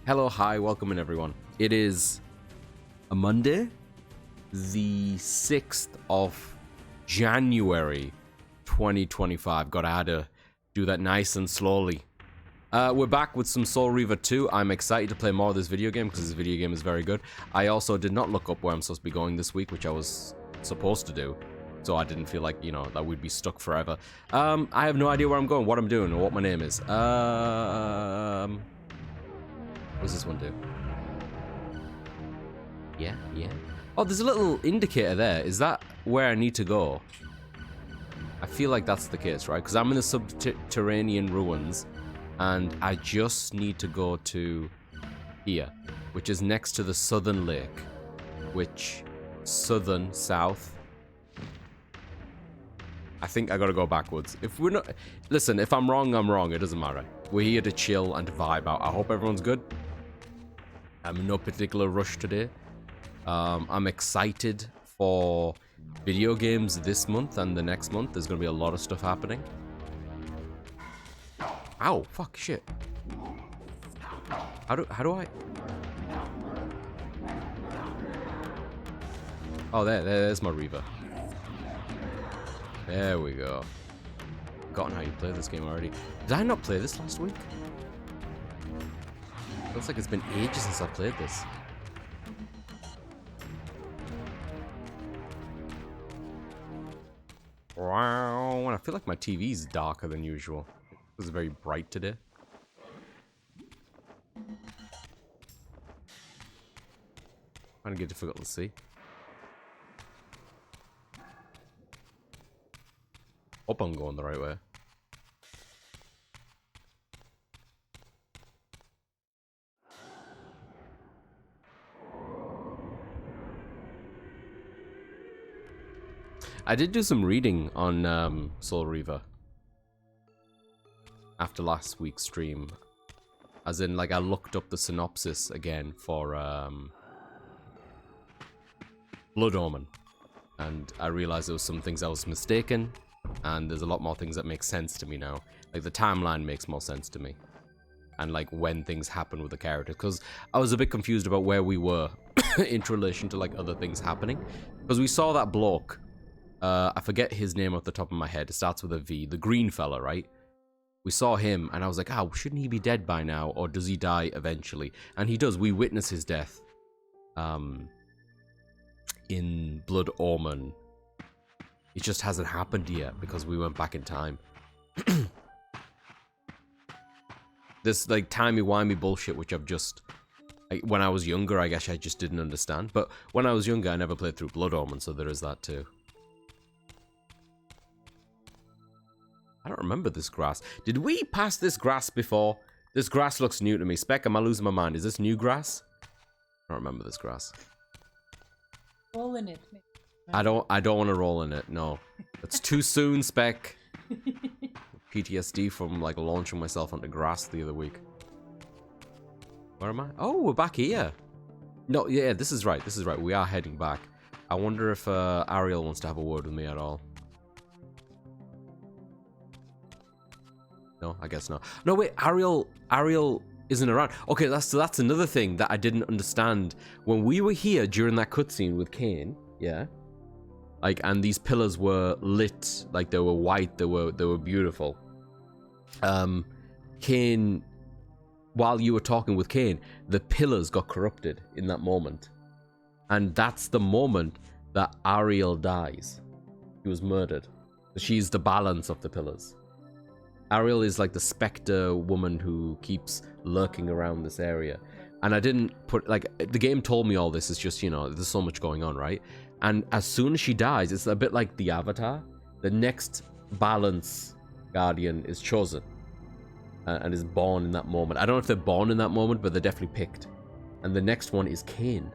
Hello, hi, welcome in everyone. It is a Monday, the 6th of January 2025. I had to do that nice and slowly. We're back with some Soul Reaver 2. I'm excited to play more of this video game because this video game is very good. I also did not look up where I'm supposed to be going this week, which I was supposed to do. So I didn't feel like, that we'd be stuck forever. I have no idea where I'm going, what I'm doing, or what my name is. What does this one do? Yeah. Oh, there's a little indicator there. Is that where I need to go? I feel like that's the case, right? Because I'm in the subterranean ruins, and I just need to go to here, which is next to the southern lake, which south. I think I gotta go backwards. If we're not, listen, if I'm wrong, I'm wrong. It doesn't matter. We're here to chill and to vibe out. I hope everyone's good. I'm in no particular rush today. I'm excited for video games this month and the next month. There's gonna be a lot of stuff happening. Ow, fuck, shit. How do I? Oh, there's my Reaver. There we go. Forgotten how you play this game already. Did I not play this last week? Looks like it's been ages since I played this. Wow, I feel like my TV's darker than usual. It was very bright today. Kind of get difficult to see. Hope I'm going the right way. I did do some reading on Soul Reaver after last week's stream. As in, like, I looked up the synopsis again for Blood Omen. And I realized there was some things I was mistaken. And there's a lot more things that make sense to me now. Like, the timeline makes more sense to me. And, like, when things happen with the character. Because I was a bit confused about where we were in relation to, like, other things happening. Because we saw that bloke. I forget his name off the top of my head. It starts with a V. The green fella, right? We saw him, and I was like, shouldn't he be dead by now? Or does he die eventually? And he does. We witness his death. In Blood Omen. It just hasn't happened yet because we went back in time. This, like, timey-wimey bullshit, which I've just... Like, when I was younger, I guess I just didn't understand. But when I was younger, I never played through Blood Omen, so there is that too. I don't remember this grass. Did we pass this grass before? This grass looks new to me. Spec, am I losing my mind? Is this new grass? I don't remember this grass. Roll in it. I don't want to roll in it. No, it's too soon, Spec. PTSD from, like, launching myself onto grass the other week. Where am I? Oh, we're back here. No, yeah, this is right. This is right. We are heading back. I wonder if Ariel wants to have a word with me at all. No, I guess not. No, wait, Ariel isn't around. Okay, that's another thing that I didn't understand. When we were here during that cutscene with Kain, yeah? Like, and these pillars were lit, like they were white, they were beautiful. Kain, while you were talking with Kain, the pillars got corrupted in that moment. And that's the moment that Ariel dies. She was murdered. She's the balance of the pillars. Ariel is like the specter woman who keeps lurking around this area. And I didn't put, like, the game told me all this. It's just, there's so much going on, right? And as soon as she dies, it's a bit like the Avatar. The next balance guardian is chosen. And is born in that moment. I don't know if they're born in that moment, but they're definitely picked. And the next one is Kain.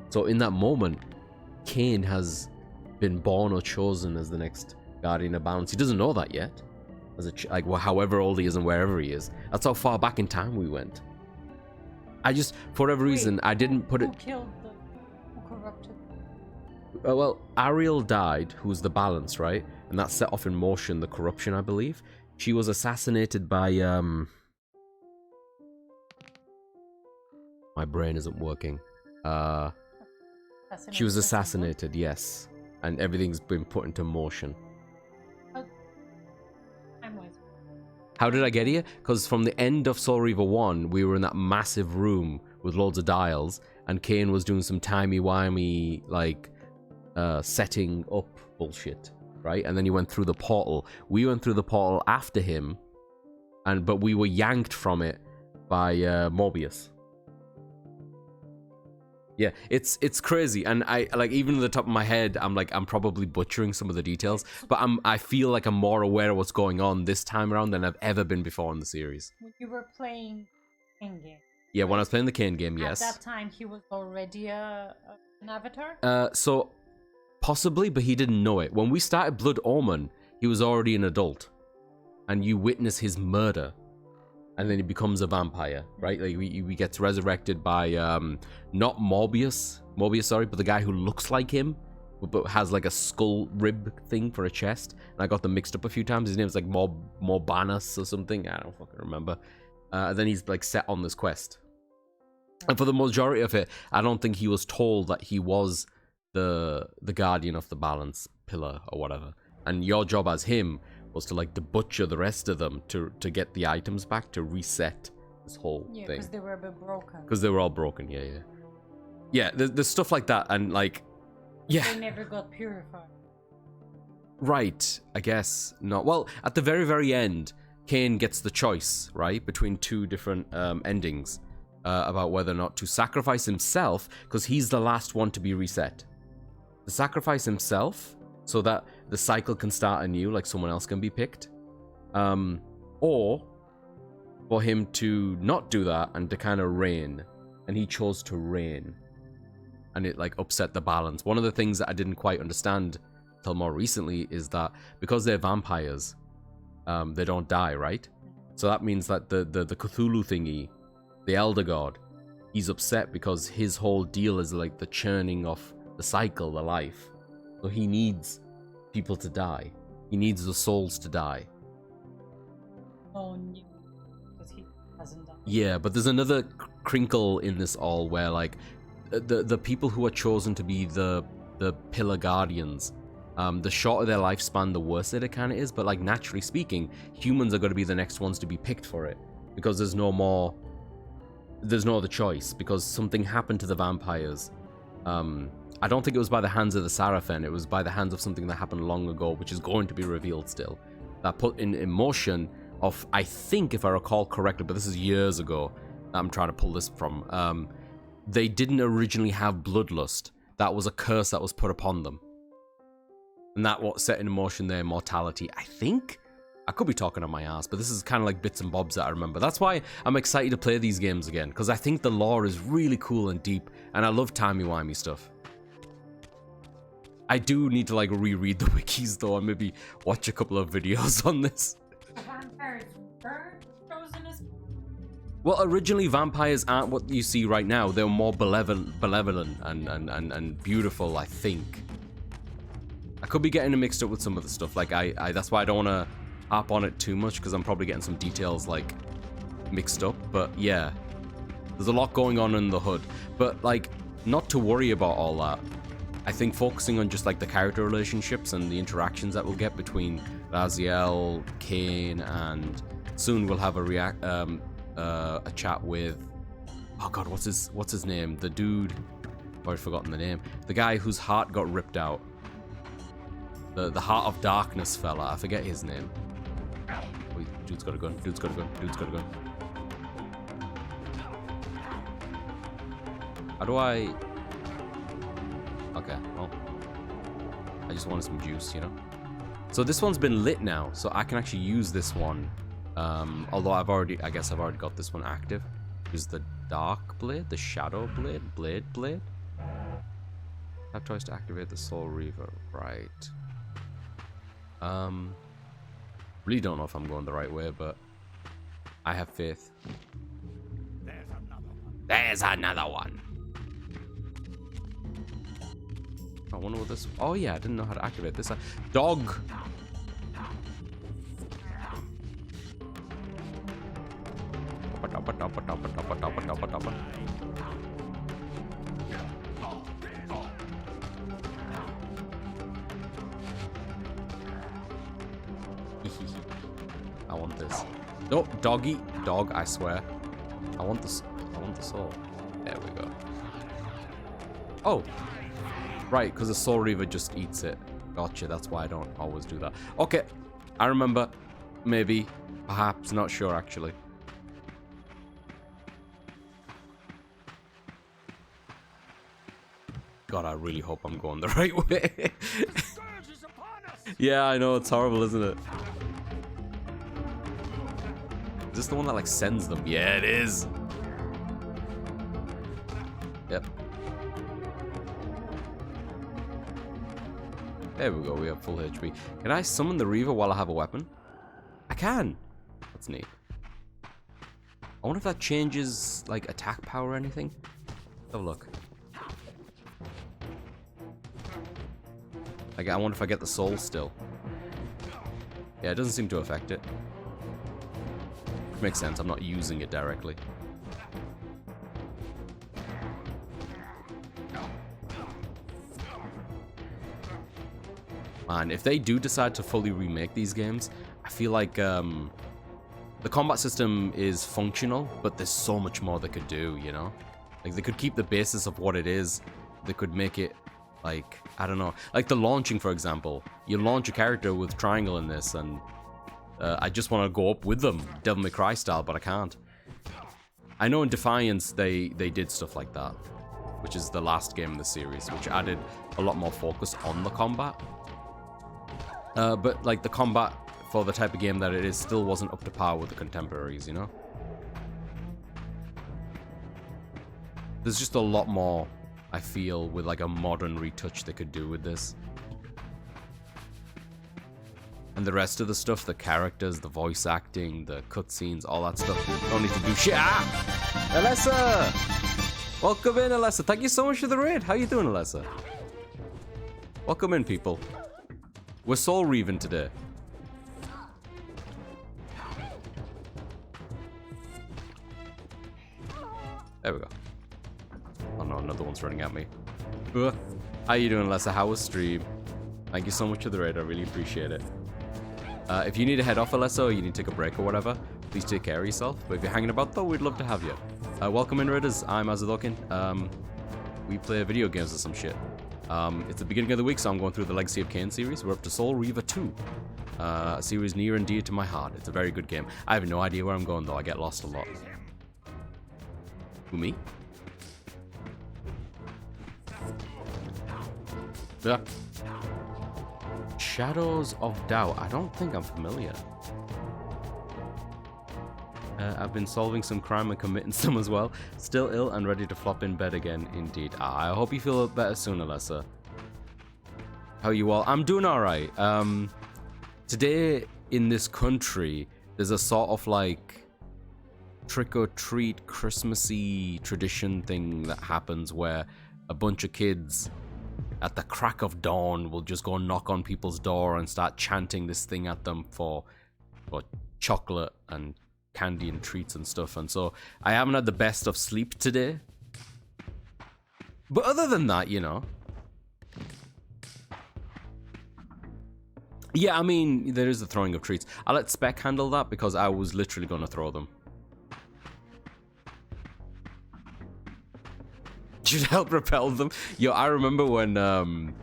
So in that moment, Kain has been born or chosen as the next guardian of balance. He doesn't know that yet. As however old he is and wherever he is. That's how far back in time we went. I just, for whatever reason, I didn't put it... Who killed who corrupted? Well, Ariel died, who's the balance, right? And that set off in motion the corruption, I believe. She was assassinated by, My brain isn't working. She was Assassinated. assassinated, yes. And everything's been put into motion. Time-wise. How did I get here? Because from the end of Soul Reaver 1, we were in that massive room with loads of dials, and Kain was doing some timey-wimey, like, setting up bullshit, right? And then he went through the portal. We went through the portal after him, but we were yanked from it by Morbius. Yeah, it's crazy, and I like, even at the top of my head, I'm probably butchering some of the details, but I feel like I'm more aware of what's going on this time around than I've ever been before in the series. When you were playing Kain game. Yeah, when I was playing the Kain game, yes. At that time, he was already an avatar? So possibly, but he didn't know it. When we started Blood Omen, he was already an adult, and you witness his murder. And then he becomes a vampire, right? Like he gets resurrected by not Morbius, but the guy who looks like him, but has like a skull rib thing for a chest. And I got them mixed up a few times. His name's like Morbanus or something. I don't fucking remember. And then he's like set on this quest. And for the majority of it, I don't think he was told that he was the guardian of the balance pillar or whatever. And your job as him was to like to butcher the rest of them to get the items back, to reset this whole thing. Yeah, because they were a bit broken. Because they were all broken, yeah. There's stuff like that, and like, yeah. They never got purified. Right, I guess not. Well, at the very, very end, Kain gets the choice, right, between two different endings about whether or not to sacrifice himself, because he's the last one to be reset. To sacrifice himself so that the cycle can start anew, like someone else can be picked. Or for him to not do that and to kind of reign. And he chose to reign. And it like upset the balance. One of the things that I didn't quite understand till more recently is that because they're vampires, they don't die, right? So that means that the Cthulhu thingy, the Elder God, he's upset because his whole deal is like the churning of the cycle, the life. So he needs people to die. He needs the souls to die. Oh, no. Because he hasn't done. Yeah, but there's another crinkle in this all where like the people who are chosen to be the pillar guardians, the shorter their lifespan, the worse it kind of is. But like naturally speaking, humans are going to be the next ones to be picked for it because there's no other choice because something happened to the vampires. I don't think it was by the hands of the Sarafan. It was by the hands of something that happened long ago, which is going to be revealed still. That put in motion of, I think, if I recall correctly, but this is years ago, I'm trying to pull this from, they didn't originally have bloodlust. That was a curse that was put upon them. And that what set in motion their immortality, I think? I could be talking on my ass, but this is kind of like bits and bobs that I remember. That's why I'm excited to play these games again, because I think the lore is really cool and deep, and I love timey-wimey stuff. I do need to like reread the wikis though, and maybe watch a couple of videos on this. Vampires were chosen as. Well, originally vampires aren't what you see right now. They're more benevolent and beautiful, I think. I could be getting it mixed up with some of the stuff. Like I that's why I don't want to harp on it too much, because I'm probably getting some details like mixed up. But yeah, there's a lot going on in the hood. But like, not to worry about all that. I think focusing on just like the character relationships and the interactions that we'll get between Raziel, Kain, and soon we'll have a chat with, oh god, what's his name? The dude, I've already forgotten the name. The guy whose heart got ripped out. The Heart of Darkness fella. I forget his name. Wait, dude's got a gun. Dude's got a gun. Dude's got a gun. How do I? Okay, well, I just wanted some juice, you know? So this one's been lit now, so I can actually use this one. Although I guess I've already got this one active. Is the Dark Blade, the Shadow Blade, Blade? Have choice to activate the Soul Reaver, right. Really don't know if I'm going the right way, but I have faith. There's another one. I wonder what this... Oh yeah, I didn't know how to activate this. Dog! I want this. No, doggy. Dog, I swear. I want this. I want the soul. There we go. Oh. Right, because the Soul Reaver just eats it. Gotcha, that's why I don't always do that. Okay. I remember. Maybe. Perhaps. Not sure, actually. God, I really hope I'm going the right way. Yeah, I know. It's horrible, isn't it? Is this the one that, like, sends them? Yeah, it is. Yep. There we go. We have full HP. Can I summon the Reaver while I have a weapon? I can. That's neat. I wonder if that changes, like, attack power or anything. Have a look. Like, I wonder if I get the soul still. Yeah, it doesn't seem to affect it. Makes sense. I'm not using it directly. Man, if they do decide to fully remake these games, I feel like the combat system is functional, but there's so much more they could do, you know? Like, they could keep the basis of what it is. They could make it, like, I don't know. Like the launching, for example. You launch a character with triangle in this, and I just want to go up with them, Devil May Cry style, but I can't. I know in Defiance they did stuff like that, which is the last game in the series, which added a lot more focus on the combat. But like the combat for the type of game that it is still wasn't up to par with the contemporaries, you know? There's just a lot more, I feel, with like a modern retouch they could do with this. And the rest of the stuff, the characters, the voice acting, the cutscenes, all that stuff, don't need to do shit. Ah! Alessa! Welcome in, Alessa. Thank you so much for the raid. How you doing, Alessa? Welcome in, people. We're soul reaving today. There we go. Oh no, another one's running at me. How you doing, Alessa? How was stream? Thank you so much for the raid. I really appreciate it. If you need to head off, Alessa, or you need to take a break or whatever, please take care of yourself. But if you're hanging about, though, we'd love to have you. Welcome in, Raiders. I'm Azadokin. We play video games or some shit. It's the beginning of the week, so I'm going through the Legacy of Kain series. We're up to Soul Reaver 2. A series near and dear to my heart. It's a very good game. I have no idea where I'm going, though. I get lost a lot. Who, me? Yeah. Shadows of Doubt. I don't think I'm familiar. I've been solving some crime and committing some as well. Still ill and ready to flop in bed again, indeed. I hope you feel better soon, Alessa. How are you all? I'm doing alright. Today, in this country, there's a sort of like trick-or-treat Christmassy tradition thing that happens where a bunch of kids at the crack of dawn will just go knock on people's door and start chanting this thing at them for chocolate and candy and treats and stuff. And so I haven't had the best of sleep today. But other than that, you know. Yeah, I mean, there is the throwing of treats. I let Spec handle that because I was literally going to throw them. Should help repel them. Yo, I remember when I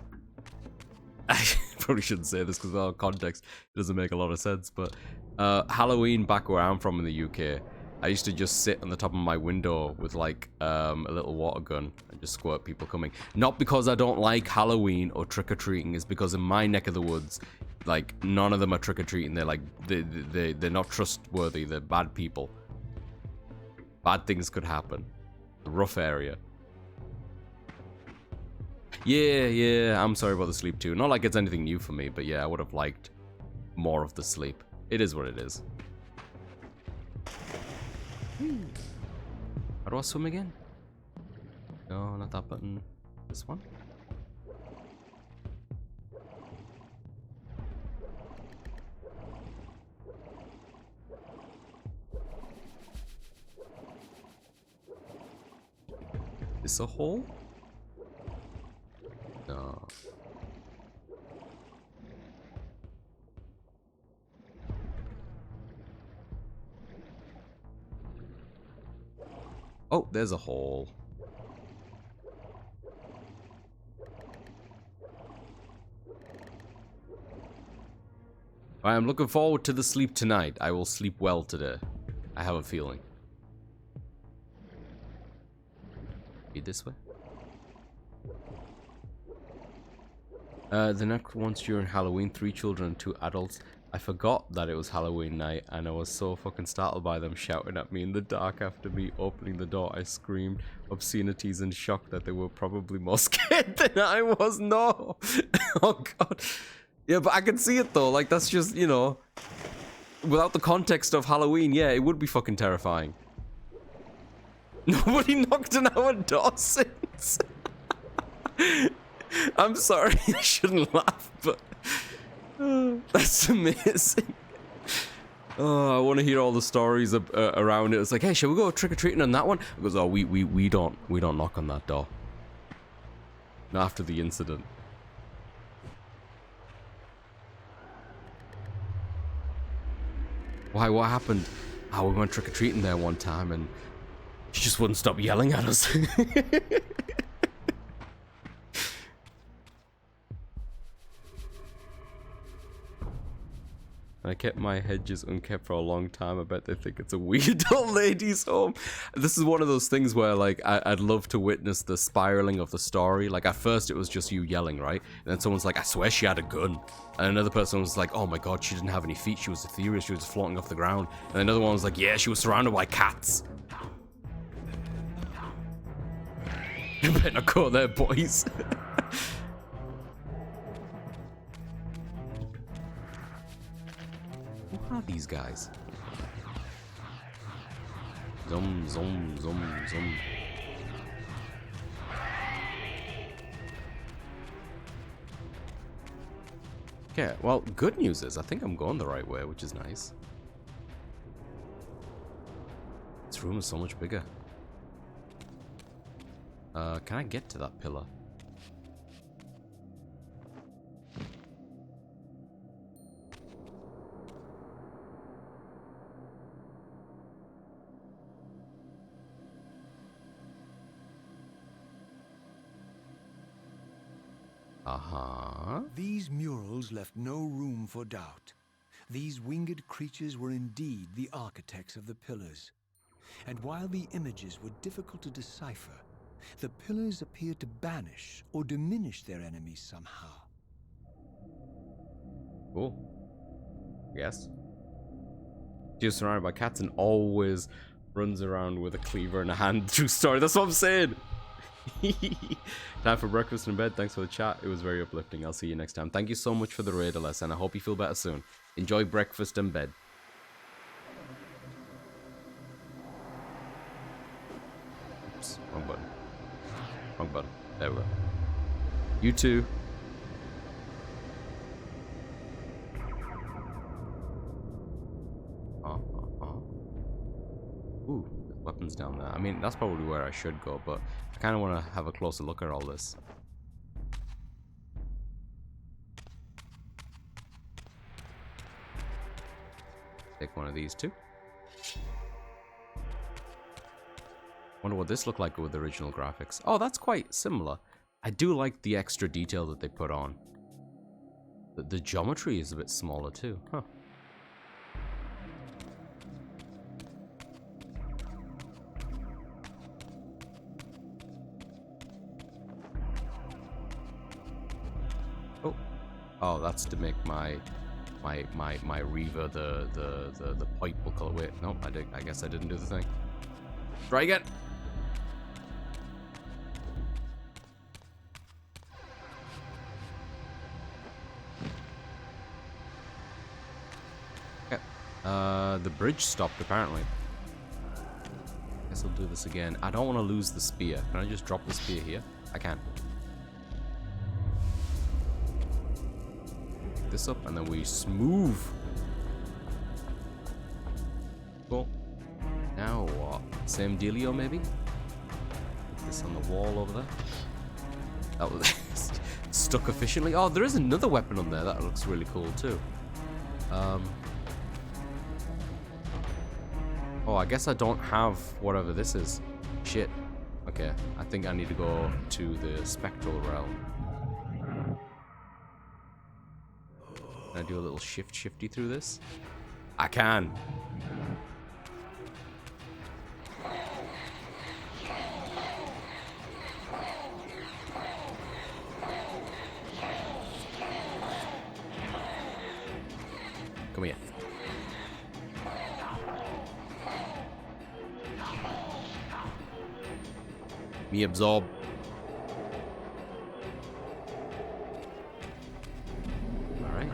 probably shouldn't say this because without context it doesn't make a lot of sense, but Halloween back where I'm from in the UK, I used to just sit on the top of my window with like a little water gun and just squirt people coming. Not because I don't like Halloween or trick-or-treating, it's because in my neck of the woods, like none of them are trick-or-treating. They're like they're not trustworthy. They're bad people. Bad things could happen. A rough area. Yeah, I'm sorry about the sleep too. Not like it's anything new for me, but yeah, I would have liked more of the sleep. It is what it is. How do I swim again? No, not that button. This one? this a hole? No. Oh, there's a hole. I am looking forward to the sleep tonight. I will sleep well today. I have a feeling. Be this way. The next once during Halloween, 3 children and 2 adults. I forgot that it was Halloween night, and I was so fucking startled by them shouting at me in the dark after me opening the door. I screamed obscenities in shock that they were probably more scared than I was. No. Oh god. Yeah, but I can see it though. Like, that's just, you know, without the context of Halloween, yeah, it would be fucking terrifying. Nobody knocked on our door since. I'm sorry, I shouldn't laugh, but that's amazing. Oh, I want to hear all the stories around it. It's like, hey, should we go trick-or-treating on that one? It goes, oh, we don't knock on that door. Not after the incident. Why? What happened? Oh, we went trick-or-treating there one time and she just wouldn't stop yelling at us. I kept my hedges unkept for a long time. I bet they think it's a weird old lady's home. This is one of those things where, like, I'd love to witness the spiraling of the story. Like, at first it was just you yelling, right? And then someone's like, I swear she had a gun. And another person was like, oh my god, she didn't have any feet. She was ethereal. She was floating off the ground. And another one was like, yeah, she was surrounded by cats. You better not go there, boys. Who are these guys? Zum, zum, zum, zum. Okay, well, good news is I think I'm going the right way, which is nice. This room is so much bigger. Can I get to that pillar? These murals left no room for doubt. These winged creatures were indeed the architects of the pillars. And while the images were difficult to decipher, the pillars appeared to banish or diminish their enemies somehow. Cool. Yes. She was surrounded by cats and always runs around with a cleaver in a hand. True story. That's what I'm saying. Time for breakfast in bed. Thanks for the chat. It was very uplifting. I'll see you next time. Thank you so much for the raid, Alessa, and I hope you feel better soon. Enjoy breakfast in bed. Oops, wrong button. Wrong button. There we go. You too. Ooh, there's weapons down there. I mean, that's probably where I should go, but I kind of want to have a closer look at all this. Take one of these too. Wonder what this looked like with the original graphics. Oh, that's quite similar. I do like the extra detail that they put on. The geometry is a bit smaller too. Huh. Oh, that's to make my Reaver the pipe will color. Wait, no, I guess I didn't do the thing. Try again. Okay. The bridge stopped apparently. Guess I'll do this again. I don't want to lose the spear. Can I just drop the spear here? I can. This up and then we smooth. Cool. Now what? Same dealio maybe? this on the wall over there. That was stuck efficiently. Oh, there is another weapon on there. That looks really cool too. Oh, I guess I don't have whatever this is. Shit. Okay, I think I need to go to the spectral realm. Can I do a little shifty through this? I can. Come here. Me absorb. Alright.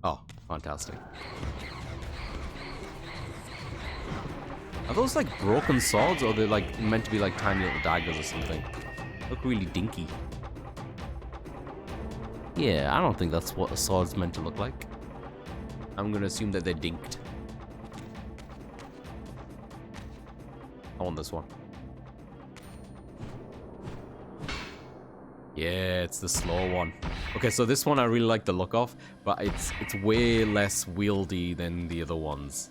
Oh, fantastic. Are those like broken swords, or they're like meant to be like tiny little daggers or something? Look really dinky. Yeah, I don't think that's what a sword's meant to look like. I'm gonna assume that they're dinked. I want this one. Yeah, it's the slow one. Okay, so this one I really like the look of, but it's way less wieldy than the other ones.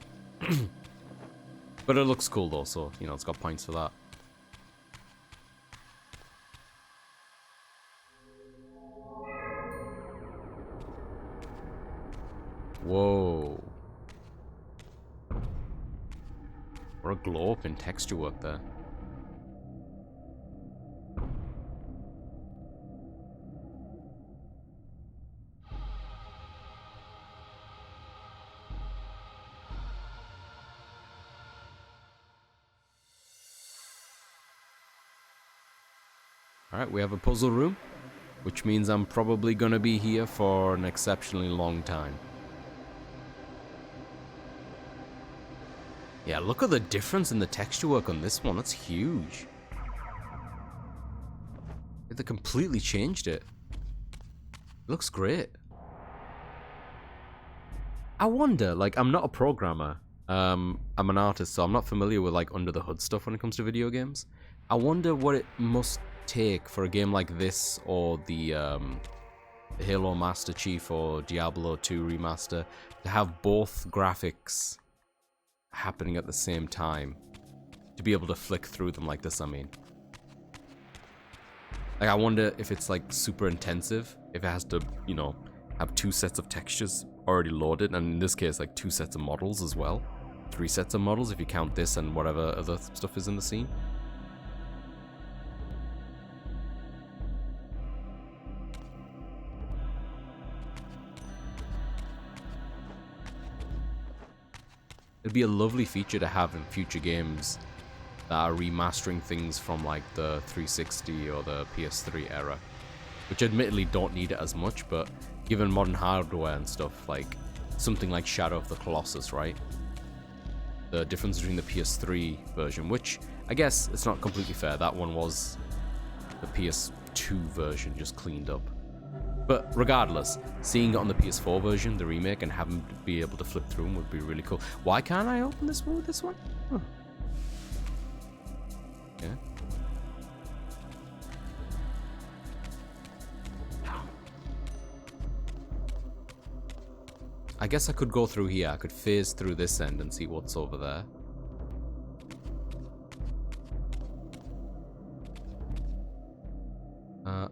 But it looks cool though, so you know it's got points for that. Whoa. What a glow up in texture work there. Alright, we have a puzzle room, which means I'm probably gonna be here for an exceptionally long time. Yeah, look at the difference in the texture work on this one. That's huge. They completely changed it. It looks great. I wonder, like, I'm not a programmer. I'm an artist, so I'm not familiar with, like, under the hood stuff when it comes to video games. I wonder what it must take for a game like this, or the Halo Master Chief or Diablo 2 Remaster, to have both graphics happening at the same time, to be able to flick through them like this. I mean, like, I wonder if it's like super intensive, if it has to, you know, have 2 sets of textures already loaded, and in this case like 2 sets of models as well, 3 sets of models if you count this and whatever other stuff is in the scene. It'd be a lovely feature to have in future games that are remastering things from like the 360 or the PS3 era, which admittedly don't need it as much, but given modern hardware and stuff, like something like Shadow of the Colossus, right? The difference between the PS3 version, which I guess it's not completely fair, that one was the PS2 version just cleaned up. But regardless, seeing it on the PS4 version, the remake, and having to be able to flip through them would be really cool. Why can't I open this one with this one? Huh. Yeah. I guess I could go through here. I could phase through this end and see what's over there.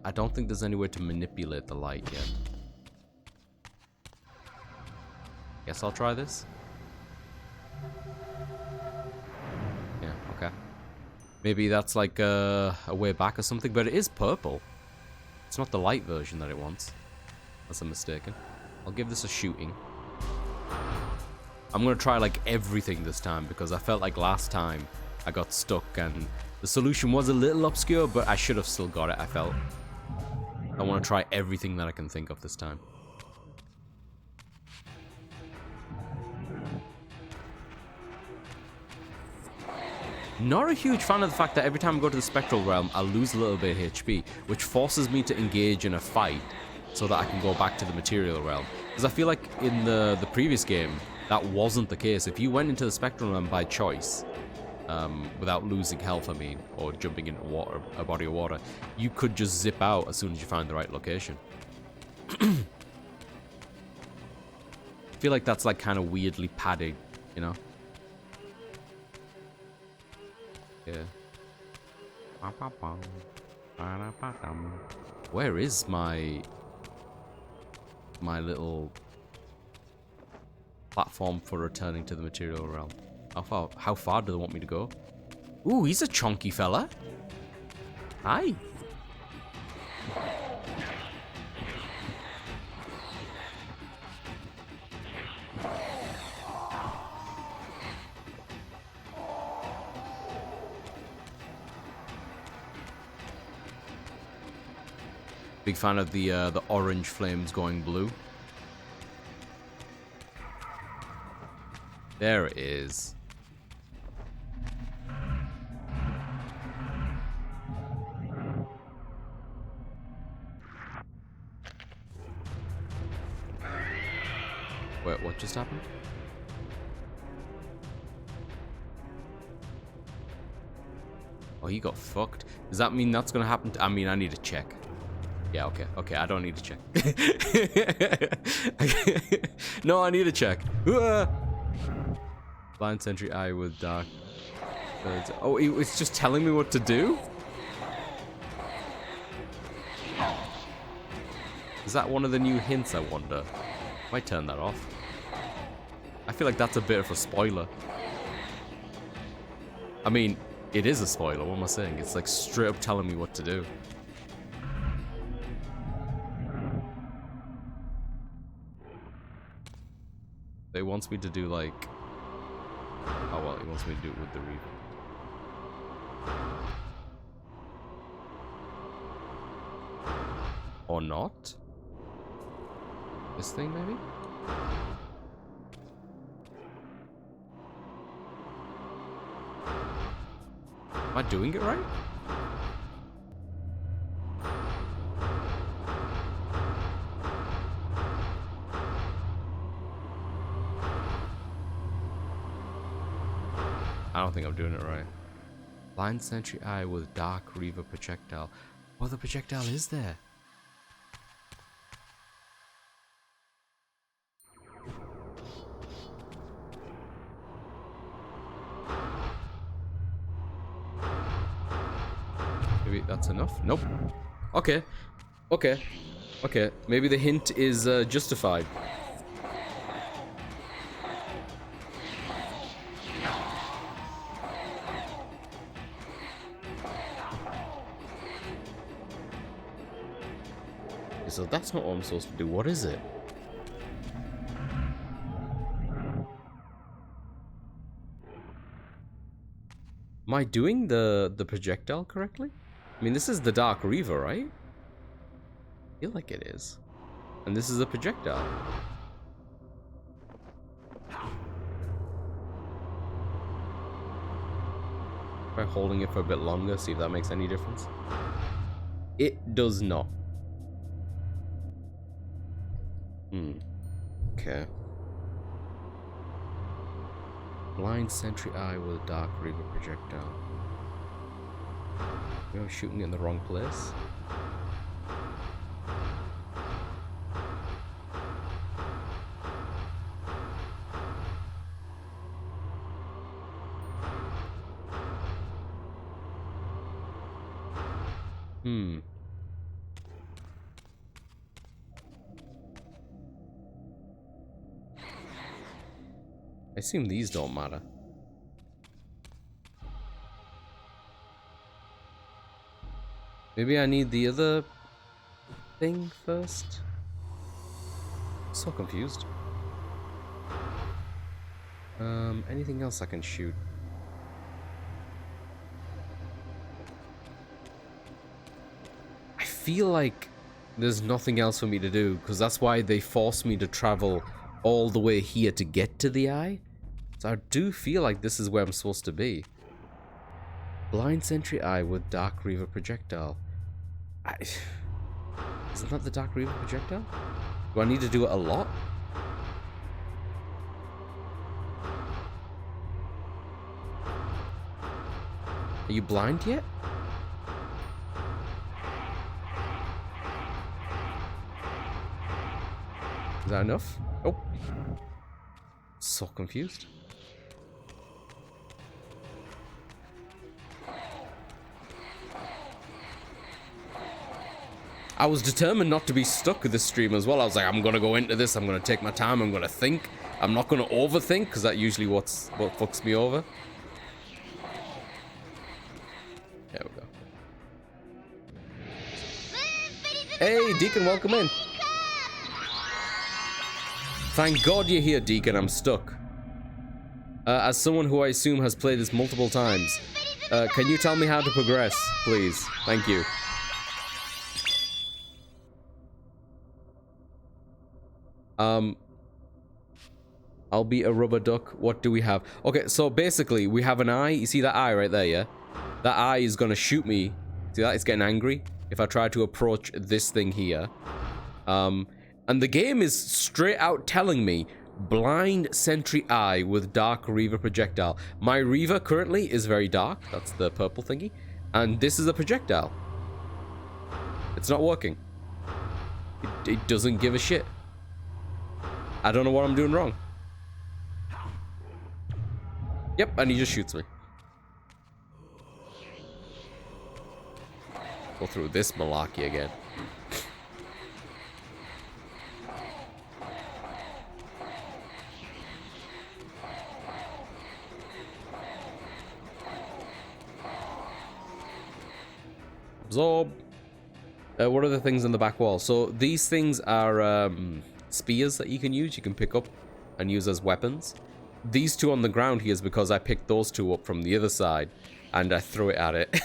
I don't think there's any way to manipulate the light yet. Guess I'll try this. Yeah, okay. Maybe that's like a way back or something, but it is purple. It's not the light version that it wants. Unless I'm mistaken. I'll give this a shooting. I'm gonna try like everything this time, because I felt like last time I got stuck and the solution was a little obscure, but I should have still got it, I felt. I want to try everything that I can think of this time. Not a huge fan of the fact that every time I go to the Spectral Realm, I lose a little bit of HP, which forces me to engage in a fight so that I can go back to the Material Realm. Because I feel like in the previous game, that wasn't the case. If you went into the Spectrum Realm by choice, without losing health, I mean, or jumping into water, a body of water, you could just zip out as soon as you find the right location. I feel like that's like kind of weirdly padded, you know? Yeah. Where is my little platform for returning to the material realm? How far do they want me to go? Ooh, he's a chunky fella. Hi. Big fan of the orange flames going blue. There it is. Wait, what just happened? Oh, he got fucked. Does that mean that's gonna happen? I mean, I need to check. Yeah, okay. Okay, I don't need to check. No, I need to check. Blind Sentry Eye with dark. Oh, it's just telling me what to do? Is that one of the new hints, I wonder? Might turn that off. I feel like that's a bit of a spoiler. I mean, it is a spoiler, what am I saying? It's like straight up telling me what to do. It wants me to do like... Oh well, it wants me to do it with the Reaver. Or not? This thing, maybe? Am I doing it right? I don't think I'm doing it right. Blind Sentry Eye with Dark Reaver projectile. What other projectile is there? Maybe that's enough? Nope. Okay. Okay. Okay. Maybe the hint is justified. So that's not what I'm supposed to do. What is it? Am I doing the projectile correctly? I mean, this is the Dark Reaver, right? I feel like it is. And this is a projectile. Try holding it for a bit longer, see if that makes any difference. It does not. Okay. Blind Sentry Eye with Dark Reaver projectile. Maybe I'm shooting in the wrong place. I assume these don't matter. Maybe I need the other thing first? I'm so confused. Anything else I can shoot? I feel like there's nothing else for me to do, because that's why they forced me to travel all the way here to get to the eye. So I do feel like this is where I'm supposed to be. Blind Sentry Eye with Dark Reaver projectile. Isn't that the Dark Reaver projectile? Do I need to do it a lot? Are you blind yet? Is that enough? Oh. So confused. I was determined not to be stuck with this stream as well. I was like, I'm gonna go into this, I'm gonna take my time, I'm gonna think. I'm not gonna overthink, because that's usually what fucks me over. There we go. Hey, Deacon, welcome in. Thank God you're here, Deacon. I'm stuck. As someone who I assume has played this multiple times, can you tell me how to progress, please? Thank you. I'll be a rubber duck. What do we have? Okay, so basically, we have an eye. You see that eye right there, yeah? That eye is gonna shoot me. See that? It's getting angry if I try to approach this thing here. And the game is straight out telling me blind sentry eye with dark Reaver projectile. My Reaver currently is very dark. That's the purple thingy. And this is a projectile. It's not working. It doesn't give a shit. I don't know what I'm doing wrong. Yep, and he just shoots me. Go through this malarkey again. Absorb. What are the things on the back wall? So these things are spears that you can use. You can pick up and use as weapons. These two on the ground here is because I picked those two up from the other side and I threw it at it.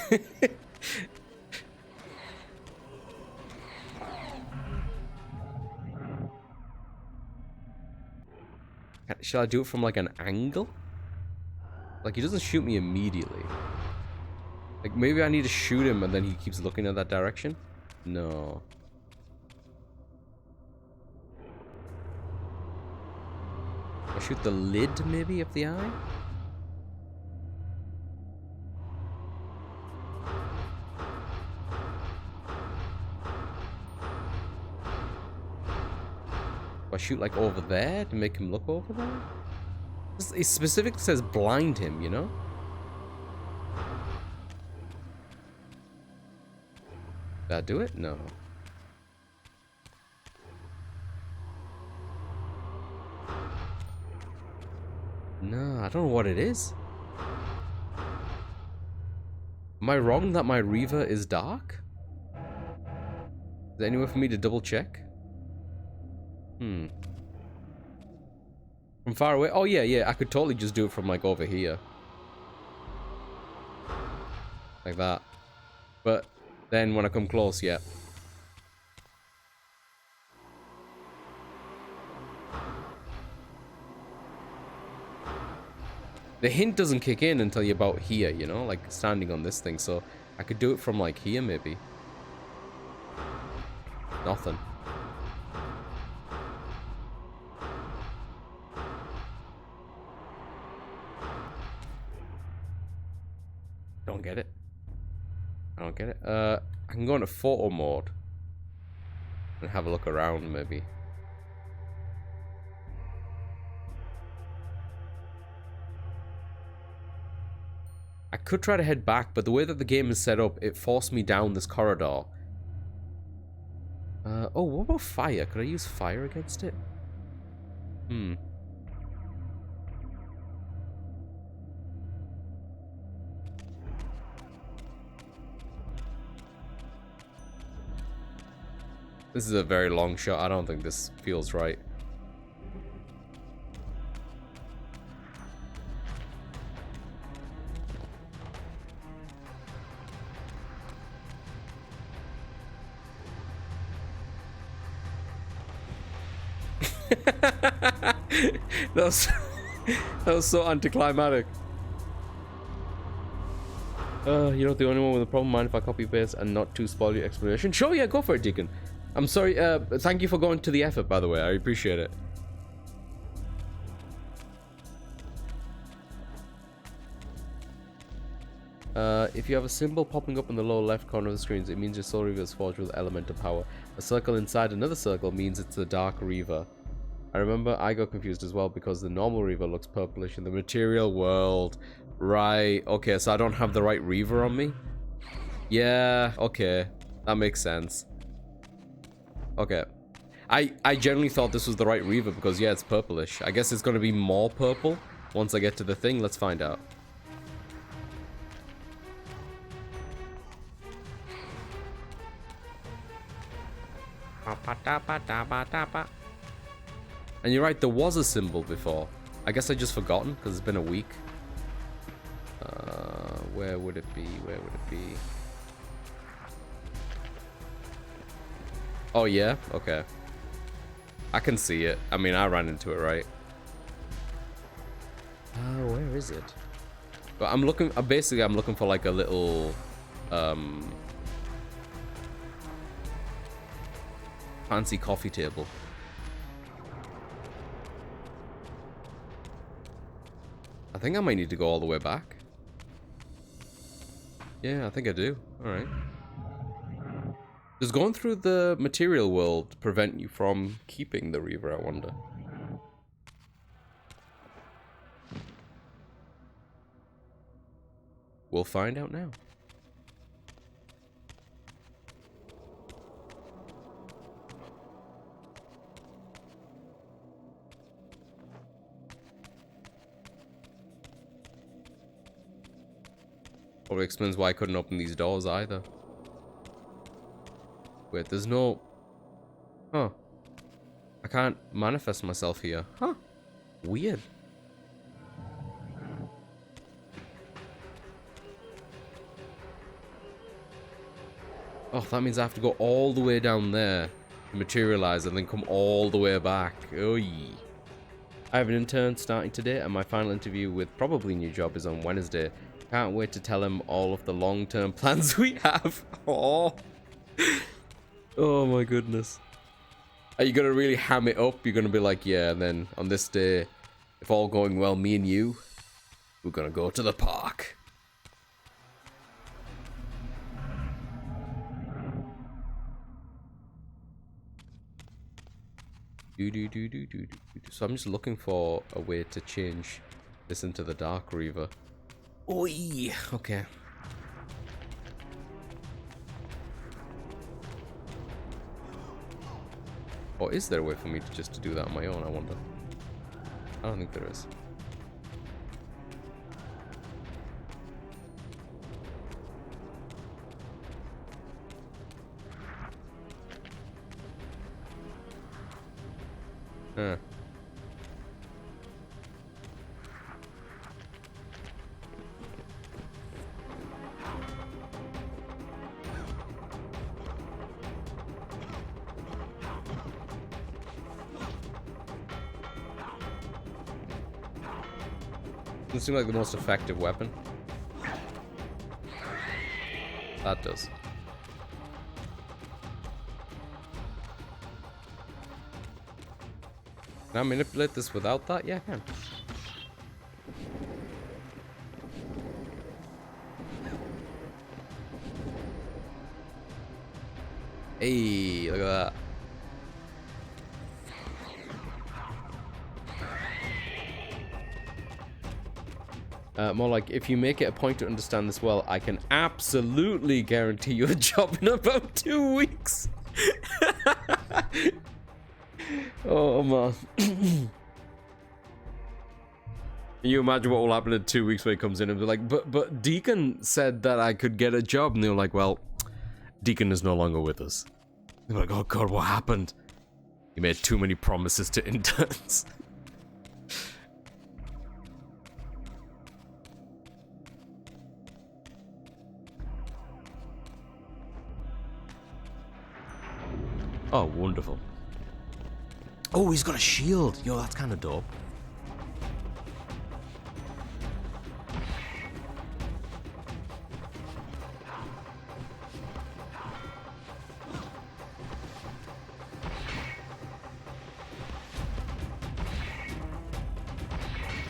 Shall I do it from like an angle? Like he doesn't shoot me immediately. Like maybe I need to shoot him and then he keeps looking at that direction? No. I shoot the lid maybe of the eye? Do I shoot like over there to make him look over there? It specifically says blind him, you know? Did I do it? No. No, I don't know what it is. Am I wrong that my Reaver is dark? Is there anywhere for me to double check? From far away? Oh yeah, I could totally just do it from like over here. Like that. But then when I come close, yeah. The hint doesn't kick in until you're about here, you know? Like standing on this thing, so I could do it from like here maybe. Nothing. Don't get it. I don't get it. I can go into photo mode and have a look around maybe. I could try to head back, but the way that the game is set up, it forced me down this corridor. Oh, what about fire? Could I use fire against it? This is a very long shot. I don't think this feels right. that was so anticlimactic. You're not the only one with a problem. Mind if I copy paste and not too spoil your explanation? Sure, yeah, go for it, Deacon. I'm sorry, thank you for going to the effort, by the way. I appreciate it. If you have a symbol popping up in the lower left corner of the screen, it means your Soul Reaver is forged with elemental power. A circle inside another circle means it's the Dark Reaver. I remember I got confused as well because the normal Reaver looks purplish in the material world. Right, okay, so I don't have the right Reaver on me? Yeah, okay, that makes sense. Okay. I generally thought this was the right Reaver because, yeah, it's purplish. I guess it's going to be more purple once I get to the thing. Let's find out. And you're right, there was a symbol before. I guess I just forgotten because it's been a week. Where would it be? Where would it be? Oh, yeah? Okay. I can see it. I mean, I ran into it, right? Where is it? But I'm looking... basically, I'm looking for, like, a little... fancy coffee table. I think I might need to go all the way back. Yeah, I think I do. Alright. Does going through the material world prevent you from keeping the Reaver, I wonder? We'll find out now. Probably explains why I couldn't open these doors either. Wait, there's no... Huh. I can't manifest myself here. Huh. Weird. Oh, that means I have to go all the way down there to materialize and then come all the way back. Oy. I have an intern starting today and my final interview with probably new job is on Wednesday. Can't wait to tell him all of the long-term plans we have. Oh. Oh my goodness. Are you gonna really ham it up? You're gonna be like, yeah, and then on this day, if all going well, me and you, we're gonna go to the park. So I'm just looking for a way to change this into the Dark Reaver. Oi! Okay. Or is there a way for me to just do that on my own, I wonder? I don't think there is. Huh. Doesn't seem like the most effective weapon. That does. Can I manipulate this without that? Yeah, I can. Hey, look at that. More like, if you make it a point to understand this well, I can absolutely guarantee you a job in about 2 weeks. Oh, man. Can you imagine what will happen in 2 weeks when he comes in and be like, but Deacon said that I could get a job. And they're like, well, Deacon is no longer with us. They're like, oh God, what happened? He made too many promises to interns. Oh, wonderful. Oh, he's got a shield. Yo, that's kind of dope.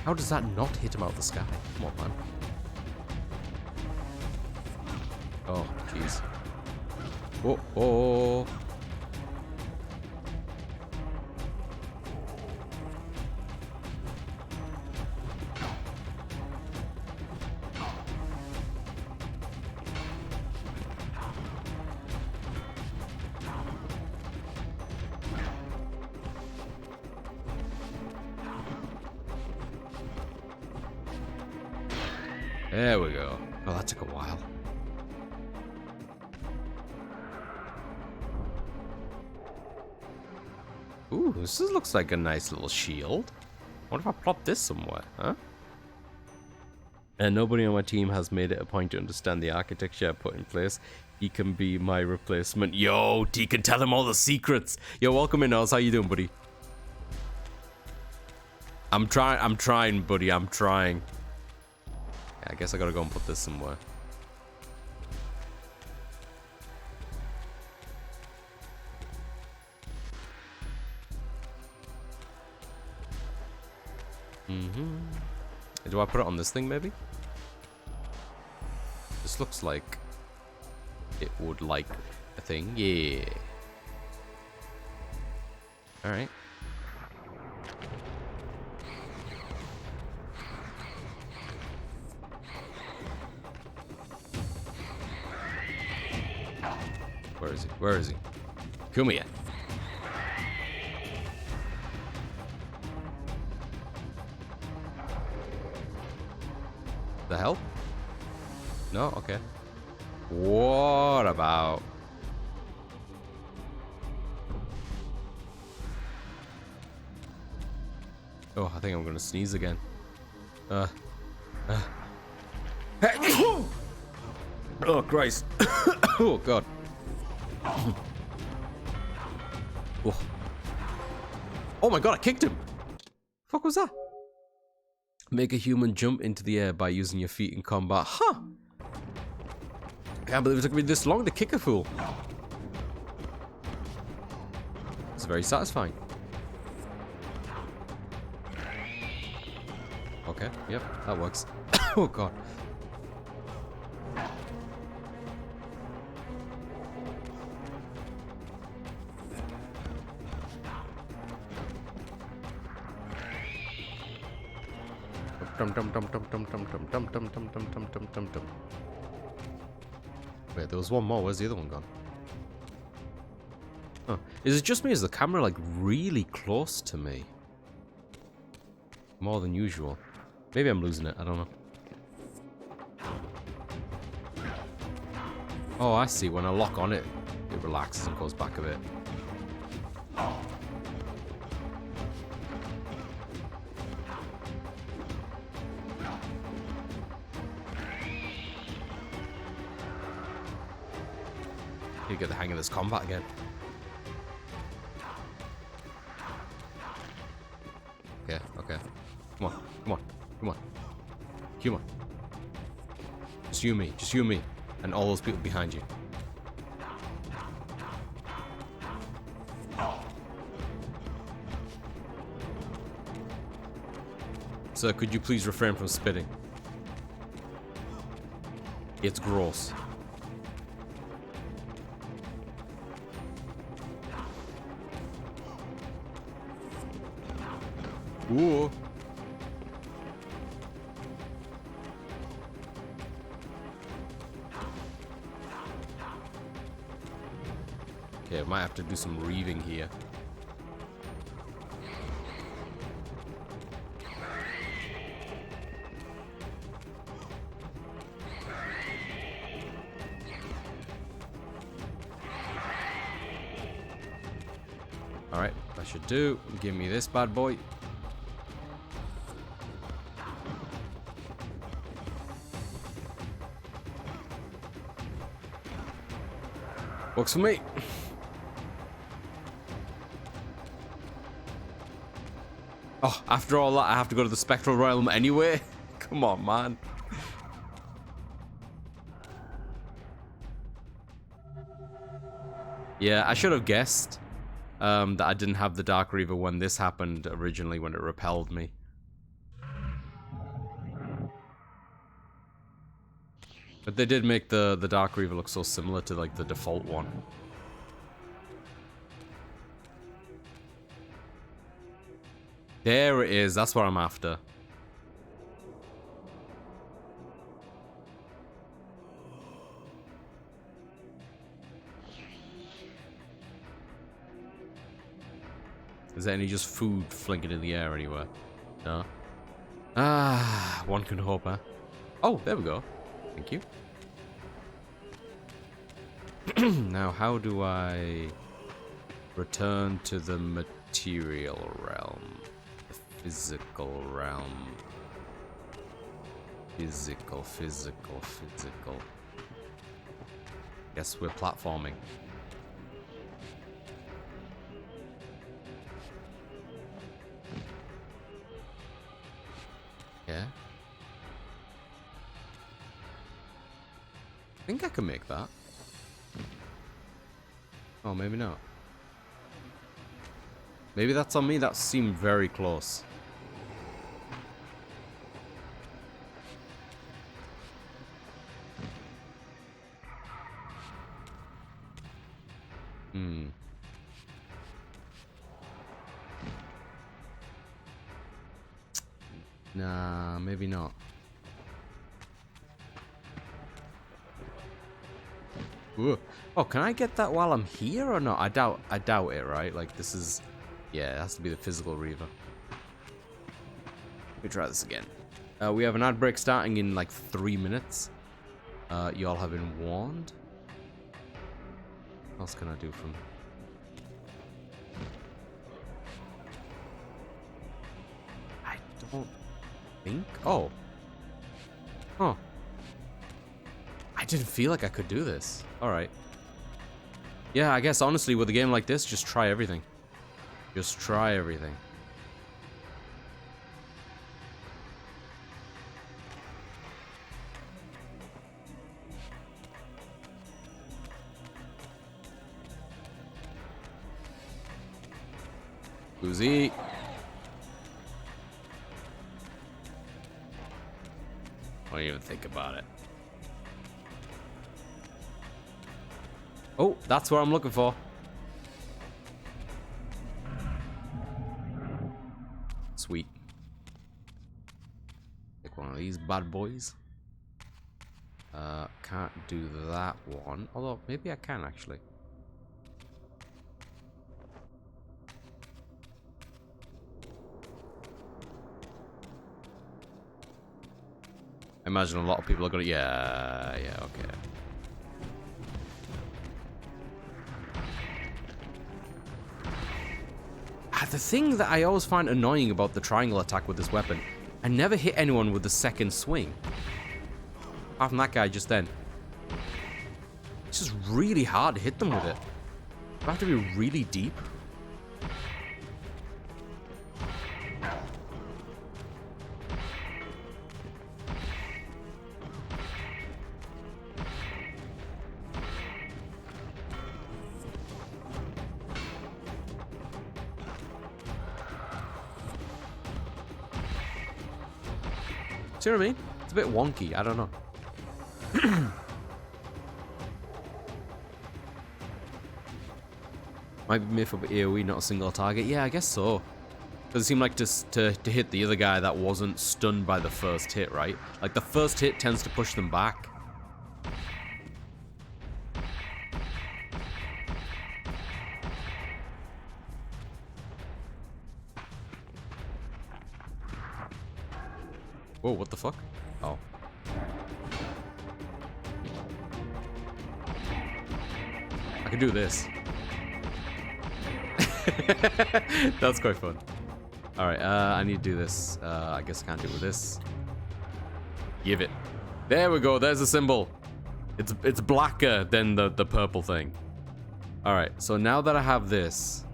How does that not hit him out of the sky? Come on, man. Oh, jeez. Oh, oh. There we go. Oh, that took a while. Ooh, this looks like a nice little shield. What if I plop this somewhere, huh? And nobody on my team has made it a point to understand the architecture I put in place. He can be my replacement. Yo, T can tell him all the secrets. Yo, welcome in, Oz. How you doing, buddy? I'm trying, buddy. I'm trying. I guess I gotta go and put this somewhere. Do I put it on this thing, maybe? This looks like it would like a thing. Yeah. Alright. Where is he? Where is he? Come here. The hell? No? Okay. What about? Oh, I think I'm gonna sneeze again. Oh, Christ. Oh, God. Oh my God, I kicked him. Fuck was that? Make a human jump into the air by using your feet in combat. Huh. Can't believe it took me this long to kick a fool. It's very satisfying. Okay, yep, that works. Oh God. Wait, there was one more. Where's the other one gone? Huh. Is it just me? Is the camera like really close to me? More than usual. Maybe I'm losing it. I don't know. Oh, I see. When I lock on it, it relaxes and goes back a bit. You get the hang of this combat again. Okay, okay. Come on, come on, come on. Come on. Just you and me, and all those people behind you. Sir, could you please refrain from spitting? It's gross. Ooh. Okay, I might have to do some reaving here. Alright, that should do. Give me this bad boy. Works for me. Oh, after all that, I have to go to the Spectral Realm anyway? Come on, man. Yeah, I should have guessed that I didn't have the Dark Reaver when this happened originally, when it repelled me. But they did make the Dark Reaver look so similar to like the default one. There it is. That's what I'm after. Is there any just food flinging in the air anywhere? No. Ah, one can hope, huh? Oh, there we go. Thank you. Now, how do I return to the material realm? The physical realm. Physical. Guess we're platforming. Yeah. I think I can make that. Oh, maybe not. Maybe that's on me. That seemed very close. Nah, maybe not. Ooh. Oh, can I get that while I'm here or not? I doubt it, right? Like this is, yeah, it has to be the physical Reaver. Let me try this again. We have an ad break starting in like 3 minutes. Y'all have been warned. What else can I do from? I don't think. Oh. Huh. I didn't feel like I could do this. Alright. Yeah, I guess honestly with a game like this, just try everything. Just try everything. Uzi. Don't even think about it. Oh, that's what I'm looking for. Sweet. Take one of these bad boys. Can't do that one. Although, maybe I can actually. I imagine a lot of people are gonna. Yeah, okay. The thing that I always find annoying about the triangle attack with this weapon, I never hit anyone with the second swing. Apart from that guy just then. It's just really hard to hit them with it. I have to be really deep. See what I mean? It's a bit wonky. I don't know. Might be made for AoE, not a single target. Yeah, I guess so. Does it seem like just to hit the other guy that wasn't stunned by the first hit, right? Like the first hit tends to push them back. Whoa, what the fuck? Oh. I can do this. That's quite fun. Alright, I need to do this. I guess I can't do it with this. Give it. There we go, there's a symbol. It's blacker than the purple thing. Alright, so now that I have this,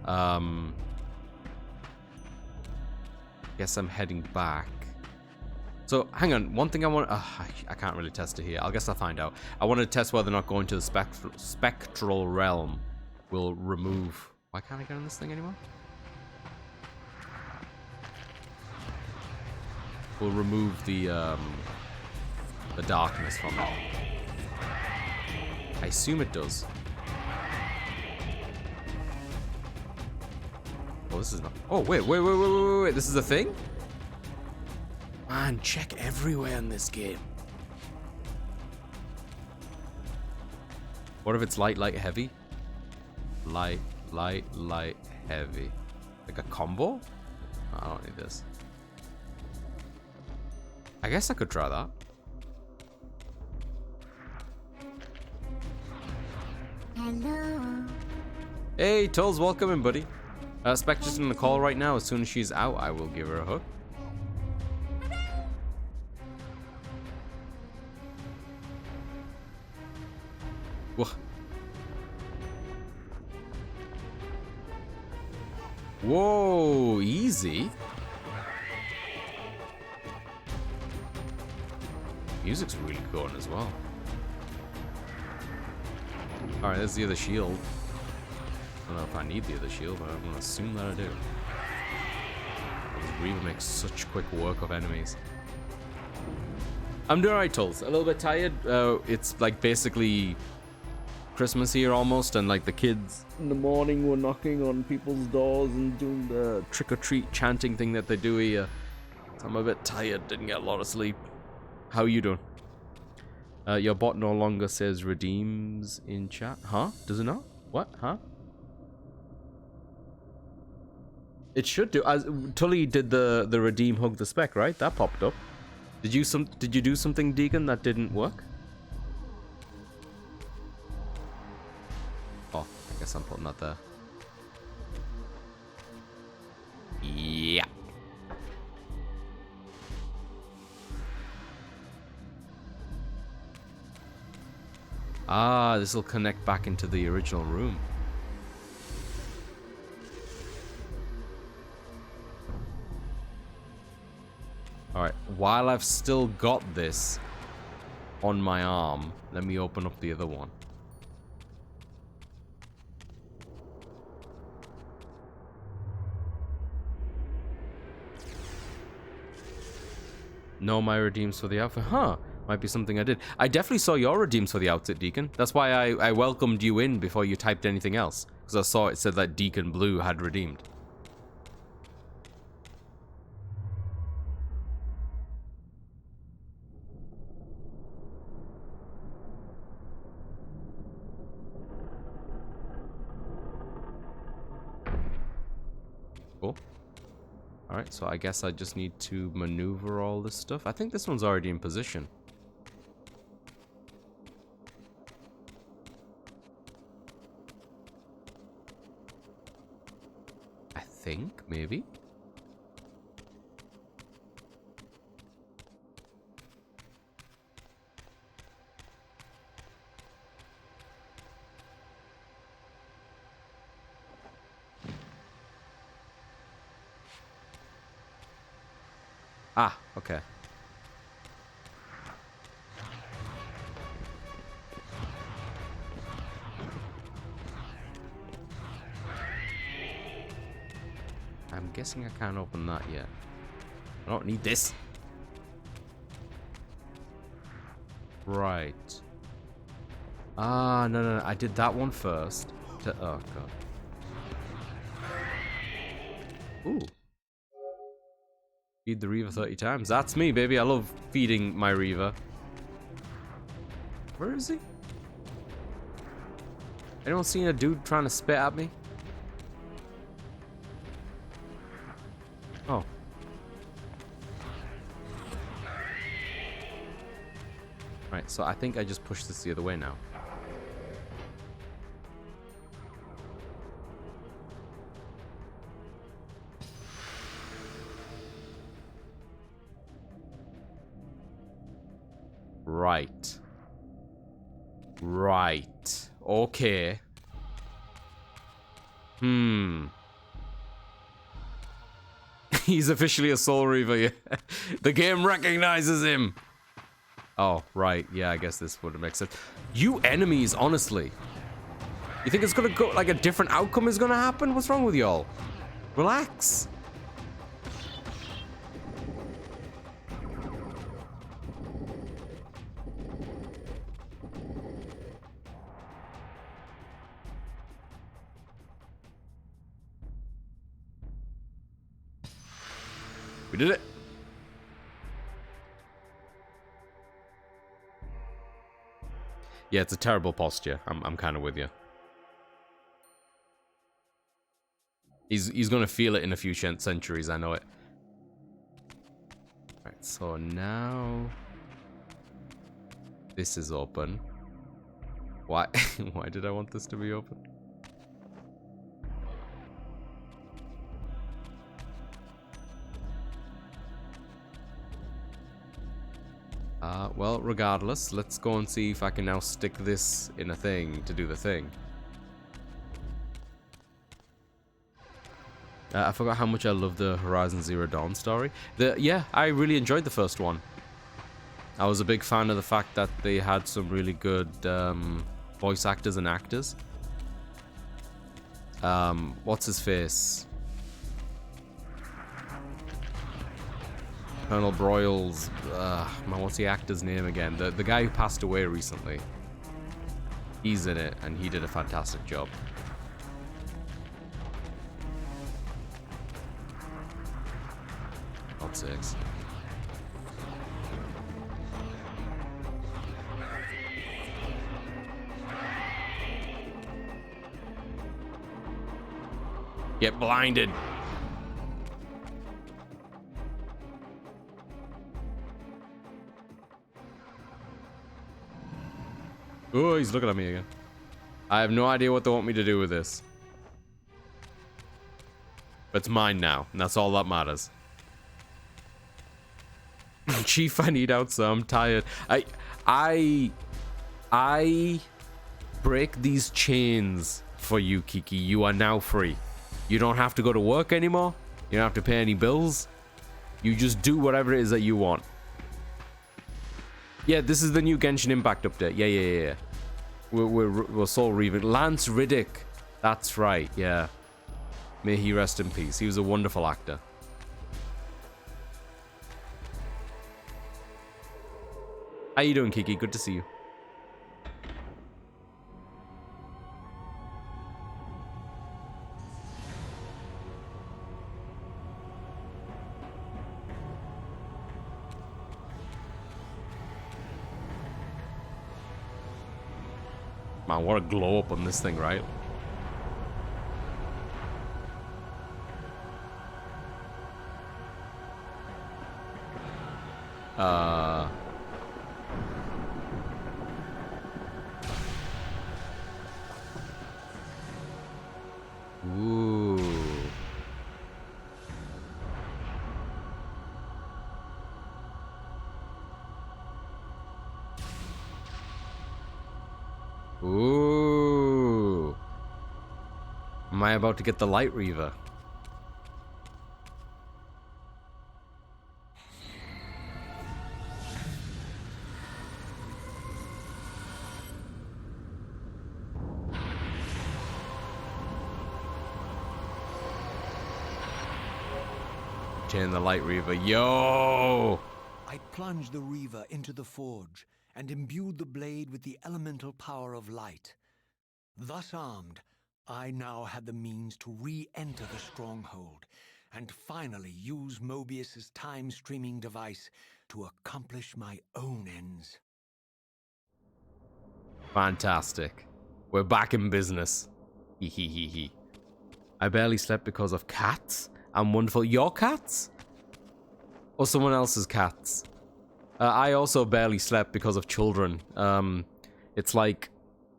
guess I'm heading back. So, hang on, one thing I want... I can't really test it here. I guess I'll find out. I want to test whether or not going to the spectral realm will remove... Why can't I get on this thing anymore? Will remove the darkness from it. I assume it does. Oh, this is not... Oh, wait. This is a thing? Man, check everywhere in this game. What if it's light, heavy? Light, heavy. Like a combo? Oh, I don't need this. I guess I could try that. Hello. Hey, Tulls, welcome in, buddy. Spectre's on the call right now. As soon as she's out, I will give her a hug. Whoa. Whoa, easy. Music's really going as well. Alright, there's the other shield. I don't know if I need the other shield, but I'm gonna assume that I do. Reaver makes such quick work of enemies. I'm doing alright, Tulls. A little bit tired. It's like basically Christmas here almost, and like the kids in the morning were knocking on people's doors and doing the trick-or-treat chanting thing that they do here. So I'm a bit tired, didn't get a lot of sleep. How are you doing? Your bot no longer says redeems in chat. Huh? Does it not? What? Huh? It should do. Tully did the redeem hug the spec, right? That popped up. Did you do something, Deacon, that didn't work? Oh, I guess I'm putting that there. Yeah. Ah, this will connect back into the original room. Alright, while I've still got this on my arm, let me open up the other one. No, my redeems for the outfit. Huh. Might be something I did. I definitely saw your redeems for the outfit, Deacon. That's why I welcomed you in before you typed anything else. Because I saw it said that Deacon Blue had redeemed. Cool. Alright, so I guess I just need to maneuver all this stuff. I think this one's already in position. I think, maybe. Ah, okay. I'm guessing I can't open that yet. I don't need this. Right. Ah, no. I did that one first. Oh, God. Ooh. Feed the Reaver 30 times. That's me, baby. I love feeding my Reaver. Where is he? Anyone seen a dude trying to spit at me? Oh. Right, so I think I just pushed this the other way now. Right. Right. Okay. He's officially a Soul Reaver, yeah. The game recognizes him. Oh, right. Yeah, I guess this would make sense. You enemies, honestly. You think it's gonna go, like, a different outcome is gonna happen? What's wrong with y'all? Relax. We did it. Yeah, it's a terrible posture. I'm kind of with you. He's gonna feel it in a few centuries. I know it. Right. So now this is open. Why? Why did I want this to be open? Well, regardless, let's go and see if I can now stick this in a thing to do the thing. I forgot how much I love the Horizon Zero Dawn story. Yeah, I really enjoyed the first one. I was a big fan of the fact that they had some really good voice actors and actors. What's his face? Colonel Broyles, man, what's the actor's name again? The guy who passed away recently. He's in it, and he did a fantastic job. God's sakes. Get blinded. Oh, he's looking at me again. I have no idea what they want me to do with this. But it's mine now, and that's all that matters. Chief, I need out, so I'm tired. I break these chains for you, Kiki. You are now free. You don't have to go to work anymore. You don't have to pay any bills. You just do whatever it is that you want. Yeah, this is the new Genshin Impact update. Yeah. We're Soul Reaver. Lance Riddick. That's right, yeah. May he rest in peace. He was a wonderful actor. How you doing, Kiki? Good to see you. Man, what a glow up on this thing, right? Ooh. Ooh. Am I about to get the Light Reaver? Chain the Light Reaver. Yo! I plunged the Reaver into the forge and imbued the blade with the elemental power of light. Thus armed, I now had the means to re-enter the stronghold and finally use Mobius's time-streaming device to accomplish my own ends. Fantastic. We're back in business. Hee hee hee hee. I barely slept because of cats. I'm wonderful. Your cats? Or someone else's cats? I also barely slept because of children. It's like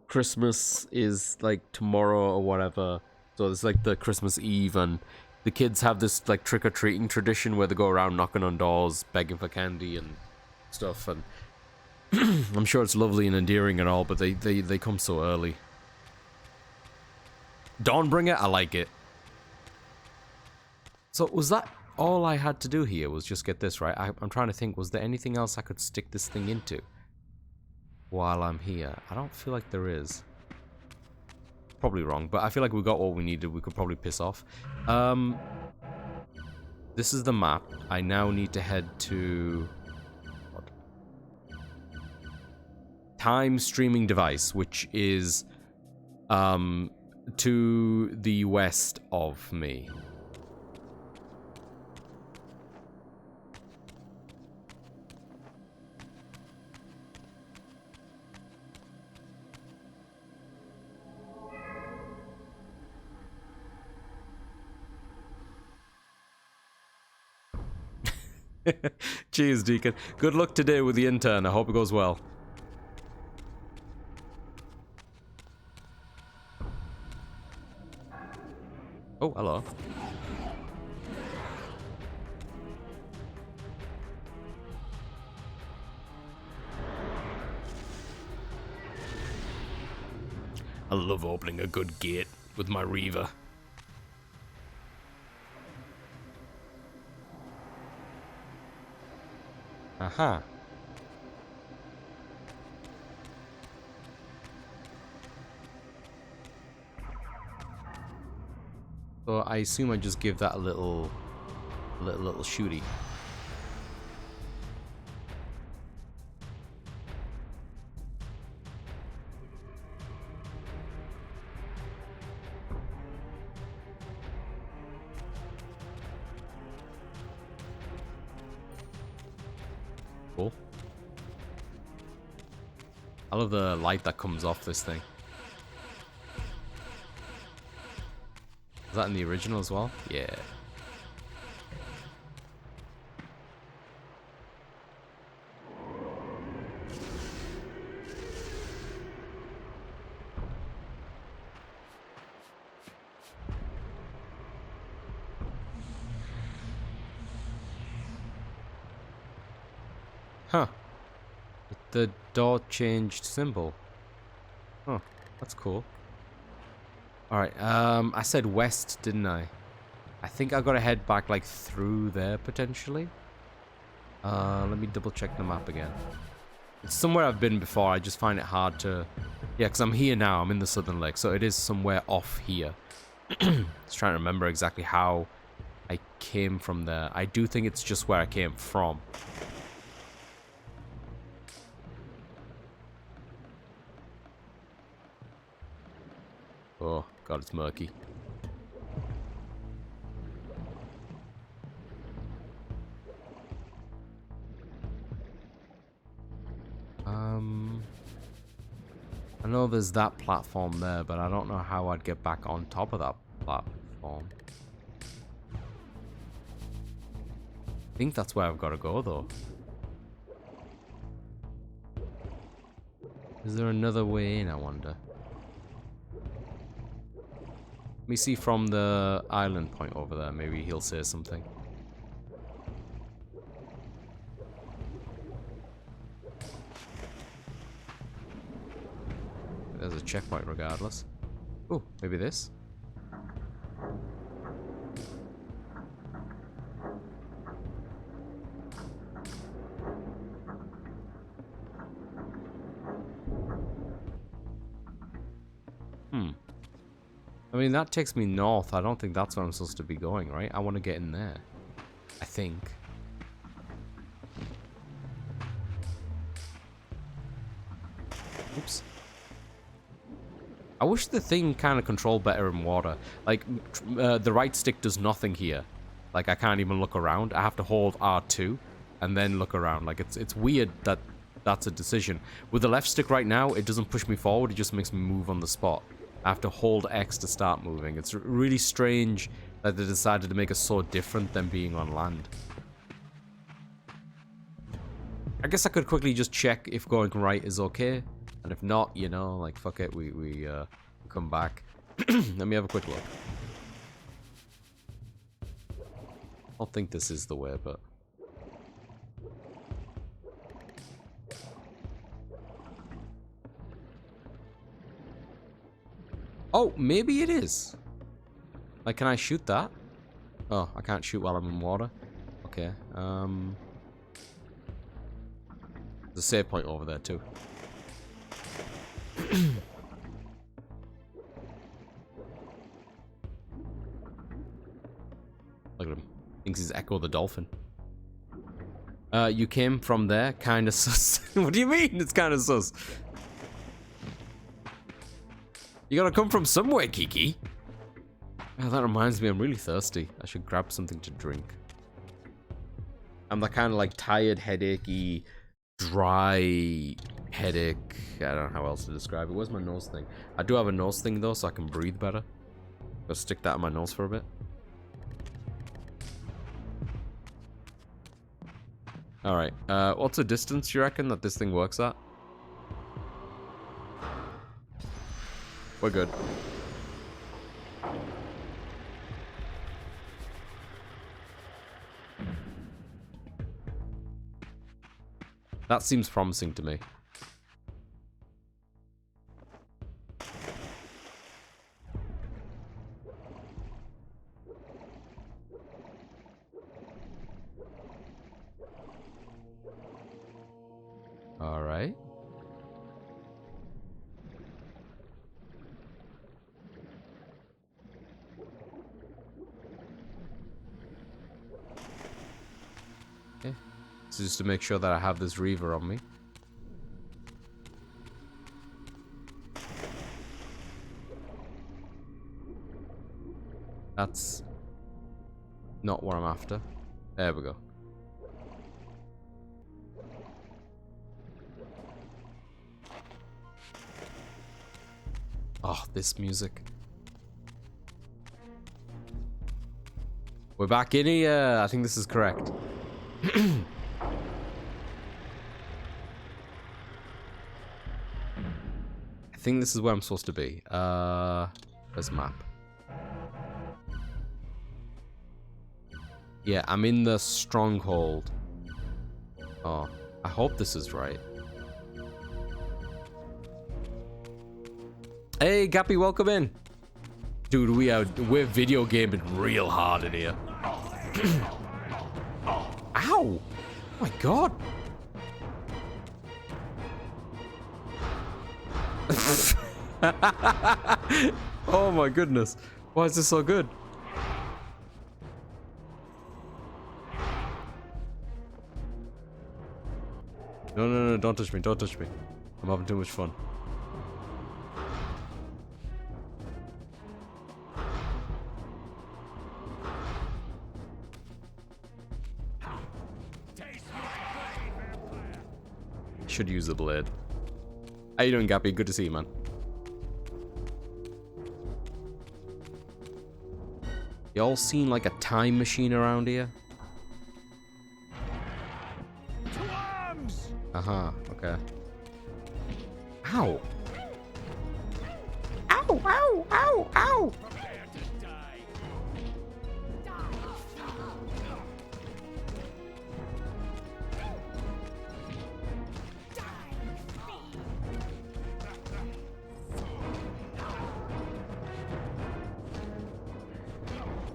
Christmas is like tomorrow or whatever. So it's like the Christmas Eve, and the kids have this like trick-or-treating tradition where they go around knocking on doors, begging for candy and stuff. And I'm sure it's lovely and endearing and all, but they come so early. Dawnbringer, I like it. So was that all I had to do here? Was just get this right? I'm trying to think. Was there anything else I could stick this thing into while I'm here? I don't feel like there is. Probably wrong, but I feel like we got what we needed. We could probably piss off. This is the map. I now need to head to what? Time streaming device, which is to the west of me. Cheers, Deacon. Good luck today with the intern. I hope it goes well. Oh, hello. I love opening a good gate with my Reaver. Aha. So I assume I just give that a little shooty. Cool. I love the light that comes off this thing. Is that in the original as well? Yeah. Huh. The door changed symbol. Huh. That's cool. Alright, I said west, didn't I? I think I gotta head back, like, through there, potentially. Let me double check the map again. It's somewhere I've been before, I just find it hard to... Yeah, because I'm here now, I'm in the Southern Lake, so it is somewhere off here. Just trying to remember exactly how I came from there. I do think it's just where I came from. Oh, God, it's murky. I know there's that platform there, but I don't know how I'd get back on top of that platform. I think that's where I've got to go, though. Is there another way in, I wonder? Let me see from the island point over there. Maybe he'll say something. There's a checkpoint regardless. Oh, maybe this? I mean, that takes me north. I don't think that's where I'm supposed to be going, right? I want to get in there. I think. Oops. I wish the thing kind of controlled better in water. Like, the right stick does nothing here. Like, I can't even look around. I have to hold R2 and then look around. Like, it's weird that that's a decision. With the left stick right now, it doesn't push me forward. It just makes me move on the spot. I have to hold X to start moving. It's really strange that they decided to make it so different than being on land. I guess I could quickly just check if going right is okay. And if not, you know, like, fuck it, we come back. Let me have a quick look. I don't think this is the way, but... Oh, maybe it is. Like, can I shoot that? Oh, I can't shoot while I'm in water. Okay, there's a save point over there, too. Look at him. Thinks he's Echo the Dolphin. You came from there? Kinda sus. What do you mean? It's kinda sus. You gotta come from somewhere, Kiki. Oh, that reminds me, I'm really thirsty. I should grab something to drink. I'm that kind of like tired, headachy, dry headache. I don't know how else to describe it. Where's my nose thing? I do have a nose thing though, so I can breathe better. I'll stick that in my nose for a bit. Alright, what's the distance you reckon that this thing works at? We're good. That seems promising to me. All right. Okay. This is just to make sure that I have this Reaver on me. That's not what I'm after. There we go. Oh, this music. We're back in here. I think this is correct. I think this is where I'm supposed to be. There's a map. Yeah, I'm in the stronghold. Oh, I hope this is right. Hey, Gappy, welcome in. Dude, we're video gaming real hard in here. Ow! Oh my god. Oh my goodness. Why is this so good? No, don't touch me, don't touch me. I'm having too much fun. Should use the blade. How you doing, Gappy? Good to see you, man. Y'all seen like a time machine around here? Uh-huh, okay. Ow! Ow, ow, ow, ow!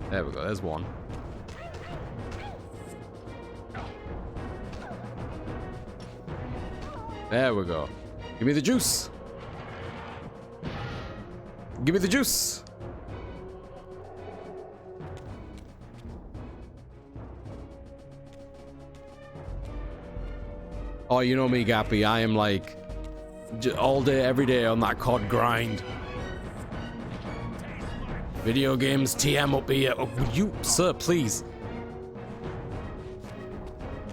There we go, there's one. There we go. Give me the juice. Give me the juice. Oh, you know me, Gappy. I am like all day, every day on that COD grind. Video games, TM up here. Oh, would you, sir, please?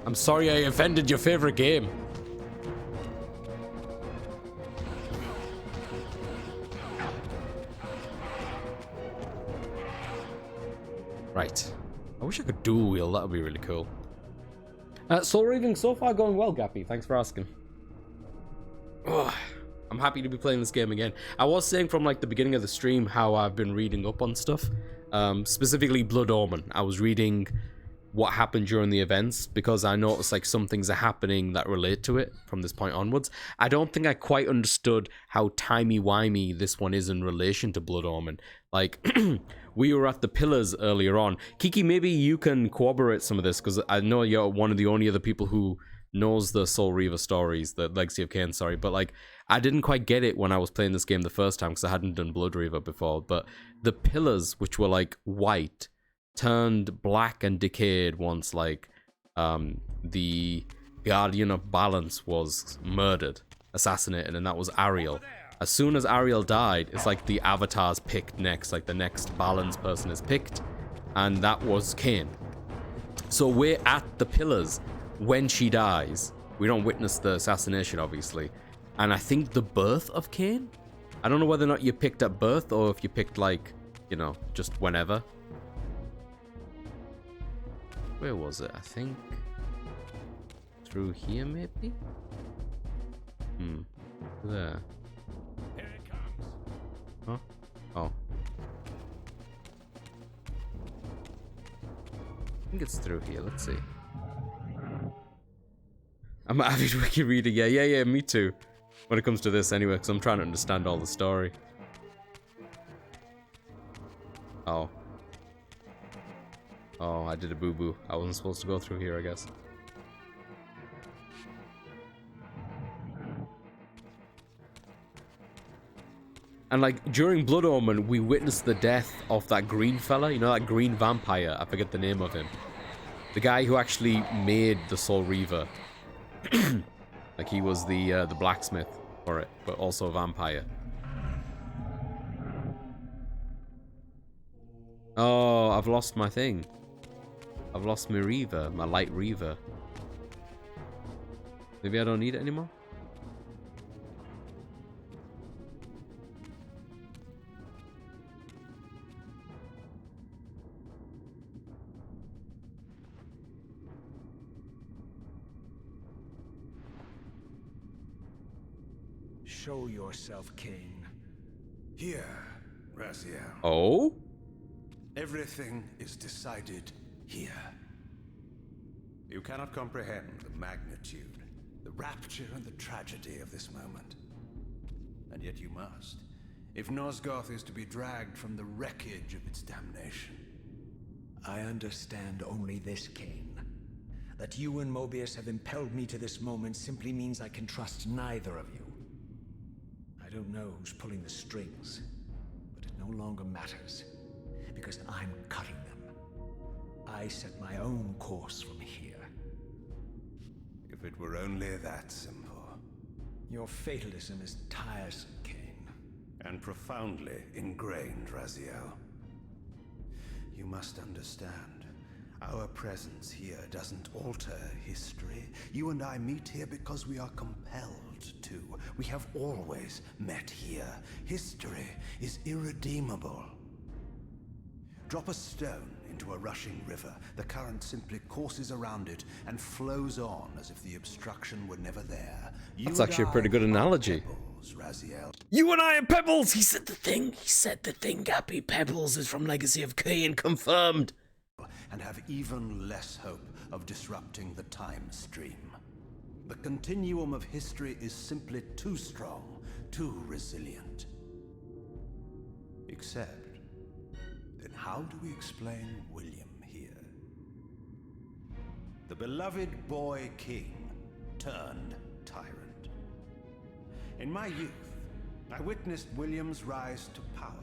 I'm sorry I offended your favorite game. Right. I wish I could dual wheel. That would be really cool. Soul Reaving so far going well, Gappy. Thanks for asking. Ugh. I'm happy to be playing this game again. I was saying from like the beginning of the stream how I've been reading up on stuff. Specifically Blood Omen. I was reading what happened during the events because I noticed like some things are happening that relate to it from this point onwards. I don't think I quite understood how timey-wimey this one is in relation to Blood Omen. Like, we were at the pillars earlier on. Kiki, maybe you can corroborate some of this because I know you're one of the only other people who knows the Soul Reaver stories, the Legacy of Kain, sorry, but like, I didn't quite get it when I was playing this game the first time because I hadn't done Blood Reaver before, but the pillars, which were like white, turned black and decayed once like the Guardian of Balance was murdered, assassinated, and that was Ariel. As soon as Ariel died, it's like the avatars picked next, like the next Balance person is picked, and that was Kain. So we're at the pillars when she dies. We don't witness the assassination, obviously. And I think the birth of Kain? I don't know whether or not you picked at birth or if you picked like, you know, just whenever. Where was it? I think through here, maybe? There. Here it comes. Huh? Oh. I think it's through here. Let's see. I'm an avid wiki reader. Yeah, me too. When it comes to this anyway, because I'm trying to understand all the story. Oh. Oh, I did a boo-boo. I wasn't supposed to go through here, I guess. And like, during Blood Omen, we witnessed the death of that green fella. You know, that green vampire? I forget the name of him. The guy who actually made the Soul Reaver. Like, he was the blacksmith for it, but also a vampire. Oh, I've lost my thing. I've lost my Reaver, my light Reaver. Maybe I don't need it anymore? Show yourself, Kain. Here, Raziel. Oh? Everything is decided here. You cannot comprehend the magnitude, the rapture and the tragedy of this moment. And yet you must, if Nosgoth is to be dragged from the wreckage of its damnation. I understand only this, Kain. That you and Mobius have impelled me to this moment simply means I can trust neither of you. I don't know who's pulling the strings, but it no longer matters, because I'm cutting them. I set my own course from here. If it were only that simple. Your fatalism is tiresome, Kain. And profoundly ingrained, Raziel. You must understand, our presence here doesn't alter history. You and I meet here because we are compelled to. We have always met here. History is irredeemable. Drop a stone into a rushing river. The current simply courses around it and flows on as if the obstruction were never there. That's actually a pretty good analogy. Pebbles, Raziel. You and I are Pebbles! He said the thing, Gappy. Pebbles is from Legacy of Kain, confirmed. And have even less hope of disrupting the time stream. The continuum of history is simply too strong, too resilient. Except, then how do we explain William here? The beloved boy king turned tyrant. In my youth, I witnessed William's rise to power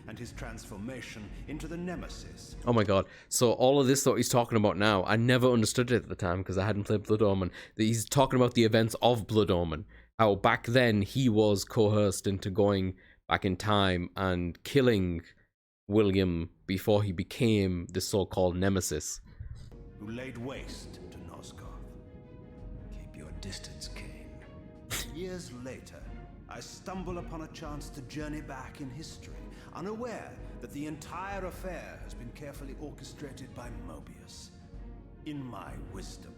and his transformation into the nemesis. Oh my god. So all of this that he's talking about now, I never understood it at the time because I hadn't played Blood Omen. He's talking about the events of Blood Omen. How back then he was coerced into going back in time and killing William before he became the so-called nemesis. Who laid waste to Nosgoth. Keep your distance, Kain. Years later, I stumble upon a chance to journey back in history, unaware that the entire affair has been carefully orchestrated by Mobius. In my wisdom,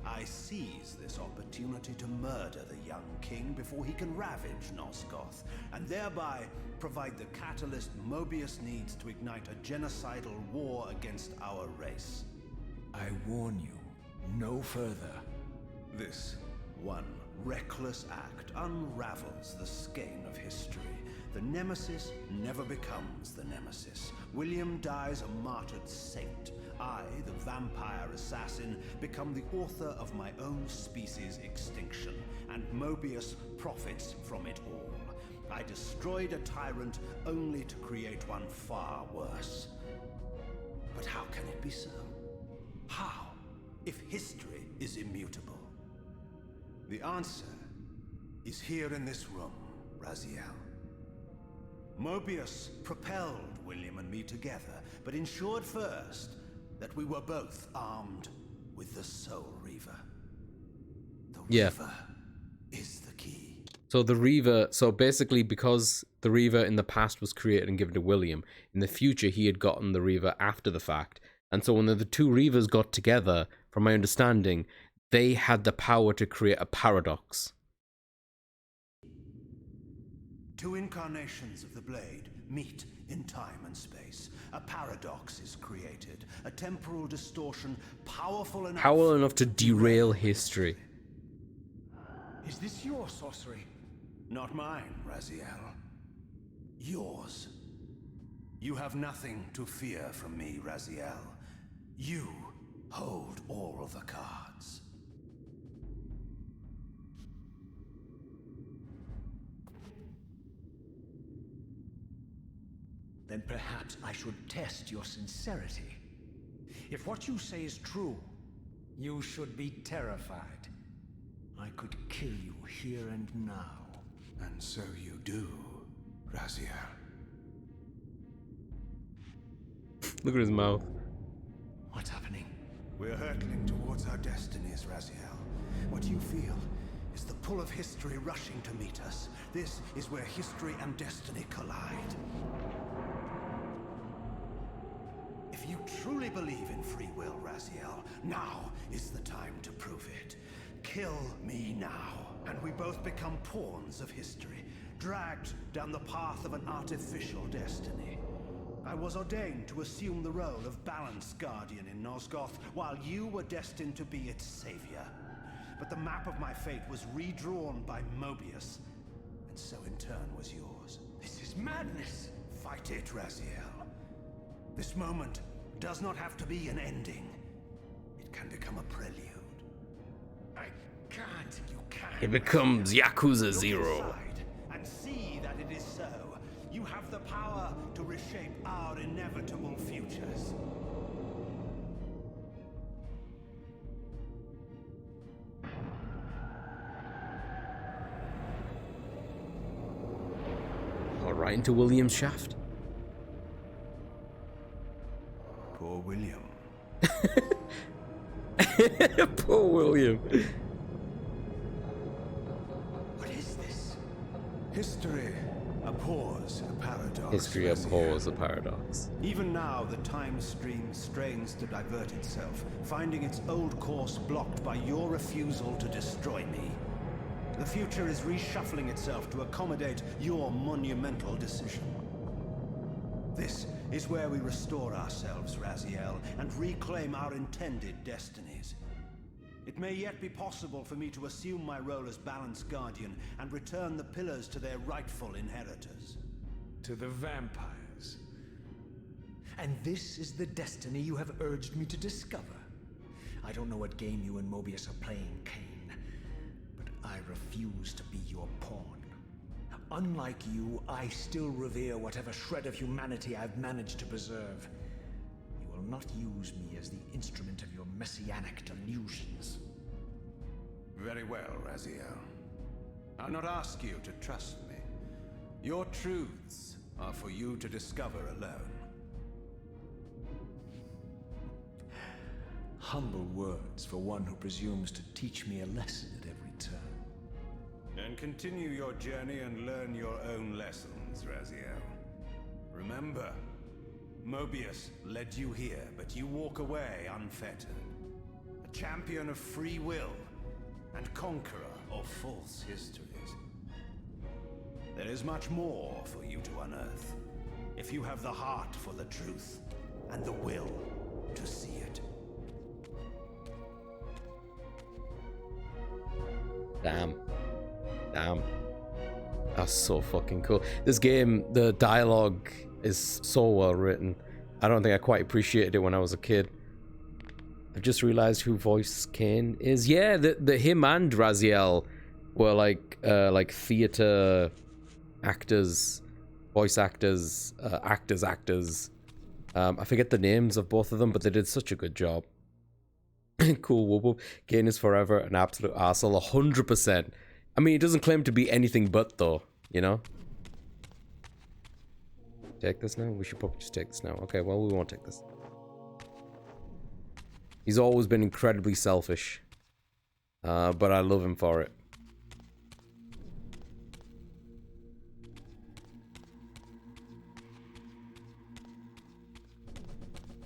I seize this opportunity to murder the young king before he can ravage Nosgoth, and thereby provide the catalyst Mobius needs to ignite a genocidal war against our race. I warn you, no further. This one reckless act unravels the skein of history. The nemesis never becomes the nemesis. William dies a martyred saint. I, the vampire assassin, become the author of my own species' extinction, and Mobius profits from it all. I destroyed a tyrant only to create one far worse. But how can it be so? How, if history is immutable? The answer is here in this room, Raziel. Mobius propelled William and me together, but ensured first that we were both armed with the Soul Reaver. The Reaver is the key. So the Reaver, so basically because the Reaver in the past was created and given to William, in the future he had gotten the Reaver after the fact. And so when the two Reavers got together, from my understanding, they had the power to create a paradox. Two incarnations of the blade meet in time and space. A paradox is created, a temporal distortion powerful enough To derail history. Is this your sorcery? Not mine, Raziel. Yours. You have nothing to fear from me, Raziel. You hold all of the cards. Then perhaps I should test your sincerity. If what you say is true, you should be terrified. I could kill you here and now. And so you do, Raziel. Look at his mouth. What's happening? We're hurtling towards our destinies, Raziel. What you feel is the pull of history rushing to meet us. This is where history and destiny collide. If you truly believe in free will, Raziel, now is the time to prove it. Kill me now, and we both become pawns of history, dragged down the path of an artificial destiny. I was ordained to assume the role of Balance Guardian in Nosgoth, while you were destined to be its savior. But the map of my fate was redrawn by Mobius, and so in turn was yours. This is madness! Fight it, Raziel. This moment does not have to be an ending. It can become a prelude. I can't. You can't. It becomes Yakuza Look 0. inside and see that it is so. You have the power to reshape our inevitable futures. All right into William's shaft. Poor William. Poor William. What is this? History abhors a paradox. History Raziel. abhors a paradox. Even now, the time stream strains to divert itself, finding its old course blocked by your refusal to destroy me. The future is reshuffling itself to accommodate your monumental decision. This is where we restore ourselves, Raziel, and reclaim our intended destinies. It may yet be possible for me to assume my role as Balance Guardian and return the pillars to their rightful inheritors. To the vampires. And this is the destiny you have urged me to discover. I don't know what game you and Mobius are playing, Kain, but I refuse to be your pawn. Unlike you, I still revere whatever shred of humanity I've managed to preserve. You will not use me as the instrument of your messianic delusions. Very well, Raziel. I'll not ask you to trust me. Your truths are for you to discover alone. Humble words for one who presumes to teach me a lesson at every turn. Then continue your journey and learn your own lessons, Raziel. Remember, Mobius led you here, but you walk away unfettered. A champion of free will and conqueror of false histories. There is much more for you to unearth, if you have the heart for the truth and the will to see it. Damn. That's so fucking cool. This game, the dialogue is so well written. I don't think I quite appreciated it when I was a kid. I've just realized who voiced Kain is. Yeah, the him and Raziel were like theater actors, voice actors, actors. I forget the names of both of them, but they did such a good job. Cool, whoop whoop. Kain is forever an absolute arsehole, 100%. I mean, he doesn't claim to be anything but, though, you know? Take this now? We should probably just take this now. Okay, well, we won't take this. He's always been incredibly selfish. But I love him for it.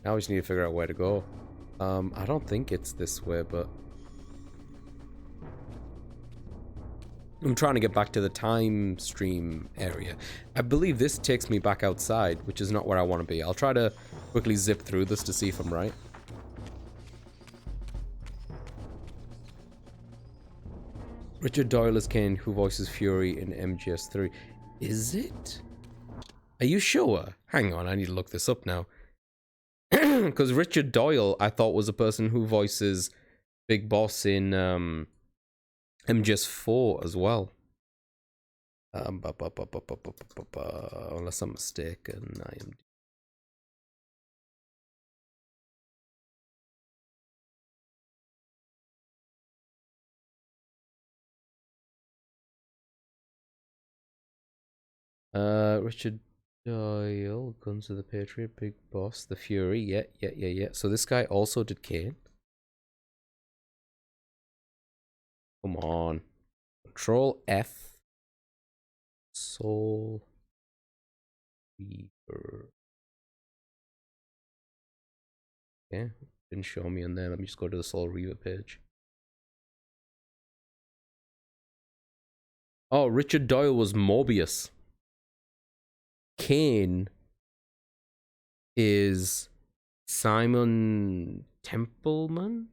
Now we just need to figure out where to go. I don't think it's this way, but I'm trying to get back to the time stream area. I believe this takes me back outside, which is not where I want to be. I'll try to quickly zip through this to see if I'm right. Richard Doyle is Kain, who voices Fury in MGS3. Is it? Are you sure? Hang on, I need to look this up now. Because Richard Doyle, I thought, was a person who voices Big Boss in MGS4 as well. Unless I'm mistaken, I am. Richard Doyle, Guns of the Patriot, Big Boss, The Fury. Yeah. So this guy also did Kain. Come on. Control F. Soul Reaver. Yeah, didn't show me in there. Let me just go to the Soul Reaver page. Oh, Richard Doyle was Mobius. Kain is Simon Templeman?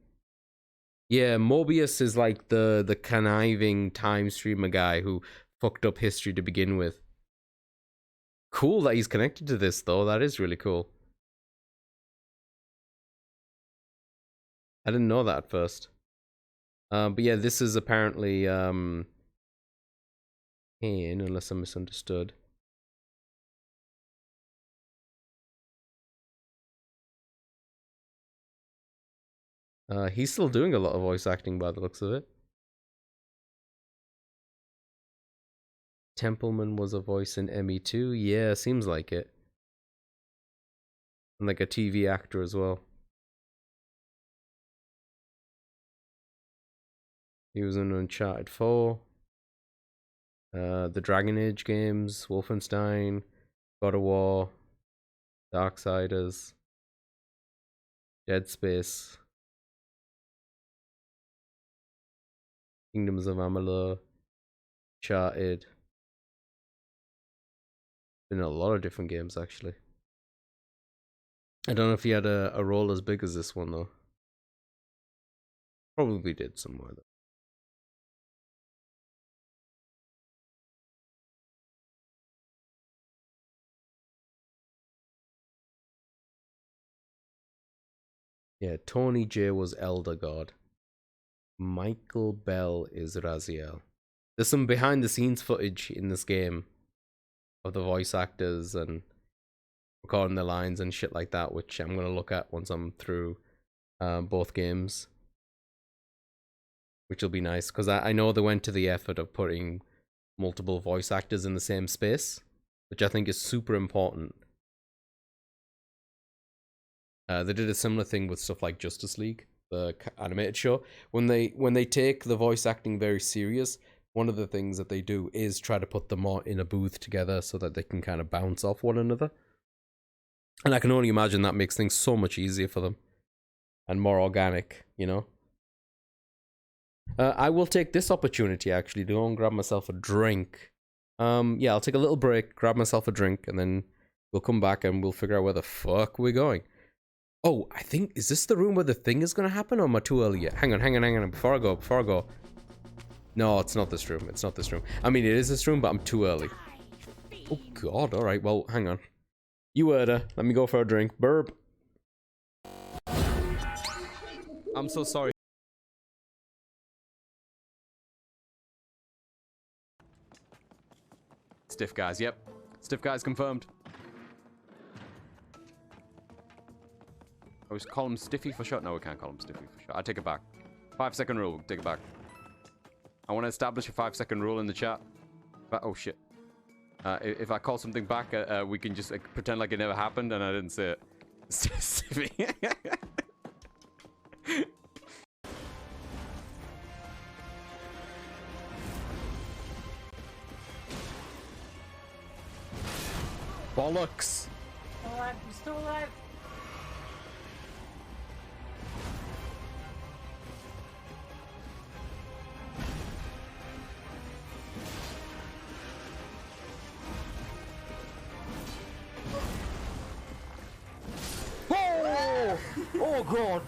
Yeah, Mobius is like the conniving time streamer guy who fucked up history to begin with. Cool that he's connected to this, though. That is really cool. I didn't know that at first. But yeah, this is apparently Kain, unless I misunderstood. He's still doing a lot of voice acting by the looks of it. Templeman was a voice in ME2. Yeah, seems like it. And like a TV actor as well. He was in Uncharted 4. The Dragon Age games, Wolfenstein, God of War, Darksiders, Dead Space, Kingdoms of Amalur, Uncharted. Been in a lot of different games, actually. I don't know if he had a role as big as this one, though. Probably did somewhere, though. Yeah, Tony J was Elder God. Michael Bell is Raziel. There's some behind the scenes footage in this game of the voice actors and recording their lines and shit like that, which I'm going to look at once I'm through both games. Which will be nice, because I know they went to the effort of putting multiple voice actors in the same space, which I think is super important. They did a similar thing with stuff like Justice League, the animated show. When they take the voice acting very serious, one of the things that they do is try to put them all in a booth together so that they can kind of bounce off one another. And I can only imagine that makes things so much easier for them and more organic, you know? I will take this opportunity, actually, to go and grab myself a drink. Yeah, I'll take a little break, grab myself a drink, and then we'll come back and we'll figure out where the fuck we're going. Oh, I think, is this the room where the thing is going to happen, or am I too early yet? Hang on, before I go. No, it's not this room, I mean, it is this room, but I'm too early. Oh, God, alright, well, hang on. You heard her, let me go for a drink. Burp. I'm so sorry. Stiff guys, yep. Stiff guys confirmed. I was call him Stiffy for short. No, we can't call him Stiffy for short. I take it back. 5-second rule. Take it back. I want to establish a 5-second rule in the chat. But, oh shit. If I call something back, we can just pretend like it never happened and I didn't say it. Stiffy. Bollocks. Still alive. I'm still alive. god!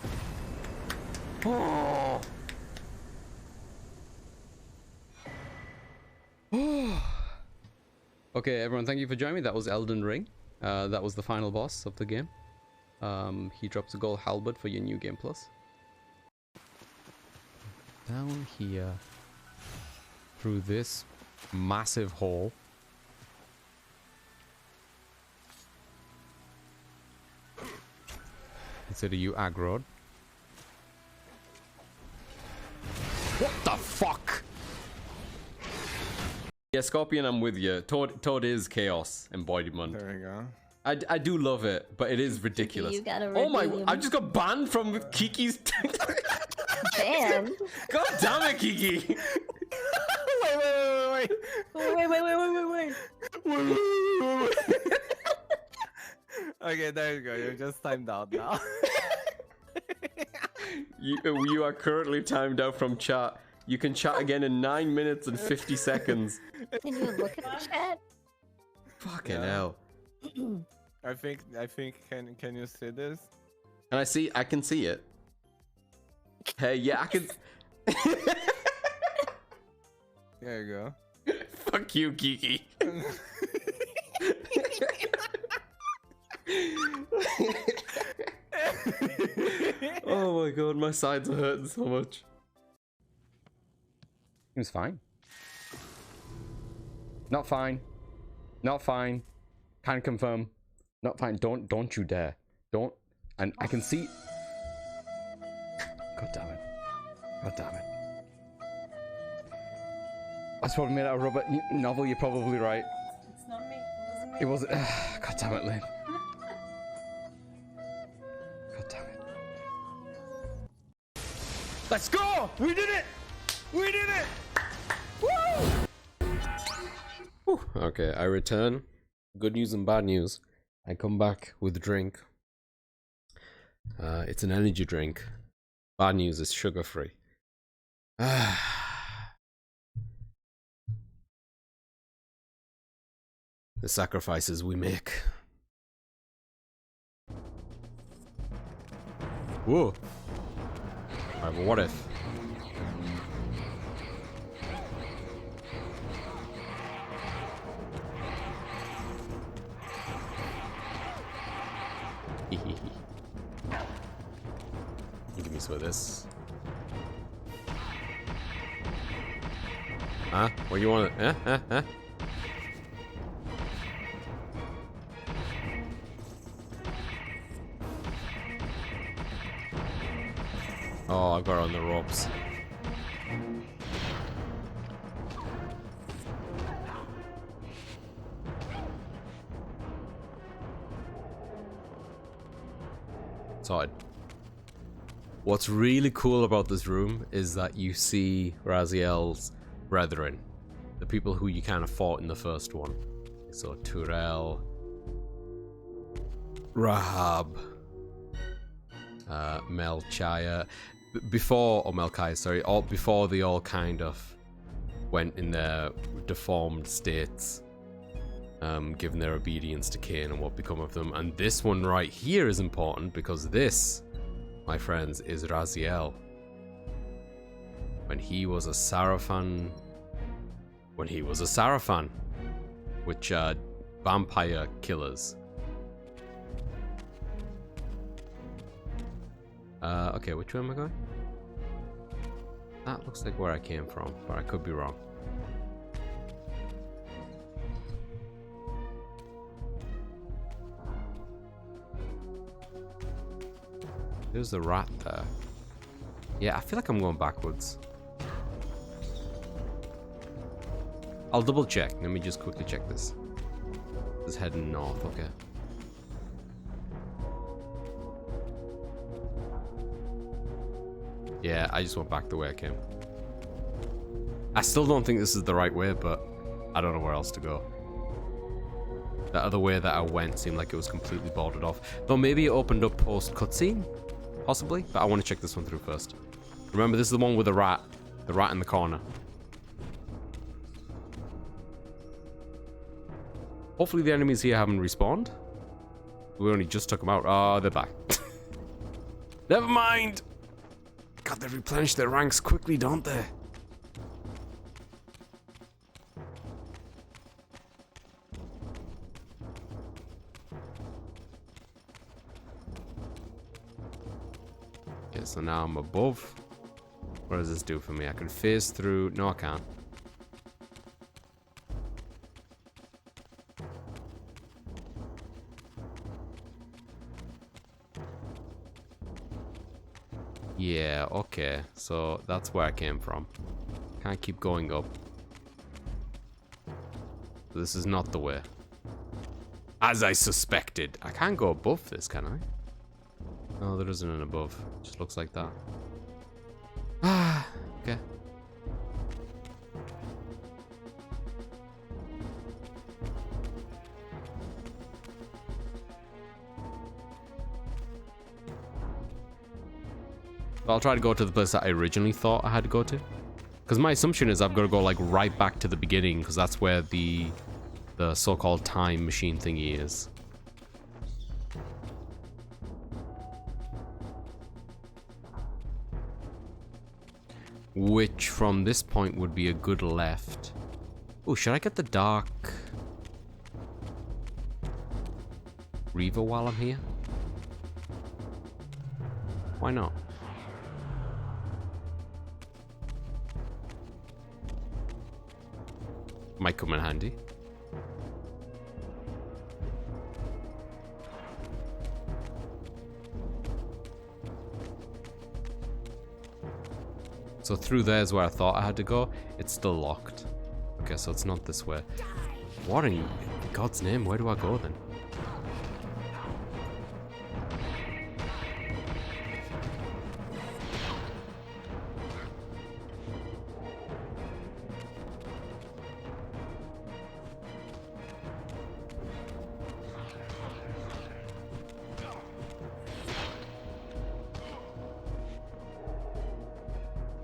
Oh! Okay, everyone, thank you for joining me. That was Elden Ring. That was the final boss of the game. He drops a gold halberd for your new game plus. Down here, through this massive hole. Consider you aggroed. What the fuck? Yeah, Scorpion, I'm with you. Toad is chaos embodiment. There we go. I do love it, but it is ridiculous. You gotta Oh my! redeem. I just got banned from Kiki's. Damn. God damn it, Kiki! Wait. Okay, there you go. You're just timed out now. You are currently timed out from chat. You can chat again in 9 minutes and 50 seconds. Can you look at the chat? Fucking Yeah. hell! I think. Can you see this? And I can see it. Hey, yeah, I can. There you go. Fuck you, Kiki. Oh my god, my sides are hurting so much. He was fine. Not fine. Not fine. Can confirm. Not fine. Don't you dare. Don't. And I can see. God damn it. God damn it. That's probably made out of rubber. Novel, you're probably right. It's not me. It wasn't. God damn it, Lynn. God damn it. Let's go! We did it! We did it! Woo! Whew. Okay, I return. Good news and bad news. I come back with a drink. It's an energy drink. Bad news is sugar free. The sacrifices we make. Whoa. Alright, but what if? Give me some of this. Huh? What do you want? Huh? Oh, I got her on the ropes. Sorted. What's really cool about this room is that you see Raziel's brethren, the people who you kind of fought in the first one. So Turel, Rahab, Melchiah, Melchiah, sorry, all before they all kind of went in their deformed states, given their obedience to Kain and what become of them. And this one right here is important because this, my friends, is Raziel. When he was a Sarafan, which vampire killers. Okay, which way am I going? That looks like where I came from, but I could be wrong. There's the rat there. Yeah, I feel like I'm going backwards. I'll double check. Let me just quickly check this. It's heading north, okay. Yeah, I just went back the way I came. I still don't think this is the right way, but I don't know where else to go. The other way that I went seemed like it was completely boarded off. Though maybe it opened up post cutscene, possibly. But I want to check this one through first. Remember, this is the one with the rat in the corner. Hopefully the enemies here haven't respawned. We only just took them out. Oh, they're back. Never mind. God, they replenish their ranks quickly, don't they? Okay, so now I'm above. What does this do for me? I can phase through. No, I can't. Yeah, okay. So that's where I came from. Can't keep going up. This is not the way. As I suspected. I can't go above this, can I? No, there isn't an above. It just looks like that. Ah, okay. I'll try to go to the place that I originally thought I had to go to. Because my assumption is I've got to go like right back to the beginning, because that's where the so-called time machine thingy is. Which from this point would be a good left. Oh, should I get the dark Reaver while I'm here? Why not? Might come in handy. So through there is where I thought I had to go. It's still locked. Okay, so it's not this way. What in God's name? Where do I go then?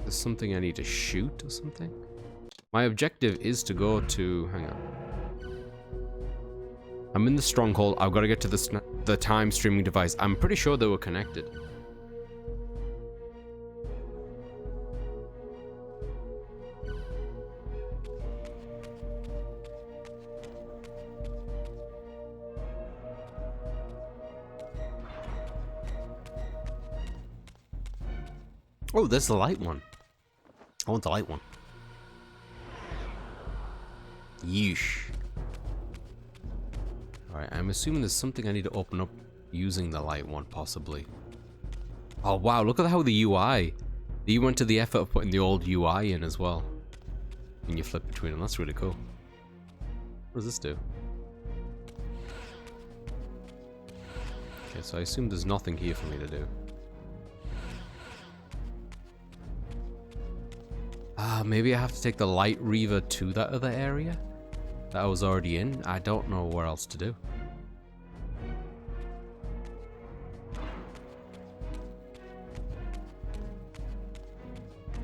There's something I need to shoot or something? My objective is to go to... Hang on. I'm in the stronghold. I've got to get to the time streaming device. I'm pretty sure they were connected. Oh, there's the light one. I want the light one. Yeesh. Alright, I'm assuming there's something I need to open up using the light one, possibly. Oh, wow, look at how the UI... You went to the effort of putting the old UI in as well. And you flip between them. That's really cool. What does this do? Okay, so I assume there's nothing here for me to do. Maybe I have to take the light Reaver to that other area that I was already in. I don't know where else to do.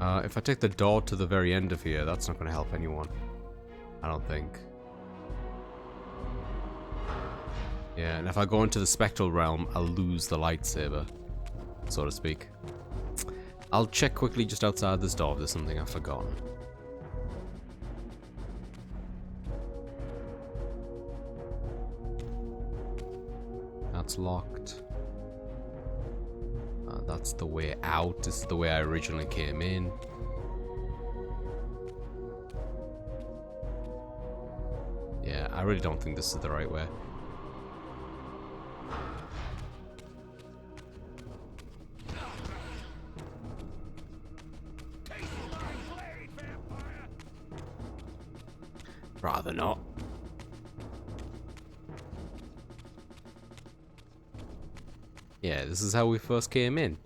If I take the door to the very end of here, that's not going to help anyone. I don't think. Yeah, and if I go into the spectral realm, I'll lose the lightsaber, so to speak. I'll check quickly just outside this door if there's something I've forgotten. That's locked. That's the way out. This is the way I originally came in. Yeah, I really don't think this is the right way. Rather not. Yeah, this is how we first came in.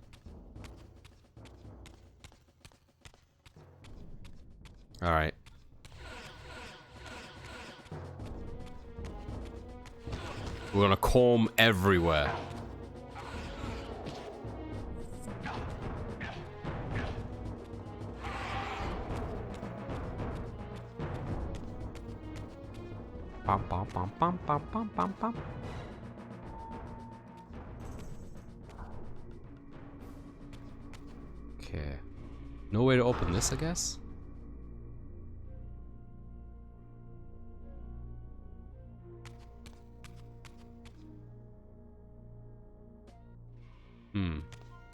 Alright. We're gonna comb everywhere. Bum, bum, bum, bum, bum, bum, bum, bum. No way to open this, I guess?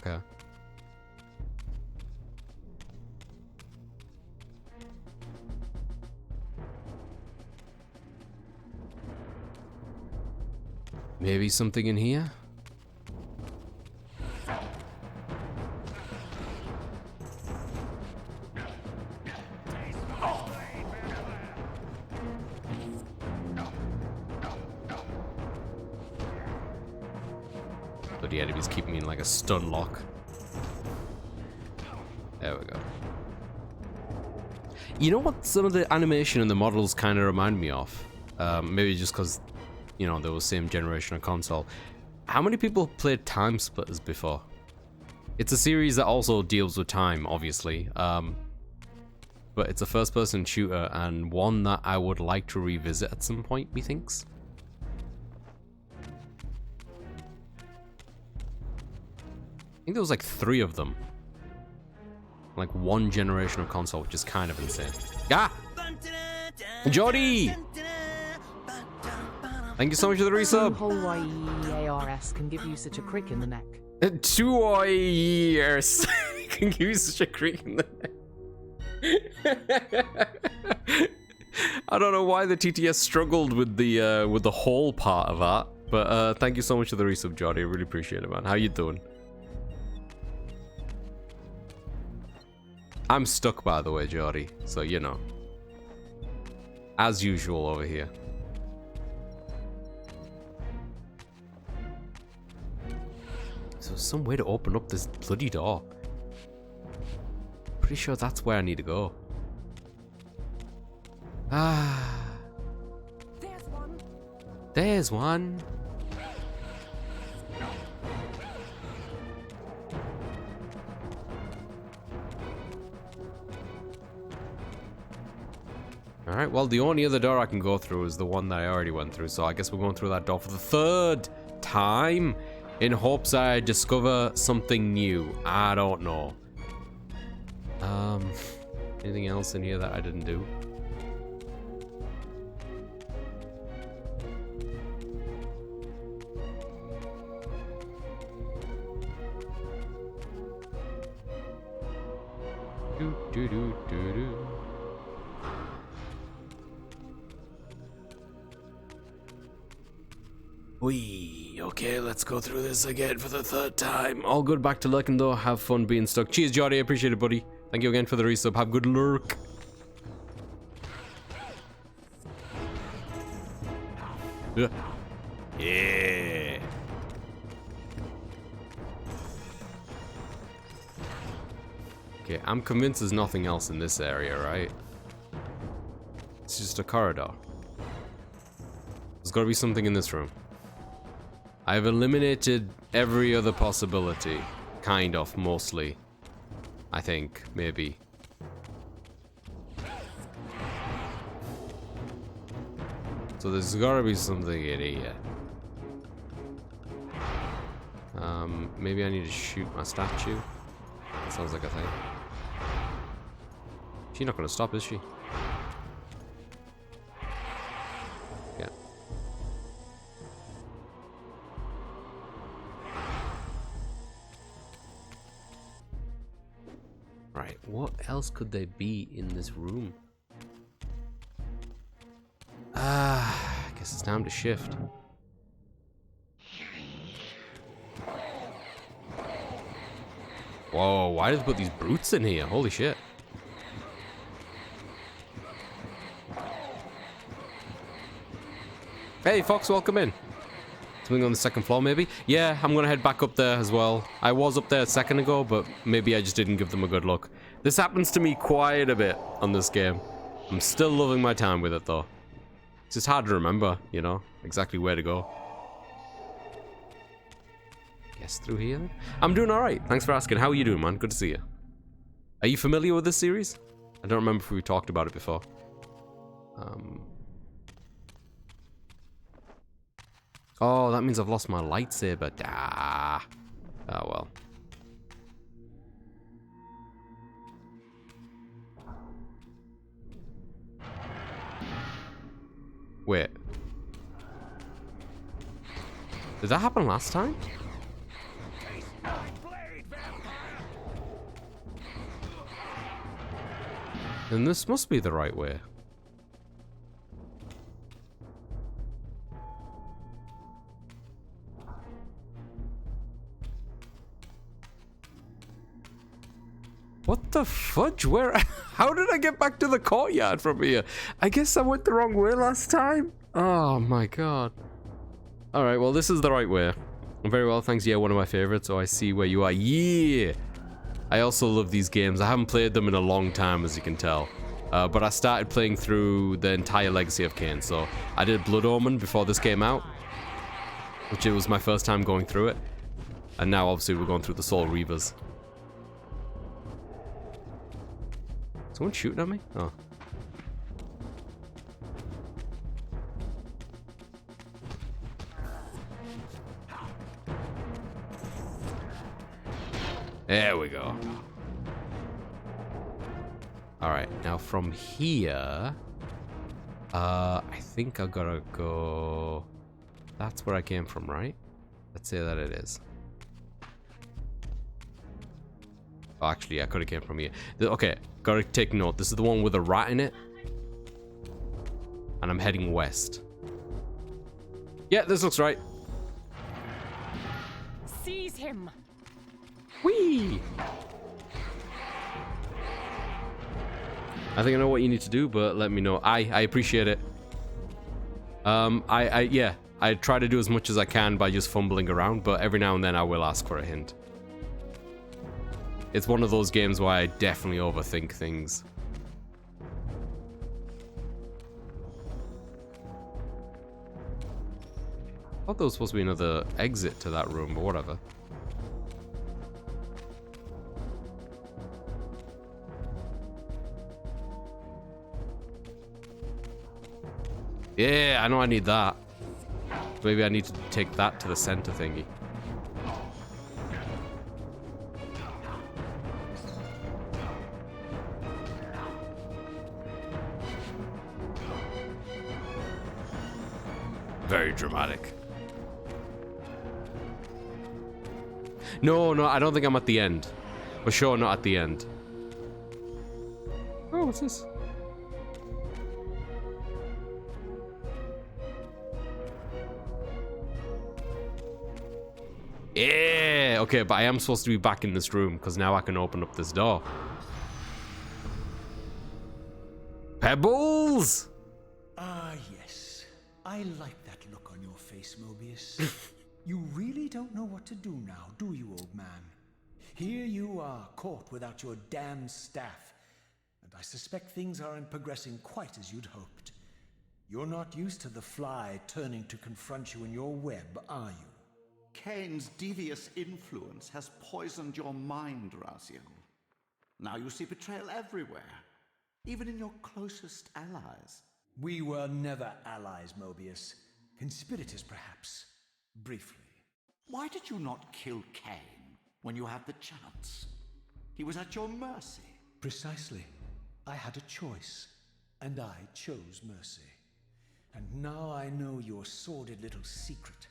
Okay. Maybe something in here? But the enemies keep me in like a stun lock. There we go. You know what some of the animation and the models kind of remind me of? Maybe just because, you know, they were same generation of console. How many people played Time Splitters before? It's a series that also deals with time, obviously. But it's a first-person shooter and one that I would like to revisit at some point, methinks. I think there was like 3 of them. Like one generation of console, which is kind of insane. Ah! Jody! Thank you so much for the resub. Hawaii ARS can give you such a crick in the neck. 2 years can give you such a crick in the neck. I don't know why the TTS struggled with the whole part of that, but thank you so much for the resub, Jody. I really appreciate it, man. How you doing? I'm stuck, by the way, Jody. So, you know. As usual over here. So, some way to open up this bloody door. Pretty sure that's where I need to go. Ah. There's one. There's one. Alright, well, the only other door I can go through is the one that I already went through, so I guess we're going through that door for the 3rd time in hopes I discover something new. I don't know. Anything else in here that I didn't do? Do do do do do. Okay, let's go through this again for the 3rd time. All good, back to lurking though. Have fun being stuck. Cheers, Jody. I appreciate it, buddy. Thank you again for the resub. Have good lurk. Yeah. Okay, I'm convinced there's nothing else in this area, right? It's just a corridor. There's gotta be something in this room. I've eliminated every other possibility. Kind of, mostly. I think, maybe. So there's gotta be something in here. Maybe I need to shoot my statue. That sounds like a thing. She's not gonna stop, is she? Yeah. Right, what else could there be in this room? I guess it's time to shift. Whoa, why did they put these brutes in here? Holy shit. Hey, Fox, welcome in. Something on the 2nd floor, maybe? Yeah, I'm gonna head back up there as well. I was up there a second ago, but maybe I just didn't give them a good look. This happens to me quite a bit on this game. I'm still loving my time with it, though. It's just hard to remember, you know, exactly where to go. Guess through here? I'm doing alright. Thanks for asking. How are you doing, man? Good to see you. Are you familiar with this series? I don't remember if we talked about it before. Oh, that means I've lost my lightsaber. Ah. Oh, well. Wait. Did that happen last time? Then this must be the right way. What the fudge? Where? How did I get back to the courtyard from here? I guess I went the wrong way last time. Oh my god. Alright, well this is the right way. Very well, thanks. Yeah, one of my favorites. So I see where you are. Yeah! I also love these games. I haven't played them in a long time, as you can tell. But I started playing through the entire Legacy of Kain. So I did Blood Omen before this came out, which it was my first time going through it. And now obviously we're going through the Soul Reavers. Someone shooting at me? Oh. There we go. Alright, now from here... I think I gotta go... That's where I came from, right? Let's say that it is. Oh, actually, I could have came from here. Okay, gotta take note. This is the one with a rat in it. And I'm heading west. Yeah, this looks right. Seize him. Whee! I think I know what you need to do, but let me know. I appreciate it. Yeah, I try to do as much as I can by just fumbling around, but every now and then I will ask for a hint. It's one of those games where I definitely overthink things. I thought there was supposed to be another exit to that room, but whatever. Yeah, I know I need that. Maybe I need to take that to the center thingy. Very dramatic. No, I don't think I'm at the end. For sure not at the end. Oh, what's this? Yeah, okay, but I am supposed to be back in this room because now I can open up this door. Pebbles! Ah, yes. I like that look on your face, Mobius. You really don't know what to do now, do you, old man? Here you are, caught without your damn staff. And I suspect things aren't progressing quite as you'd hoped. You're not used to the fly turning to confront you in your web, are you? Kain's devious influence has poisoned your mind, Raziel. Now you see betrayal everywhere, even in your closest allies. We were never allies, Mobius. Conspirators, perhaps. Briefly. Why did you not kill Kain when you had the chance? He was at your mercy. Precisely. I had a choice, and I chose mercy. And now I know your sordid little secret.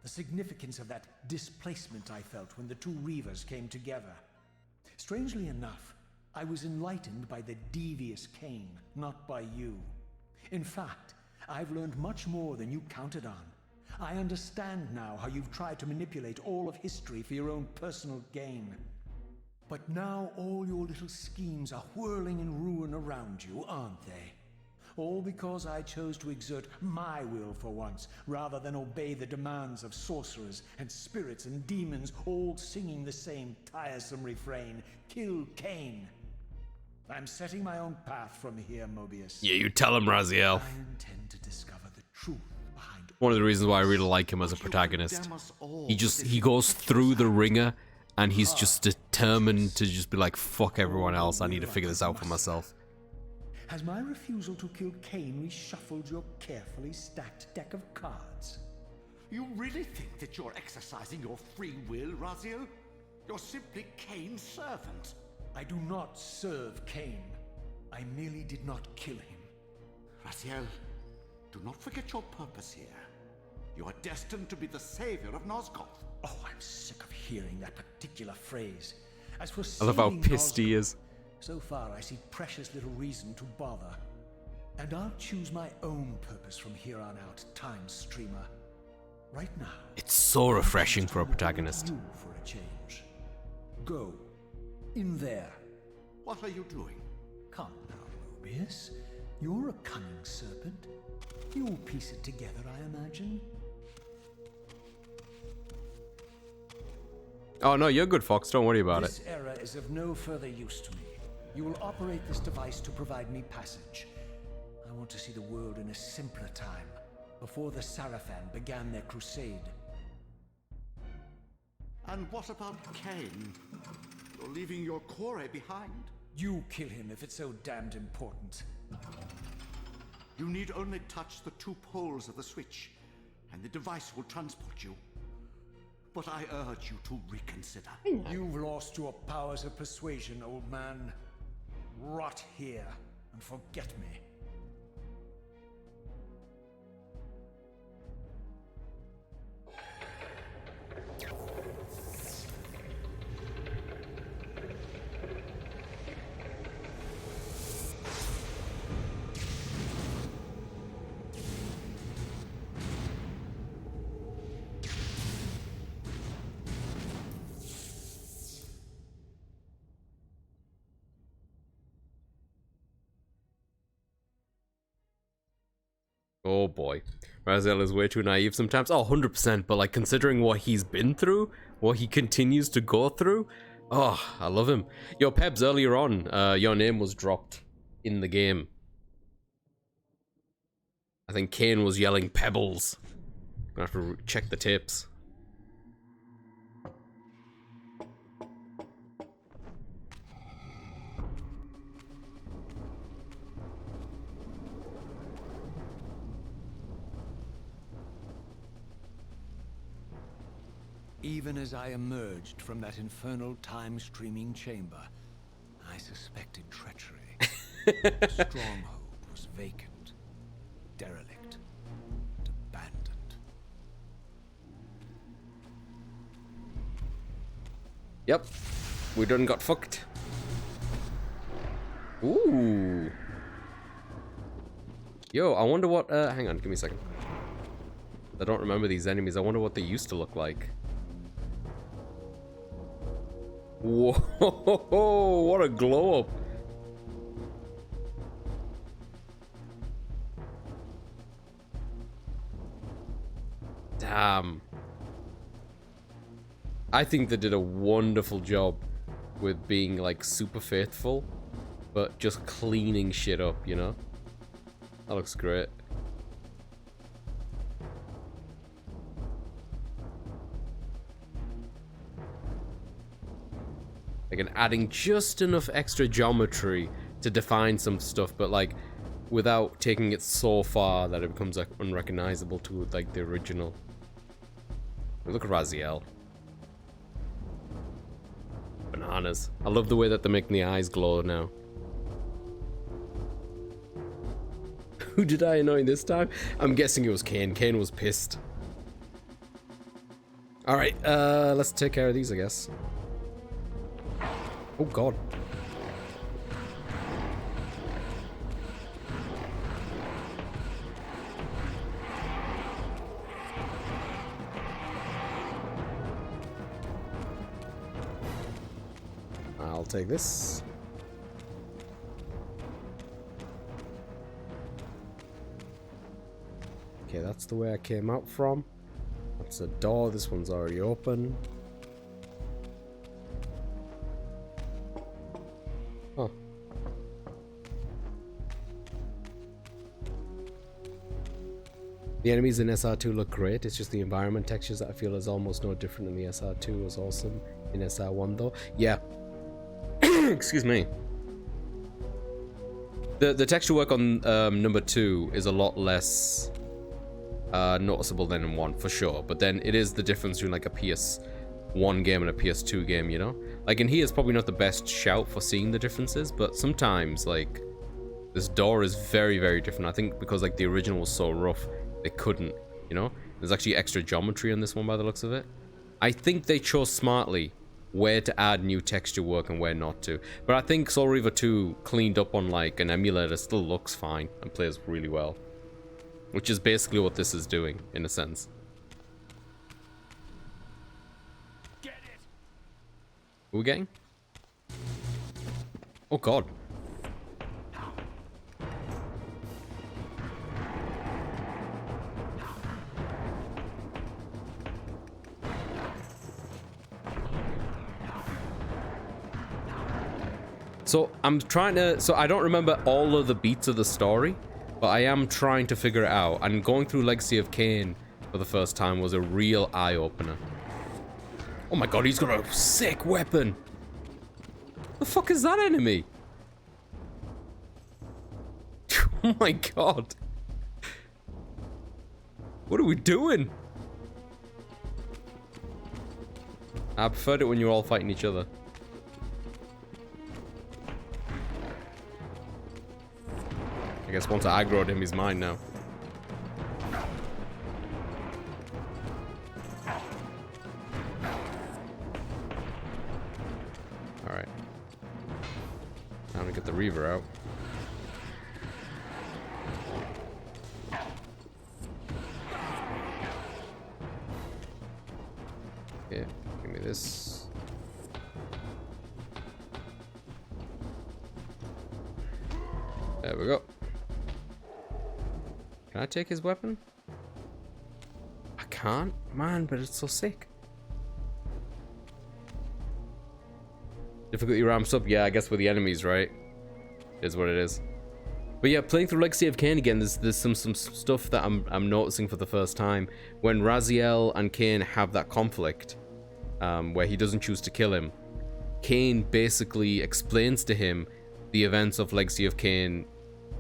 The significance of that displacement I felt when the two Reavers came together. Strangely enough, I was enlightened by the devious Kain, not by you. In fact, I've learned much more than you counted on. I understand now how you've tried to manipulate all of history for your own personal gain. But now all your little schemes are whirling in ruin around you, aren't they? All because I chose to exert my will for once, rather than obey the demands of sorcerers and spirits and demons, all singing the same tiresome refrain, kill Kain. I'm setting my own path from here, Mobius. Yeah, you tell him, Raziel. I intend to discover the truth behind One of the reasons why I really like him as a protagonist. He goes through the ringer and he's just determined to just be like, fuck everyone else, I need to figure this out for myself. Has my refusal to kill Kain reshuffled your carefully stacked deck of cards? You really think that you're exercising your free will, Raziel? You're simply Kain's servant. I do not serve Kain. I merely did not kill him. Raziel, Do not forget your purpose here. You are destined to be the savior of Nosgoth. Oh, I'm sick of hearing that particular phrase. As for I love how saving pissed he Nosgoth, is. so far I see precious little reason to bother. And I'll choose my own purpose from here on out, Time Streamer. Right now. It's so refreshing for a protagonist. You for a change. Go. In there. What are you doing? Come now, Mobius. You're a cunning serpent. You'll piece it together, I imagine. Oh no, you're good, Fox. Don't worry about This it. era is of no further use to me. You will operate this device to provide me passage. I want to see the world in a simpler time, before the Sarafan began their crusade. And what about Kain? You're leaving your core behind. You kill him if it's so damned important. You need only touch the 2 poles of the switch, and the device will transport you. But I urge you to reconsider. You've lost your powers of persuasion, old man. Rot here and forget me. Oh boy. Raziel is way too naive sometimes. Oh, 100%. But like, considering what he's been through, what he continues to go through, oh, I love him. Yo, Pebs, earlier on, your name was dropped in the game. I think Kain was yelling Pebbles. Gonna have to check the tapes. Even as I emerged from that infernal time-streaming chamber, I suspected treachery. The stronghold was vacant, derelict, and abandoned. Yep. We done got fucked. Ooh. Yo, I wonder what, hang on, give me a second. I don't remember these enemies. I wonder what they used to look like. Whoa, what a glow up. Damn. I think they did a wonderful job with being like super faithful, but just cleaning shit up, you know? That looks great. Like, adding just enough extra geometry to define some stuff, but like without taking it so far that it becomes like unrecognizable to like the original. Look at Raziel. Bananas. I love the way that they're making the eyes glow now. Who did I annoy this time? I'm guessing it was Kain. Kain was pissed. Alright, let's take care of these, I guess. Oh god. I'll take this. Okay, that's the way I came out from. That's a door. This one's already open. Huh. The enemies in SR2 look great. It's just the environment textures that I feel is almost no different in the SR2 was awesome in SR1 though. Yeah. Excuse me. The texture work on number 2 is a lot less noticeable than in 1 for sure. But then it is the difference between like a PS1 game and a PS2 game, you know? Like in here, it's probably not the best shout for seeing the differences, but sometimes like This door is very, very different. I think because like the original was so rough, they couldn't, you know? There's actually extra geometry in this one by the looks of it. I think they chose smartly where to add new texture work and where not to. But I think Soul Reaver 2 cleaned up on like an emulator still looks fine and plays really well. Which is basically what this is doing, in a sense. Get it. Who are we getting? Oh god. So I'm trying to, so I don't remember all of the beats of the story, but I am trying to figure it out. And going through Legacy of Kain for the first time was a real eye-opener. Oh my god, he's got a sick weapon. The fuck is that enemy? Oh my god. What are we doing? I preferred it when you're all fighting each other. I guess once I aggroed him, he's mine now. Alright. Time to get the Reaver out. Yeah, give me this. There we go. Can I take his weapon? I can't? Man, but it's so sick. Difficulty ramps up. Yeah, I guess with the enemies, right? Is what it is. But yeah, playing through Legacy of Kain again, there's some stuff that I'm noticing for the first time. When Raziel and Kain have that conflict, where he doesn't choose to kill him, Kain basically explains to him the events of Legacy of Kain,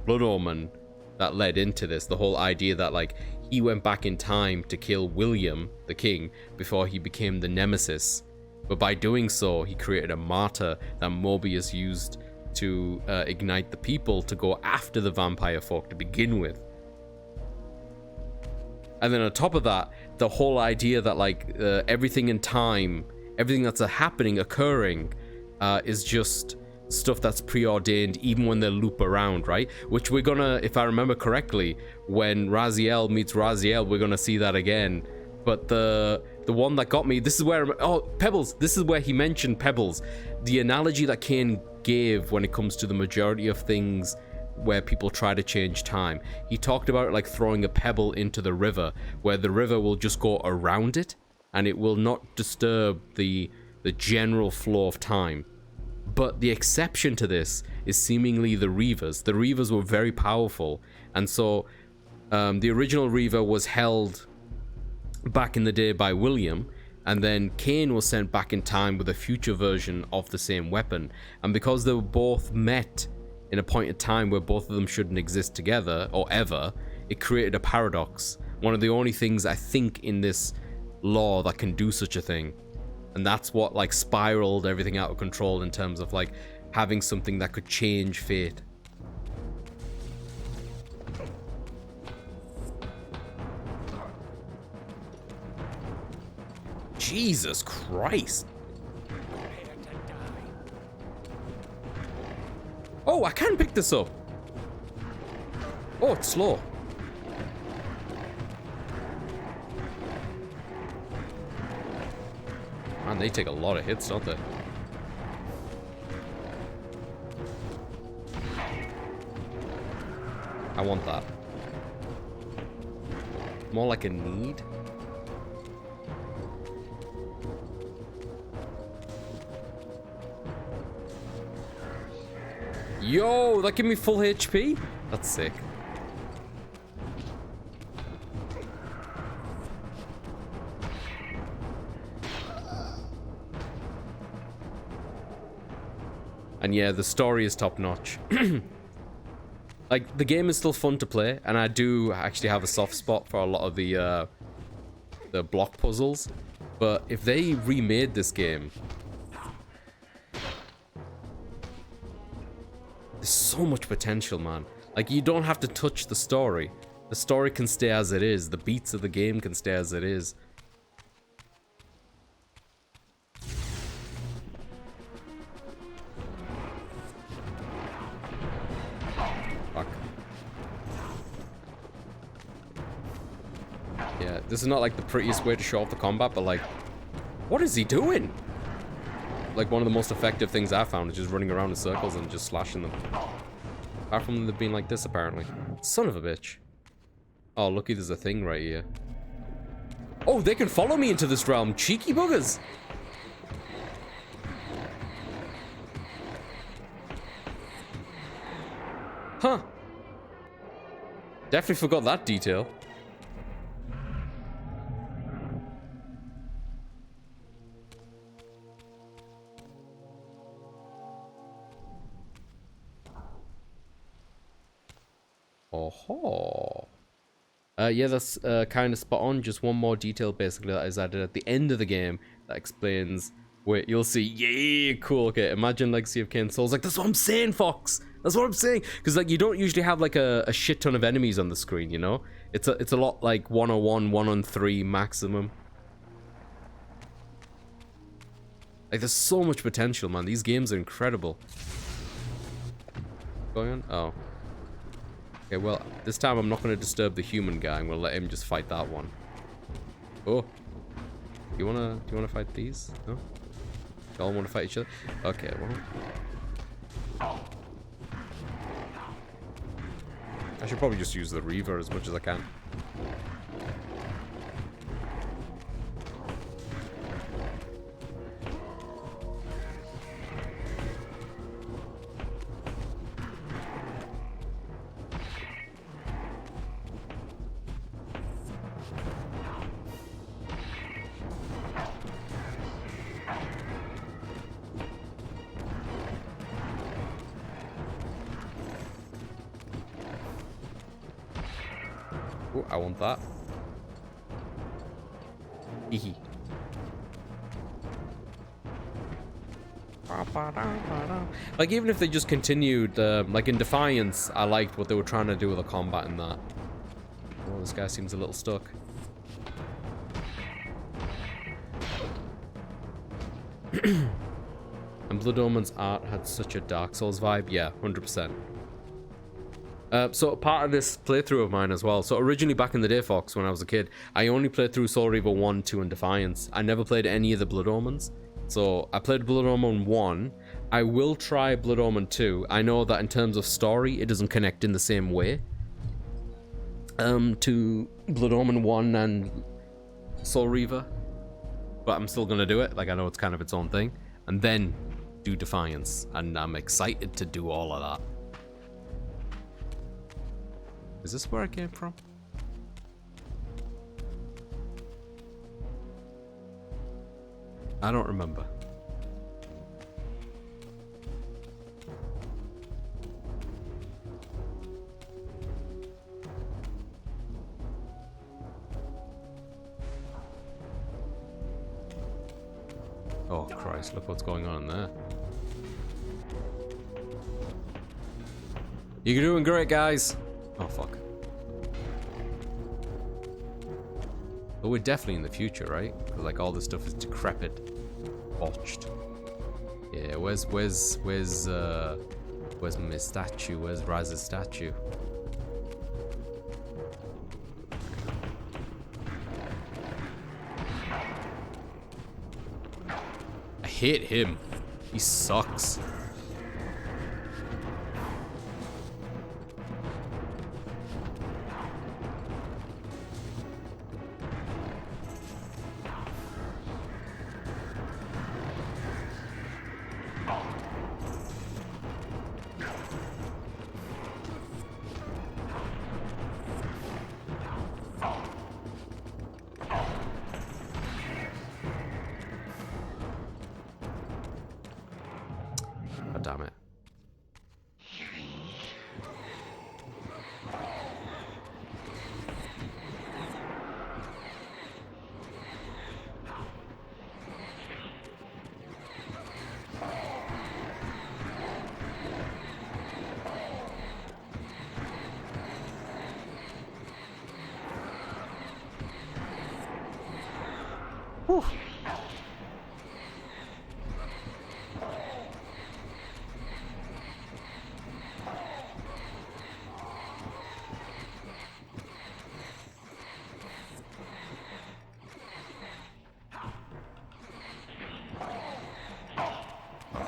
Blood Omen, that led into this. The whole idea that like he went back in time to kill William, the king, before he became the nemesis. But by doing so, he created a martyr that Mobius used to ignite the people to go after the vampire folk to begin with. And then on top of that, the whole idea that like everything in time, everything that's occurring, is just stuff that's preordained even when they loop around, right? Which we're gonna, if I remember correctly, when Raziel meets Raziel, we're gonna see that again. But the one that got me, this is where, oh, Pebbles, this is where he mentioned Pebbles. The analogy that Kain gave when it comes to the majority of things where people try to change time. He talked about it like throwing a pebble into the river, where the river will just go around it and it will not disturb the general flow of time. But the exception to this is seemingly the Reavers. The Reavers were very powerful, and so the original Reaver was held back in the day by William, and then Kain was sent back in time with a future version of the same weapon. And because they were both met in a point of time where both of them shouldn't exist together, or ever, it created a paradox. One of the only things I think in this lore that can do such a thing. And that's what like spiraled everything out of control in terms of like having something that could change fate. Jesus Christ. Oh, I can pick this up. Oh, it's slow. Man, they take a lot of hits, don't they? I want that. More like a need. Yo, that gave me full HP? That's sick. And yeah, the story is top notch. Like, the game is still fun to play, and I do actually have a soft spot for a lot of the block puzzles. But if they remade this game, There's so much potential, man. Like, you don't have to touch the story. The story can stay as it is. The beats of the game can stay as it is. Fuck. Yeah, this is not like the prettiest way to show off the combat, but like, what is he doing? Like, one of the most effective things I found is just running around in circles and just slashing them. Apart from them being like this, apparently. Son of a bitch. Oh, looky, there's a thing right here. Oh, they can follow me into this realm. Cheeky buggers. Huh. Definitely forgot that detail. Oh. Yeah, that's kind of spot on. Just one more detail, basically, that is added at the end of the game that explains. Wait, you'll see. Yeah, cool. Okay, imagine Legacy of Kain Souls. Like, that's what I'm saying, Fox. That's what I'm saying. Because, like, you don't usually have, like, a shit ton of enemies on the screen, you know? It's a lot like 1-on-1, 1-on-3 maximum. Like, there's so much potential, man. These games are incredible. Going on? Oh. Okay, well, this time I'm not going to disturb the human guy. I'm going to let him just fight that one. Oh. Do you wanna fight these? No? You all want to fight each other? Okay, well. I should probably just use the Reaver as much as I can. Oh, I want that. Hehe. Like, even if they just continued, like in Defiance, I liked what they were trying to do with the combat in that. Oh, this guy seems a little stuck. And Blood Omen's art had such a Dark Souls vibe. Yeah, 100%. So part of this playthrough of mine as well. So originally back in the day, Fox, when I was a kid, I only played through Soul Reaver 1, 2, and Defiance. I never played any of the Blood Omens. So I played Blood Omen 1. I will try Blood Omen 2. I know that in terms of story, it doesn't connect in the same way to Blood Omen 1 and Soul Reaver. But I'm still going to do it. Like, I know it's kind of its own thing. And then do Defiance. And I'm excited to do all of that. Is this where I came from? I don't remember. Oh Christ, look what's going on there. You're doing great, guys. Oh, fuck. But we're definitely in the future, right? Because, like, all this stuff is decrepit. Botched. Yeah, where's my statue? Where's Raz's statue? I hate him. He sucks. Whew.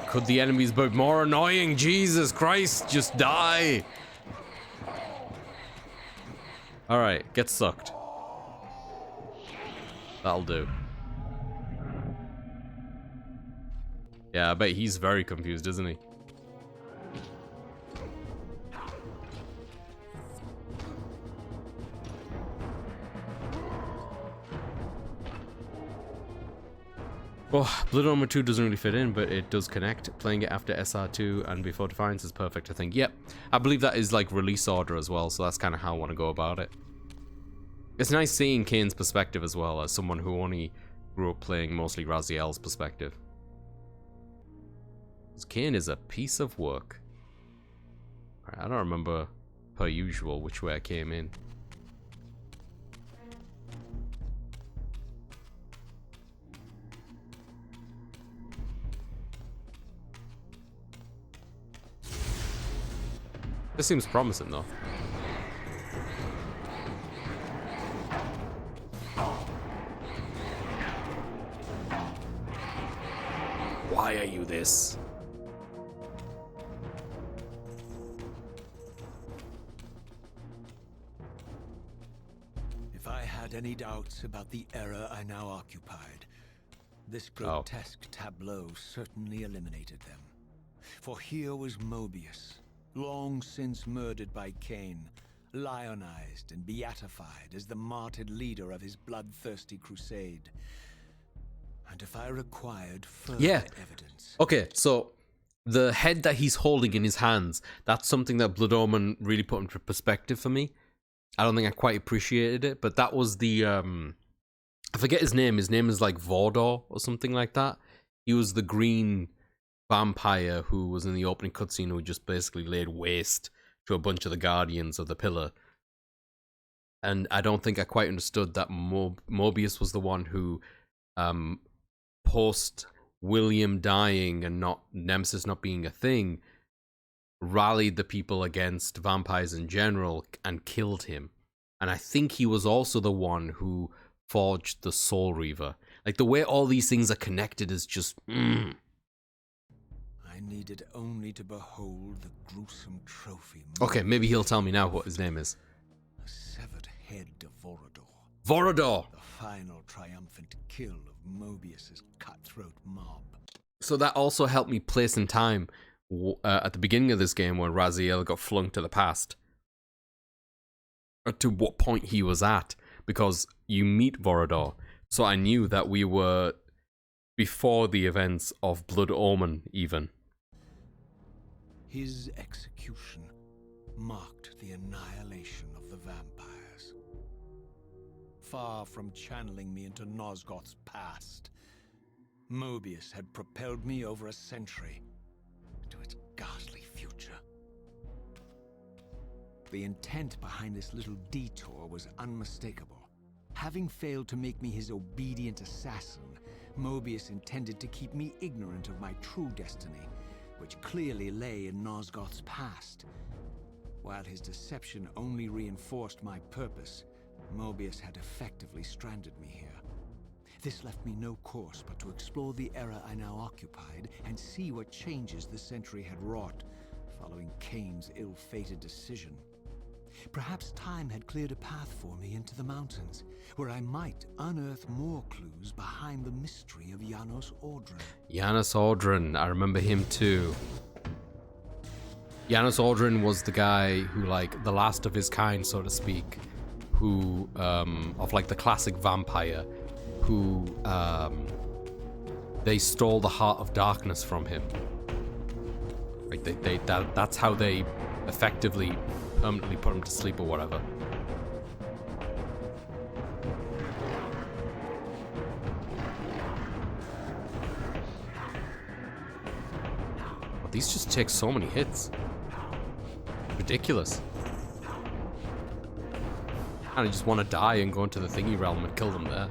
Could the enemies be more annoying? Jesus Christ, just die! Alright, get sucked. That'll do. Yeah, I bet he's very confused, isn't he? Well, Blood Omen 2 doesn't really fit in, but it does connect. Playing it after SR2 and before Defiance is perfect, I think. Yep, I believe that is like release order as well, so that's kind of how I want to go about it. It's nice seeing Kain's perspective as well, as someone who only grew up playing mostly Raziel's perspective. Kain is a piece of work. I don't remember, per usual, which way I came in. This seems promising, though. Why are you this? If I had any doubts about the era I now occupied, this grotesque tableau certainly eliminated them. For here was Mobius, long since murdered by Kain, lionized and beatified as the martyred leader of his bloodthirsty crusade. And if I required further evidence... Okay, so the head that he's holding in his hands, that's something that Blood Omen really put into perspective for me. I don't think I quite appreciated it, but that was the... I forget his name. His name is like Vordor or something like that. He was the green vampire who was in the opening cutscene who just basically laid waste to a bunch of the Guardians of the Pillar. And I don't think I quite understood that Mobius was the one who, post William dying and not Nemesis not being a thing, rallied the people against vampires in general and killed him. And I think he was also the one who forged the Soul Reaver. Like, the way all these things are connected is just... I needed only to behold the gruesome trophy. Okay, maybe he'll tell me now what his name is. The severed head of Vorador. Vorador! The final triumphant kill of Mobius's cutthroat mob. So that also helped me place in time at the beginning of this game when Raziel got flung to the past. To what point he was at. Because you meet Vorador. So I knew that we were before the events of Blood Omen, even. His execution marked the annihilation of the vampires. Far from channeling me into Nosgoth's past, Mobius had propelled me over a century to its ghastly future. The intent behind this little detour was unmistakable. Having failed to make me his obedient assassin, Mobius intended to keep me ignorant of my true destiny, which clearly lay in Nosgoth's past. While his deception only reinforced my purpose, Mobius had effectively stranded me here. This left me no course but to explore the era I now occupied and see what changes the century had wrought, following Kain's ill-fated decision. Perhaps time had cleared a path for me into the mountains, where I might unearth more clues behind the mystery of Janos Audron. Janos Audron, I remember him too. Janos Audron was the guy who, like, the last of his kind, so to speak, who, of like the classic vampire, who, they stole the Heart of Darkness from him. Like, that's how they effectively permanently put him to sleep or whatever. But these just take so many hits. Ridiculous. And I just want to die and go into the thingy realm and kill them there.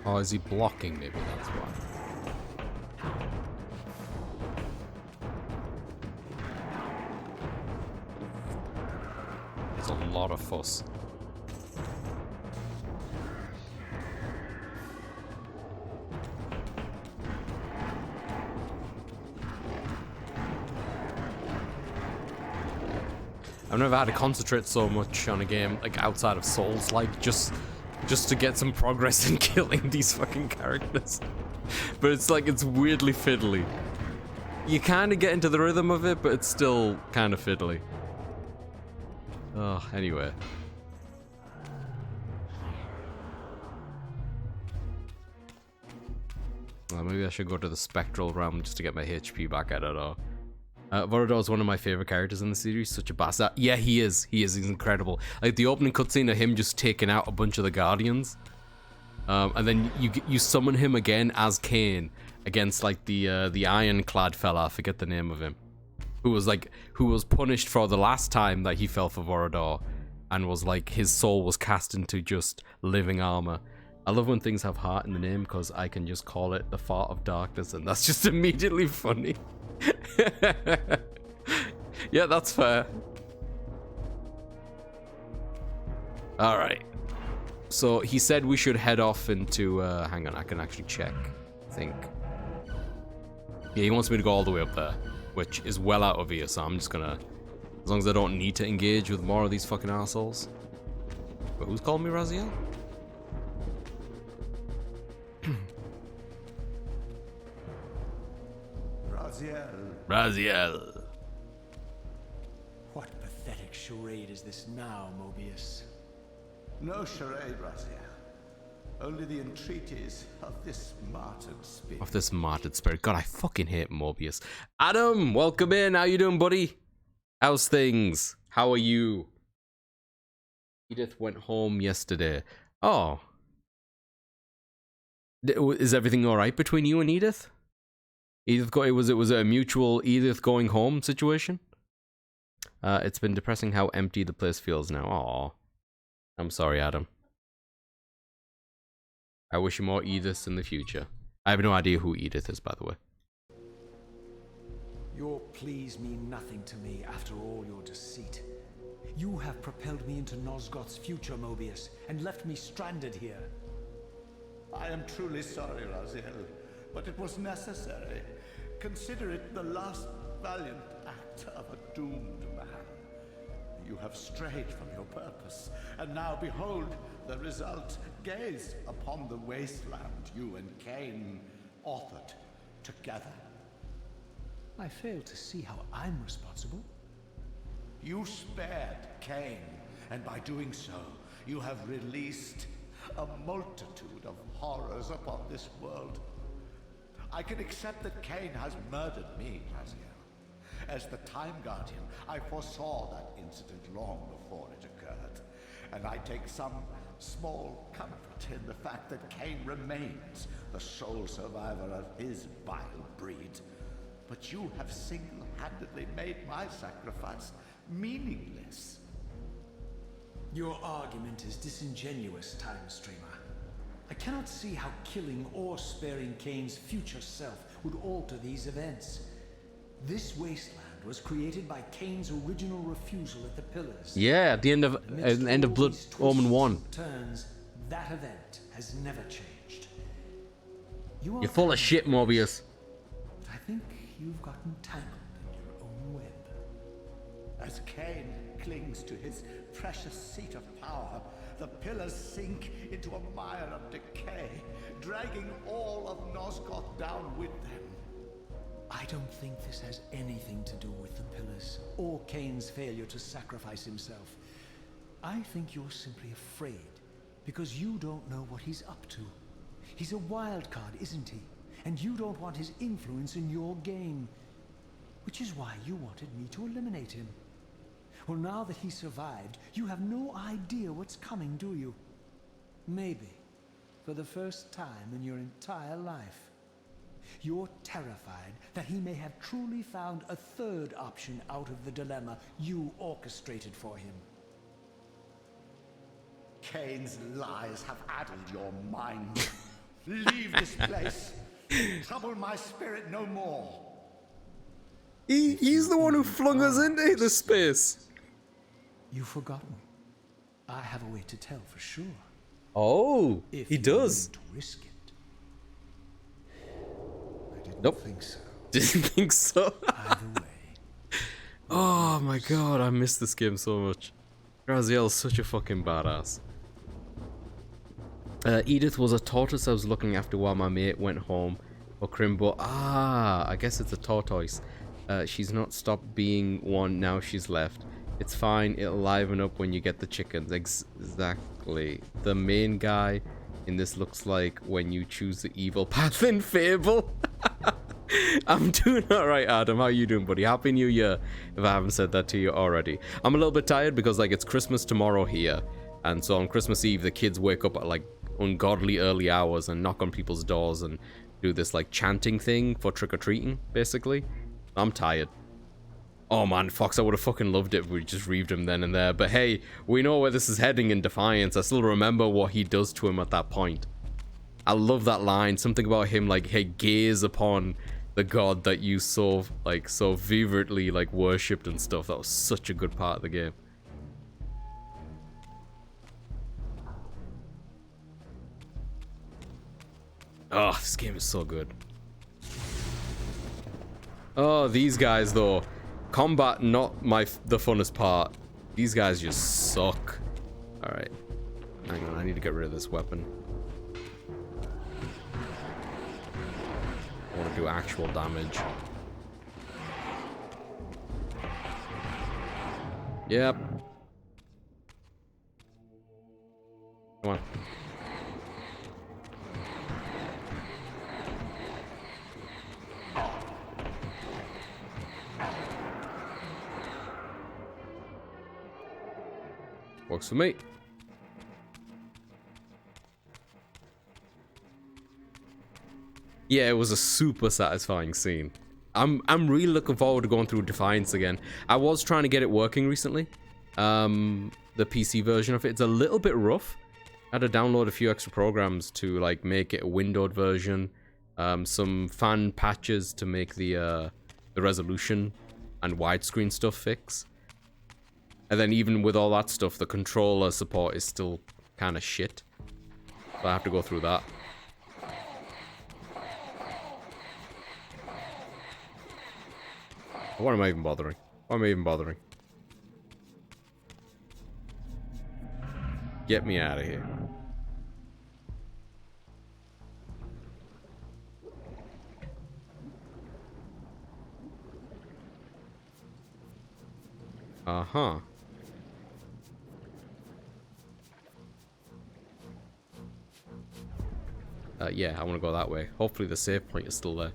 Oh, is he blocking? Maybe that's why. There's a lot of fuss. I've never had to concentrate so much on a game like outside of Souls, like just to get some progress in killing these fucking characters. But it's like it's weirdly fiddly. You kind of get into the rhythm of it, but it's still kind of fiddly. Oh, anyway. Well, maybe I should go to the Spectral Realm just to get my HP back. I don't know. Vorador is one of my favorite characters in the series. Such a bastard. Yeah, he is. He's incredible. Like the opening cutscene of him just taking out a bunch of the Guardians, and then you summon him again as Kain against like the ironclad fella. I forget the name of him, who was punished for the last time that he fell for Vorador, and was like his soul was cast into just living armor. I love when things have heart in the name because I can just call it the Fart of Darkness, and that's just immediately funny. Yeah, that's fair. Alright. So he said we should head off into hang on, I can actually check. I think. Yeah, he wants me to go all the way up there, which is well out of here, so I'm just gonna, as long as I don't need to engage with more of these fucking assholes. But who's calling me Raziel? Raziel. What pathetic charade is this now, Mobius? No charade, Raziel. Only the entreaties of this martyred spirit. Of this martyred spirit. God, I fucking hate Mobius. Adam, welcome in. How you doing, buddy? How's things? How are you? Edith went home yesterday. Oh. Is everything alright between you and Edith? Was it a mutual Edith going home situation? It's been depressing how empty the place feels now. Aw. I'm sorry, Adam. I wish you more Ediths in the future. I have no idea who Edith is, by the way. Your pleas mean nothing to me after all your deceit. You have propelled me into Nosgoth's future, Mobius, and left me stranded here. I am truly sorry, Raziel, but it was necessary. Consider it the last valiant act of a doomed man. You have strayed from your purpose, and now behold the result. Gaze upon the wasteland you and Kain authored together. I fail to see how I'm responsible. You spared Kain, and by doing so, you have released a multitude of horrors upon this world. I can accept that Kain has murdered me, Raziel. As the Time Guardian, I foresaw that incident long before it occurred, and I take some small comfort in the fact that Kain remains the sole survivor of his vile breed. But you have single-handedly made my sacrifice meaningless. Your argument is disingenuous, Time Streamer. I cannot see how killing or sparing Kain's future self would alter these events. This wasteland was created by Kain's original refusal at the Pillars. Yeah, at the end of Blood Omen 1. Turns, that event has never changed. You're full of shit, Mobius. I think you've gotten tangled in your own web. As Kain clings to his precious seat of power, the Pillars sink into a mire of decay, dragging all of Nosgoth down with them. I don't think this has anything to do with the Pillars, or Kain's failure to sacrifice himself. I think you're simply afraid, because you don't know what he's up to. He's a wild card, isn't he? And you don't want his influence in your game. Which is why you wanted me to eliminate him. Well, now that he survived, you have no idea what's coming, do you? Maybe, for the first time in your entire life. You're terrified that he may have truly found a third option out of the dilemma you orchestrated for him. Kain's lies have addled your mind. Leave this place. Trouble my spirit no more. He's the one who flung us into the space. You've forgotten. I have a way to tell for sure. Oh, If he you're does. willing to risk it. I didn't Nope. think so. Didn't think so. Either way. Oh my god, I miss this game so much. Raziel's such a fucking badass. Edith was a tortoise I was looking after while my mate went home for Crimbo. Ah, I guess it's a tortoise. She's not stopped being one, now she's left. It's fine, it'll liven up when you get the chickens. Exactly. The main guy in this looks like when you choose the evil path in Fable. I'm doing alright, Adam. How you doing, buddy? Happy New Year, if I haven't said that to you already. I'm a little bit tired because, like, it's Christmas tomorrow here. And so on Christmas Eve, the kids wake up at, like, ungodly early hours and knock on people's doors and do this, like, chanting thing for trick-or-treating, basically. I'm tired. Oh, man, Fox, I would have fucking loved it if we just reaved him then and there. But hey, we know where this is heading in Defiance. I still remember what he does to him at that point. I love that line. Something about him, like, hey, gaze upon the god that you so fervently, like, worshipped and stuff. That was such a good part of the game. Oh, this game is so good. Oh, these guys, though. Combat, not the funnest part. These guys just suck. Alright. Hang on, I need to get rid of this weapon. I want to do actual damage. Yep. Come on. Works for me. Yeah, it was a super satisfying scene. I'm really looking forward to going through Defiance again. I was trying to get it working recently. The PC version of it. It's a little bit rough. I had to download a few extra programs to like make it a windowed version. Some fan patches to make the resolution and widescreen stuff fix. And then even with all that stuff, the controller support is still kind of shit. So I have to go through that. Why am I even bothering? Why am I even bothering? Get me out of here. Uh-huh. Yeah, I want to go that way. Hopefully the save point is still there.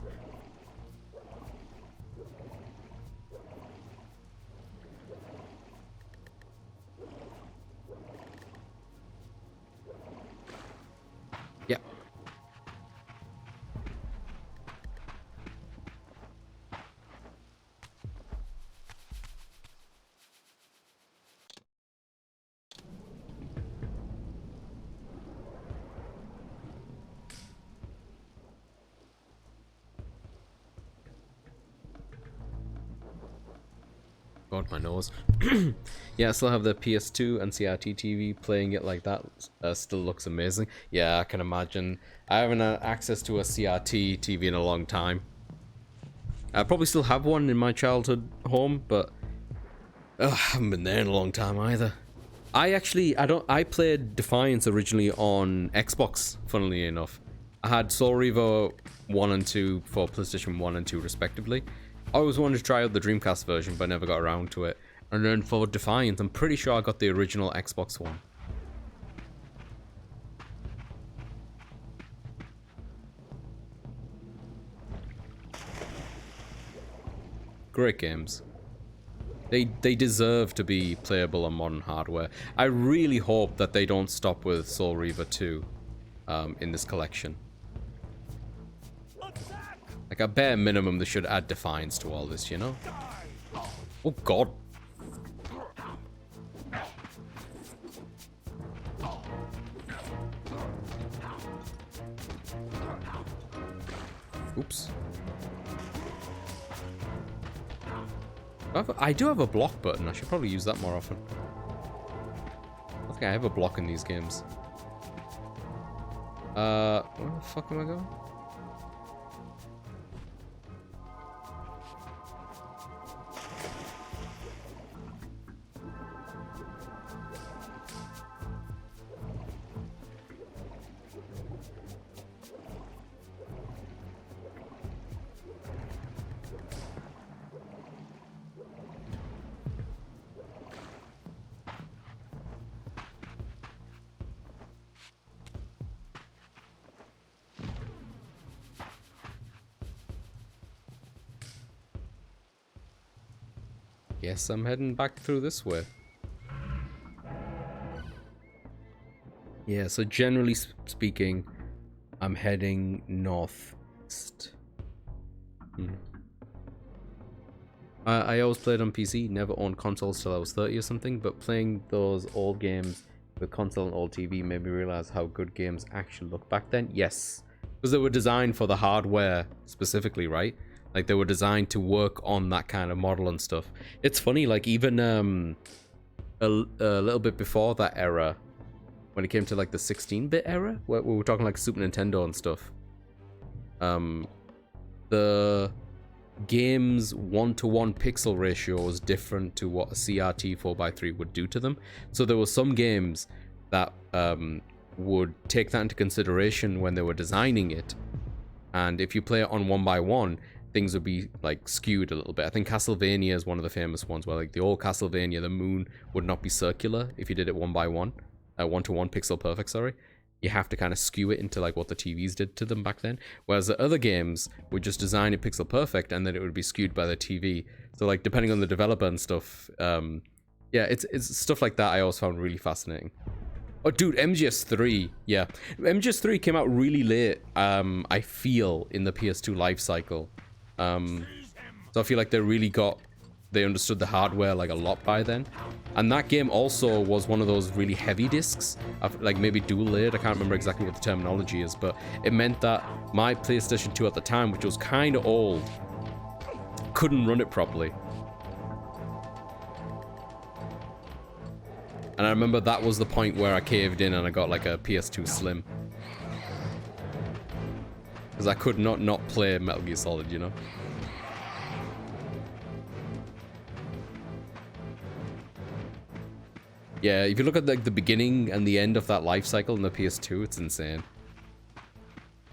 Yep. God, my nose. Yeah, I still have the PS2 and CRT TV. Playing it like that still looks amazing. Yeah, I can imagine. I haven't had access to a CRT TV in a long time. I probably still have one in my childhood home, but I haven't been there in a long time either. I played Defiance originally on Xbox, funnily enough. I had Soul Reaver 1 and 2 for PlayStation 1 and 2 respectively. I always wanted to try out the Dreamcast version, but never got around to it. And then for Defiance, I'm pretty sure I got the original Xbox one. Great games. They deserve to be playable on modern hardware. I really hope that they don't stop with Soul Reaver 2 in this collection. Like, at bare minimum, they should add Defiance to all this, you know? Oh, God. Oops. I do have a block button. I should probably use that more often. I think I have a block in these games. Where the fuck am I going? Guess I'm heading back through this way. Yeah, so generally speaking, I'm heading northeast. I always played on PC, never owned consoles till I was 30 or something, but playing those old games with console and old TV made me realize how good games actually look back then. Yes, because they were designed for the hardware specifically, right? Like, they were designed to work on that kind of model and stuff. It's funny, like, even a little bit before that era, when it came to, like, the 16-bit era, where we were talking, like, Super Nintendo and stuff, the game's 1-to-1 pixel ratio was different to what a CRT 4x3 would do to them. So there were some games that would take that into consideration when they were designing it. And if you play it on 1x1, things would be like skewed a little bit. I think Castlevania is one of the famous ones where, like, the old Castlevania, the moon would not be circular if you did it 1x1, 1-to-1 pixel perfect, sorry. You have to kind of skew it into like what the TVs did to them back then. Whereas the other games would just design it pixel perfect and then it would be skewed by the TV. So, like, depending on the developer and stuff, yeah, it's stuff like that I always found really fascinating. Oh, dude, MGS3, yeah. MGS3 came out really late, I feel, in the PS2 life cycle. So I feel like they understood the hardware like a lot by then. And that game also was one of those really heavy discs, like maybe dual layered. I can't remember exactly what the terminology is, but it meant that my PlayStation 2 at the time, which was kind of old, couldn't run it properly. And I remember that was the point where I caved in and I got like a PS2 Slim. Because I could not play Metal Gear Solid, you know? Yeah, if you look at like the beginning and the end of that life cycle in the PS2, it's insane.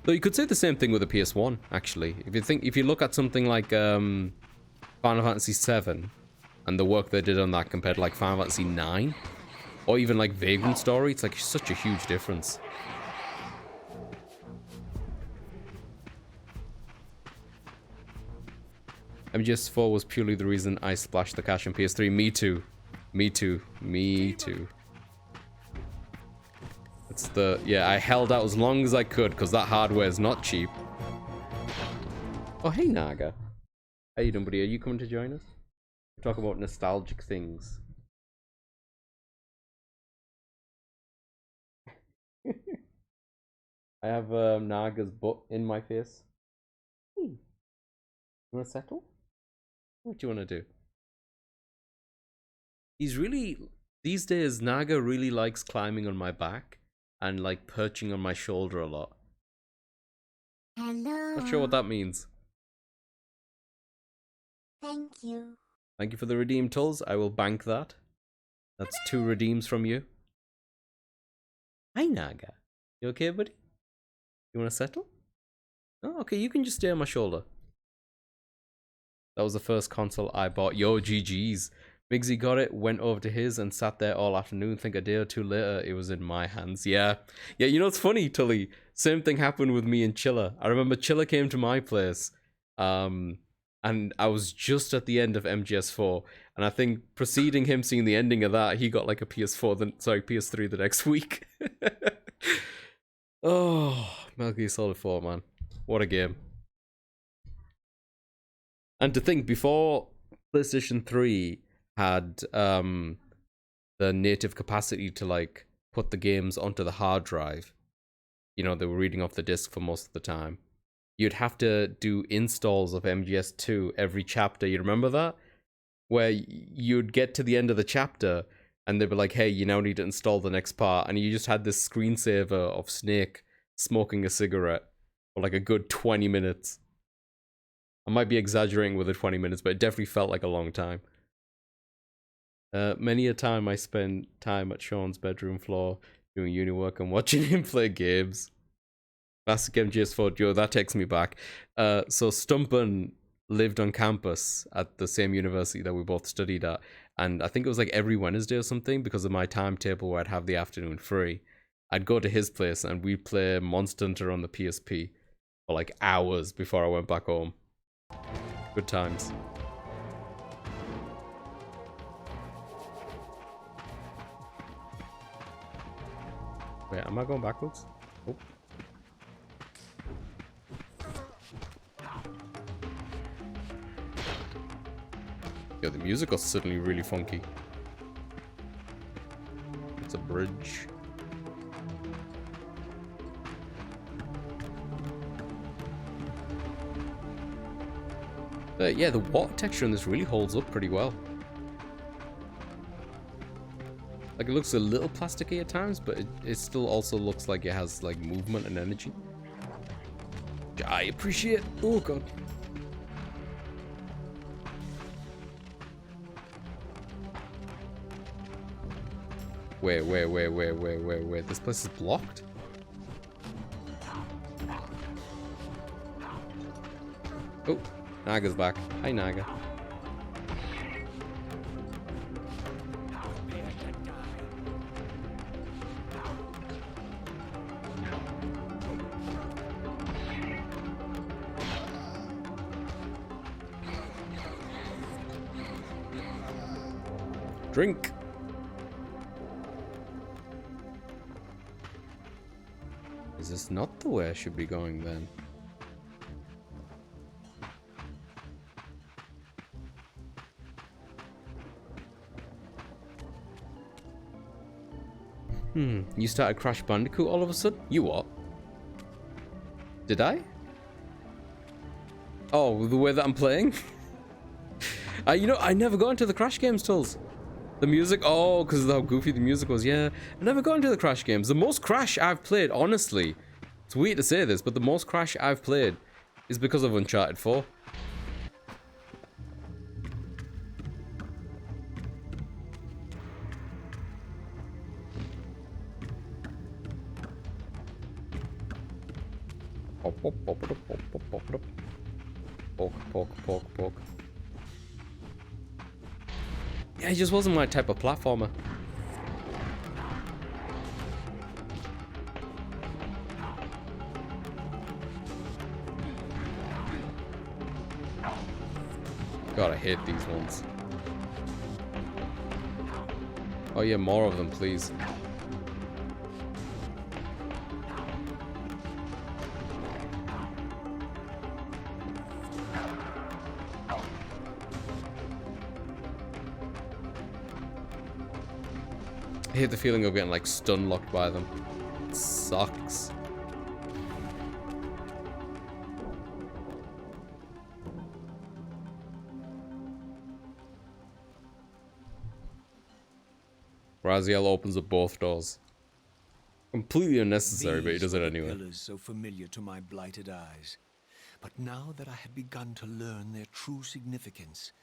Though you could say the same thing with the PS1, actually. If you look at something like Final Fantasy VII and the work they did on that compared to like Final Fantasy IX, or even like Vagrant Story, it's like such a huge difference. MGS4 was purely the reason I splashed the cash on PS3. Me too. Me too. Me too. It's the... Yeah, I held out as long as I could because that hardware is not cheap. Oh, hey, Naga. How you doing, buddy? Are you coming to join us? Talk about nostalgic things. I have Naga's butt in my face. Hey. You want to settle? What do you want to do? He's really... These days, Naga really likes climbing on my back and like perching on my shoulder a lot. Hello. Not sure what that means. Thank you. Thank you for the redeem tools. I will bank that. That's 2 redeems from you. Hi, Naga. You okay, buddy? You want to settle? Oh, okay, you can just stay on my shoulder. That was the first console I bought. Yo, GG's. Migsy got it, went over to his and sat there all afternoon. Think a day or two later, it was in my hands. Yeah. Yeah, you know, it's funny, Tully. Same thing happened with me and Chilla. I remember Chilla came to my place. And I was just at the end of MGS4. And I think preceding him seeing the ending of that, he got like a PS3 the next week. Oh, Metal Gear Solid 4, man. What a game. And to think, before PlayStation 3 had the native capacity to like put the games onto the hard drive, you know, they were reading off the disc for most of the time. you'd have to do installs of MGS2 every chapter. You remember that? Where you'd get to the end of the chapter and they'd be like, hey, you now need to install the next part. And you just had this screensaver of Snake smoking a cigarette for like a good 20 minutes. I might be exaggerating with the 20 minutes, but it definitely felt like a long time. Many a time I spent time at Sean's bedroom floor doing uni work and watching him play games. Classic MGS4 Joe, that takes me back. So Stumpen lived on campus at the same university that we both studied at. And I think it was like every Wednesday or something, because of my timetable where I'd have the afternoon free. I'd go to his place and we'd play Monster Hunter on the PSP for like hours before I went back home. Good times. Wait, am I going backwards? Oh. Yo, the music was suddenly really funky. It's a bridge. Yeah, the water texture in this really holds up pretty well. Like, it looks a little plasticky at times, but it still also looks like it has, like, movement and energy. I appreciate... Oh, God. Wait. This place is blocked? Oh, Naga's back. Hi, Naga. Drink. Is this not the way I should be going then? You started Crash Bandicoot all of a sudden? You what? Did I? Oh, the way that I'm playing? You know, I never got into the Crash games, Tulls. The music, oh, because of how goofy the music was. Yeah, I never got into the Crash games. The most Crash I've played, honestly, it's weird to say this, but the most Crash I've played is because of Uncharted 4. Poke. Yeah, it just wasn't my type of platformer. God, I hate these ones. Oh yeah, more of them, please. I hate the feeling of getting like stun locked by them. It sucks. Raziel opens up both doors. Completely unnecessary, but he does it anyway. Pillars so familiar to my blighted eyes. But now that I had begun to learn their true significance,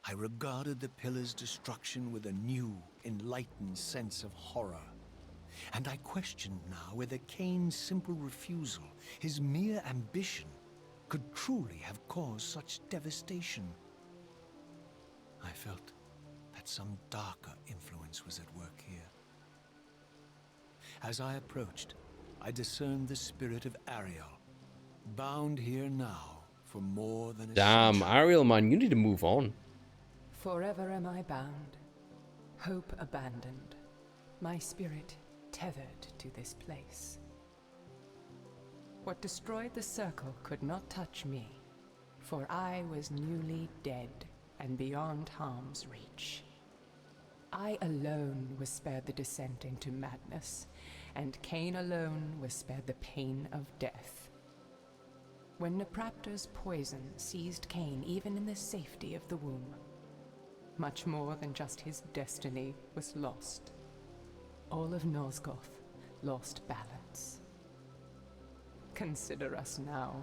I regarded the pillars' destruction with a new, enlightened sense of horror. And I questioned now whether Kain's simple refusal, his mere ambition, could truly have caused such devastation. I felt that some darker influence was at work here. As I approached, I discerned the spirit of Ariel, bound here now for more than a Damn, century. Ariel, man, you need to move on. Forever am I bound, hope abandoned, my spirit tethered to this place. What destroyed the circle could not touch me, for I was newly dead and beyond harm's reach. I alone was spared the descent into madness, and Kain alone was spared the pain of death. When Nepraptor's poison seized Kain even in the safety of the womb, much more than just his destiny was lost. All of Nosgoth lost balance. Consider us now,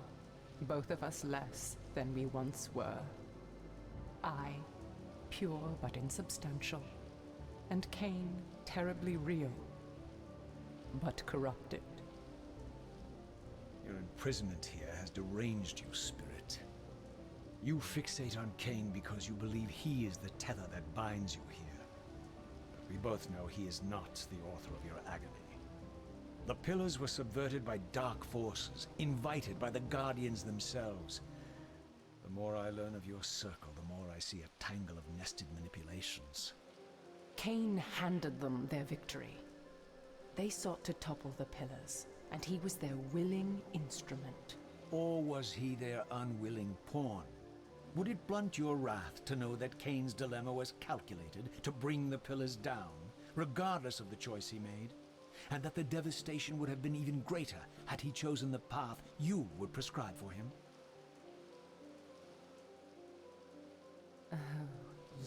both of us less than we once were. I, pure but insubstantial, and Kain, terribly real, but corrupted. Your imprisonment here has deranged you, Spirit. You fixate on Kain because you believe he is the tether that binds you here. But we both know he is not the author of your agony. The pillars were subverted by dark forces, invited by the Guardians themselves. The more I learn of your circle, the more I see a tangle of nested manipulations. Kain handed them their victory. They sought to topple the pillars, and he was their willing instrument. Or was he their unwilling pawn? Would it blunt your wrath to know that Kain's dilemma was calculated to bring the pillars down, regardless of the choice he made? And that the devastation would have been even greater had he chosen the path you would prescribe for him? Oh,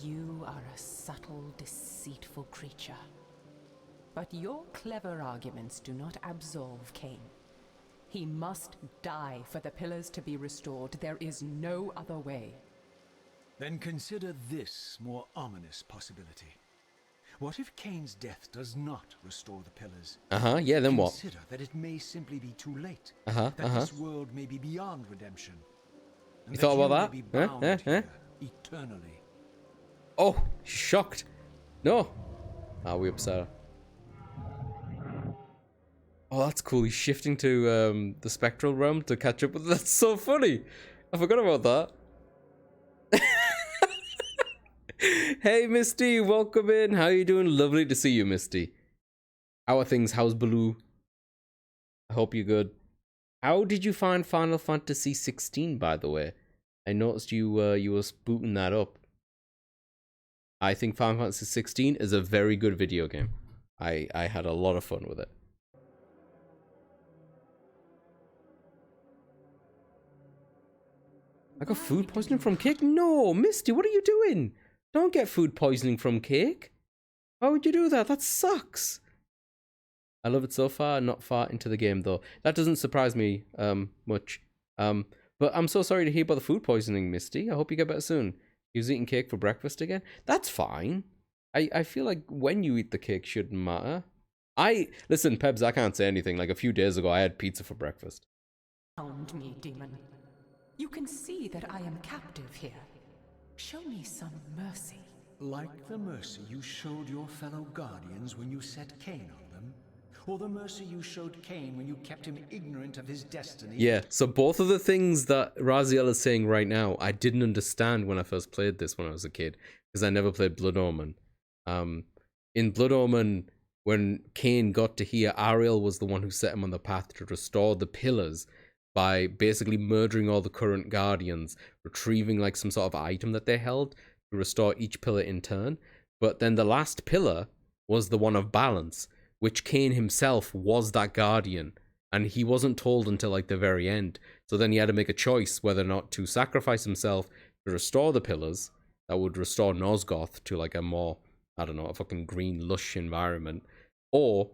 you are a subtle, deceitful creature. But your clever arguments do not absolve Kain. He must die for the pillars to be restored. There is no other way. Then consider this more ominous possibility. What if Kain's death does not restore the pillars? Yeah, then what? Consider that it may simply be too late. That This world may be beyond redemption. And You thought about may be that? bound here eternally. Oh, she's shocked. No. We upset her. Oh, that's cool. He's shifting to the spectral realm to catch up with. That's so funny. I forgot about that. Hey, Misty, welcome in. How you doing? Lovely to see you, Misty. How are things? How's Baloo? I hope you're good. How did you find Final Fantasy 16, by the way? I noticed you were booting that up. I think Final Fantasy 16 is a very good video game. I had a lot of fun with it. I got food poisoning from cake? No, Misty, what are you doing? Don't get food poisoning from cake. Why would you do that? That sucks. I love it so far, not far into the game though. That doesn't surprise me much. But I'm so sorry to hear about the food poisoning, Misty. I hope you get better soon. You was eating cake for breakfast again? That's fine. I feel like when you eat the cake shouldn't matter. Listen, Pebs, I can't say anything. Like a few days ago, I had pizza for breakfast. Found me, demon. You can see that I am captive here. Show me some mercy. Like the mercy you showed your fellow Guardians when you set Kain on them? Or the mercy you showed Kain when you kept him ignorant of his destiny? Yeah, so both of the things that Raziel is saying right now, I didn't understand when I first played this when I was a kid, because I never played Blood Omen. In Blood Omen, when Kain got to here, Ariel was the one who set him on the path to restore the pillars by basically murdering all the current Guardians, retrieving like some sort of item that they held to restore each pillar in turn. But then the last pillar was the one of balance, which Kain himself was that Guardian, and he wasn't told until like the very end. So then he had to make a choice whether or not to sacrifice himself to restore the pillars that would restore Nosgoth to like a more, I don't know, a fucking green lush environment, or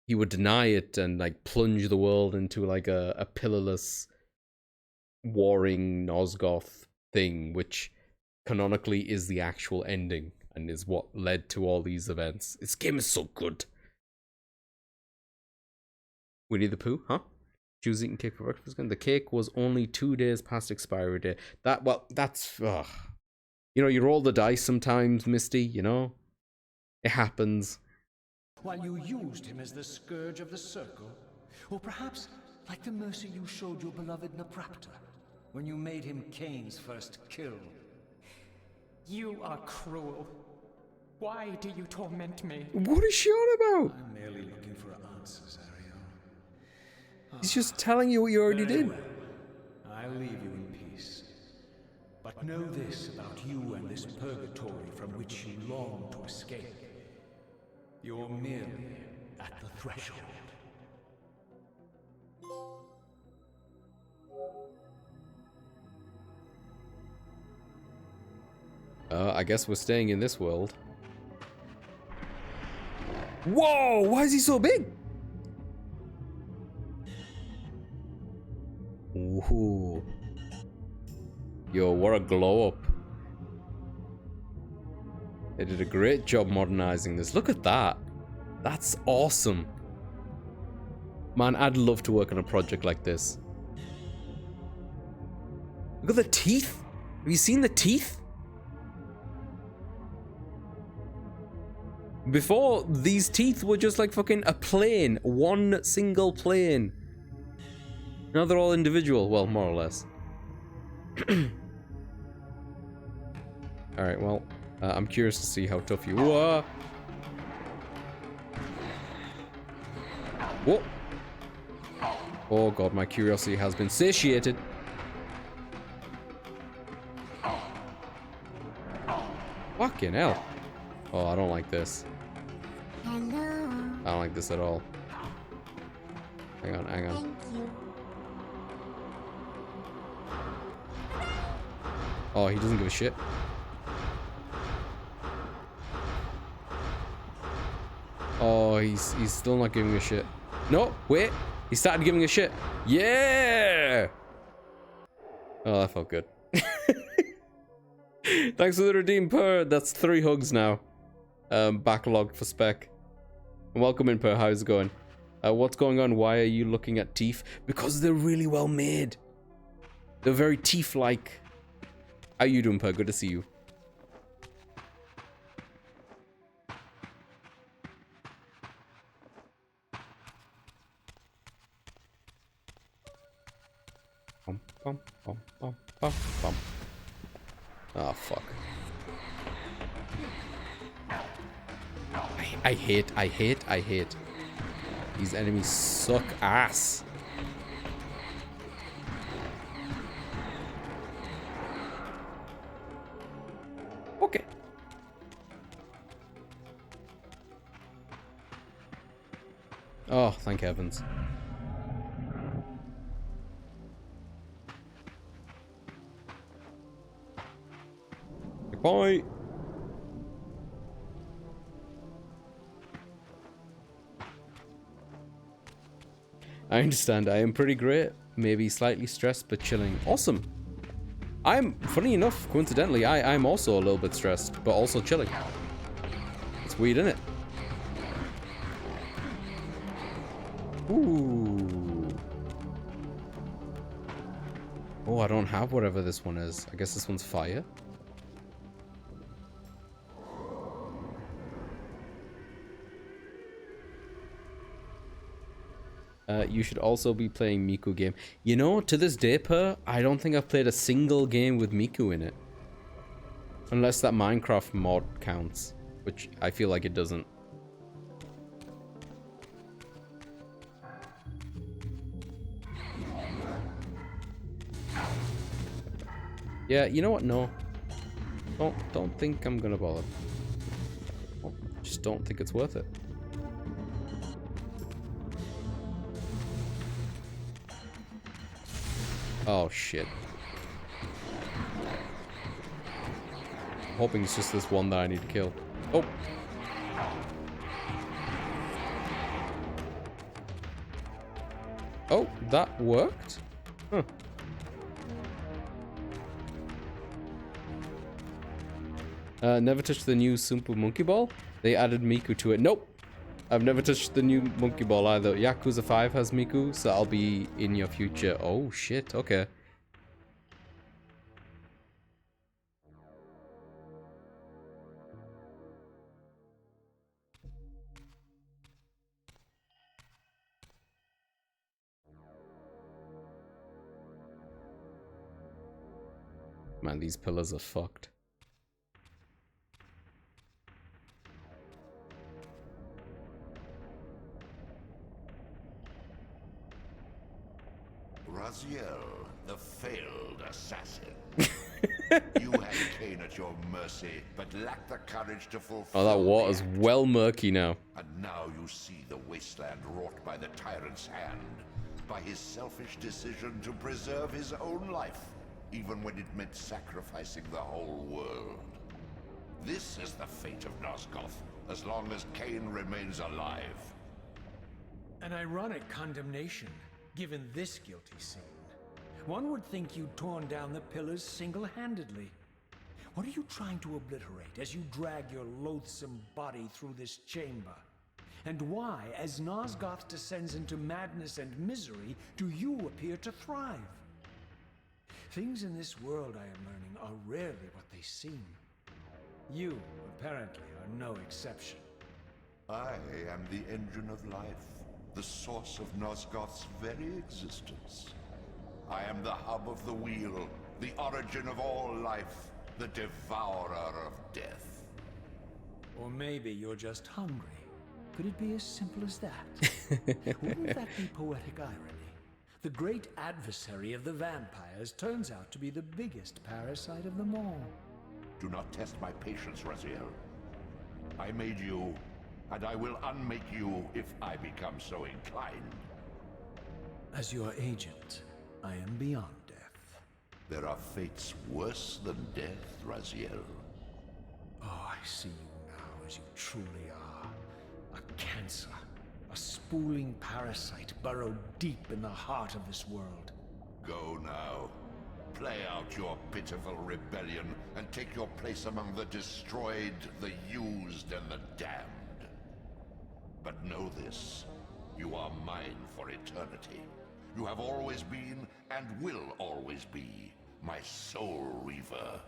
he would deny it and like plunge the world into like a pillarless warring Nosgoth thing, which canonically is the actual ending and is what led to all these events. This game is so good. Winnie the Pooh, huh? She was eating cake for breakfast again. The cake was only 2 days past expiry date. That's you know, you roll the dice sometimes, Misty, you know? It happens. While you used him as the scourge of the circle? Or perhaps like the mercy you showed your beloved Nepraptor when you made him Kain's first kill? You are cruel. Why do you torment me? What is she on about? I'm merely looking for answers, Ariel. He's just telling you what you already Very did. well. I'll leave you in peace. But know this about you and this purgatory from which you long to escape. You're merely at the threshold. guess we're staying in this world. Whoa! Why is he so big? Ooh. Yo, what a glow up. They did a great job modernizing this. Look at that. That's awesome. Man, I'd love to work on a project like this. Look at the teeth. Have you seen the teeth? Before, these teeth were just like fucking a plane. One single plane. Now they're all individual. Well, more or less. Alright, well, I'm curious to see how tough you are. Whoa. Oh god, my curiosity has been satiated. Fucking hell. Oh, I don't like this. Hello. I don't like this at all. Hang on, hang on. Thank you. Oh, he doesn't give a shit. Oh, he's still not giving a shit. No, wait. He started giving a shit. Yeah! Oh, that felt good. Thanks for the redeem, Per. That's 3 hugs now. Backlogged for spec. And welcome in, Per. How's it going? What's going on? Why are you looking at teeth? Because they're really well made. They're very teeth-like. How you doing, Per? Good to see you. Bum, bum, bum, bum, bum, bum. Oh, fuck. I hate. These enemies suck ass. Okay. Oh, thank heavens. Bye. I understand. I am pretty great. Maybe slightly stressed, but chilling. Awesome. Funny enough, coincidentally, I'm also a little bit stressed, but also chilling. It's weird, isn't it? Ooh. Oh, I don't have whatever this one is. I guess this one's fire. You should also be playing Miku game. You know, to this day, Per, I don't think I've played a single game with Miku in it. Unless that Minecraft mod counts, which I feel like it doesn't. Yeah, you know what? No. Don't think I'm gonna bother. Just don't think it's worth it. Oh, shit. I'm hoping it's just this one that I need to kill. Oh! Oh, that worked? Huh. Never touched the new Super Monkey Ball? They added Miku to it. Nope! I've never touched the new Monkey Ball either. Yakuza 5 has Miku, so I'll be in your future. Oh, shit. Okay. Man, these pillars are fucked. Raziel, the failed assassin. You had Kain at your mercy, but lacked the courage to fulfill. Oh, that water's the act. well murky now. And now you see the wasteland wrought by the tyrant's hand, by his selfish decision to preserve his own life, even when it meant sacrificing the whole world. This is the fate of Nosgoth, as long as Kain remains alive. An ironic condemnation, given this guilty scene. One would think you'd torn down the pillars single-handedly. What are you trying to obliterate as you drag your loathsome body through this chamber? And why, as Nosgoth descends into madness and misery, do you appear to thrive? Things in this world, I am learning, are rarely what they seem. You, apparently, are no exception. I am the engine of life, the source of Nosgoth's very existence. I am the hub of the wheel, the origin of all life, the devourer of death. Or maybe you're just hungry. Could it be as simple as that? Wouldn't that be poetic irony? The great adversary of the vampires turns out to be the biggest parasite of them all. Do not test my patience, Raziel. I made you, and I will unmake you if I become so inclined. As your agent, I am beyond death. There are fates worse than death, Raziel. Oh, I see you now as you truly are. A cancer. A spooling parasite burrowed deep in the heart of this world. Go now. Play out your pitiful rebellion and take your place among the destroyed, the used, and the damned. But know this, you are mine for eternity. You have always been, and will always be, my soul Reaver.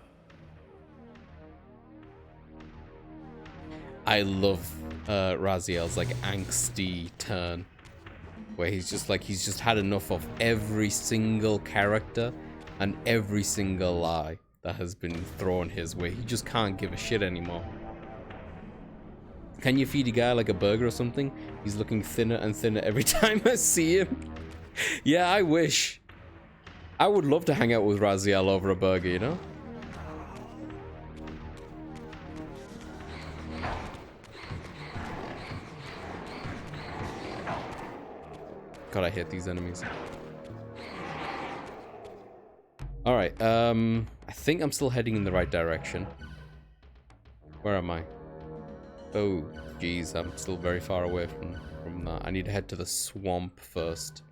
I love Raziel's like angsty turn, where he's just had enough of every single character and every single lie that has been thrown his way. He just can't give a shit anymore. Can you feed a guy like a burger or something? He's looking thinner and thinner every time I see him. Yeah, I wish. I would love to hang out with Raziel over a burger, you know? God, I hate these enemies. Alright, I think I'm still heading in the right direction. Where am I? Oh, geez, I'm still very far away from that. I need to head to the swamp first.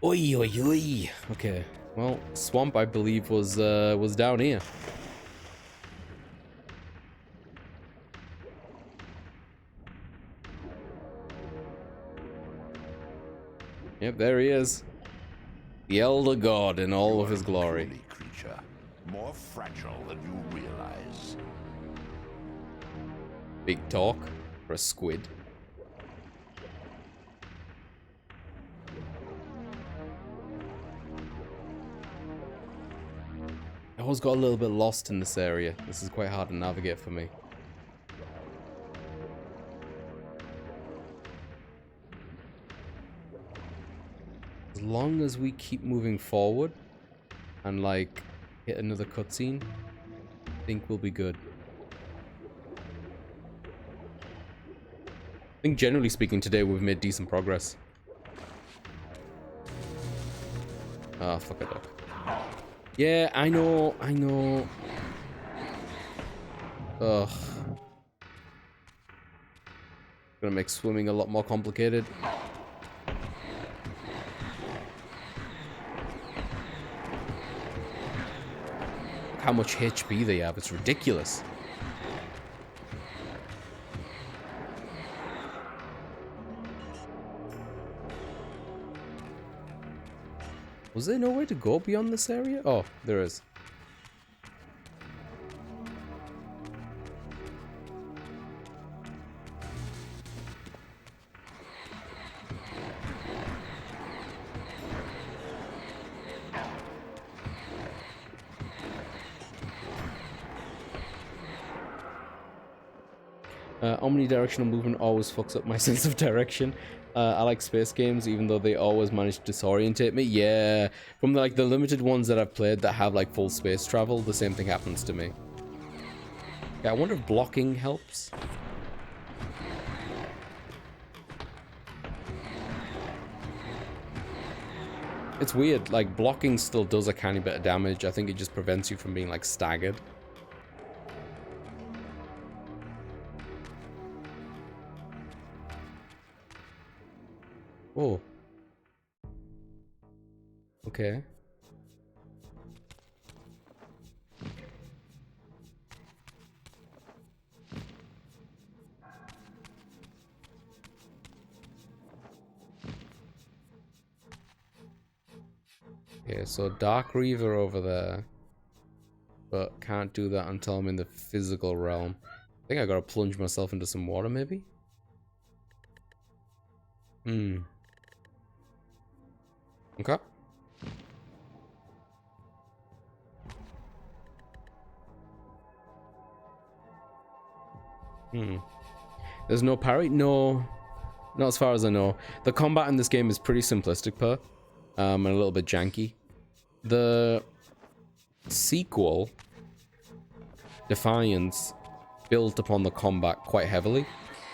Oi, oi, oi. Okay, well, swamp, I believe, was down here. Yep, there he is. The Elder God in all of his glory. Truly, creature, more fragile than you realize. Big talk for a squid. I always got a little bit lost in this area. This is quite hard to navigate for me. As long as we keep moving forward and like hit another cutscene, I think we'll be good. I think generally speaking today we've made decent progress. Ah, fuck it up. Yeah, I know. Ugh. Gonna make swimming a lot more complicated. How much HP they have, it's ridiculous. Was there no way to go beyond this area? Oh, there is. Omnidirectional movement always fucks up my sense of direction. I like space games, even though they always manage to disorientate me. Yeah, from the limited ones that I've played that have like full space travel, the same thing happens to me. Yeah, I wonder if blocking helps. It's weird, like blocking still does a tiny bit of damage. I think it just prevents you from being like staggered. Oh. Okay. Okay, so Dark Reaver over there. But can't do that until I'm in the physical realm. I think I gotta plunge myself into some water, maybe? Hmm. Okay. Hmm. There's no parry? No. Not as far as I know. The combat in this game is pretty simplistic, and a little bit janky. The sequel, Defiance, built upon the combat quite heavily.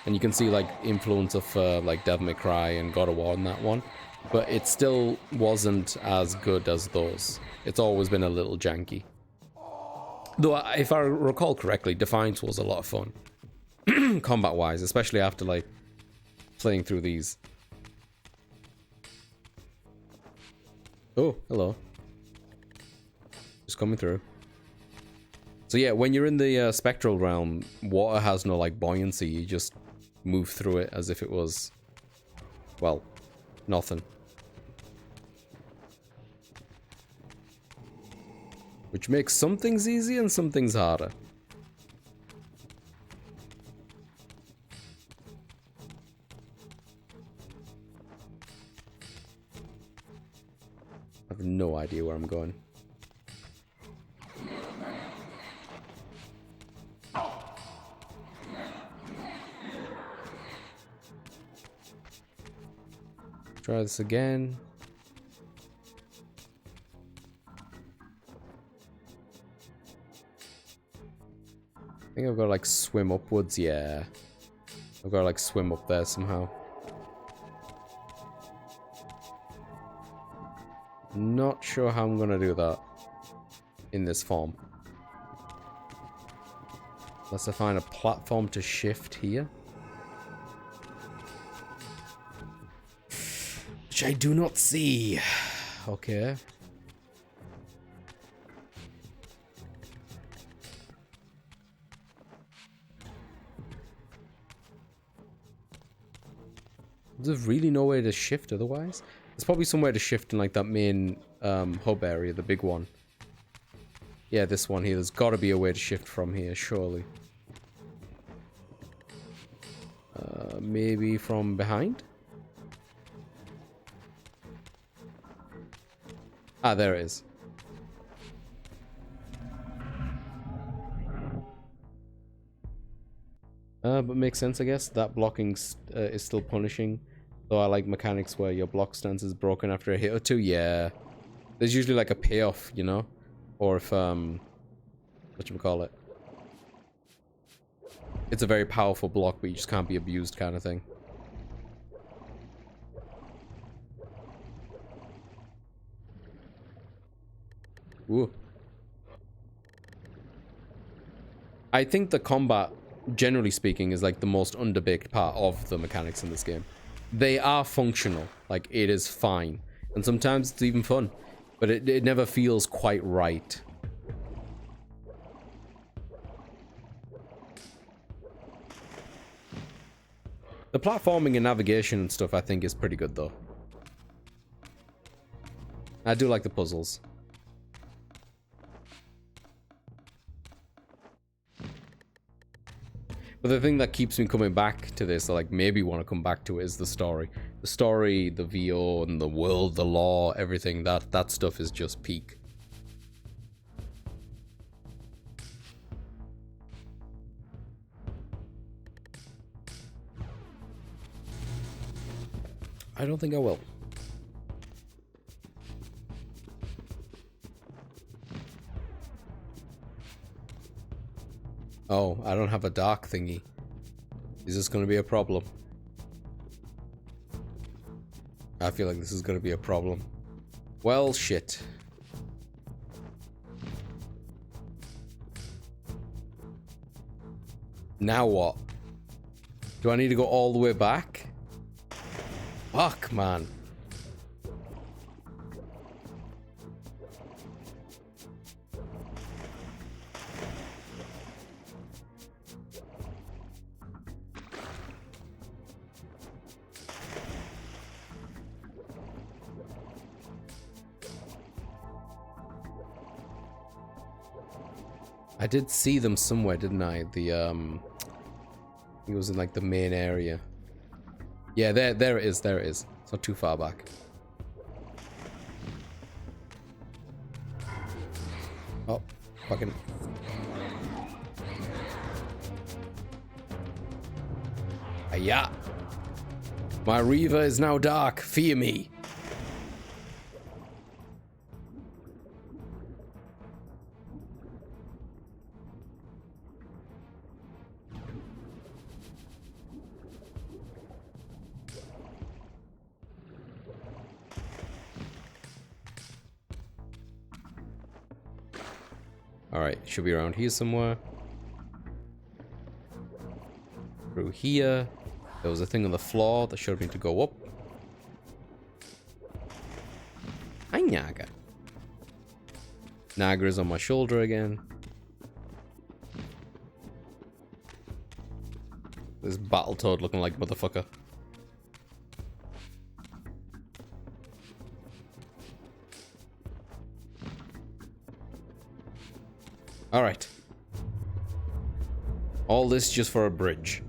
And you can see, like, influence of, like, Devil May Cry and God of War in that one. But it still wasn't as good as those. It's always been a little janky. Though, if I recall correctly, Defiance was a lot of fun. Combat-wise, especially after, like, playing through these. Oh, hello. Just coming through. So yeah, when you're in the spectral realm, water has no, like, buoyancy. You just move through it as if it was, well, nothing. Which makes some things easy and some things harder. I have no idea where I'm going. Try this again. I think I've got to, like, swim upwards. Yeah. I've got to, like, swim up there somehow. Not sure how I'm gonna do that in this form. Unless I find a platform to shift here. Which I do not see. Okay. There's really no way to shift otherwise. There's probably somewhere to shift in, like, that main hub area, the big one. Yeah, this one here. There's got to be a way to shift from here, surely. Maybe from behind? Ah, there it is. But makes sense, I guess. That blocking is still punishing. Though I like mechanics where your block stance is broken after a hit or two. Yeah. There's usually, like, a payoff, you know? Or if, whatchamacallit. It's a very powerful block, but you just can't be abused kind of thing. Ooh. I think the combat, generally speaking, is, like, the most underbaked part of the mechanics in this game. They are functional. Like, it is fine. And sometimes it's even fun. But it never feels quite right. The platforming and navigation and stuff, I think, is pretty good, though. I do like the puzzles. But the thing that keeps me coming back to this, or, like, maybe want to come back to it, is the story. The story, the VO, and the world, the lore, everything, that stuff is just peak. I don't think I will. Oh, I don't have a dark thingy. Is this going to be a problem? I feel like this is going to be a problem. Well, shit. Now what? Do I need to go all the way back? Fuck, man. I did see them somewhere, didn't I? It was in like the main area. Yeah, there it is, there it is. It's not too far back. Oh, fucking. Hiya! My Reaver is now dark, fear me! Alright, should be around here somewhere. Through here. There was a thing on the floor that showed me to go up. Hi, Naga. Naga is on my shoulder again. This Battletoad looking like a motherfucker. Alright. All this just for a bridge.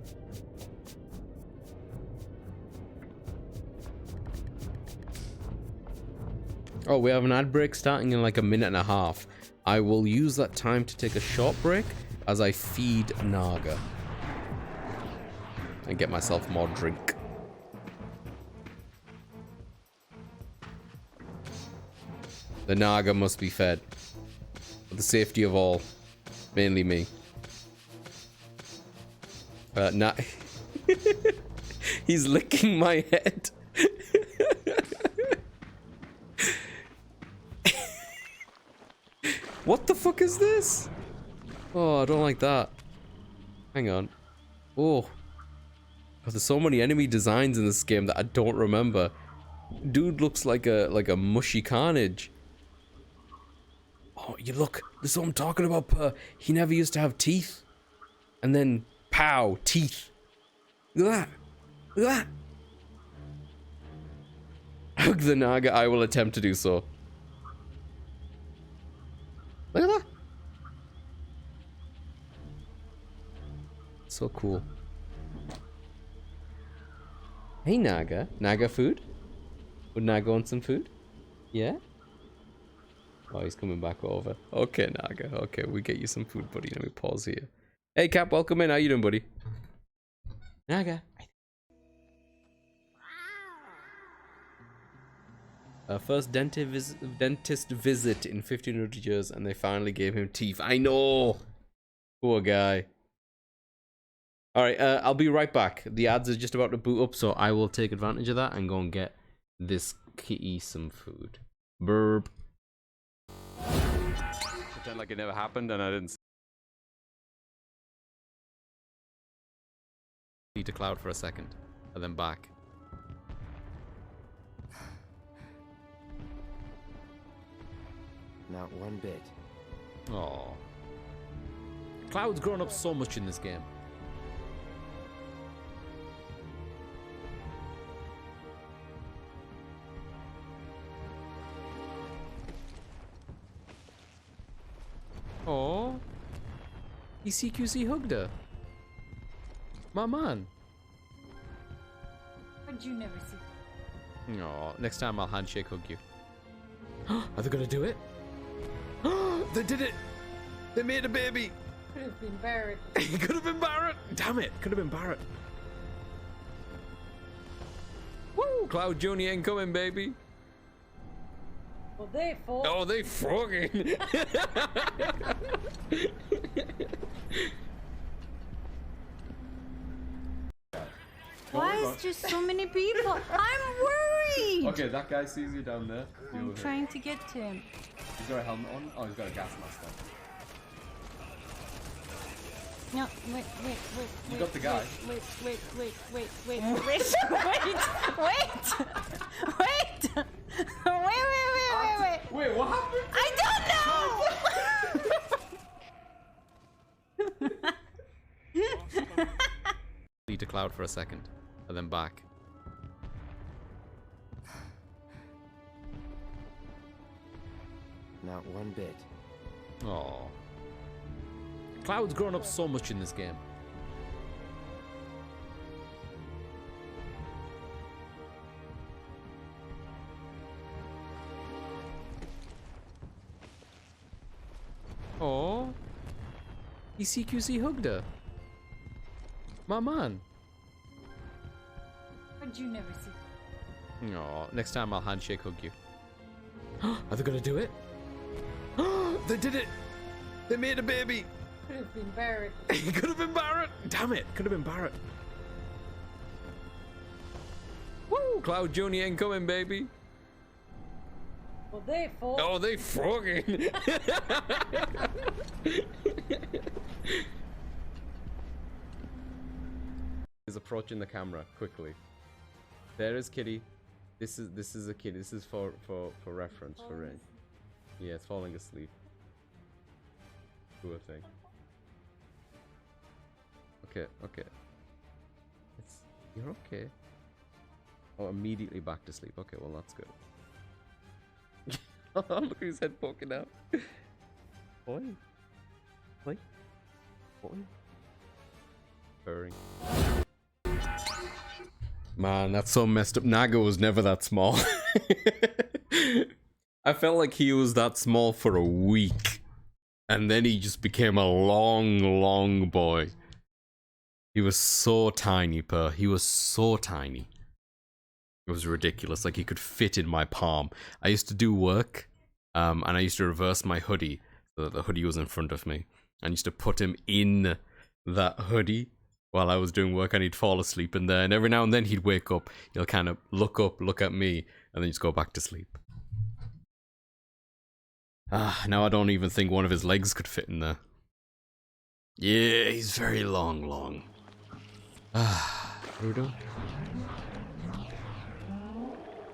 Oh, we have an ad break starting in like a minute and a half. I will use that time to take a short break as I feed Naga. And get myself more drink. The Naga must be fed. For the safety of all. Mainly me. He's licking my head. What the fuck is this? Oh, I don't like that. Hang on. Oh. There's so many enemy designs in this game that I don't remember. Dude looks like a mushy carnage. Oh, you look. This is what I'm talking about, Per. He never used to have teeth. And then, pow, teeth. Look at that. Look at that. Hug the Naga, I will attempt to do so. Look at that. So cool. Hey, Naga. Naga food? Would Naga want some food? Yeah? Oh, he's coming back over. Okay, Naga. Okay, we get you some food, buddy. Let me pause here. Hey, Cap, welcome in. How you doing, buddy? Naga. First dentist visit in 1500 years, and they finally gave him teeth. I know! Poor guy. Alright, I'll be right back. The ads are just about to boot up, so I will take advantage of that and go and get this kitty some food. Burp. Pretend like it never happened and I didn't see to cloud for a second, and then back. Not one bit. Oh. Cloud's grown up so much in this game. Oh. He CQC hugged her. My man. But you never see. No, next time I'll handshake hug you. Are they gonna do it? They did it! They made a baby! Could have been Barrett. It could have been Barrett! Damn it! Could have been Barrett. Woo! Cloud Junior incoming, baby! Well, they fought. Oh, they fucking! Why is there so many people? I'm worried! Okay, that guy sees you down there. I'm trying to get to him. He's got a helmet on? Oh, he's got a gas mask on. No, wait. You got the guy. Wait. Wait. Wait, what happened? I don't know! Lead to cloud for a second, and then back. Not one bit. Oh. Cloud's grown up so much in this game. Oh. He CQC hugged her. My man. But you never see. Oh, next time I'll handshake hug you. Are they gonna do it? They did it! They made a baby! Could have been Barrett. It could have been Barrett! Damn it! Could have been Barrett. Woo! Cloud Jr. incoming, baby! Well, they fought. Oh, they fucking! He's approaching the camera quickly. There is Kitty. This is a kitty. This is for reference, for range. Yeah, it's falling asleep. Poor thing. Okay. You're okay. Oh, immediately back to sleep. Okay, well that's good. Look at his head poking out. Boy. Purring. Man, that's so messed up. Naga was never that small. I felt like he was that small for a week. And then he just became a long boy. He was so tiny, He was so tiny. It was ridiculous. Like, he could fit in my palm. I used to do work, and I used to reverse my hoodie so that the hoodie was in front of me. And I used to put him in that hoodie while I was doing work, and he'd fall asleep in there. And every now and then he'd wake up. He'll kind of look up, look at me, and then just go back to sleep. Now I don't even think one of his legs could fit in there. Yeah, he's very long. What are we doing?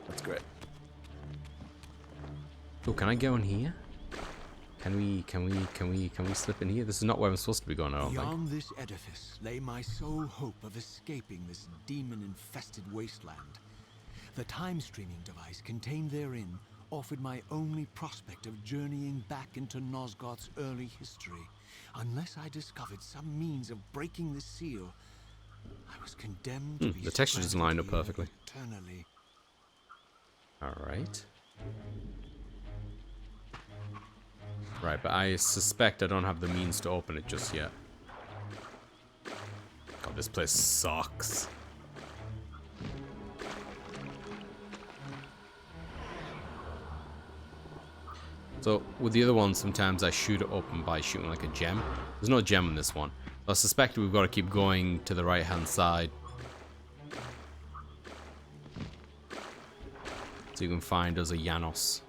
That's great. Oh, can I go in here? Can we slip in here? This is not where I'm supposed to be going, I don't think. Beyond this edifice lay my sole hope of escaping this demon-infested wasteland. The time-streaming device contained therein offered my only prospect of journeying back into Nosgoth's early history. Unless I discovered some means of breaking the seal, I was condemned to be the texture doesn't line up perfectly. Eternally. Alright. Right, but I suspect I don't have the means to open it just yet. God, this place sucks. So, with the other one, sometimes I shoot it open by shooting like a gem. There's no gem in this one. I suspect we've got to keep going to the right-hand side. So you can find us a Janos.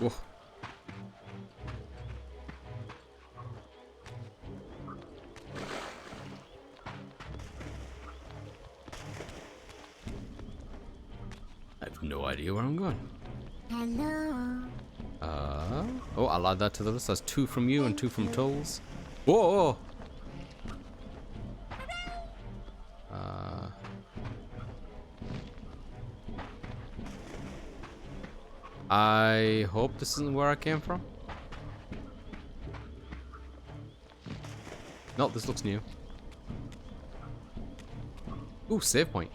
Whoa. I have no idea where I'm going. Hello. Oh, I'll add that to the list. That's 2 from you and 2 from Tolls. Whoa! I hope this isn't where I came from. No, this looks new. Ooh, save point.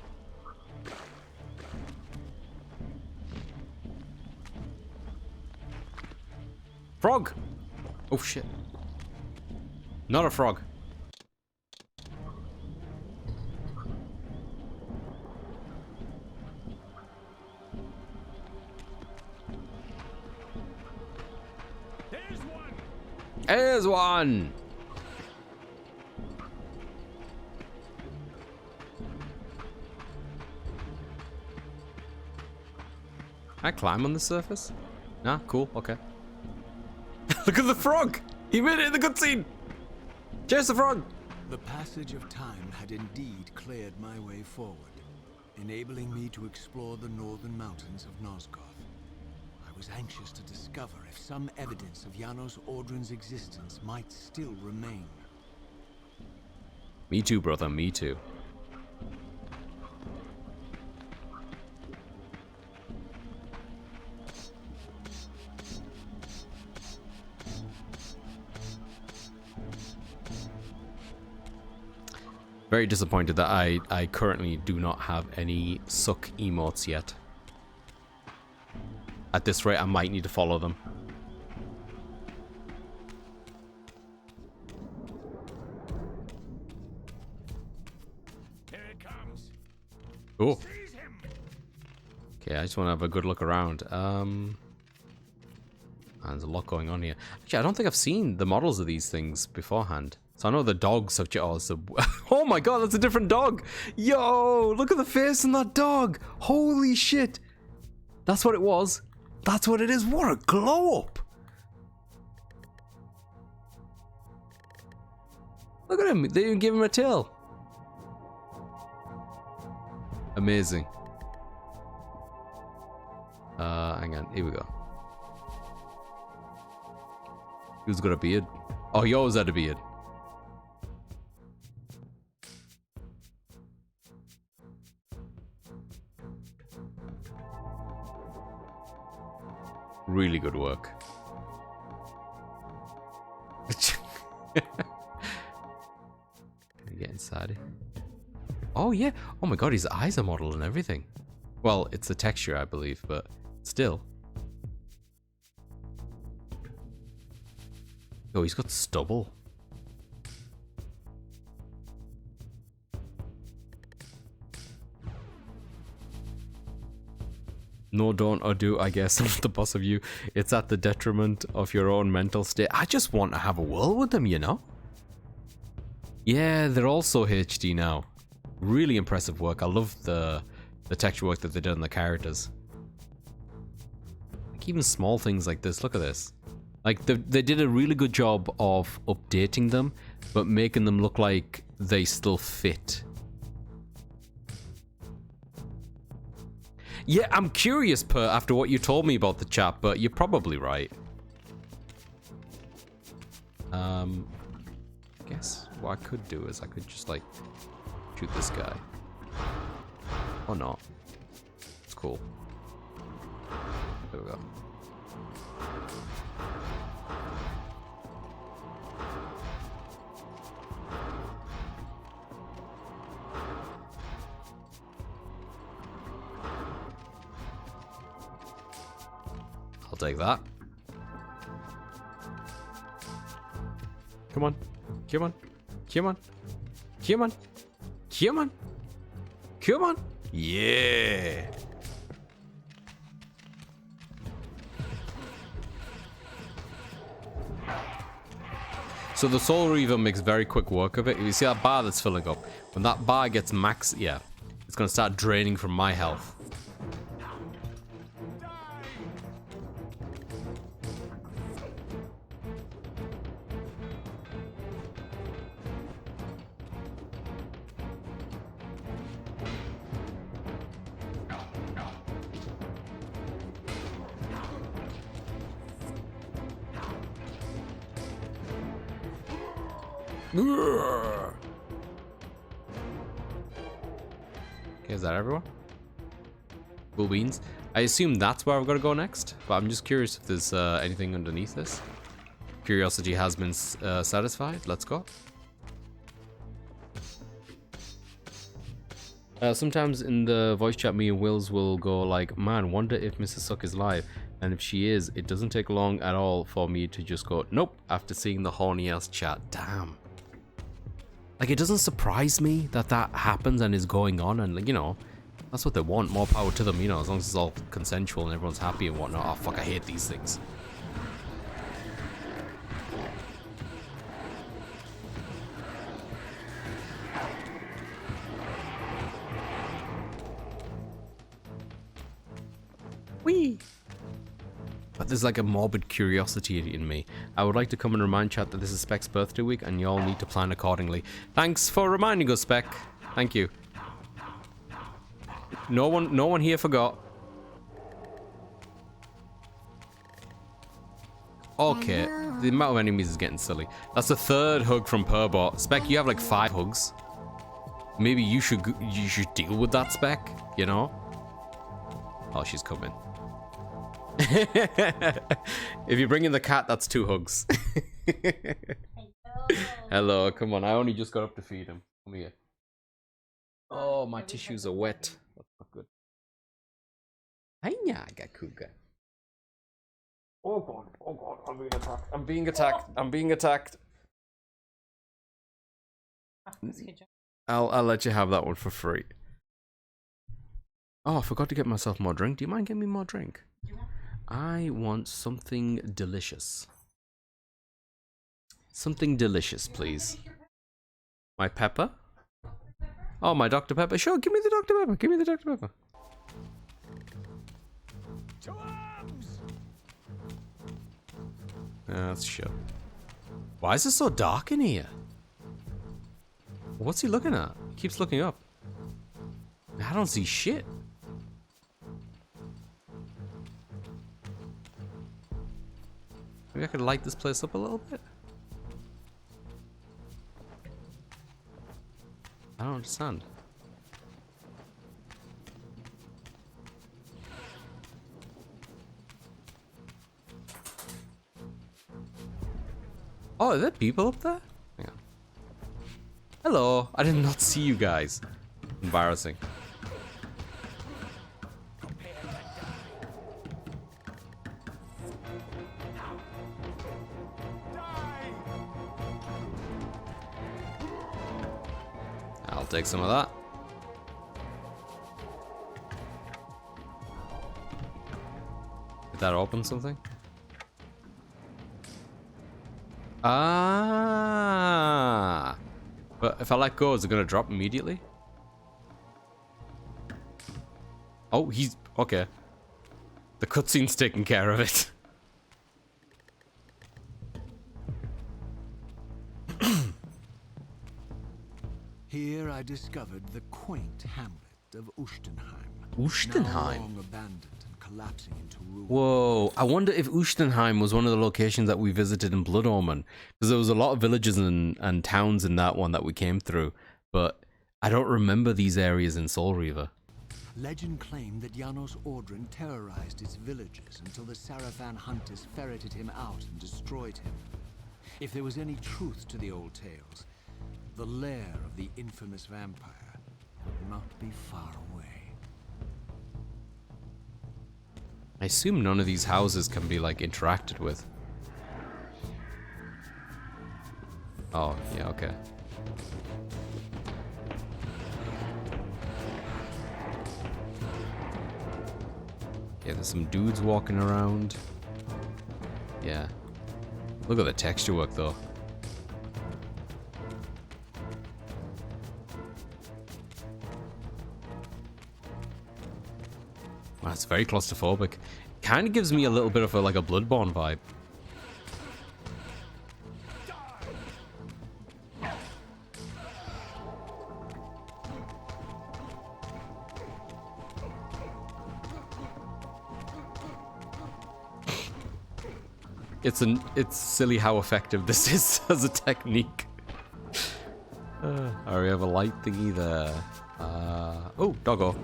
Frog! Oh shit. Not a frog. There's one! Can I climb on the surface? Nah, cool, okay. Look at the frog! He made it in the cutscene! Chase the frog! The passage of time had indeed cleared my way forward, enabling me to explore the northern mountains of Nosgoth. I was anxious to discover if some evidence of Janos Audron's existence might still remain. Me too, brother, me too. Very disappointed that I currently do not have any suck emotes yet. At this rate, I might need to follow them. Here it comes. Oh. Seize him. Okay, I just want to have a good look around. There's a lot going on here. Actually, I don't think I've seen the models of these things beforehand. So I know the dogs have... Oh my god, that's a different dog! Yo, look at the face on that dog! Holy shit! That's what it was. That's what it is. What a glow up! Look at him. They didn't give him a tail. Amazing. Hang on. Here we go. Who's got a beard? Oh, he always had a beard. Really good work. Can I get inside? Oh yeah. Oh my god, his eyes are modeled and everything. Well, it's the texture, I believe, but still. Oh, he's got stubble. No, don't or do, I guess. I'm not the boss of you. It's at the detriment of your own mental state. I just want to have a whirl with them, you know? Yeah, they're also HD now. Really impressive work. I love the texture work that they did on the characters. Like even small things like this. Look at this. Like they did a really good job of updating them, but making them look like they still fit. Yeah, I'm curious, Per, after what you told me about the chat, but you're probably right. I guess what I could do is I could just, like, shoot this guy. Or not. It's cool. There we go. I'll take that. Come on. Come on. Come on. Come on. Come on. Come on. Yeah. So the Soul Reaver makes very quick work of it. You see that bar that's filling up? When that bar gets max, yeah, it's going to start draining from my health. Okay, is that everyone? Cool beans. I assume that's where I've got to go next, but I'm just curious if there's anything underneath this. Curiosity has been satisfied. Let's go. Sometimes in the voice chat, me and Wills will go like, man, wonder if Mrs. Suck is live. And if she is, it doesn't take long at all for me to just go, nope, after seeing the horny ass chat. Damn. Like, it doesn't surprise me that that happens and is going on, and, like, you know, that's what they want. More power to them, you know, as long as it's all consensual and everyone's happy and whatnot. Oh, fuck, I hate these things. Whee! But there's like a morbid curiosity in me. I would like to come and remind chat that this is Spec's birthday week and y'all need to plan accordingly. Thanks for reminding us, Spec. Thank you. No one here forgot. Okay, the amount of enemies is getting silly. That's the third hug from Purbot. Spec, you have like 5 hugs. Maybe you should deal with that, Spec, you know? Oh, she's coming. If you bring in the cat, that's 2 hugs. Hello, come on. I only just got up to feed him. Come here. Oh, my tissues are wet. That's not good. Hiya, Gakuga. Oh god, I'm being attacked. I'm being attacked. I'm being attacked. I'll let you have that one for free. Oh, I forgot to get myself more drink. Do you mind getting me more drink? I want something delicious. Something delicious, please. My pepper? Oh, my Dr. Pepper. Sure, give me the Dr. Pepper. Give me the Dr. Pepper. That's sure. Why is it so dark in here? What's he looking at? He keeps looking up. I don't see shit. Maybe I could light this place up a little bit. I don't understand. Oh, are there people up there? Hang on. Hello, I did not see you guys. Embarrassing. I'll take some of that. Did that open something? Ah! But if I let go, is it gonna drop immediately? Oh, he's... okay. The cutscene's taking care of it. Here I discovered the quaint hamlet of Ustenheim. Ustenheim? Now long abandoned and collapsing into ruin. Whoa, I wonder if Ustenheim was one of the locations that we visited in Blood Omen. Because there was a lot of villages and towns in that one that we came through. But I don't remember these areas in Soul Reaver. Legend claimed that Janos Ordrin terrorized its villagers until the Sarafan hunters ferreted him out and destroyed him. If there was any truth to the old tales, the lair of the infamous vampire would not be far away. I assume none of these houses can be, like, interacted with. Oh, yeah, okay. Yeah, there's some dudes walking around. Yeah. Look at the texture work, though. Wow, it's very claustrophobic. Kind of gives me a little bit of a, like a Bloodborne vibe. It's silly how effective this is as a technique. We have a light thingy there. Oh, doggo.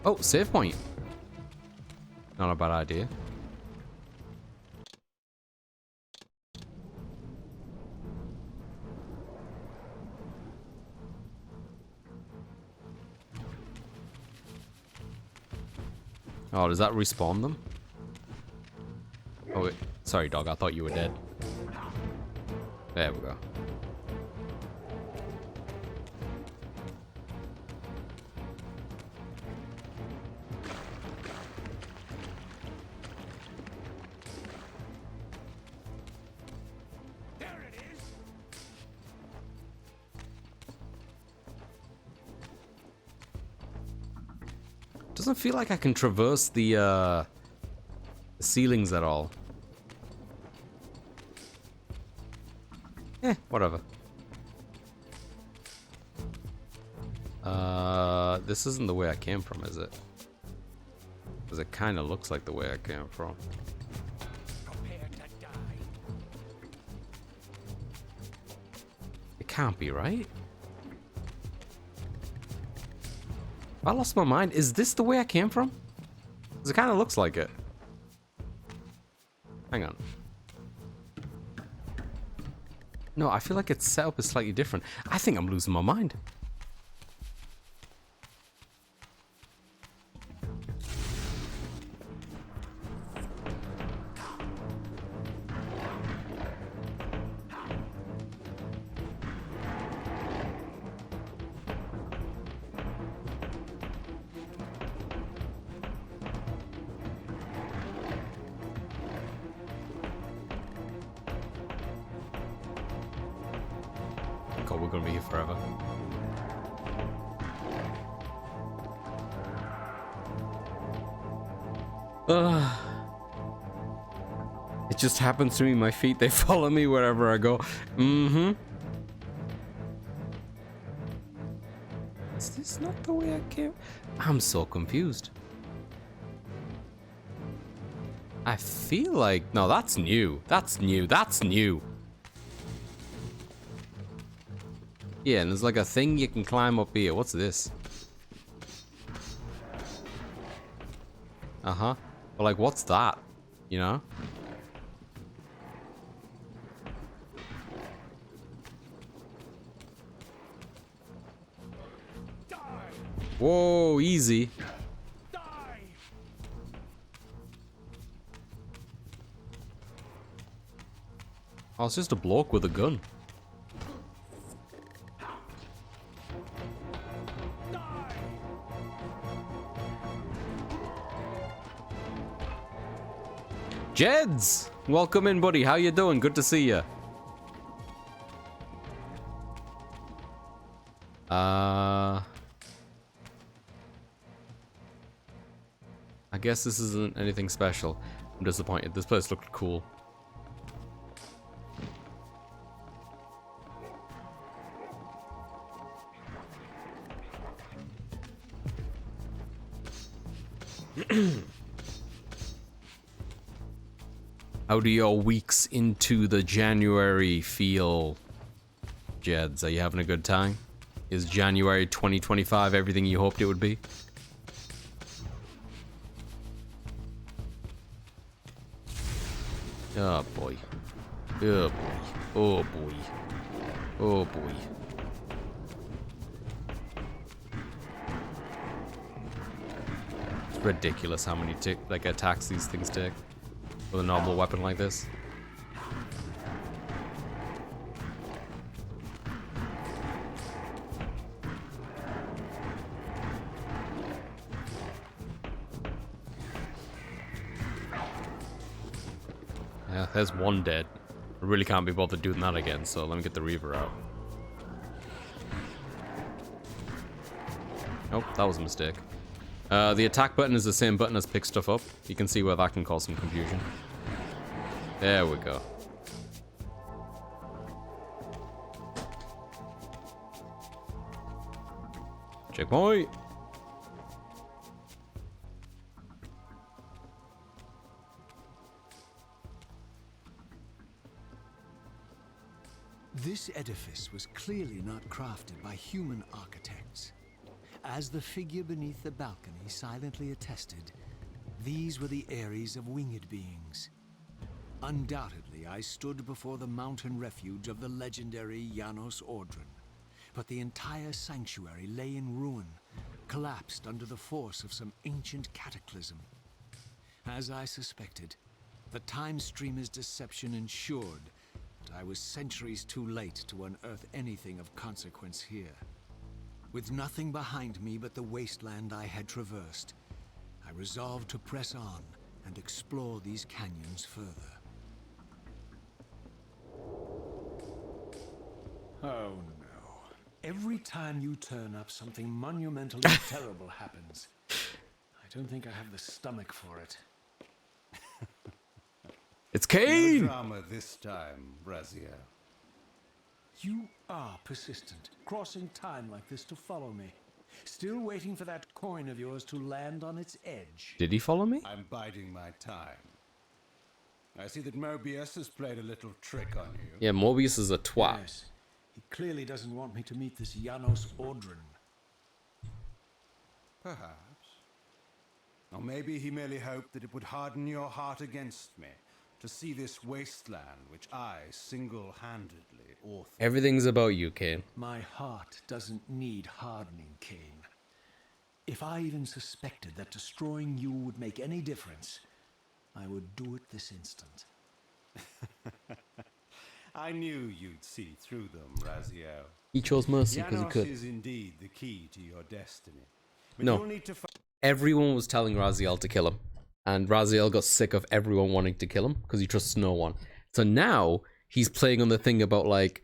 Oh, save point. Not a bad idea. Oh, does that respawn them? Oh, wait. Sorry, dog. I thought you were dead. There we go. Doesn't feel like I can traverse the ceilings at all. Whatever. This isn't the way I came from, is it? Because it kind of looks like the way I came from. Prepare to die. It can't be, right? I lost my mind. Is this the way I came from? Because it kind of looks like it. Hang on. No, I feel like its setup is slightly different. I think I'm losing my mind. God, we're gonna be here forever. It just happens to me. My feet, they follow me wherever I go. Mm-hmm. Is this not the way I came? I'm so confused. I feel like... No, that's new. That's new. That's new. Yeah, and there's like a thing you can climb up here. What's this? Uh-huh. But like, what's that? You know? Whoa, easy. Oh, it's just a bloke with a gun. Jeds! Welcome in, buddy. How you doing? Good to see you. I guess this isn't anything special. I'm disappointed. This place looked cool. How do your weeks into the January feel, Jeds? Are you having a good time? Is January 2025 everything you hoped it would be? Oh boy. Oh boy. Oh boy. Oh boy. It's ridiculous how many attacks these things take with a normal weapon like this. Yeah, there's one dead. I really can't be bothered doing that again, so let me get the Reaver out. Oh, that was a mistake. The attack button is the same button as pick stuff up. You can see where that can cause some confusion. There we go. Checkpoint! This edifice was clearly not crafted by human architects. As the figure beneath the balcony silently attested, these were the Ares of winged beings. Undoubtedly, I stood before the mountain refuge of the legendary Janos Ordran, but the entire sanctuary lay in ruin, collapsed under the force of some ancient cataclysm. As I suspected, the Time Streamer's deception ensured that I was centuries too late to unearth anything of consequence here. With nothing behind me but the wasteland I had traversed, I resolved to press on and explore these canyons further. Oh no. Every time you turn up, something monumentally terrible happens. don't think I have the stomach for it. It's No Kain! drama this time, Raziel. You are persistent, crossing time like this to follow me. Still waiting for that coin of yours to land on its edge. Did he follow me? I'm biding my time. I see that Mobius has played a little trick on you. Yeah, Mobius is a twat. Yes, he clearly doesn't want me to meet this Janos Ordrin. Perhaps. Or maybe he merely hoped that it would harden your heart against me, to see this wasteland which I single-handedly authored. Everything's about you, Kain. My heart doesn't need hardening, Kain. If I even suspected that destroying you would make any difference, I would do it this instant. I knew you'd see through them, Raziel. He chose mercy because he Janos could. is indeed the key to your destiny. But No. you'll need to Everyone was telling Raziel to kill him. And Raziel got sick of everyone wanting to kill him because he trusts no one. So now he's playing on the thing about like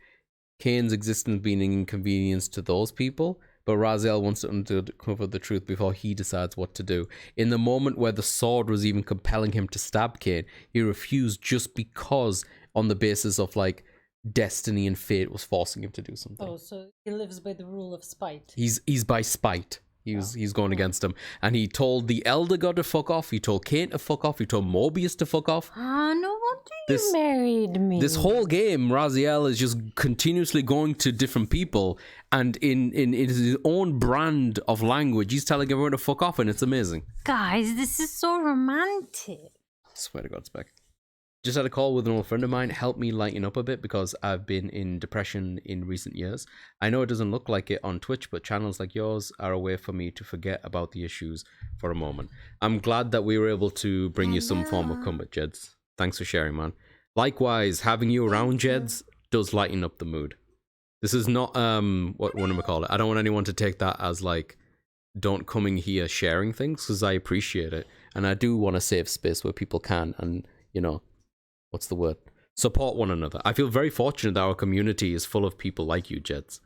Kain's existence being an inconvenience to those people. But Raziel wants to uncover the truth before he decides what to do. In the moment where the sword was even compelling him to stab Kain, he refused just because on the basis of like destiny and fate was forcing him to do something. Oh, so he lives by the rule of spite. He's by spite. He's going against him. And he told the Elder God to fuck off. He told Kain to fuck off. He told Mobius to fuck off. Ah, no wonder you married me. This whole game, Raziel is just continuously going to different people, and in his own brand of language, he's telling everyone to fuck off, and it's amazing. Guys, this is so romantic. Swear to God, Spec. Just had a call with an old friend of mine, helped me lighten up a bit because I've been in depression in recent years. I know it doesn't look like it on Twitch, but channels like yours are a way for me to forget about the issues for a moment. I'm glad that we were able to bring you some form of comfort, Jeds. Thanks for sharing, man. Likewise, having you around, Jeds, does lighten up the mood. This is not, what am I call it? I don't want anyone to take that as like, don't coming here sharing things, because I appreciate it. And I do want a safe space where people can, and, you know, what's the word? Support one another. I feel very fortunate that our community is full of people like you, Jeds.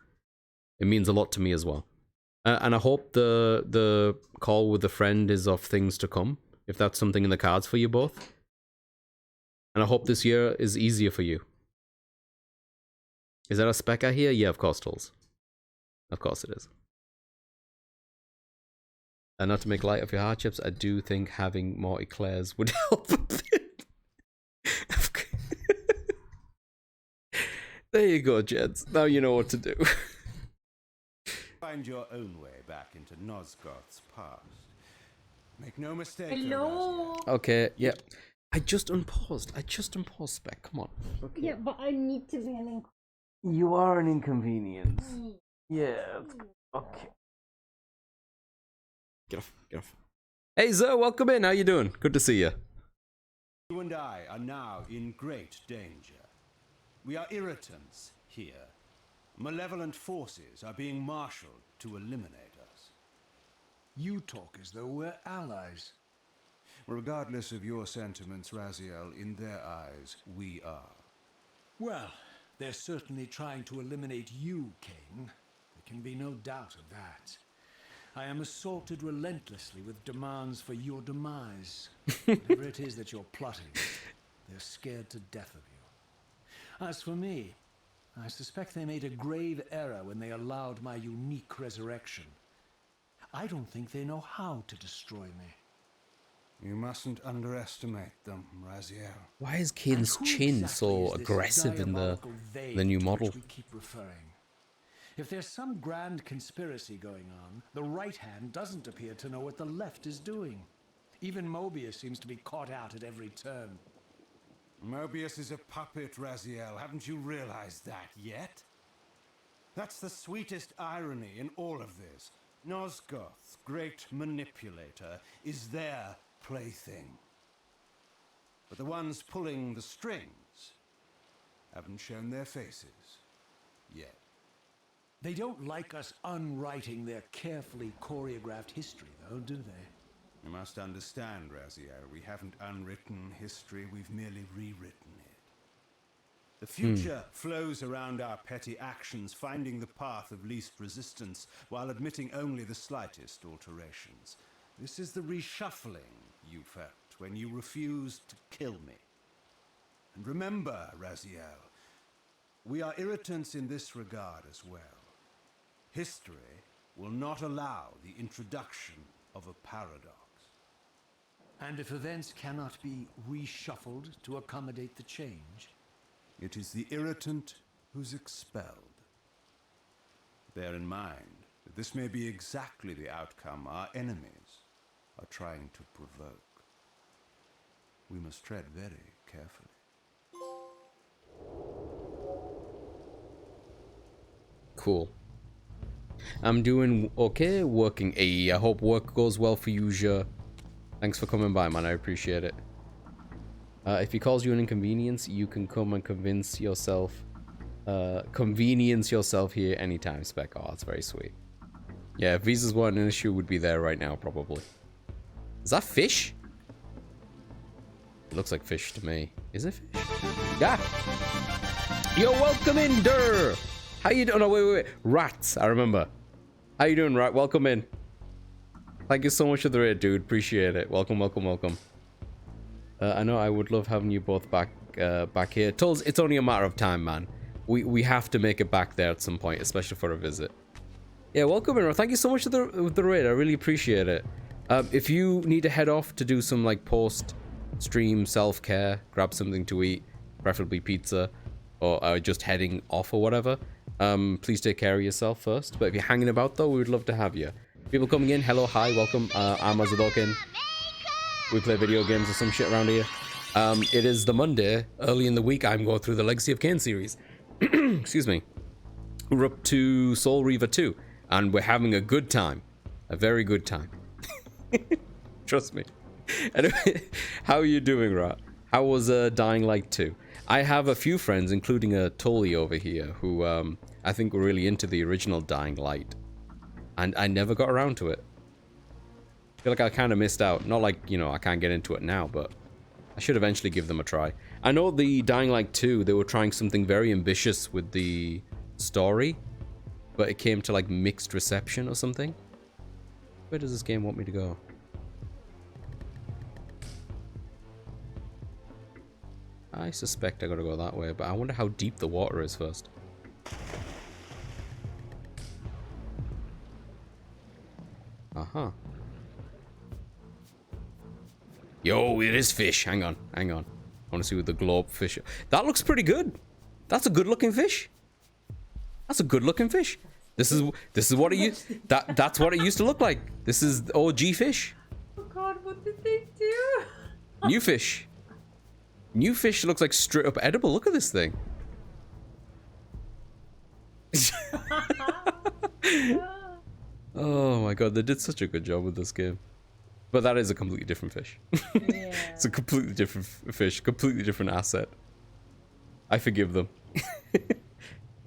It means a lot to me as well. And I hope the call with a friend is of things to come, if that's something in the cards for you both. And I hope this year is easier for you. Is that a spec I hear? Yeah, of course, Tools. Of course it is. And not to make light of your hardships, I do think having more eclairs would help a bit. There you go, Jeds. Now you know what to do. find your own way back into Nosgoth's past. Make no mistake. Hello. Okay, yeah. I just unpaused, Spec. Come on. Okay. Yeah, but I need to be an You are an inconvenience. Yeah. Okay. Get off. Hey, Zer, welcome in. How you doing? Good to see you. You and I are now in great danger. We are irritants here. Malevolent forces are being marshaled to eliminate us. You talk as though we're allies. Regardless of your sentiments, Raziel, in their eyes, we are. Well, they're certainly trying to eliminate you, Kain. There can be no doubt of that. I am assaulted relentlessly with demands for your demise. Whatever it is that you're plotting, they're scared to death of you. As for me, I suspect they made a grave error when they allowed my unique resurrection. I don't think they know how to destroy me. You mustn't underestimate them, Raziel. Why is Kain's chin so aggressive in the new model? We keep referring. If there's some grand conspiracy going on, the right hand doesn't appear to know what the left is doing. Even Mobius seems to be caught out at every turn. Mobius is a puppet, Raziel. Haven't you realized that yet? That's the sweetest irony in all of this. Nosgoth's great manipulator is their plaything. But the ones pulling the strings haven't shown their faces yet. They don't like us unwriting their carefully choreographed history, though, do they? You must understand, Raziel, we haven't unwritten history, we've merely rewritten it. The future flows around our petty actions, finding the path of least resistance while admitting only the slightest alterations. This is the reshuffling you felt when you refused to kill me. And remember, Raziel, we are irritants in this regard as well. History will not allow the introduction of a paradox. And if events cannot be reshuffled to accommodate the change? It is the irritant who's expelled. Bear in mind that this may be exactly the outcome our enemies are trying to provoke. We must tread very carefully. Cool. I'm doing okay, working AE. I hope work goes well for you, Je. Thanks for coming by, man. I appreciate it. If he calls you an inconvenience, you can come and convince yourself here anytime, Spec. Oh, that's very sweet. Yeah, if visas weren't an issue, would be there right now, probably. Is that fish? It looks like fish to me. Is it fish? Yeah. Yo, welcome in, Durr. How you doing? Oh, no, wait. Rats, I remember. How you doing, Rat? Welcome in. Thank you so much for the raid, dude. Appreciate it. Welcome, welcome, welcome. I know I would love having you both back here. Tulls, it's only a matter of time, man. We have to make it back there at some point, especially for a visit. Yeah, welcome in. Thank you so much for the raid. I really appreciate it. If you need to head off to do some like post-stream self-care, grab something to eat, preferably pizza, or just heading off or whatever, please take care of yourself first. But if you're hanging about though, we would love to have you. People coming in, hello, hi, welcome. I'm Azadokin. We play video games or some shit around here. It is the Monday, early in the week. I'm going through the Legacy of Kain series. Excuse me. We're up to Soul Reaver 2, and we're having a good time. A very good time. Trust me. Anyway, how are you doing, Rat? How was Dying Light 2? I have a few friends, including a Tolly over here, who I think were really into the original Dying Light. And I never got around to it. I feel like I kind of missed out. Not like, you know, I can't get into it now, but I should eventually give them a try. I know the Dying Light 2, they were trying something very ambitious with the story, but it came to like mixed reception or something. Where does this game want me to go? I suspect I gotta go that way, but I wonder how deep the water is first. Uh-huh. Yo, it is fish. Hang on, hang on. I want to see what the globe fish. That looks pretty good. That's a good-looking fish. That's a good-looking fish. This is what it used. That's what it used to look like. This is OG fish. Oh God, what did they do? New fish. New fish looks like straight up edible. Look at this thing. Oh my God, they did such a good job with this game. But that is a completely different fish. Yeah. It's a completely different fish, completely different asset. I forgive them.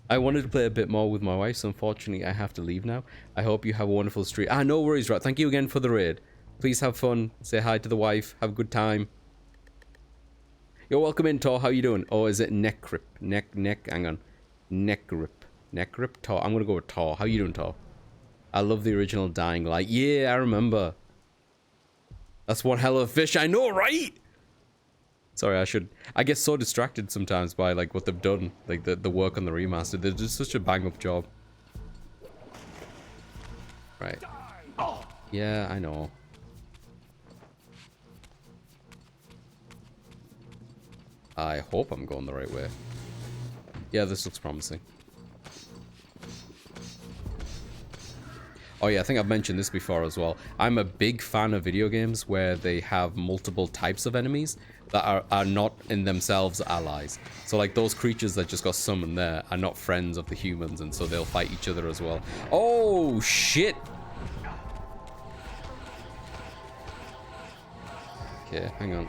I wanted to play a bit more with my wife, so unfortunately I have to leave now. I hope you have a wonderful stream. Ah, no worries, right? Thank you again for the raid. Please have fun. Say hi to the wife. Have a good time. Yo, welcome in, Tor. How you doing? Oh, is it Neckrip? Hang on. Neckrip. Neckrip? Tor. I'm gonna go with Tor. How you doing, Tor? I love the original Dying Light. Yeah, I remember. That's one hell of a fish. I know, right? Sorry, I get so distracted sometimes by like what they've done, like the work on the remaster. They did such a bang up job. Right. Yeah, I know. I hope I'm going the right way. Yeah, this looks promising. Oh yeah, I think I've mentioned this before as well. I'm a big fan of video games where they have multiple types of enemies that are not in themselves allies. So like those creatures that just got summoned there are not friends of the humans, and so they'll fight each other as well. Oh shit! Okay, hang on.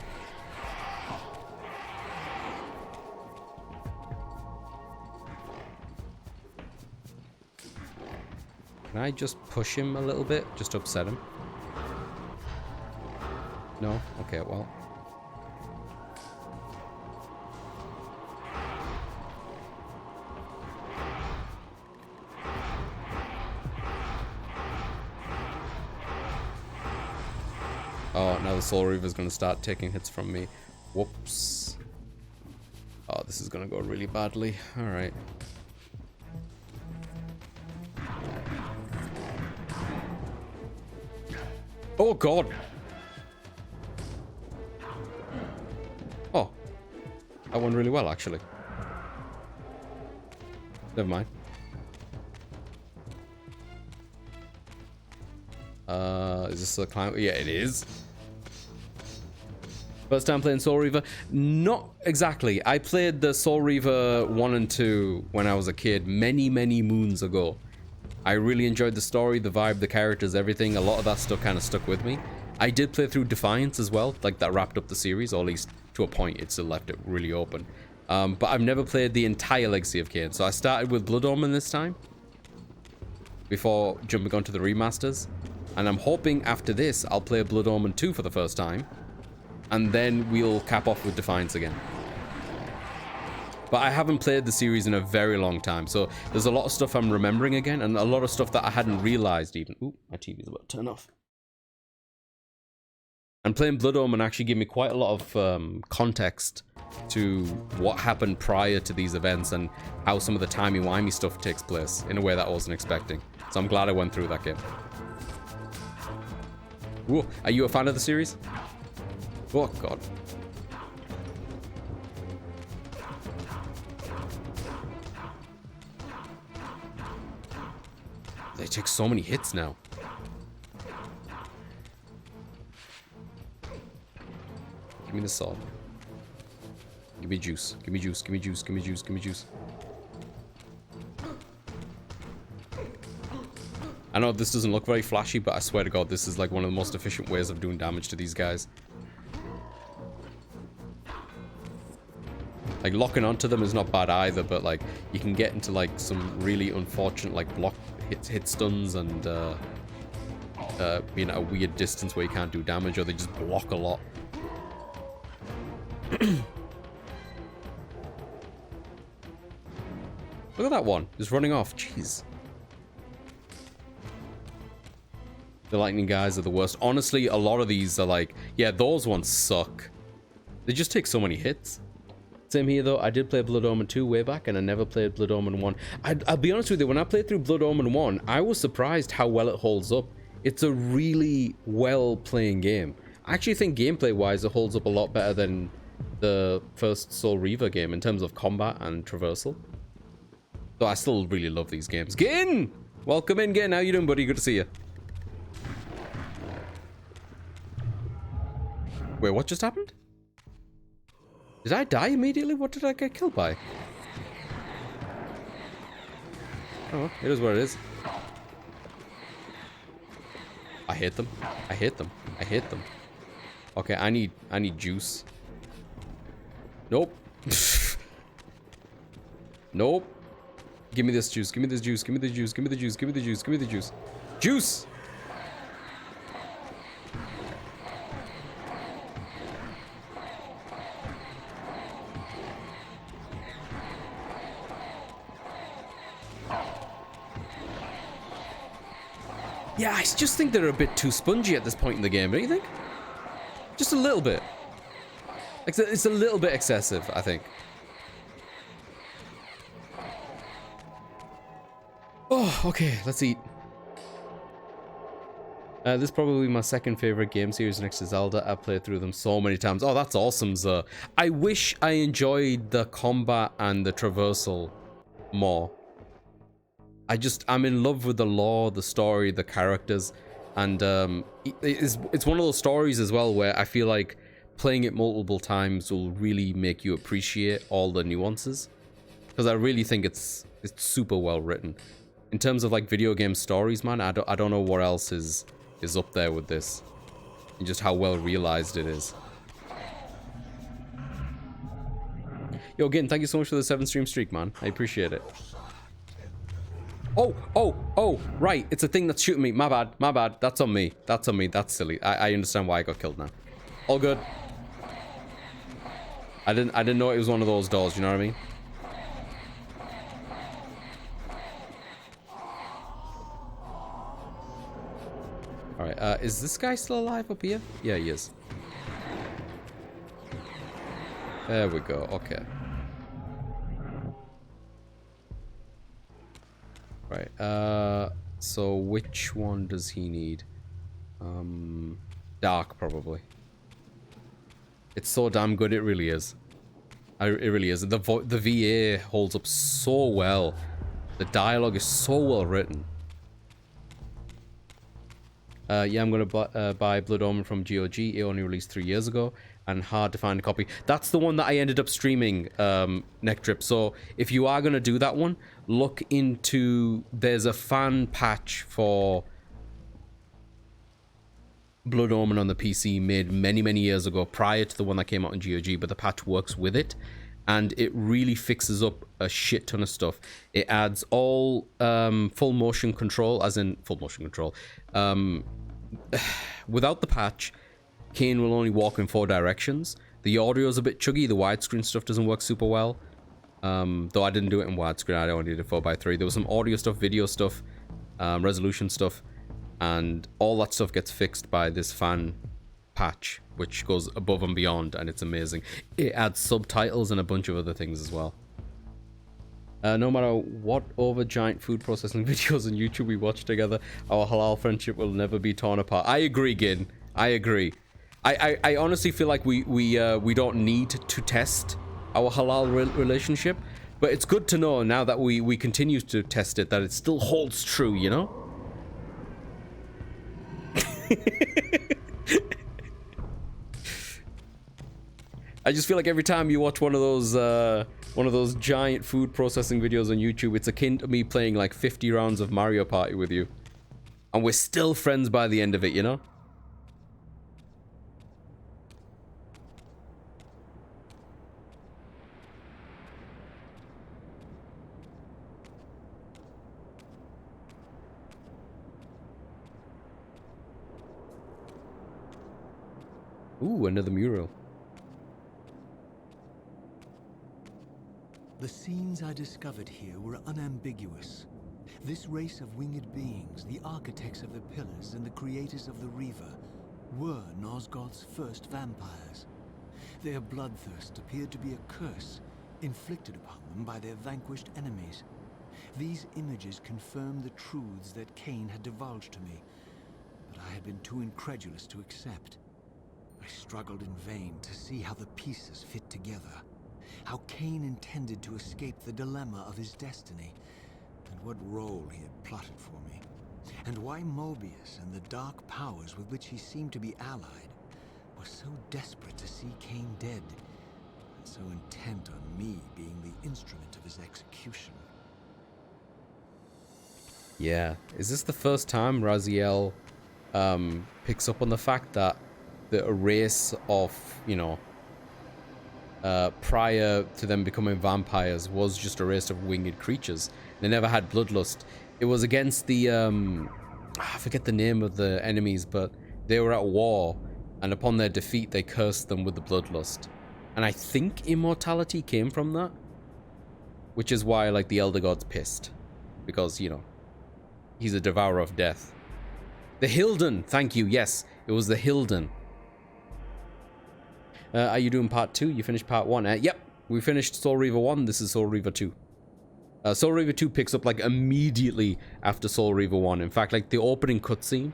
Can I just push him a little bit, just to upset him? No? Okay, well. Oh, now the Soul Reaver's gonna start taking hits from me. Whoops. Oh, this is gonna go really badly. Alright. Oh, God. Oh. That went really well, actually. Never mind. Is this the climb? Yeah, it is. First time playing Soul Reaver? Not exactly. I played the Soul Reaver 1 and 2 when I was a kid, many, many moons ago. I really enjoyed the story, the vibe, the characters, everything. A lot of that stuff kind of stuck with me. I did play through Defiance as well, like that wrapped up the series, or at least to a point it still left it really open. But I've never played the entire Legacy of Kain. So I started with Blood Omen this time, before jumping onto the remasters. And I'm hoping after this, I'll play Blood Omen 2 for the first time. And then we'll cap off with Defiance again. But I haven't played the series in a very long time, so there's a lot of stuff I'm remembering again, and a lot of stuff that I hadn't realized even. Ooh, my TV's about to turn off. And playing Blood Omen actually gave me quite a lot of context to what happened prior to these events and how some of the timey-wimey stuff takes place in a way that I wasn't expecting. So I'm glad I went through that game. Ooh, are you a fan of the series? Oh, God. They take so many hits now. Give me the sword. Give me juice. Give me juice. Give me juice. Give me juice. Give me juice. I know this doesn't look very flashy, but I swear to God, this is like one of the most efficient ways of doing damage to these guys. Like, locking onto them is not bad either, but like, you can get into like some really unfortunate like block hit stuns and being at a weird distance where you can't do damage, or they just block a lot. Look at that one, just running off. Jeez. The lightning guys are the worst. Honestly, a lot of these are like, yeah, those ones suck. They just take so many hits. Same here though, I did play Blood Omen 2 way back, and I never played Blood Omen 1. I'll be honest with you, when I played through Blood Omen 1, I was surprised how well it holds up. It's a really well-playing game. I actually think gameplay-wise, it holds up a lot better than the first Soul Reaver game in terms of combat and traversal. So I still really love these games. Kain! Welcome in, Kain. How you doing, buddy? Good to see you. Wait, what just happened? Did I die immediately? What did I get killed by? Oh, it is what it is. I hate them. I hate them. I hate them. Okay, I need juice. Nope. Nope. Give me this juice. Give me this juice. Give me the juice. Give me the juice. Give me the juice. Give me the juice. Juice! Yeah, I just think they're a bit too spongy at this point in the game, don't you think? Just a little bit. It's a little bit excessive, I think. Oh, okay, let's eat. This is probably my second favorite game series next to Zelda. I've played through them so many times. Oh, that's awesome, Zer. I wish I enjoyed the combat and the traversal more. I'm in love with the lore, the story, the characters, and it's one of those stories as well where I feel like playing it multiple times will really make you appreciate all the nuances, because I really think it's super well written. In terms of like video game stories, man, I don't know what else is up there with this, and just how well realized it is. Yo, again, thank you so much for the 7-stream streak, man. I appreciate it. Oh, right. It's a thing that's shooting me. My bad. That's on me. That's That's silly. I understand why I got killed now. All good. I didn't know it was one of those doors, you know what I mean? Alright, is this guy still alive up here? Yeah, he is. There we go, okay. Right, so which one does he need? Dark, probably. It's so damn good, it really is. It really is. The VA holds up so well. The dialogue is so well written. Yeah, I'm going to buy Blood Omen from GOG. It only released 3 years ago. And hard to find a copy. That's the one that I ended up streaming, Neck Trip. So if you are going to do that one, look into... There's a fan patch for Blood Omen on the PC made many, many years ago prior to the one that came out in GOG. But the patch works with it. And it really fixes up a shit ton of stuff. It adds all full motion control, as in full motion control. Without the patch, Kain will only walk in 4 directions. The audio is a bit chuggy. The widescreen stuff doesn't work super well. Though I didn't do it in widescreen. I only did it 4:3. There was some audio stuff, video stuff, resolution stuff. And all that stuff gets fixed by this fan patch, which goes above and beyond, and it's amazing. It adds subtitles and a bunch of other things as well. No matter what over giant food processing videos on YouTube we watch together, our halal friendship will never be torn apart. I agree, Gin. I agree. I honestly feel like we don't need to test our halal relationship, but it's good to know now that we continue to test it that it still holds true, you know? I just feel like every time you watch one of those giant food processing videos on YouTube, it's akin to me playing like 50 rounds of Mario Party with you. And we're still friends by the end of it, you know? Ooh, another mural. The scenes I discovered here were unambiguous. This race of winged beings, the architects of the pillars and the creators of the Reaver, were Nosgoth's first vampires. Their bloodthirst appeared to be a curse, inflicted upon them by their vanquished enemies. These images confirmed the truths that Kain had divulged to me, but I had been too incredulous to accept. I struggled in vain to see how the pieces fit together. How Kain intended to escape the dilemma of his destiny, and what role he had plotted for me, and why Mobius and the dark powers with which he seemed to be allied were so desperate to see Kain dead, and so intent on me being the instrument of his execution. Yeah. Is this the first time Raziel picks up on the fact that the race of, you know, prior to them becoming vampires was just a race of winged creatures? They never had bloodlust. It was against the I forget the name of the enemies, but they were at war, and upon their defeat they cursed them with the bloodlust. And I think immortality came from that, which is why like the Elder God's pissed, because, you know, he's a devourer of death. The Hilden, thank you. Yes, it was the Hilden. Are you doing part 2? You finished part 1? Yep, we finished Soul Reaver 1. This is Soul Reaver 2. Soul Reaver 2 picks up like immediately after Soul Reaver 1. In fact, like the opening cutscene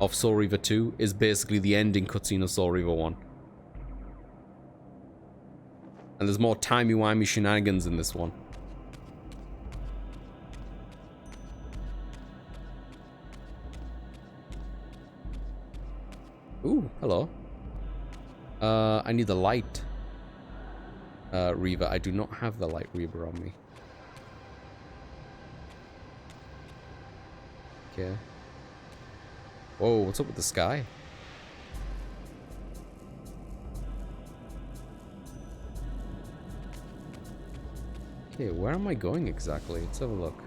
of Soul Reaver 2 is basically the ending cutscene of Soul Reaver 1. And there's more timey-wimey shenanigans in this one. Ooh, hello. I need the light Reaver. I do not have the light Reaver on me. Okay. Whoa, what's up with the sky? Okay, where am I going exactly? Let's have a look.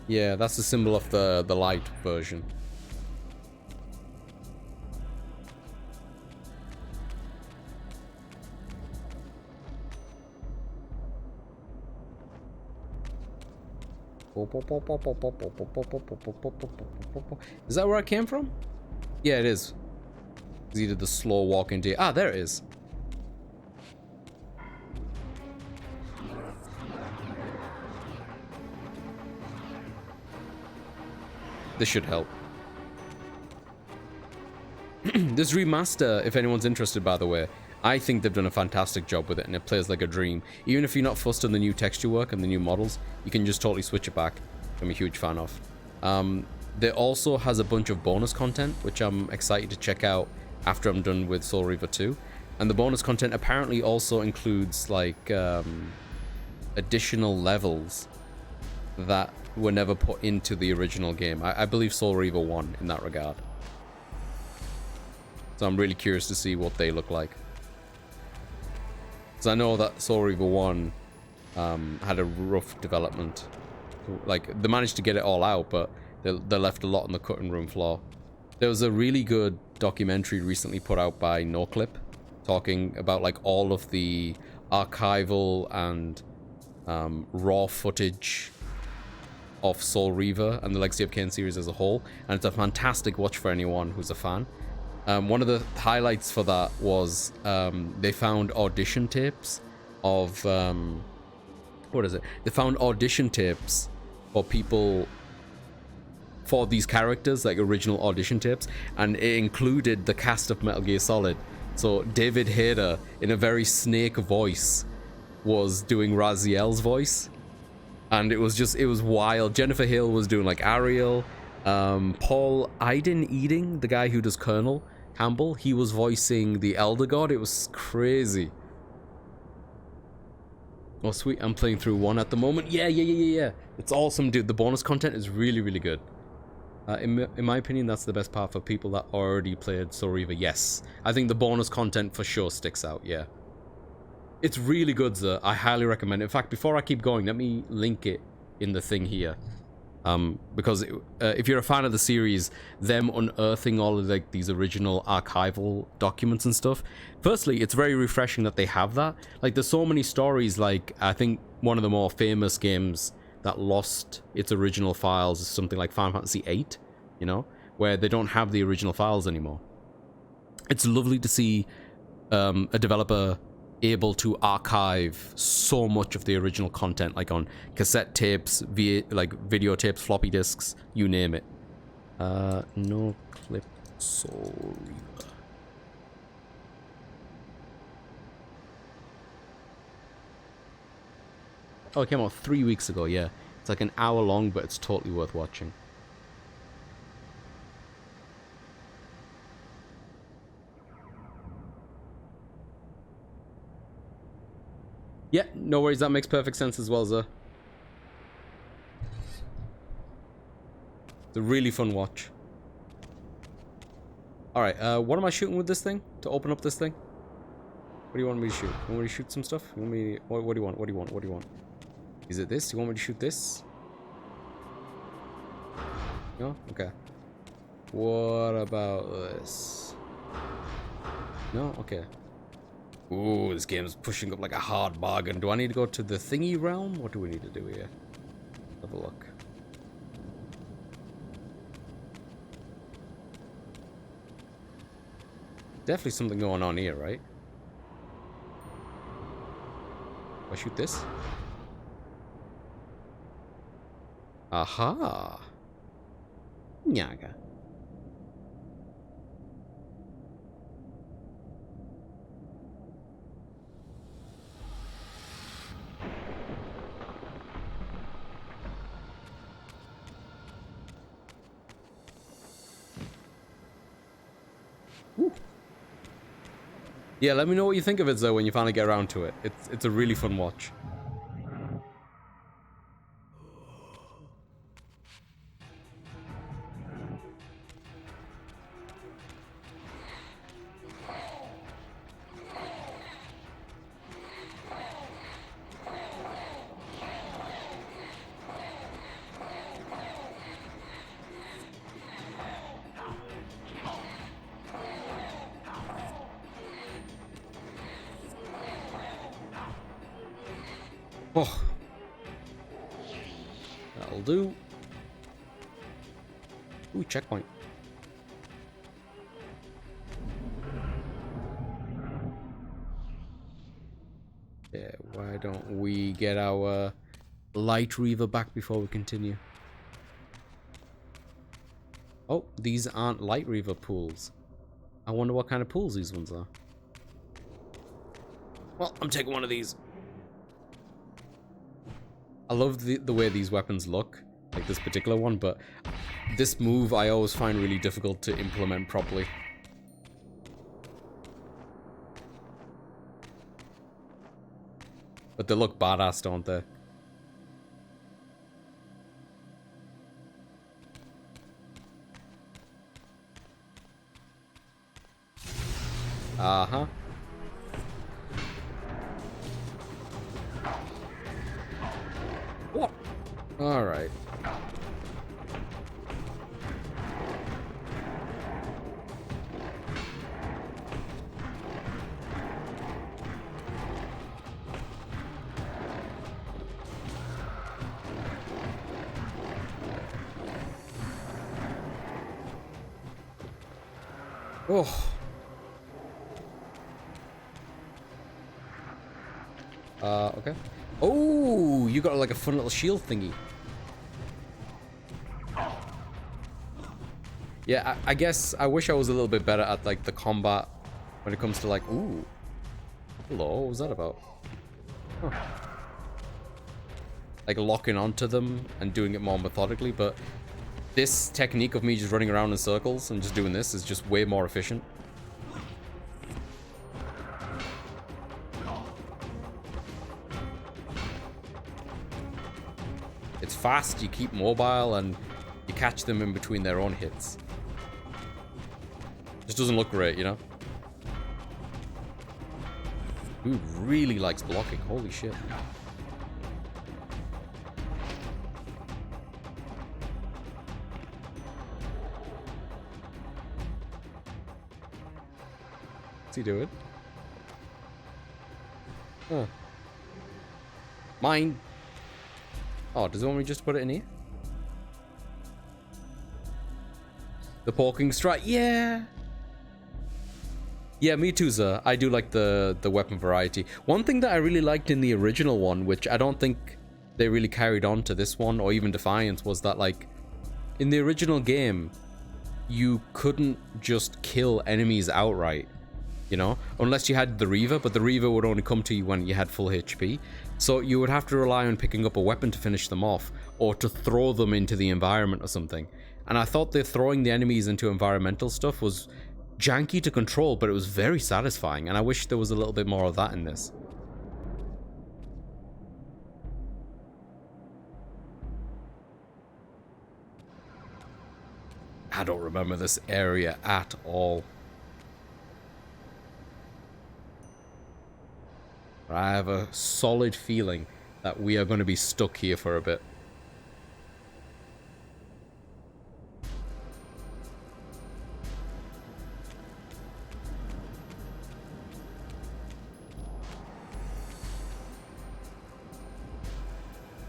Yeah, that's the symbol of the light version. Is that where I came from? Yeah, it is. He did the slow walk into... Ah, there it is. This should help. This remaster, if anyone's interested, by the way, I think they've done a fantastic job with it, and it plays like a dream. Even if you're not fussed on the new texture work and the new models, you can just totally switch it back. I'm a huge fan of. There also has a bunch of bonus content, which I'm excited to check out after I'm done with Soul Reaver 2. And the bonus content apparently also includes, like, additional levels that were never put into the original game. I believe Soul Reaver 1 in that regard. So I'm really curious to see what they look like. Because I know that Soul Reaver 1 had a rough development. Like, they managed to get it all out, but they left a lot on the cutting room floor. There was a really good documentary recently put out by NoClip, talking about, like, all of the archival and raw footage of Soul Reaver and the Legacy of Kain series as a whole, and it's a fantastic watch for anyone who's a fan. One of the highlights for that was they found audition tapes of what is it? They found audition tapes for people for these characters, like original audition tapes, and it included the cast of Metal Gear Solid. So David Hayter, in a very Snake voice, was doing Raziel's voice. And it was wild. Jennifer Hale was doing like Ariel. Paul Iden, the guy who does Colonel Campbell, he was voicing the Elder God. It was crazy. Oh, sweet. I'm playing through 1 at the moment. Yeah. It's awesome, dude. The bonus content is really, really good. In my opinion, that's the best part for people that already played Soul Reaver. Yes. I think the bonus content for sure sticks out, yeah. It's really good, sir. I highly recommend it. In fact, before I keep going, let me link it in the thing here. Because if you're a fan of the series, them unearthing all of like these original archival documents and stuff, firstly, it's very refreshing that they have that. Like, there's so many stories, like, I think one of the more famous games that lost its original files is something like Final Fantasy VIII, you know, where they don't have the original files anymore. It's lovely to see a developer able to archive so much of the original content, like on cassette tapes, like video tapes, floppy disks, you name it. No clip Soul Reaver. Oh, it came out 3 weeks ago, yeah. It's like an hour long, but it's totally worth watching. Yeah, no worries, that makes perfect sense as well, Zer. It's a really fun watch. Alright, what am I shooting with this thing? To open up this thing? What do you want me to shoot? You want me to shoot some stuff? You want me... What do you want? What do you want? What do you want? Is it this? You want me to shoot this? No? Okay. What about this? No? Okay. Ooh, this game's pushing up like a hard bargain. Do I need to go to the thingy realm? What do we need to do here? Have a look. Definitely something going on here, right? Do I shoot this? Aha! Nyaga. Yeah, let me know what you think of it, though, when you finally get around to it. It's a really fun watch. Oh. That'll do. Ooh, checkpoint. Yeah, why don't we get our light Reaver back before we continue? Oh, these aren't light Reaver pools. I wonder what kind of pools these ones are. Well, I'm taking one of these. I love the way these weapons look, like this particular one, but this move I always find really difficult to implement properly. But they look badass, don't they? Uh-huh. What? Alright. Oh. Okay. Oh, you got like a fun little shield thingy. Yeah, I guess I wish I was a little bit better at like the combat when it comes to like, ooh. Hello, what was that about? Huh. Like locking onto them and doing it more methodically, but this technique of me just running around in circles and just doing this is just way more efficient. It's fast, you keep mobile, and you catch them in between their own hits. Just doesn't look great, you know? Dude really likes blocking, holy shit. What's he doing? Huh. Mine. Oh, does it want me just to put it in here? The porking strike, yeah. Yeah, me too, sir. I do like the weapon variety. One thing that I really liked in the original one, which I don't think they really carried on to this one or even Defiance, was that like in the original game, you couldn't just kill enemies outright, you know, unless you had the Reaver, but the Reaver would only come to you when you had full HP. So you would have to rely on picking up a weapon to finish them off or to throw them into the environment or something. And I thought that throwing the enemies into environmental stuff was janky to control, but it was very satisfying, and I wish there was a little bit more of that in this. I don't remember this area at all. But I have a solid feeling that we are going to be stuck here for a bit.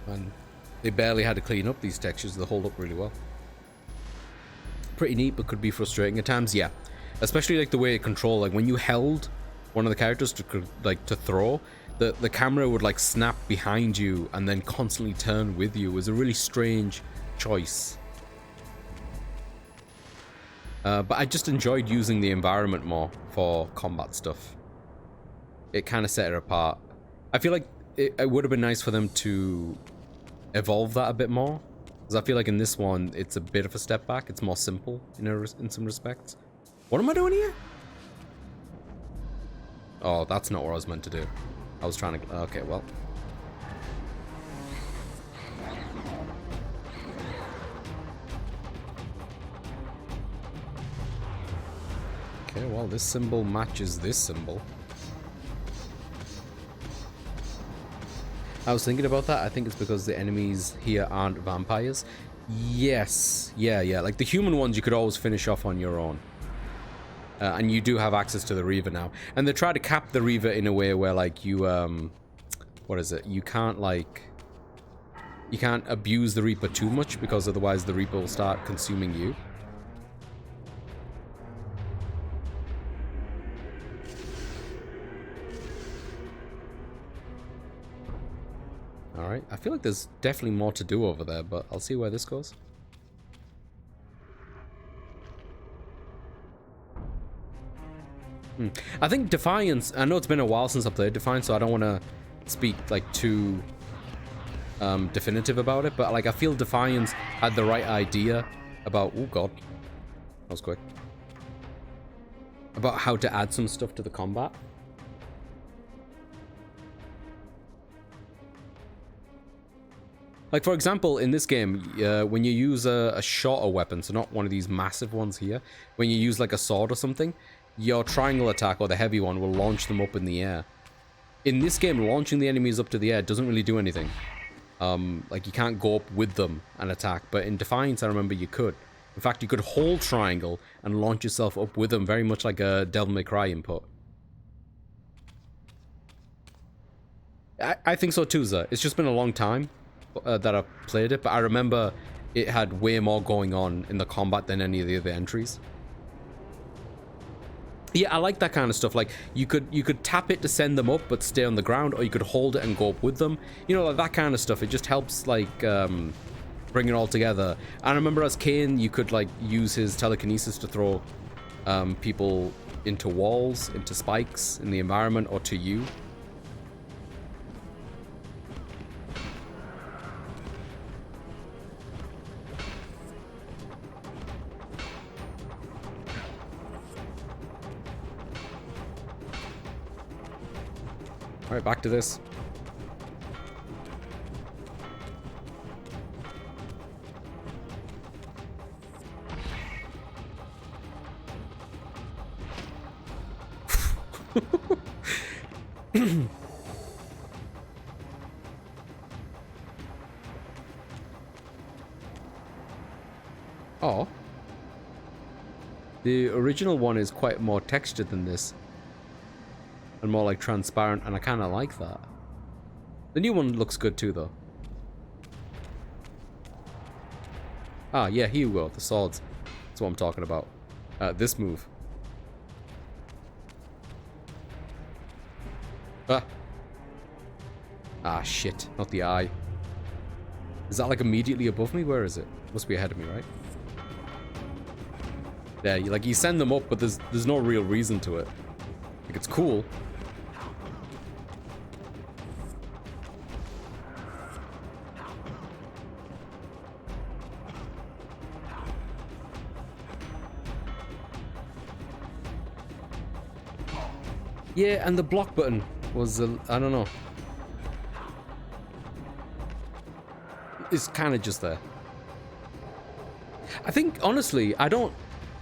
And they barely had to clean up these textures. They hold up really well. Pretty neat, but could be frustrating at times. Yeah, especially like the way it controlled. Like when you held one of the characters to throw, the camera would like snap behind you and then constantly turn with you. It was a really strange choice. But I just enjoyed using the environment more for combat stuff. It kind of set it apart. I feel like it would have been nice for them to evolve that a bit more, because I feel like in this one it's a bit of a step back. It's more simple in some respects. What am I doing here? Oh, that's not what I was meant to do. I was trying to... Okay, well. Okay, well, this symbol matches this symbol. I was thinking about that. I think it's because the enemies here aren't vampires. Yes. Yeah. Like the human ones you could always finish off on your own. And you do have access to the Reaver now. And they try to cap the Reaver in a way where like you, what is it? You can't like... you can't abuse the Reaper too much, because otherwise the Reaper will start consuming you. Alright, I feel like there's definitely more to do over there, but I'll see where this goes. I think Defiance, I know it's been a while since I played Defiance, so I don't want to speak like too definitive about it, but like I feel Defiance had the right idea about, oh god, that was quick, about how to add some stuff to the combat. Like, for example, in this game, when you use a shorter weapon, so not one of these massive ones here, when you use like a sword or something, your triangle attack, or the heavy one, will launch them up in the air. In this game, launching the enemies up to the air doesn't really do anything. Like, you can't go up with them and attack, but in Defiance, I remember you could. In fact, you could hold triangle and launch yourself up with them, very much like a Devil May Cry input. I think so too, Zah. It's just been a long time that I've played it, but I remember it had way more going on in the combat than any of the other entries. Yeah, I like that kind of stuff. Like, you could tap it to send them up but stay on the ground, or you could hold it and go up with them. You know, like that kind of stuff. It just helps, like, bring it all together. And I remember as Kain, you could, like, use his telekinesis to throw people into walls, into spikes in the environment, or to you. Alright, back to this. Oh. The original one is quite more textured than this. And more like transparent, and I kind of like that. The new one looks good too, though. Ah, yeah, here we go. The swords. That's what I'm talking about. This move. Ah. Ah, shit. Not the eye. Is that like immediately above me? Where is it? Must be ahead of me, right? Yeah, you send them up, but there's no real reason to it. Like, it's cool. Yeah, and the block button was, I don't know. It's kind of just there. I think, honestly, I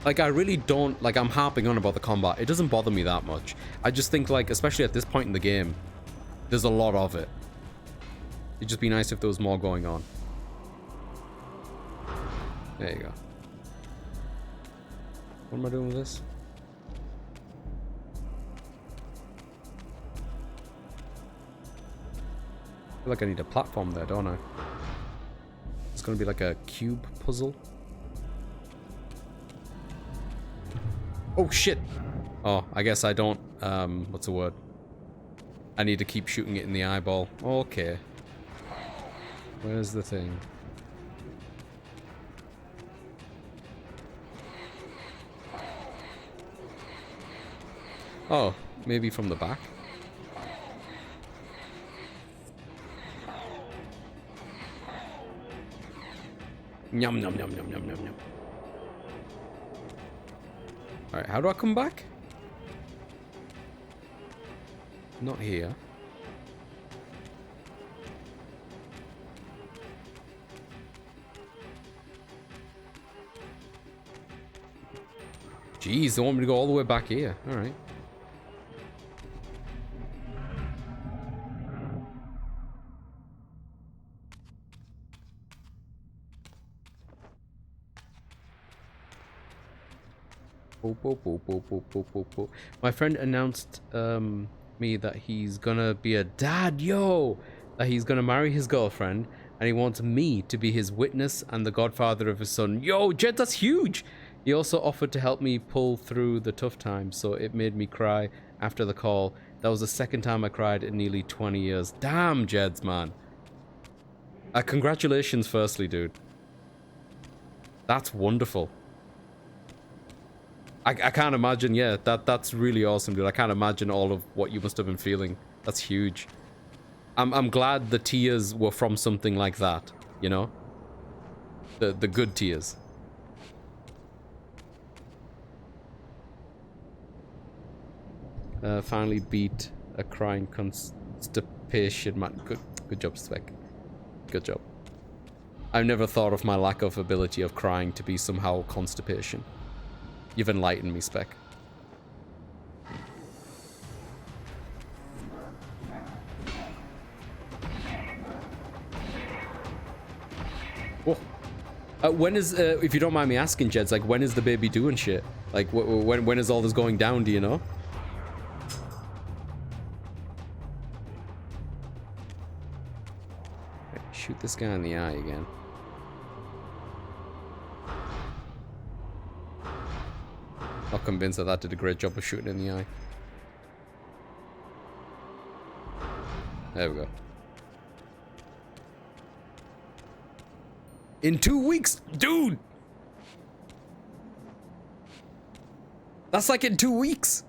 really don't, like, I'm harping on about the combat. It doesn't bother me that much. I just think, like, especially at this point in the game, there's a lot of it. It'd just be nice if there was more going on. There you go. What am I doing with this? I feel like I need a platform there, don't I? It's gonna be like a cube puzzle. Oh shit! Oh, I guess I don't, what's the word? I need to keep shooting it in the eyeball. Okay. Where's the thing? Oh, maybe from the back? Yum, yum, yum, yum, yum, yum, yum. Alright, how do I come back? Not here. Jeez, they want me to go all the way back here. Alright. My friend announced me that he's gonna be a dad, yo! That he's gonna marry his girlfriend and he wants me to be his witness and the godfather of his son. Yo, Jed, that's huge! He also offered to help me pull through the tough times, so it made me cry after the call. That was the second time I cried in nearly 20 years. Damn, Jeds, man. Congratulations, firstly, dude. That's wonderful. I can't imagine, yeah, that's really awesome, dude. I can't imagine all of what you must have been feeling. That's huge. I'm glad the tears were from something like that, you know? The good tears. Finally beat a crying constipation man. Good job, Spec. Good job. I've never thought of my lack of ability of crying to be somehow constipation. You've enlightened me, Spec. Whoa. When is, if you don't mind me asking, Jeds, like, when is the baby doing shit? Like, when is all this going down, do you know? Shoot this guy in the eye again. Not convinced that did a great job of shooting in the eye. There we go. In 2 weeks, dude! That's like in 2 weeks.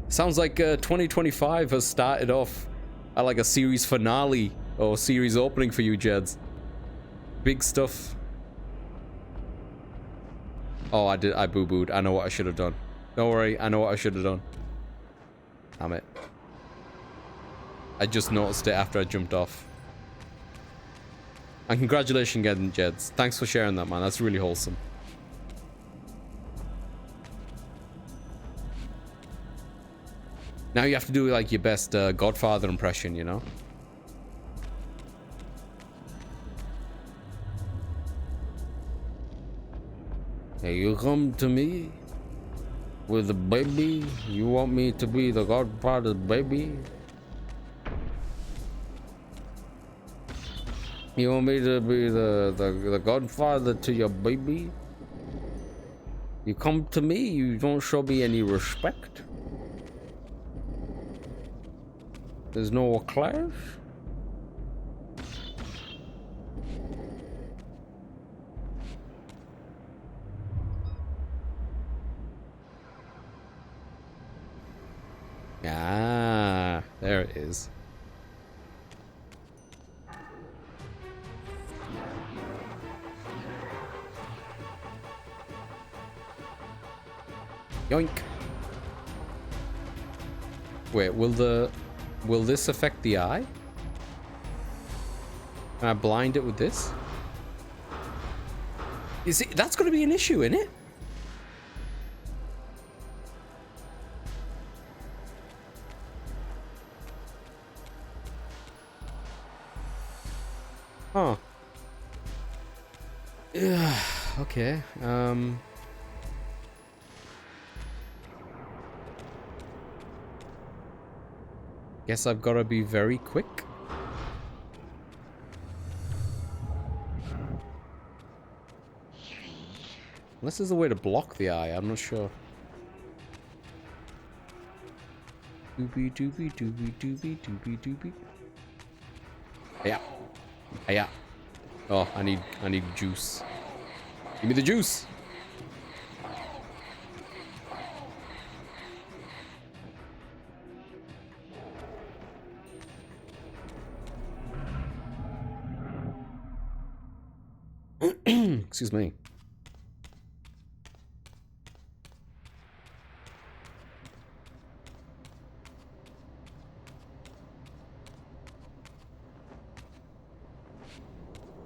Sounds like 2025 has started off at like a series finale or series opening for you, Jeds. Big stuff. Oh, I boo-booed. I know what I should have done. Don't worry, I know what I should have done. Damn it. I just noticed it after I jumped off. And congratulations again, Jeds. Thanks for sharing that, man. That's really wholesome. Now you have to do like your best Godfather impression, you know? Hey, you come to me with a baby? You want me to be the Godfather's baby? You want me to be the Godfather to your baby? You come to me, you don't show me any respect? There's no clash? Ah, there it is. Yoink. Wait, will this affect the eye? Can I blind it with this? Is it? That's going to be an issue, isn't it? Huh. Yeah. Okay. Guess I've got to be very quick. Unless there's a way to block the eye, I'm not sure. Doobie doobie doobie doobie doobie doobie. Yeah. Yeah. Oh, I need juice. Give me the juice. Excuse me.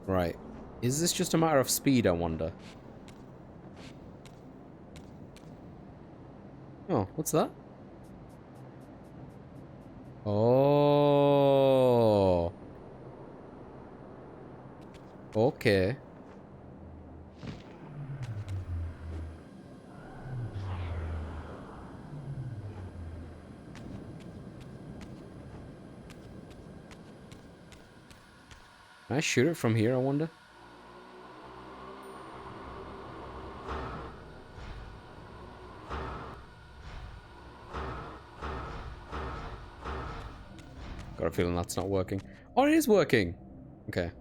Right. Is this just a matter of speed, I wonder? Oh, what's that? Oh. Okay. Can I shoot it from here, I wonder? Got a feeling that's not working. Oh, it is working! Okay.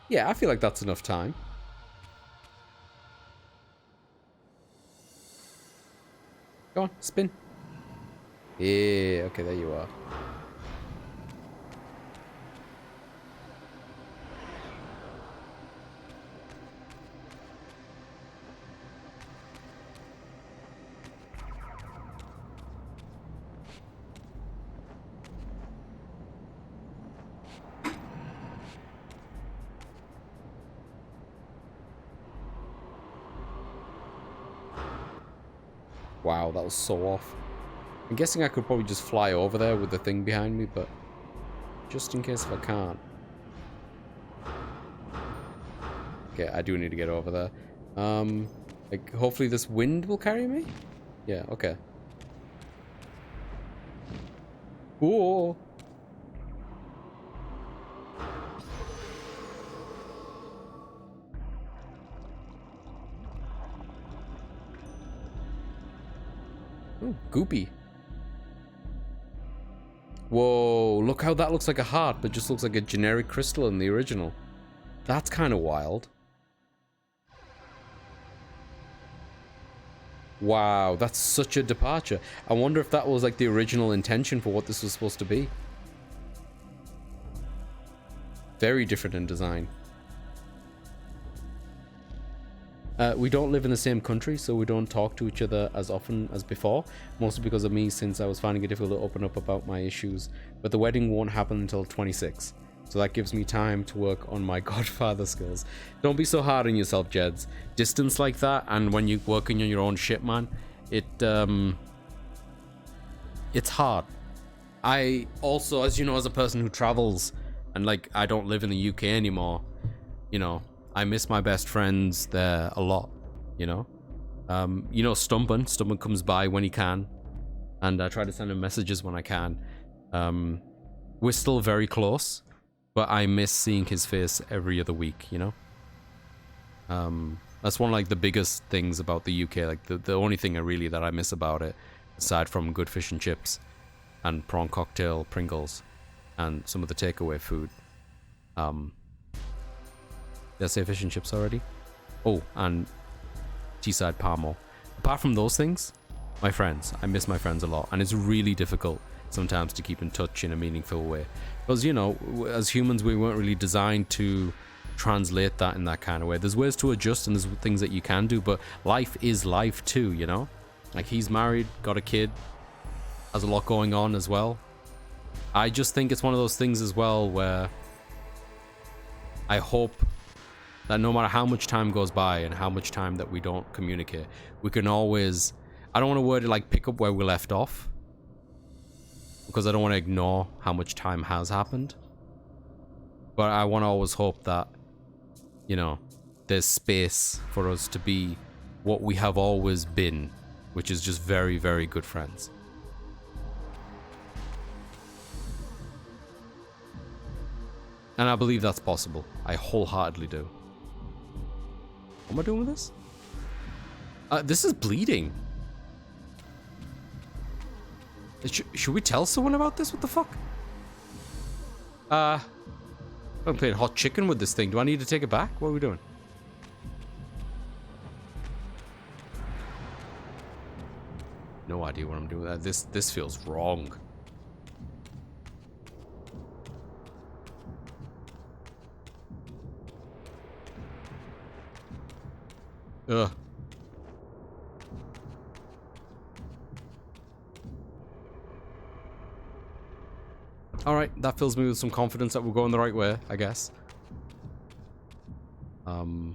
Yeah, I feel like that's enough time. Go on, spin. Yeah, okay, there you are. Wow, that was so off. I'm guessing I could probably just fly over there with the thing behind me, but just in case if I can't. Okay, I do need to get over there. Like, hopefully this wind will carry me? Yeah, okay. Cool. Ooh, goopy. Whoa, look how that looks like a heart, but just looks like a generic crystal in the original. That's kind of wild. Wow, that's such a departure. I wonder if that was like the original intention for what this was supposed to be. Very different in design. We don't live in the same country, so we don't talk to each other as often as before. Mostly because of me, since I was finding it difficult to open up about my issues. But the wedding won't happen until 26. So that gives me time to work on my Godfather skills. Don't be so hard on yourself, Jeds. Distance like that, and when you're working on your own shit, man, it's hard. I also, as you know, as a person who travels, and like, I don't live in the UK anymore, you know, I miss my best friends there a lot, you know? You know, Stumpin comes by when he can, and I try to send him messages when I can. We're still very close, but I miss seeing his face every other week, you know? That's one of like the biggest things about the UK, like the only thing really that I miss about it, aside from good fish and chips, and prawn cocktail Pringles, and some of the takeaway food. Did I say fish and chips already? Oh, and Teesside Palmo. Apart from those things, my friends. I miss my friends a lot. And it's really difficult sometimes to keep in touch in a meaningful way. Because, you know, as humans, we weren't really designed to translate that in that kind of way. There's ways to adjust and there's things that you can do, but life is life too, you know? Like, he's married, got a kid, has a lot going on as well. I just think it's one of those things as well where I hope that no matter how much time goes by and how much time that we don't communicate, we can always, I don't want to word it like pick up where we left off, because I don't want to ignore how much time has happened. But I want to always hope that, you know, there's space for us to be what we have always been, which is just very, very good friends. And I believe that's possible. I wholeheartedly do. What am I doing with this? This is bleeding. Should we tell someone about this? What the fuck? I'm playing hot chicken with this thing. Do I need to take it back? What are we doing? No idea what I'm doing with that. This feels wrong. Ugh. Alright, that fills me with some confidence that we're going the right way, I guess. Oh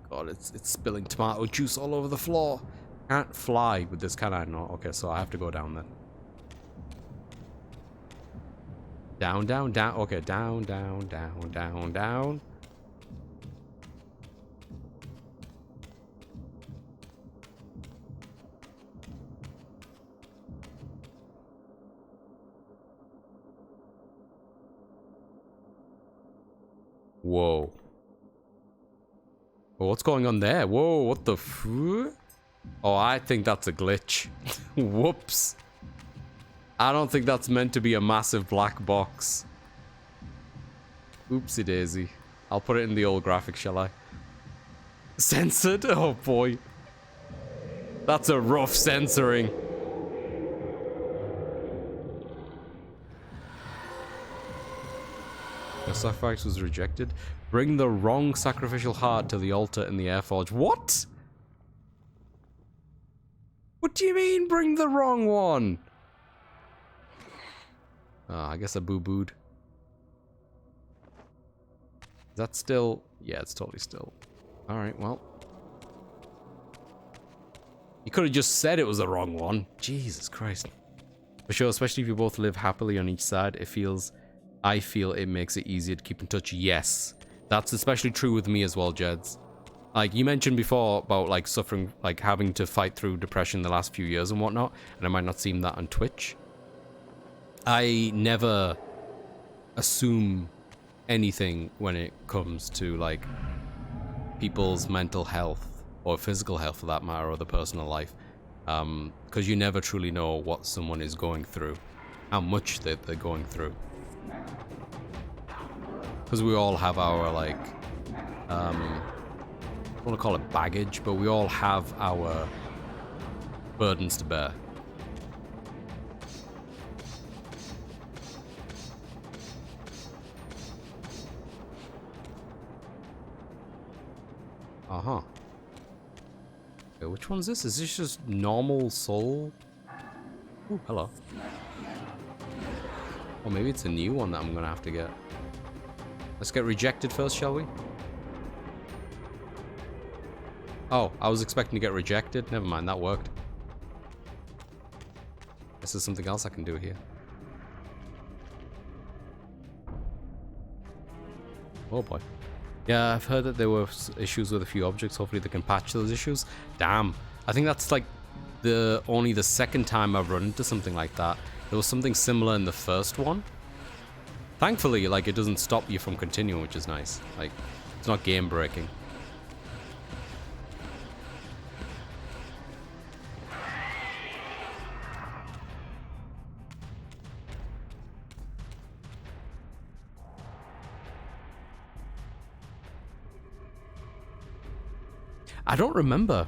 god, it's spilling tomato juice all over the floor. Can't fly with this, can I? No. Okay, so I have to go down then. Down, down, down. Okay, down, down, down, down, down. Whoa. Oh, what's going on there? Whoa, what the f... Oh, I think that's a glitch. Whoops. I don't think that's meant to be a massive black box. Oopsie daisy. I'll put it in the old graphics, shall I? Censored? Oh boy. That's a rough censoring. The sacrifice was rejected. Bring the wrong sacrificial heart to the altar in the Airforge. What? What do you mean, bring the wrong one? Oh, I guess I boo-booed. Is that still... Yeah, it's totally still. Alright, well. You could have just said it was the wrong one. Jesus Christ. For sure, especially if you both live happily on each side, it feels... I feel it makes it easier to keep in touch. Yes. That's especially true with me as well, Jeds. Like, you mentioned before about, like, suffering, like, having to fight through depression the last few years and whatnot, and I might not seem that on Twitch. I never assume anything when it comes to, like, people's mental health, or physical health for that matter, or their personal life. Because you never truly know what someone is going through, how much they're going through. Because we all have our, like, I don't want to call it baggage, but we all have our burdens to bear. Uh-huh. Okay, which one's this? Is this just normal soul? Ooh, hello. Or maybe it's a new one that I'm gonna have to get. Let's get rejected first, shall we? Oh, I was expecting to get rejected. Never mind, that worked. Guess there's something else I can do here. Oh boy. Yeah, I've heard that there were issues with a few objects. Hopefully they can patch those issues. Damn. I think that's like only the second time I've run into something like that. There was something similar in the first one. Thankfully, like, it doesn't stop you from continuing, which is nice. Like, it's not game breaking. I don't remember.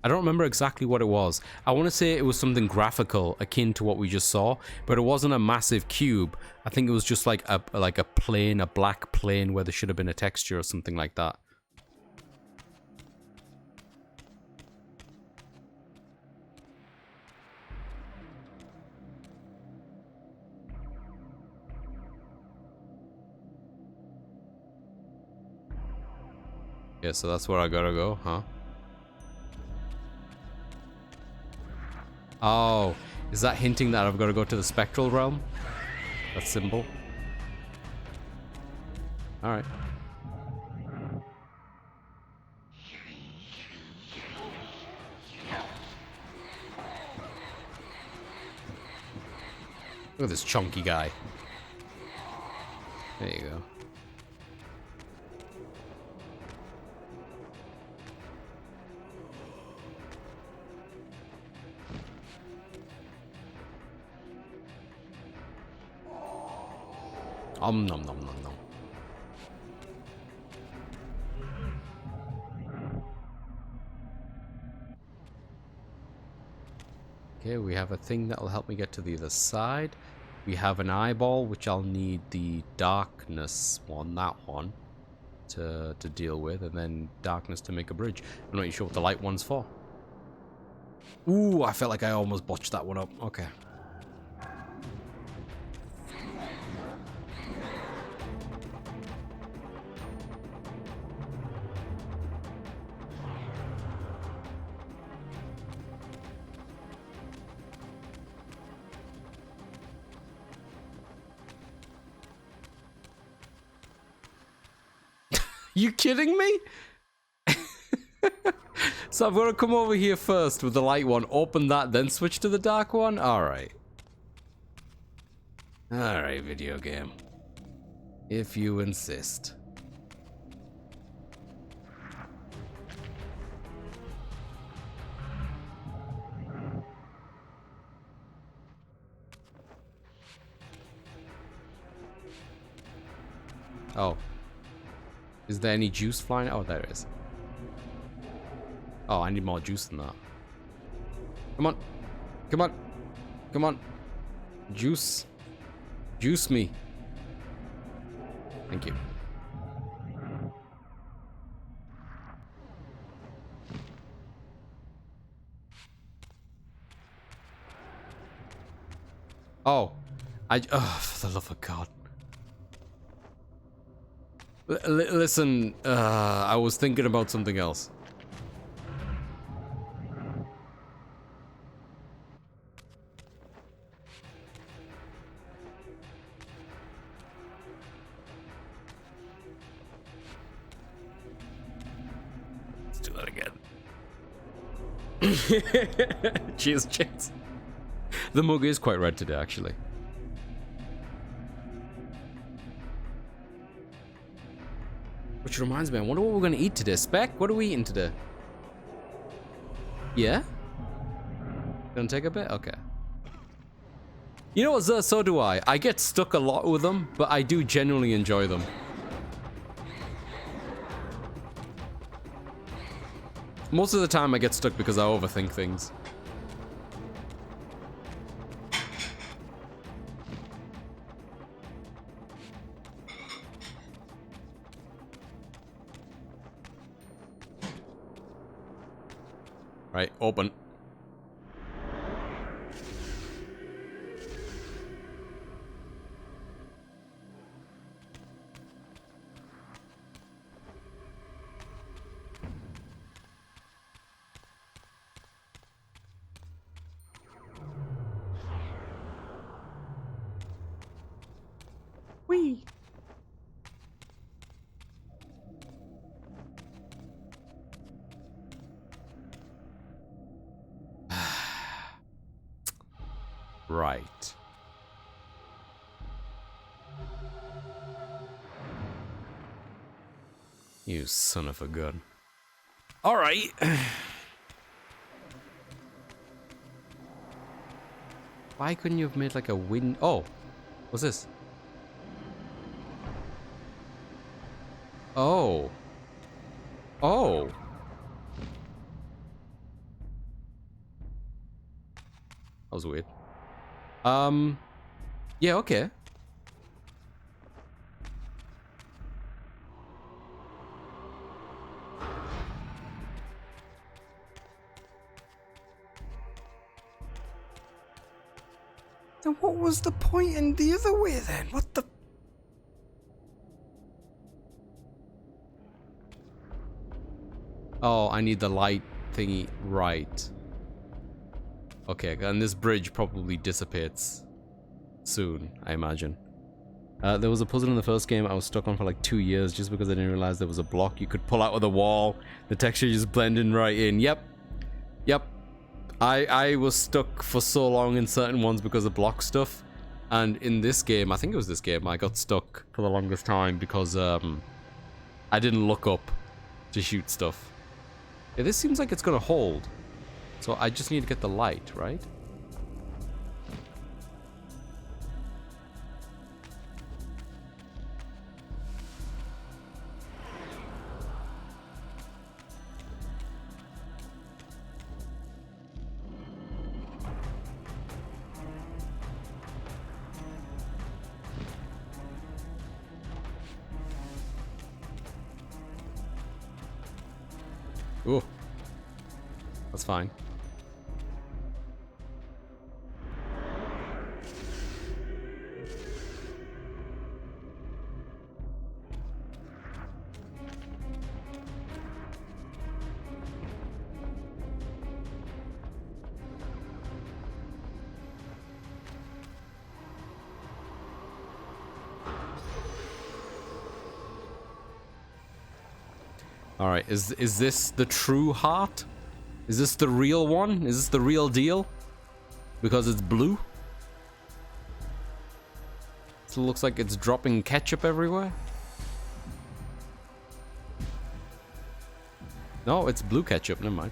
I don't remember exactly what it was. I want to say it was something graphical akin to what we just saw, but it wasn't a massive cube. I think it was just like a plane, a black plane where there should have been a texture or something like that. Yeah, so that's where I gotta go, huh? Oh, is that hinting that I've got to go to the spectral realm? That symbol? Alright. Look at this chunky guy. There you go. Nom nom nom nom. Okay, we have a thing that will help me get to the other side. We have an eyeball, which I'll need the darkness one, that one, to deal with, and then darkness to make a bridge. I'm not even sure what the light one's for. Ooh, I felt like I almost botched that one up. Okay. You kidding me? So I've got to come over here first with the light one, open that, then switch to the dark one? Alright. Alright, video game. If you insist. Oh. Is there any juice flying? Oh, there it is. Oh, I need more juice than that. Come on. Come on. Come on. Juice. Juice me. Thank you. Oh. Oh, for the love of God. Listen, I was thinking about something else. Let's do that again. Cheers, cheers. The mug is quite red today, actually. Which reminds me, I wonder what we're gonna eat today. Spec, what are we eating today? Yeah? Gonna take a bit? Okay. You know what, so do I. I get stuck a lot with them, but I do genuinely enjoy them. Most of the time I get stuck because I overthink things. Right, open. Whee! Right. You son of a gun. All right. Why couldn't you have made like a wind? Oh, what's this? Oh. Oh. That was weird. Yeah, okay. Then what was the point in the other way then? What the? Oh, I need the light thingy. Right. Okay, and this bridge probably dissipates soon, I imagine. There was a puzzle in the first game I was stuck on for like 2 years just because I didn't realize there was a block you could pull out of the wall. The texture just blended right in. Yep. Yep. I was stuck for so long in certain ones because of block stuff. And in this game, I think it was this game, I got stuck for the longest time because I didn't look up to shoot stuff. Yeah, this seems like it's gonna hold. So I just need to get the light, right? Ooh. That's fine. All right, is this the true heart? Is this the real one? Is this the real deal? Because it's blue? It looks like it's dropping ketchup everywhere. No, it's blue ketchup, never mind.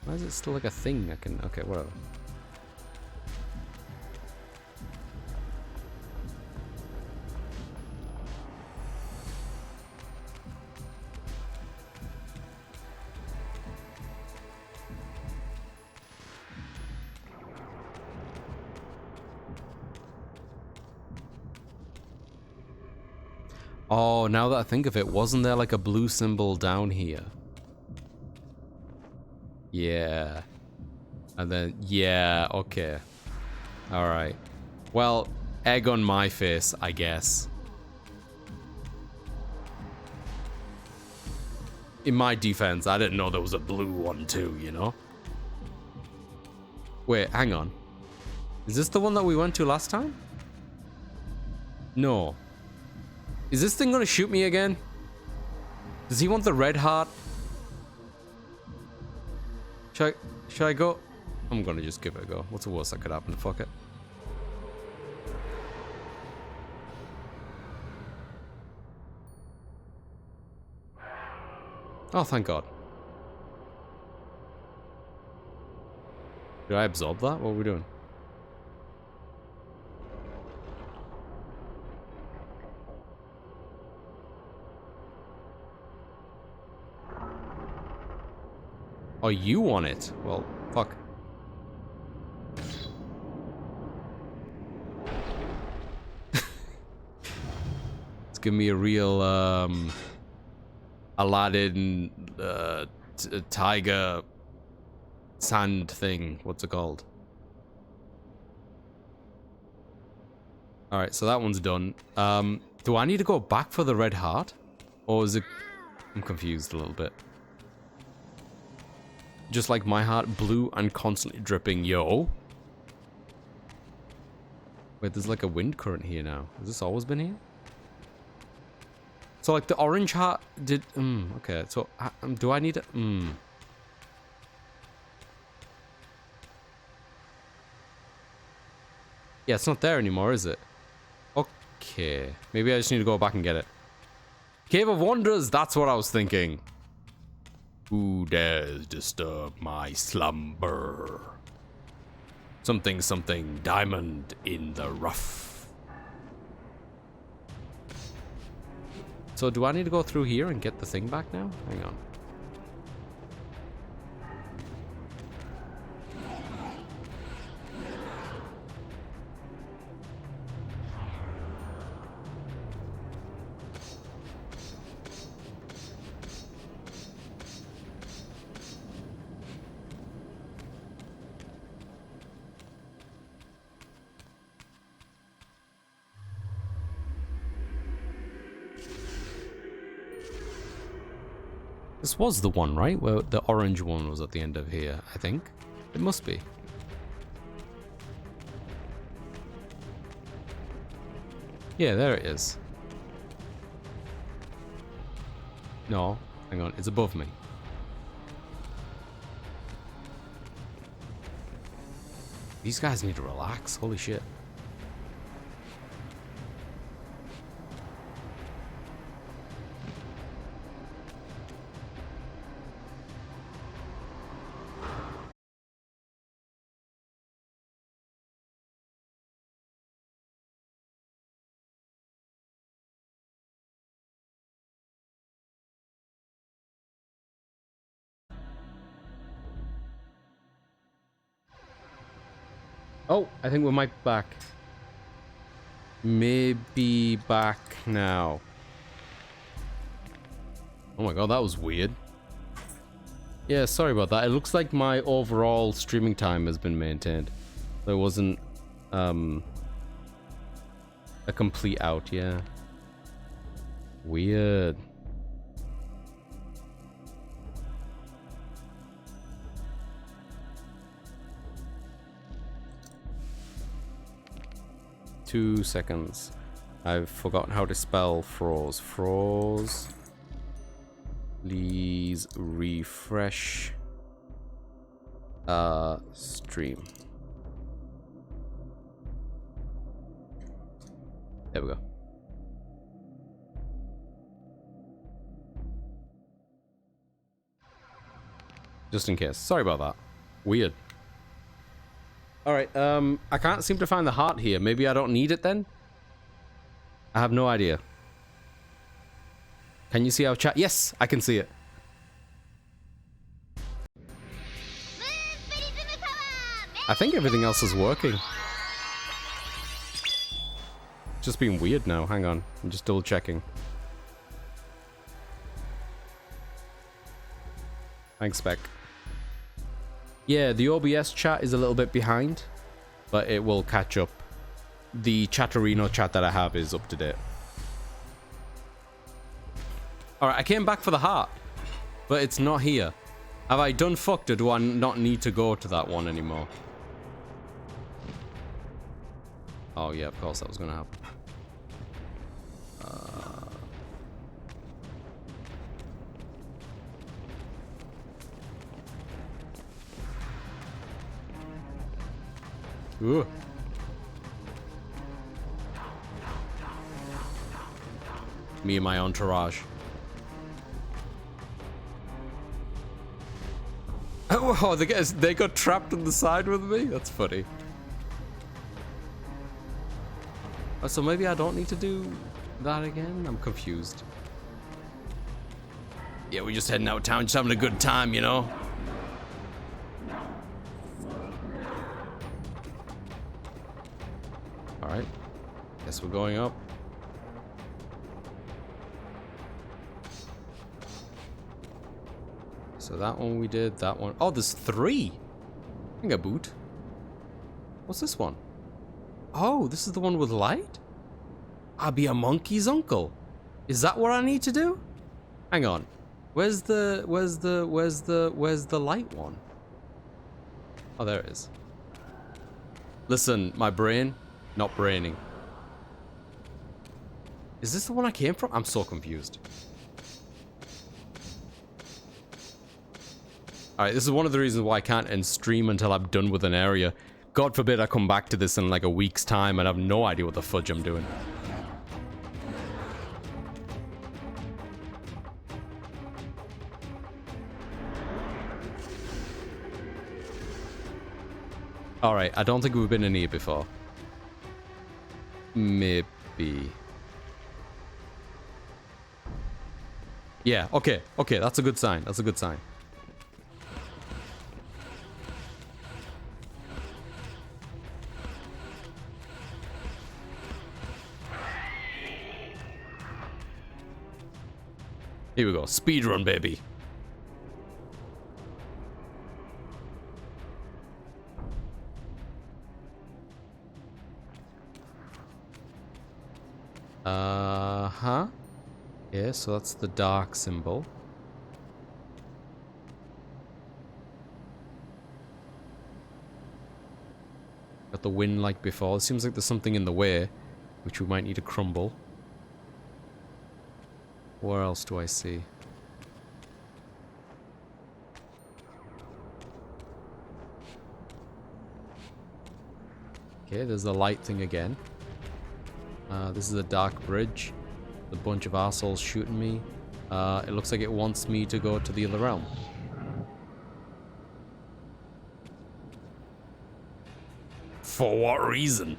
Why is it still like a thing I can... Okay, whatever. Oh, now that I think of it, wasn't there like a blue symbol down here? Yeah. And then, yeah, okay. Alright. Well, egg on my face, I guess. In my defense, I didn't know there was a blue one too, you know? Wait, hang on. Is this the one that we went to last time? No. Is this thing gonna shoot me again? Does he want the red heart? Should I go? I'm gonna just give it a go. What's the worst that could happen? Fuck it. Oh, thank God. Did I absorb that? What are we doing? Oh, you want it? Well, fuck. It's giving me a real, Aladdin, tiger sand thing. What's it called? Alright, so that one's done. Do I need to go back for the red heart? Or is it... I'm confused a little bit. Just like my heart, blue and constantly dripping, yo. Wait, there's like a wind current here now. Has this always been here? So like the orange heart did... okay, so do I need to... Yeah, it's not there anymore, is it? Okay. Maybe I just need to go back and get it. Cave of Wonders, that's what I was thinking. Who dares disturb my slumber? Something, something, diamond in the rough. So do I need to go through here and get the thing back now? Hang on. This was the one, right? Where the orange one was at the end of here, I think. It must be. Yeah, there it is. No, hang on, it's above me. These guys need to relax, holy shit. Oh, I think we might be back. Maybe back now. Oh my god, that was weird. Yeah, sorry about that. It looks like my overall streaming time has been maintained. There wasn't a complete out, yeah. Weird. Two seconds. I've forgotten how to spell froze. Froze. Please refresh. Stream. There we go. Just in case. Sorry about that. Weird. Alright, I can't seem to find the heart here. Maybe I don't need it then? I have no idea. Can you see our chat? Yes, I can see it. I think everything else is working. Just being weird now. Hang on. I'm just double checking. Thanks, Spec. Yeah, the OBS chat is a little bit behind, but it will catch up. The Chatterino chat that I have is up to date. Alright, I came back for the heart, but it's not here. Have I done fucked, or do I not need to go to that one anymore? Oh yeah, of course that was gonna happen. Ooh. Me and my entourage. Oh, they got trapped on the side with me? That's funny. Oh, so maybe I don't need to do that again? I'm confused. Yeah, we're just heading out of town, just having a good time, you know? Alright. Guess we're going up. So that one we did, that one. Oh, there's 3! Finger boot. What's this one? Oh, this is the one with light? I'll be a monkey's uncle. Is that what I need to do? Hang on. Where's the light one? Oh, there it is. Listen, my brain, not braining. Is this the one I came from? I'm so confused. Alright, this is one of the reasons why I can't end stream until I'm done with an area. God forbid I come back to this in like a week's time and I have no idea what the fudge I'm doing. Alright, I don't think we've been in here before. Maybe. Yeah, okay, that's a good sign, that's a good sign. Here we go, speedrun, baby. Huh? Yeah, so that's the dark symbol. Got the wind like before. It seems like there's something in the way, which we might need to crumble. Where else do I see? Okay, there's the light thing again. This is a dark bridge. A bunch of assholes shooting me. It looks like it wants me to go to the other realm. For what reason?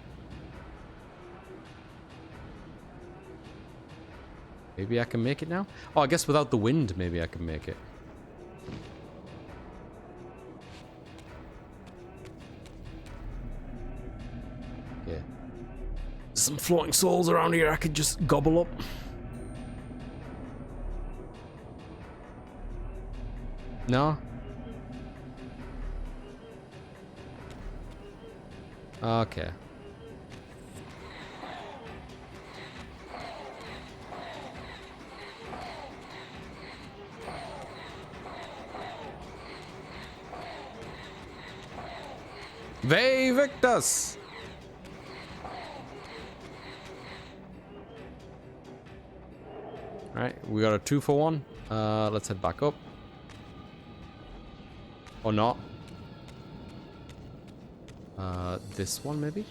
Maybe I can make it now? Oh, I guess without the wind, maybe I can make it. Yeah. Some floating souls around here I could just gobble up. No? Okay. They Victus! Alright, we got a 2-for-1. Let's head back up. Or not. This one maybe?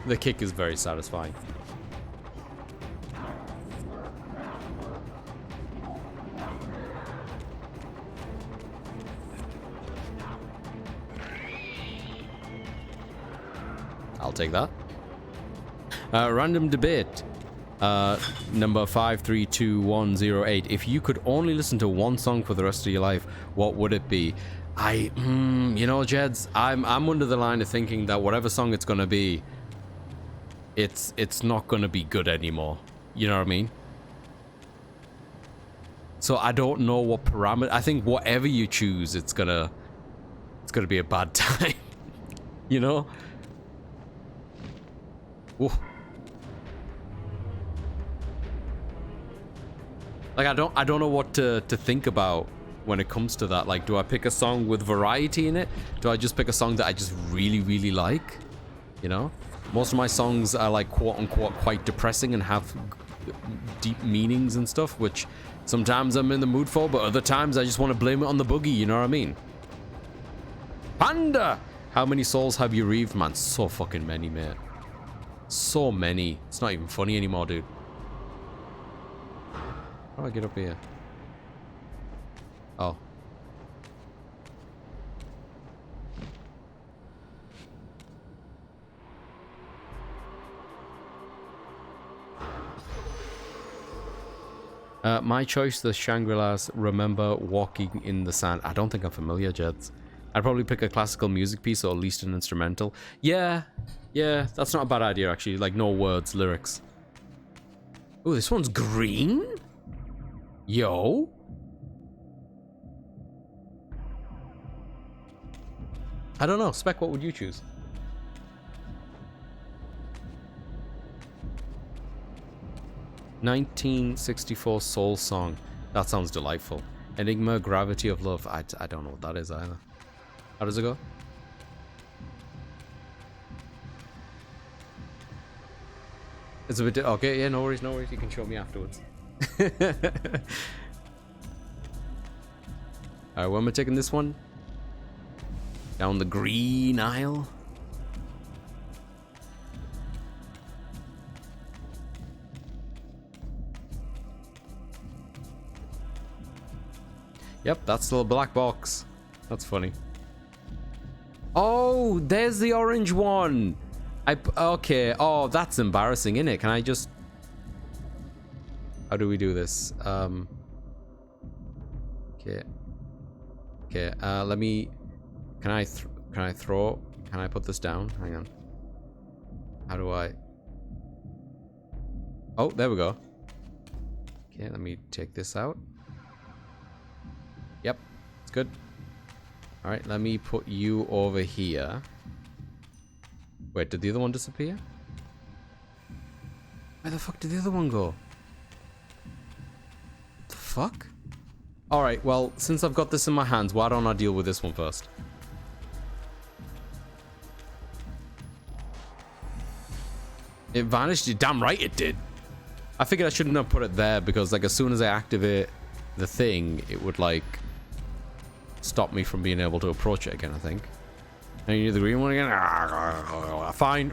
The kick is very satisfying. I'll take that. Random debate. Number 532108. If you could only listen to one song for the rest of your life, what would it be? You know, Jeds, I'm under the line of thinking that whatever song it's gonna be, it's not gonna be good anymore. You know what I mean? So I don't know what parameter. I think whatever you choose, it's gonna be a bad time. You know? Ooh. Like I don't know what to think about when it comes to that. Like, do I pick a song with variety in it? Do I just pick a song that I just really, really like? You know? Most of my songs are like quote-unquote quite depressing and have deep meanings and stuff, which sometimes I'm in the mood for, but other times I just want to blame it on the boogie, you know what I mean? Panda! How many souls have you reaved, man? So fucking many, mate. So many. It's not even funny anymore, dude. How do I get up here? Oh. My choice, the Shangri-Las. Remember walking in the sand. I don't think I'm familiar, Jeds. I'd probably pick a classical music piece or at least an instrumental. Yeah, that's not a bad idea, actually. Like, no words, lyrics. Oh, this one's green? Yo. I don't know. Spec, what would you choose? "1964 Soul Song." That sounds delightful. Enigma, Gravity of Love. I don't know what that is either. How does it go? It's a bit... Okay, yeah, no worries, no worries. You can show me afterwards. Alright, where am I taking this one? Down the green aisle. Yep, that's the little black box. That's funny. Oh, there's the orange one. Okay. Oh, that's embarrassing, isn't it? Can I just... How do we do this? Okay. Okay, let me... Can I throw... Can I put this down? Hang on. How do I... Oh, there we go. Okay, let me take this out. Yep, it's good. Alright, let me put you over here. Wait, did the other one disappear? Where the fuck did the other one go? What the fuck? Alright, well, since I've got this in my hands, why don't I deal with this one first? It vanished? You're damn right it did. I figured I shouldn't have put it there because, like, as soon as I activate the thing, it would, like, stop me from being able to approach it again, I think. And you need the green one again? Fine.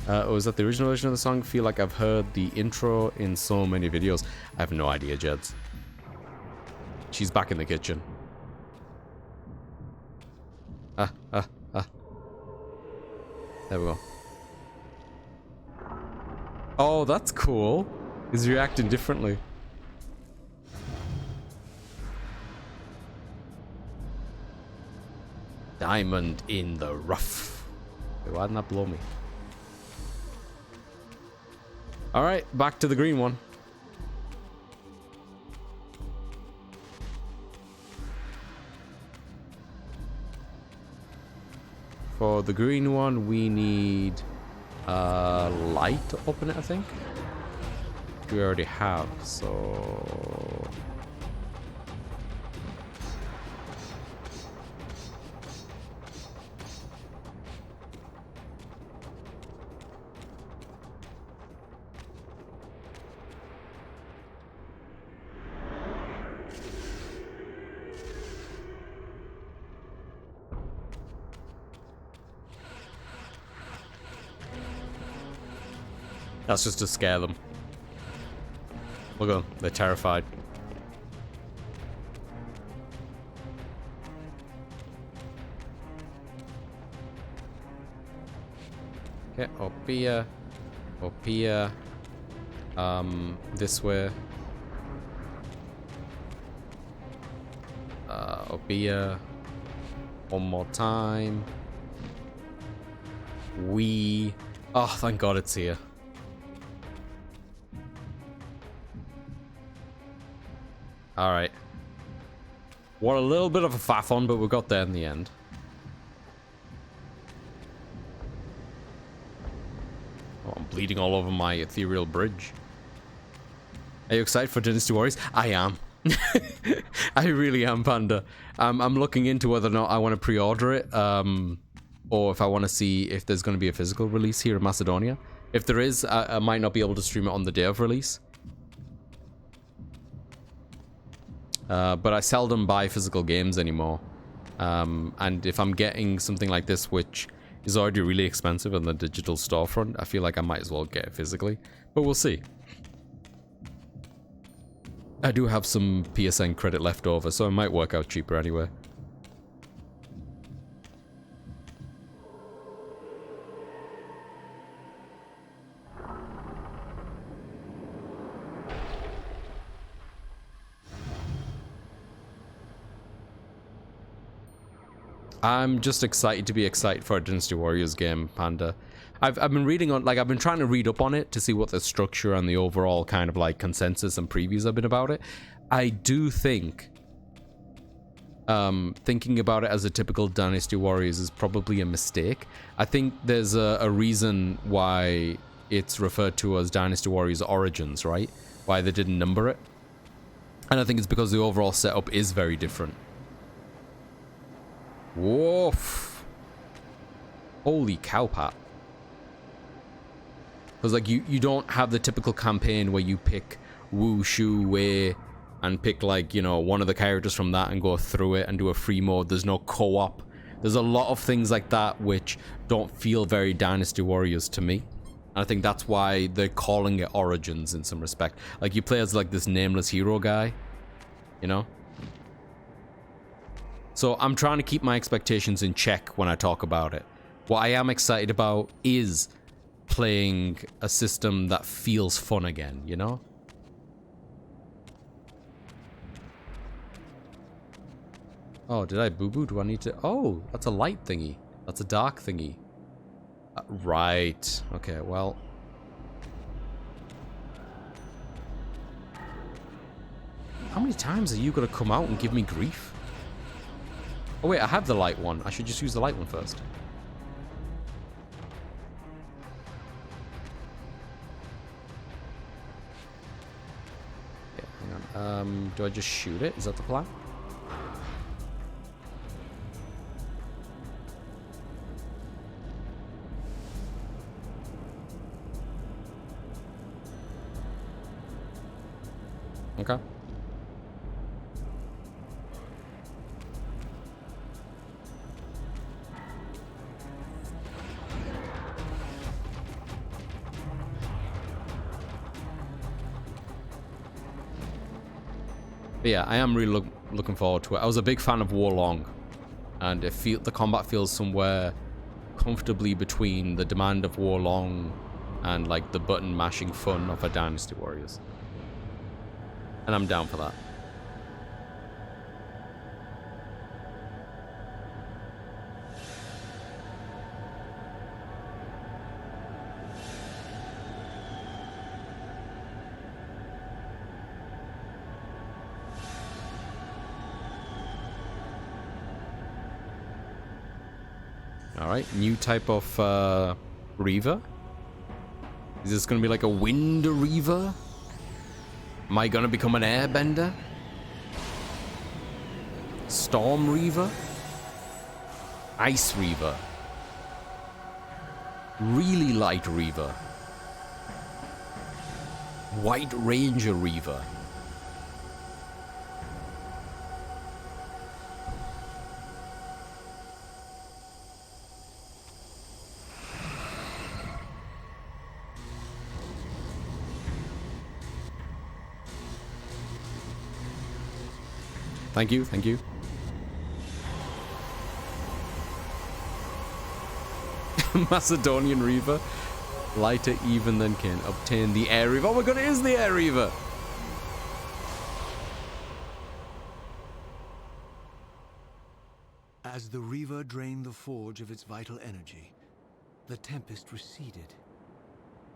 Was that the original version of the song? Feel like I've heard the intro in so many videos. I have no idea, Jeds. She's back in the kitchen. There we go. Oh, that's cool. He's reacting differently. Diamond in the rough. Wait, why didn't that blow me? Alright, back to the green one. For the green one, we need light to open it, I think. Which we already have, so... That's just to scare them. Look at them. They're terrified. Okay, up here. Up here. This way. Up here. One more time. Oh, thank God it's here. Alright. What a little bit of a faff on, but we got there in the end. Oh, I'm bleeding all over my ethereal bridge. Are you excited for Dynasty Warriors? I am. I really am, Panda. I'm looking into whether or not I want to pre-order it, or if I want to see if there's going to be a physical release here in Macedonia. If there is, I might not be able to stream it on the day of release. But I seldom buy physical games anymore. And if I'm getting something like this, which is already really expensive on the digital storefront, I feel like I might as well get it physically. But we'll see. I do have some PSN credit left over, so it might work out cheaper anyway. I'm just excited to be excited for a Dynasty Warriors game, Panda. I've been reading on, like, I've been trying to read up on it to see what the structure and the overall kind of like consensus and previews have been about it. I do think thinking about it as a typical Dynasty Warriors is probably a mistake. I think there's a reason why it's referred to as Dynasty Warriors Origins, right? Why they didn't number it. And I think it's because the overall setup is very different. Woof. Holy cow, Pat. Because, like, you don't have the typical campaign where you pick Wu Shu Wei and pick, like, you know, one of the characters from that and go through it and do a free mode. There's no co-op. There's a lot of things like that which don't feel very Dynasty Warriors to me. And I think that's why they're calling it Origins in some respect. Like, you play as, like, this nameless hero guy, you know? So I'm trying to keep my expectations in check when I talk about it. What I am excited about is playing a system that feels fun again, you know? Oh, did I boo-boo? Do I need to... Oh, that's a light thingy. That's a dark thingy. Right. Okay, well... How many times are you going to come out and give me grief? Oh wait, I have the light one. I should just use the light one first. Okay, hang on. Do I just shoot it? Is that the plan? Okay. But yeah, I am really looking forward to it. I was a big fan of Warlong, and the combat feels somewhere comfortably between the demand of Warlong and like the button mashing fun of a Dynasty Warriors. And I'm down for that. Alright, new type of Reaver. Is this gonna be like a Wind Reaver? Am I gonna become an airbender? Storm Reaver? Ice Reaver? Really light Reaver? White Ranger Reaver? Thank you, thank you. Macedonian Reaver. Lighter even than Kain. Obtain the Air Reaver. Oh my god, it is the Air Reaver! As the Reaver drained the forge of its vital energy, the tempest receded.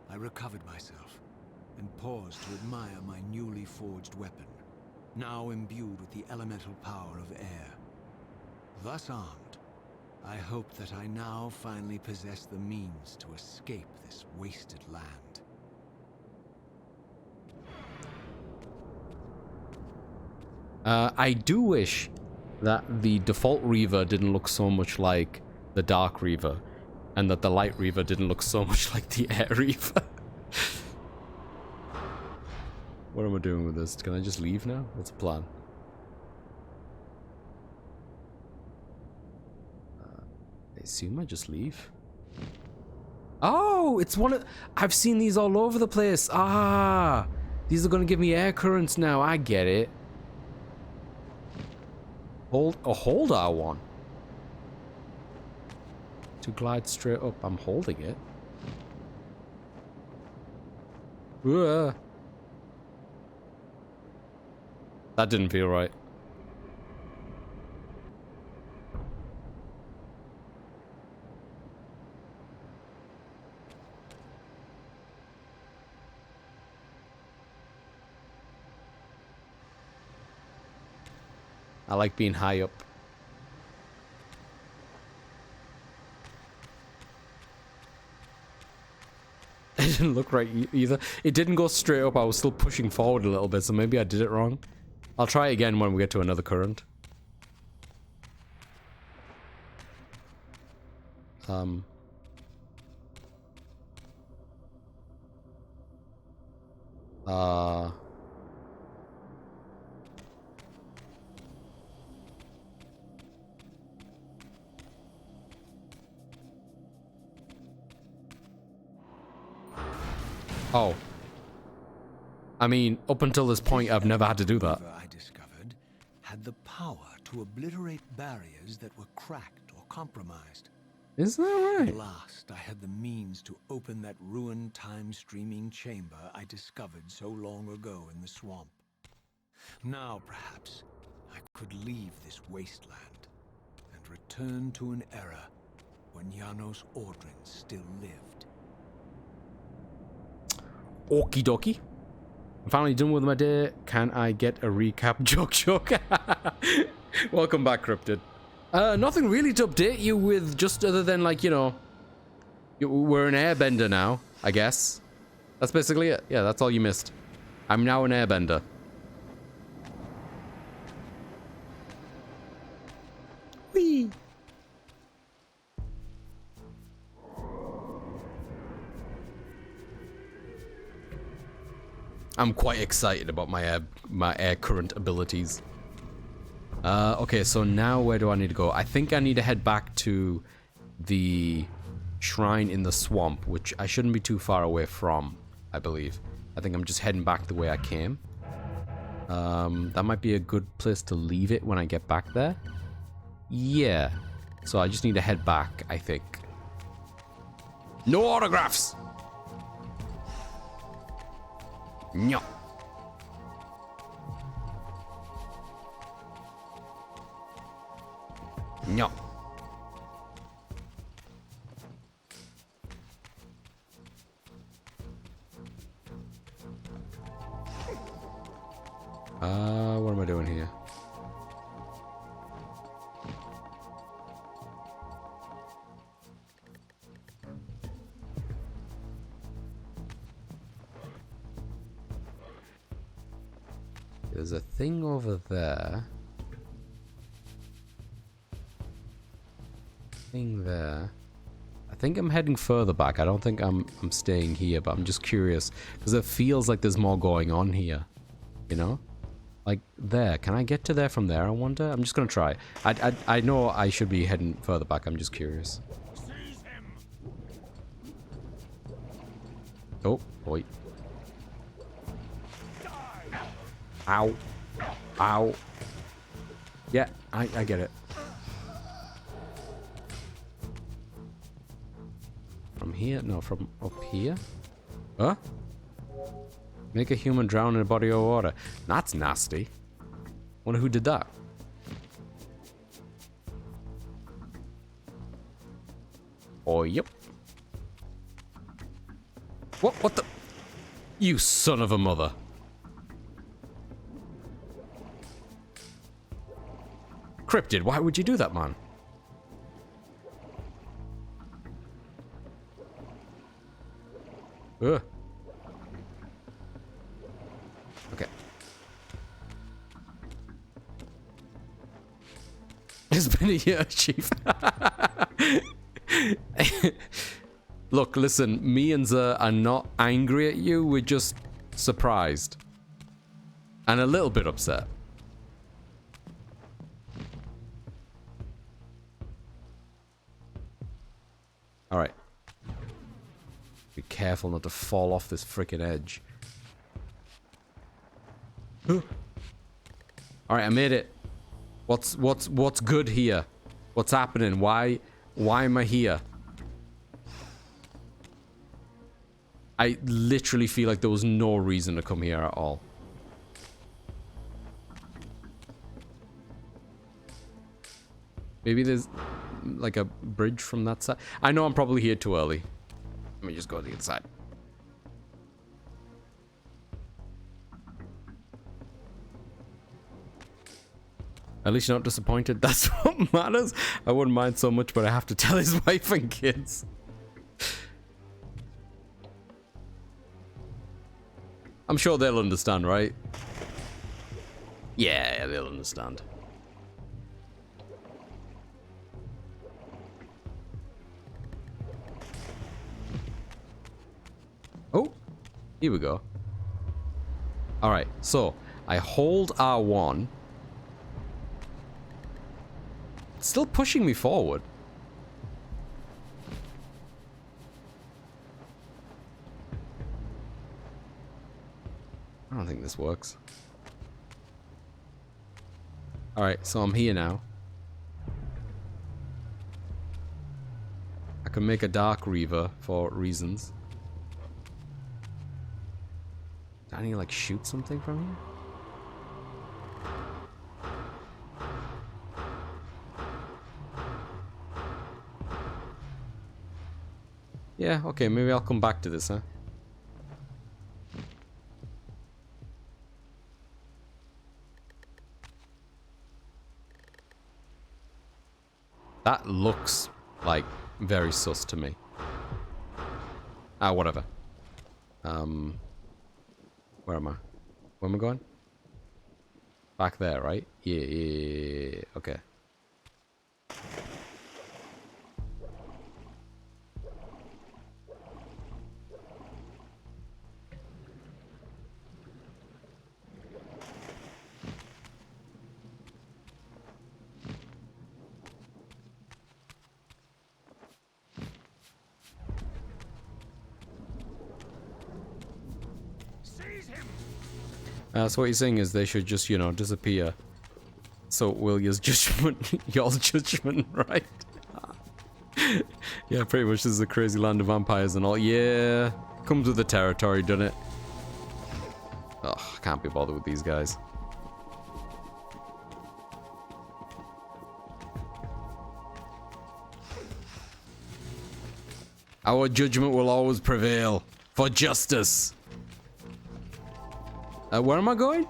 I recovered myself and paused to admire my newly forged weapon, now imbued with the elemental power of air. Thus armed, I hoped that I now finally possessed the means to escape this wasted land. I do wish that the default Reaver didn't look so much like the Dark Reaver, and that the Light Reaver didn't look so much like the Air Reaver. What am I doing with this? Can I just leave now? What's the plan? I assume I just leave. Oh, it's one of... I've seen these all over the place. Ah, these are going to give me air currents now. I get it. Hold R1. To glide straight up. I'm holding it. That didn't feel right. I like being high up. It didn't look right either. It didn't go straight up. I was still pushing forward a little bit, so maybe I did it wrong. I'll try again when we get to another current. Oh. I mean, up until this point, I've never had to do that. I discovered had the power to obliterate barriers that were cracked or compromised. Is that right? At last, I had the means to open that ruined time-streaming chamber I discovered so long ago in the swamp. Now, perhaps, I could leave this wasteland and return to an era when Janos Ordrin still lived. Okie dokie. I'm finally done with my day. Can I get a recap, joke? Welcome back, Cryptid. Nothing really to update you with, just other than, like, you know, we're an airbender now, I guess. That's basically it. Yeah, that's all you missed. I'm now an airbender. Whee! I'm quite excited about my air current abilities. Okay, so now where do I need to go? I think I need to head back to the shrine in the swamp, which I shouldn't be too far away from, I believe. I think I'm just heading back the way I came. That might be a good place to leave it when I get back there. Yeah. So I just need to head back, I think. No autographs! No. No. What am I doing here? There's a thing over there. Thing there. I think I'm heading further back. I don't think I'm staying here, but I'm just curious because it feels like there's more going on here. You know? Like there. Can I get to there from there, I wonder? I'm just gonna try. I know I should be heading further back. I'm just curious. Oh, boy. Ow. Ow. Yeah, I get it. here? No, from up here? Huh? Make a human drown in a body of water. That's nasty. Wonder who did that. Oh, yep. What the? You son of a mother. Cryptid, why would you do that, man? Ugh. Okay. It's been a year, Chief. Look, listen, me and Zer are not angry at you, we're just surprised. And a little bit upset. Alright. Be careful not to fall off this freaking edge. Alright, I made it. What's good here? What's happening? Why am I here? I literally feel like there was no reason to come here at all. Maybe there's like a bridge from that side. I know I'm probably here too early. Let me just go to the other side. At least you're not disappointed. That's what matters. I wouldn't mind so much, but I have to tell his wife and kids. I'm sure they'll understand, right? Yeah, they'll understand. Oh, here we go. Alright, so I hold R1. It's still pushing me forward. I don't think this works. Alright, so I'm here now. I can make a dark Reaver for reasons. Do I need to like shoot something from here? Yeah, okay, maybe I'll come back to this, huh? That looks like very sus to me. Ah, whatever. Where am I? Where am I going? Back there, right? Yeah. Okay. So what you're saying is they should just, you know, disappear. So will your judgment, y'all's judgment, right? Yeah, pretty much this is a crazy land of vampires and all. Yeah, comes with the territory, doesn't it? Ugh, I can't be bothered with these guys. Our judgment will always prevail for justice. Where am I going?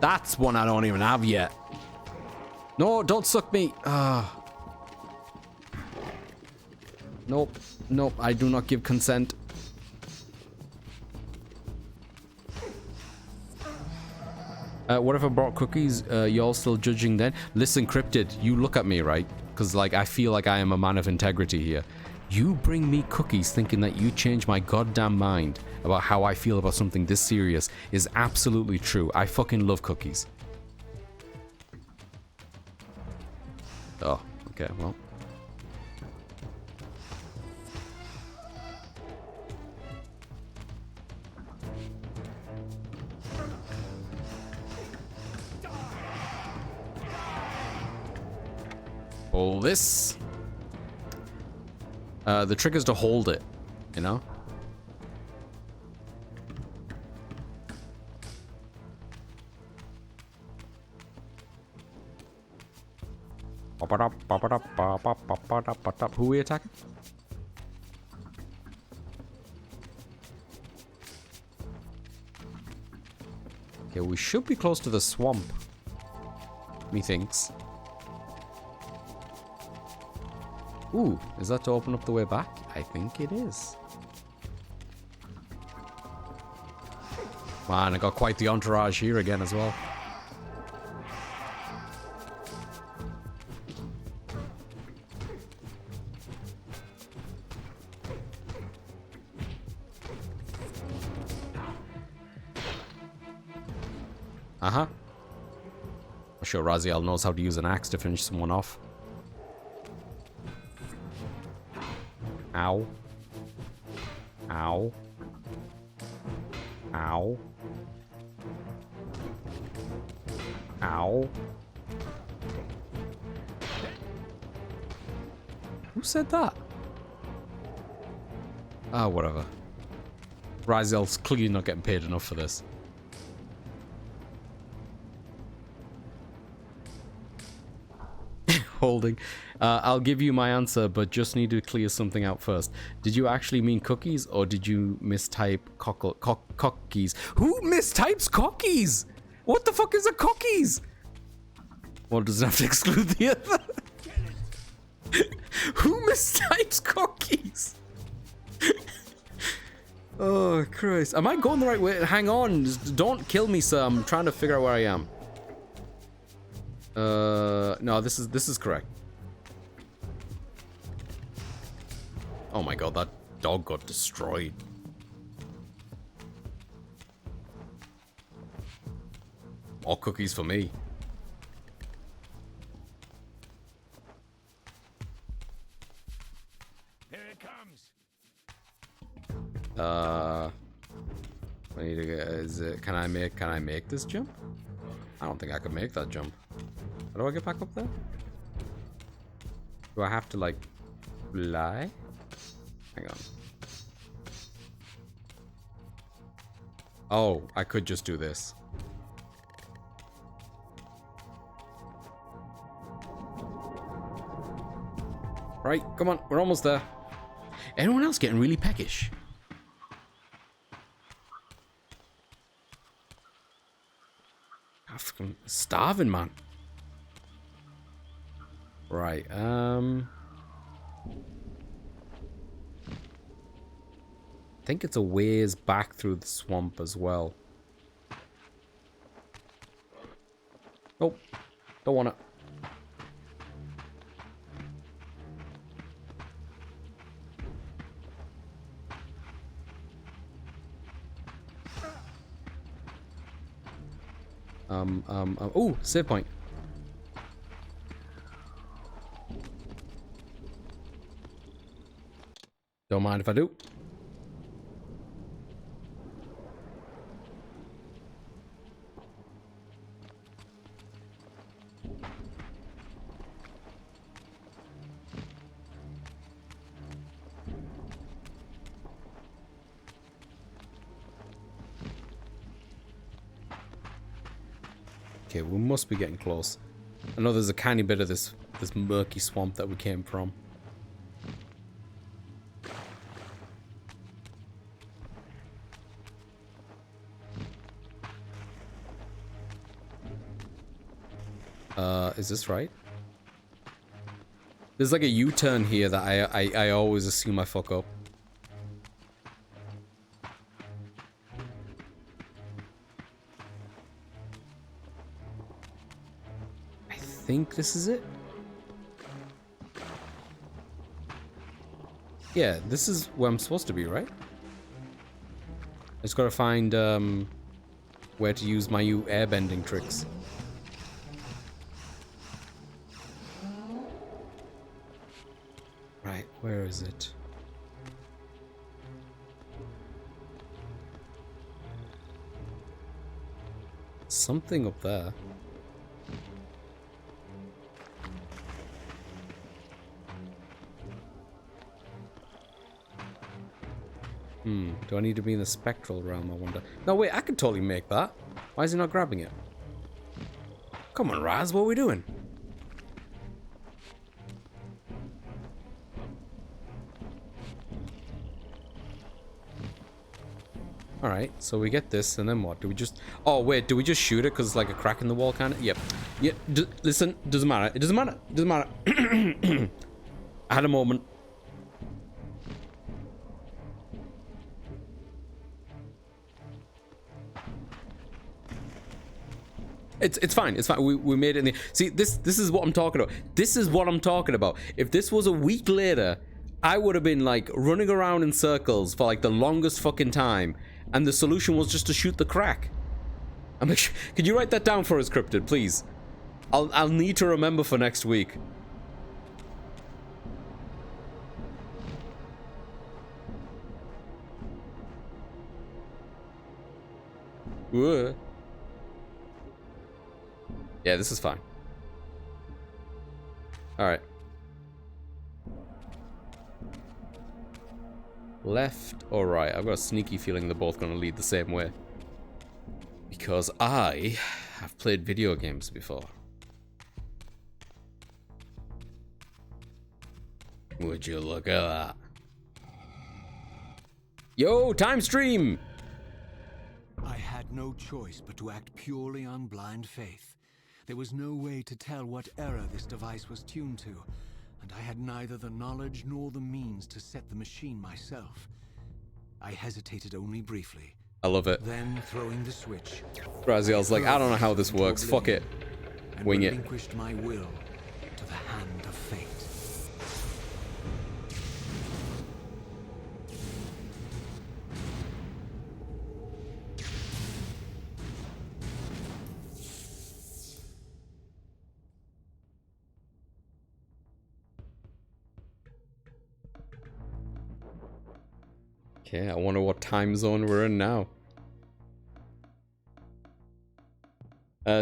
That's one I don't even have yet. No, don't suck me. Nope. Nope, I do not give consent. What if I brought cookies? Y'all still judging then? Listen, Cryptid, you look at me, right? Because, like, I feel like I am a man of integrity here. You bring me cookies thinking that you change my goddamn mind about how I feel about something this serious is absolutely true. I fucking love cookies. Oh, okay, well. Pull this. The trick is to hold it, you know? Who are we attacking? Okay, we should be close to the swamp. Methinks. Ooh, is that to open up the way back? I think it is. Man, I got quite the entourage here again as well. Uh-huh. I'm sure Raziel knows how to use an axe to finish someone off. Ow. Ow. Ow. Ow. Who said that? Ah, whatever. Raziel's clearly not getting paid enough for this. Holding. I'll give you my answer, but just need to clear something out first. Did you actually mean cookies, or did you mistype cockies? Who mistypes cockies? What the fuck is a cockies? Well, does it have to exclude the other? Who mistypes cockies? Oh, Christ. Am I going the right way? Hang on. Just don't kill me, sir. I'm trying to figure out where I am. No, this is correct. Oh my god, that dog got destroyed. More cookies for me. Here it comes. I need to get, can I make this jump? I don't think I can make that jump. How do I get back up there? Do I have to, like, fly? Hang on. Oh, I could just do this. Right, come on, we're almost there. Anyone else getting really peckish? I'm starving, man. Right, I think it's a ways back through the swamp as well. Nope, don't want it. Oh, save point. Don't mind if I do. Okay, we must be getting close. I know there's a tiny bit of this murky swamp that we came from. Is this right? There's like a U-turn here that I always assume I fuck up. I think this is it. Yeah, this is where I'm supposed to be, right? I just gotta find where to use my new airbending tricks. Right, where is it? Something up there. Do I need to be in the spectral realm, I wonder? No, wait, I could totally make that. Why is he not grabbing it? Come on, Raz, what are we doing? Alright, so we get this, and then what? Do we just... Oh, wait, do we just shoot it because it's like a crack in the wall, kind of? Yep. Yep, listen, doesn't matter. It doesn't matter. It doesn't matter. I had a moment. It's fine. It's fine. We made it in the... See, this is what I'm talking about. This is what I'm talking about. If this was a week later, I would have been, like, running around in circles for, like, the longest fucking time. And the solution was just to shoot the crack. Could you write that down for us, Cryptid, please? I'll need to remember for next week. Whoa. Yeah, this is fine. Alright. Left or right? I've got a sneaky feeling they're both going to lead the same way. Because I have played video games before. Would you look at that? Yo, time stream! I had no choice but to act purely on blind faith. There was no way to tell what error this device was tuned to, and I had neither the knowledge nor the means to set the machine myself. I hesitated only briefly. I love it. Then, throwing the switch, Raziel's like, I don't know how this works. Fuck it. Wing it. Relinquished my will to the hand of fate. Okay, I wonder what time zone we're in now.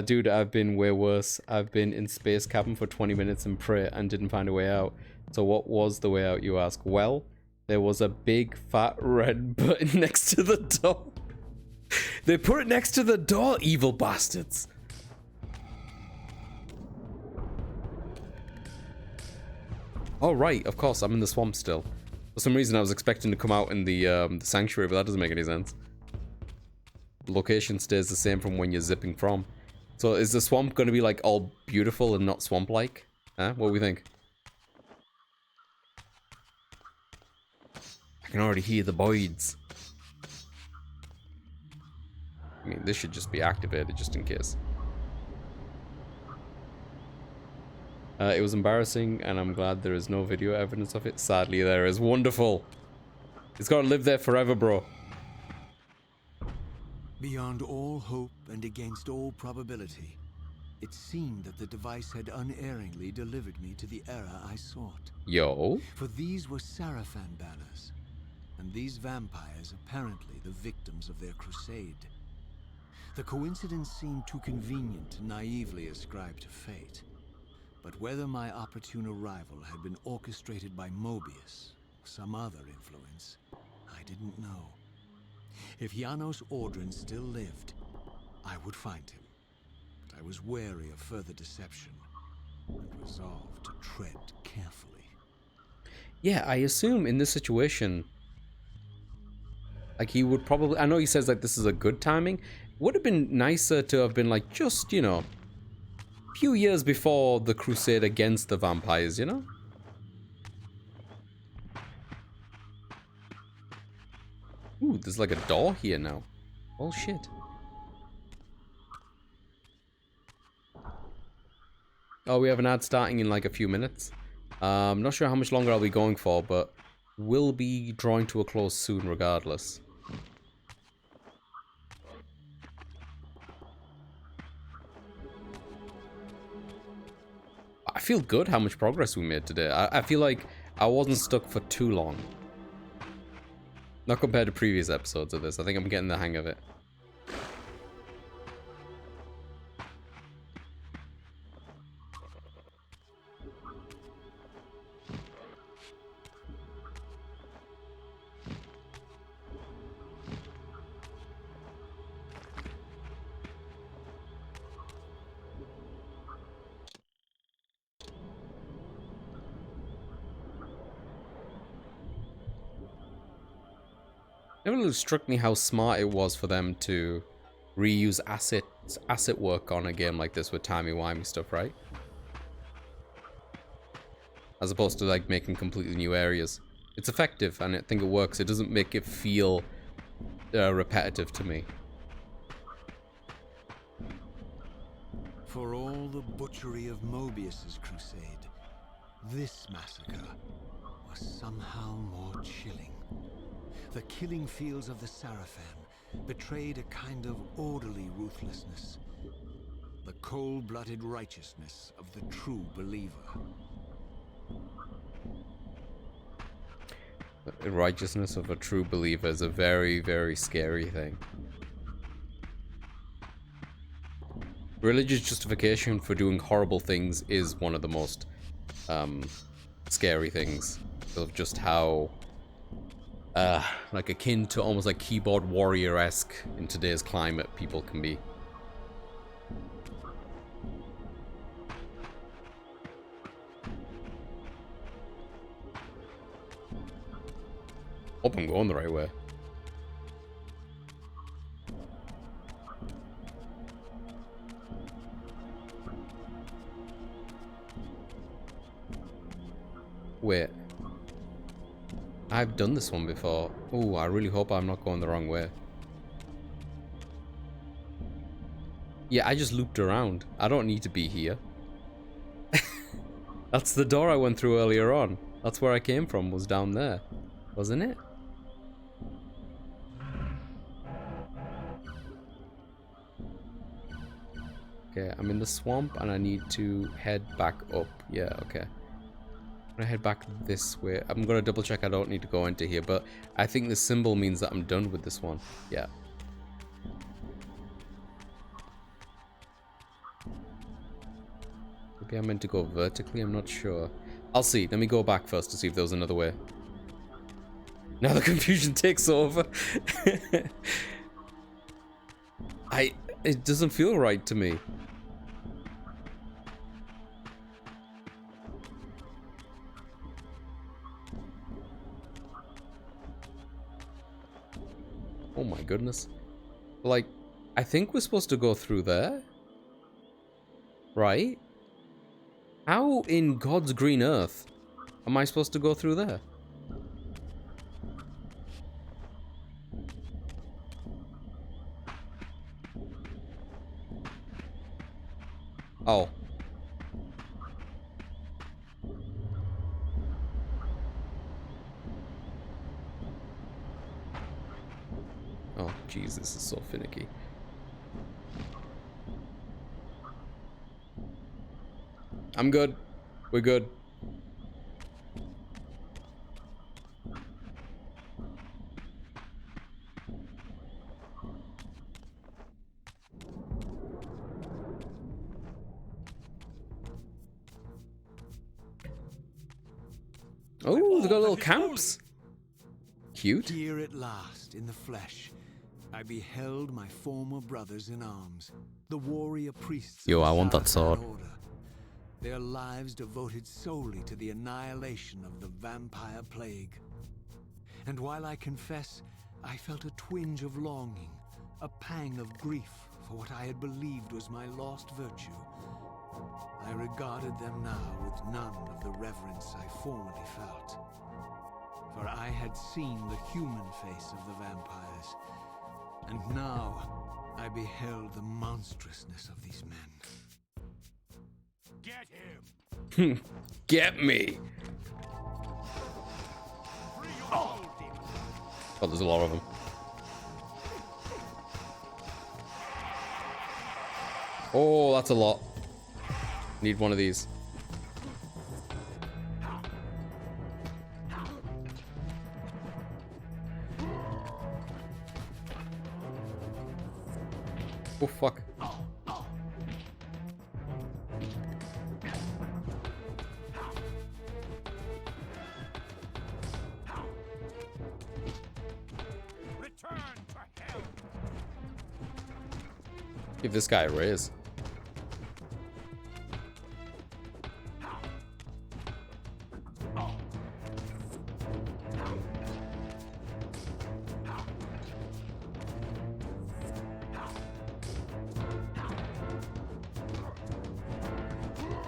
Dude, I've been way worse. I've been in space cabin for 20 minutes in prayer and didn't find a way out. So what was the way out, you ask? Well, there was a big fat red button next to the door. They put it next to the door, evil bastards. Oh, right, of course, I'm in the swamp still. For some reason, I was expecting to come out in the sanctuary, but that doesn't make any sense. The location stays the same from when you're zipping from. So is the swamp going to be, like, all beautiful and not swamp-like? Huh? What do we think? I can already hear the boids. I mean, this should just be activated, just in case. It was embarrassing, and I'm glad there is no video evidence of it. Sadly, there is. Wonderful. It's got to live there forever, bro. Beyond all hope and against all probability, it seemed that the device had unerringly delivered me to the era I sought. Yo. For these were Sarafan banners, and these vampires apparently the victims of their crusade. The coincidence seemed too convenient to naively ascribe to fate. But whether my opportune arrival had been orchestrated by Mobius or some other influence, I didn't know. If Janos Ordrin still lived, I would find him. But I was wary of further deception and resolved to tread carefully. Yeah, I assume in this situation, like he would probably... I know he says like this is a good timing. Would have been nicer to have been like just, you know, few years before the crusade against the vampires, you know? Ooh, there's like a door here now. Oh shit. Oh, we have an ad starting in like a few minutes. Not sure how much longer I'll be going for, but we'll be drawing to a close soon regardless. I feel good how much progress we made today. I feel like I wasn't stuck for too long. Not compared to previous episodes of this. I think I'm getting the hang of it. Never really struck me how smart it was for them to reuse asset work on a game like this with timey-wimey stuff, right? As opposed to like making completely new areas. It's effective and I think it works. It doesn't make it feel repetitive to me. For all the butchery of Mobius's crusade, this massacre was somehow more chilling. The killing fields of the Sarafan betrayed a kind of orderly ruthlessness. The cold-blooded righteousness of the true believer. The righteousness of a true believer is a very, very scary thing. Religious justification for doing horrible things is one of the most scary things. Of just how like akin to almost like keyboard warrior-esque in today's climate people can be. Hope I'm going the right way. Wait. I've done this one before. Oh, I really hope I'm not going the wrong way. Yeah, I just looped around. I don't need to be here. That's the door I went through earlier on. That's where I came from, was down there. Wasn't it? Okay, I'm in the swamp and I need to head back up. Yeah, okay. I'm gonna head back this way. I'm gonna double check I don't need to go into here, but I think the symbol means that I'm done with this one. Yeah. Maybe I'm meant to go vertically, I'm not sure. I'll see. Let me go back first to see if there's another way. Now the confusion takes over. It doesn't feel right to me. Oh my goodness. Like, I think we're supposed to go through there. Right? How in God's green earth am I supposed to go through there? Oh. Oh, jeez, this is so finicky. I'm good. We're good. Oh, they got little camps. Cute. Here at last, in the flesh, I beheld my former brothers in arms, the warrior priests. Yo, of the I want that Sarafan sword. Order. Their lives devoted solely to the annihilation of the vampire plague. And while I confess, I felt a twinge of longing, a pang of grief for what I had believed was my lost virtue, I regarded them now with none of the reverence I formerly felt. For I had seen the human face of the vampires, and now I beheld the monstrousness of these men. Get him! Get me! Oh, there's a lot of them. Oh, that's a lot. Need one of these. Oh, fuck. Give this guy a raise.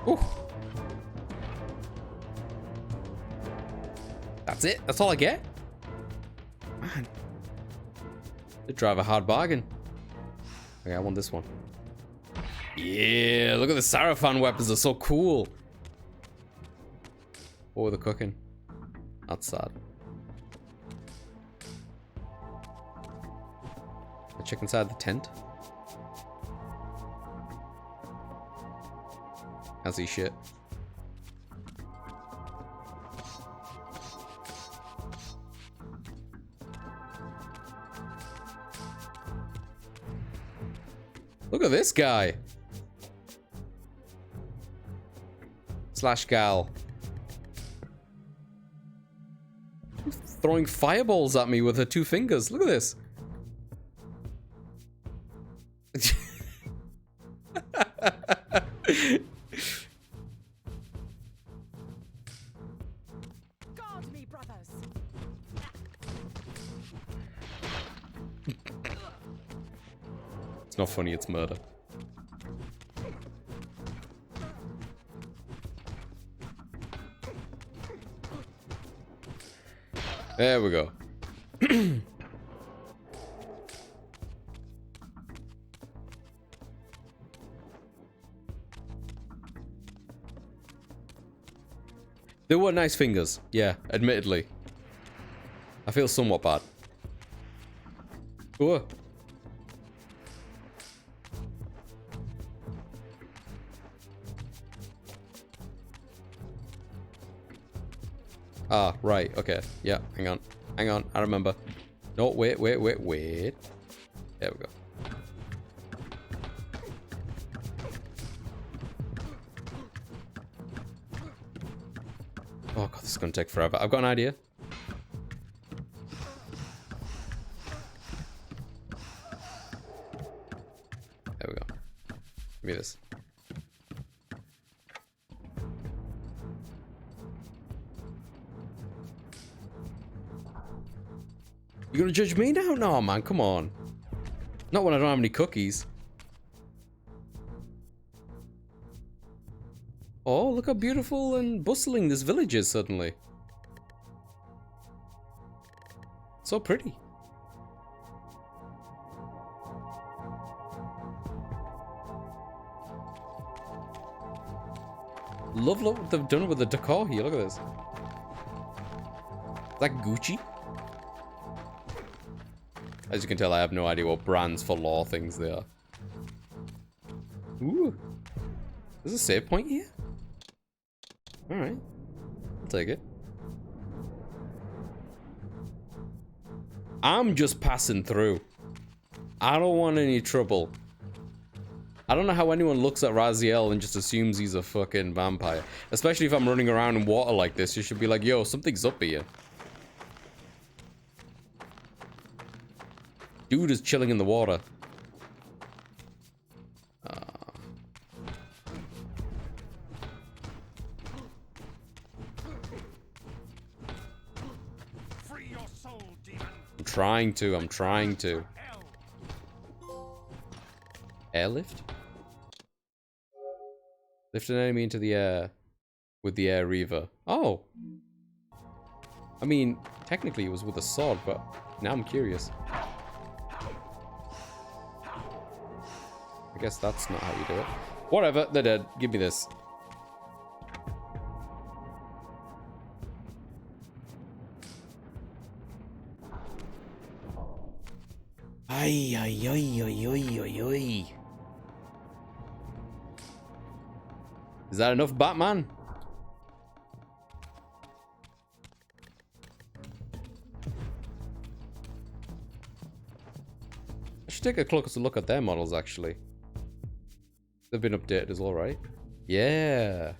Ooh. That's it? That's all I get? Man. They drive a hard bargain. Okay, I want this one. Yeah, look at the Sarafan weapons. They're so cool. What were they cooking? That's sad. I check inside the tent. Can't see shit. Look at this guy. Slash gal. Throwing fireballs at me with her 2 fingers. Look at this. Guard me, brothers. It's not funny, it's murder. There we go. They were nice fingers, yeah, admittedly. I feel somewhat bad. Ooh. Ah, right, okay. Yeah, hang on. Hang on, I remember. No, wait. There we go. Oh god, this is gonna take forever. I've got an idea. There we go. Give me this. You gonna judge me now? No, man, come on. Not when I don't have any cookies. Oh, look how beautiful and bustling this village is suddenly. So pretty. Love what they've done with the decor here. Look at this. Is that Gucci? As you can tell, I have no idea what brands for law things they are. Ooh. There's a save point here? Alright. I'll take it. I'm just passing through. I don't want any trouble. I don't know how anyone looks at Raziel and just assumes he's a fucking vampire. Especially if I'm running around in water like this. You should be like, yo, something's up here. Dude is chilling in the water. Free your soul, demon. I'm trying to. Airlift? Lift an enemy into the air with the air Reaver. Oh! I mean, technically it was with a sword, but now I'm curious. I guess that's not how you do it. Whatever, they're dead. Give me this. Ay, ay, ay, ay, ay, ay, ay. Is that enough, Batman? I should take a closer look at their models, actually. They've been updated as well, right? Yeah.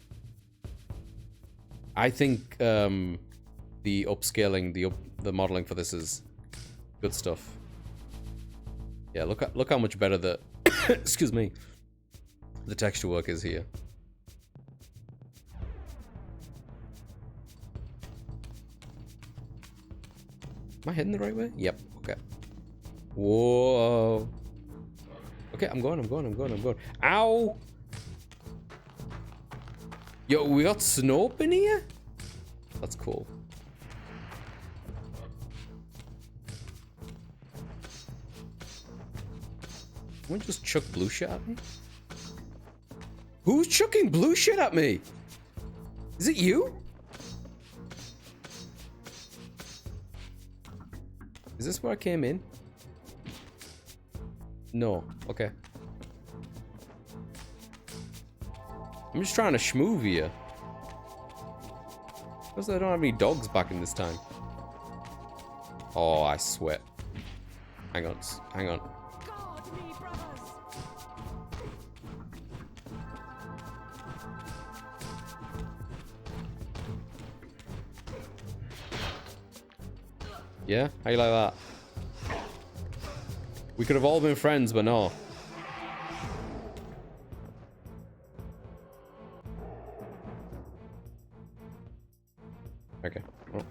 I think the upscaling, the modeling for this is good stuff. Yeah, look how much better the excuse me, the texture work is here. Am I heading the right way? Yep. Okay. Whoa. Okay, I'm going. Ow! Yo, we got Snope in here? That's cool. Someone just chuck blue shit at me? Who's chucking blue shit at me? Is it you? Is this where I came in? No. Okay. I'm just trying to schmoove here. Because I don't have any dogs back in this time. Oh, I sweat. Hang on. Hang on. Yeah? How you like that? We could have all been friends, but no. Okay. Oh.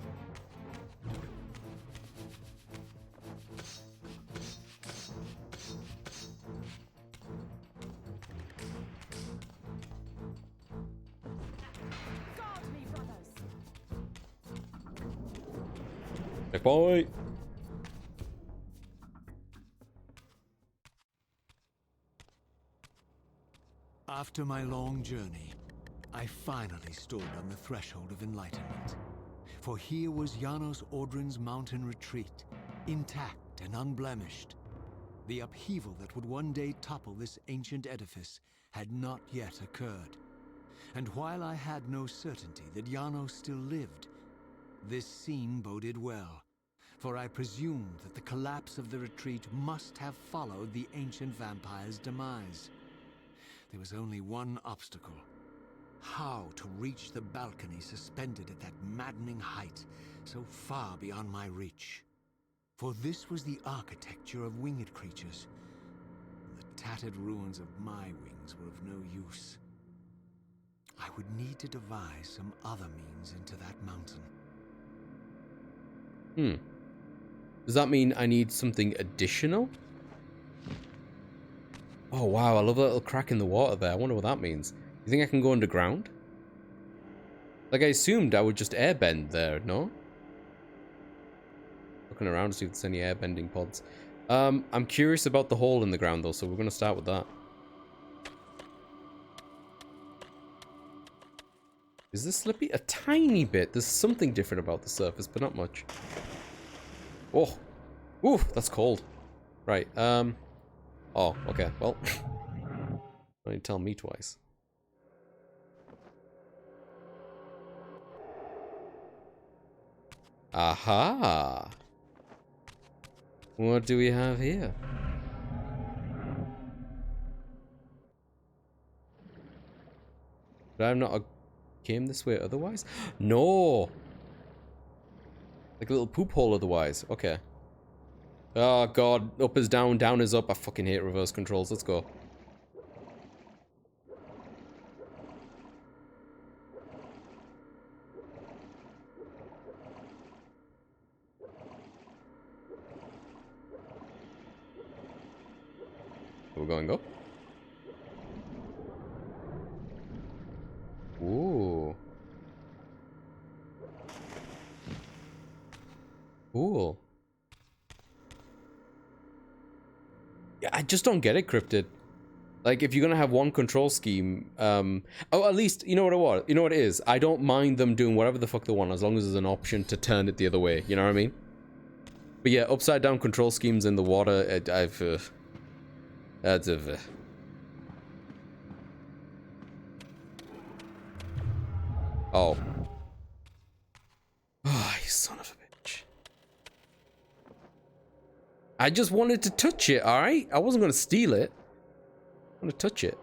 Checkpoint. After my long journey, I finally stood on the threshold of enlightenment. For here was Janos Audrin's mountain retreat, intact and unblemished. The upheaval that would one day topple this ancient edifice had not yet occurred. And while I had no certainty that Janos still lived, this scene boded well, for I presumed that the collapse of the retreat must have followed the ancient vampire's demise. There was only one obstacle. How to reach the balcony suspended at that maddening height, so far beyond my reach. For this was the architecture of winged creatures. The tattered ruins of my wings were of no use. I would need to devise some other means into that mountain. Does that mean I need something additional? Oh wow, I love that little crack in the water there. I wonder what that means. You think I can go underground? Like I assumed I would just airbend there, no? Looking around to see if there's any airbending pods. I'm curious about the hole in the ground though, so we're gonna start with that. Is this slippy? A tiny bit. There's something different about the surface, but not much. Oh. Ooh, that's cold. Right, oh, okay, well. Don't need to tell me twice. Aha! What do we have here? Did I not came this way otherwise? No! Like a little poop hole otherwise. Okay. Oh god, up is down, down is up. I fucking hate reverse controls. Let's go. We're going up. Ooh. Cool. Yeah, I just don't get it, Cryptid. Like, if you're gonna have one control scheme, oh, at least, you know what it was? You know what it is? I don't mind them doing whatever the fuck they want, as long as there's an option to turn it the other way, you know what I mean? But yeah, upside down control schemes in the water, that's Oh. Oh, you son of a bitch. I just wanted to touch it, alright? I wasn't gonna steal it. I want to touch it.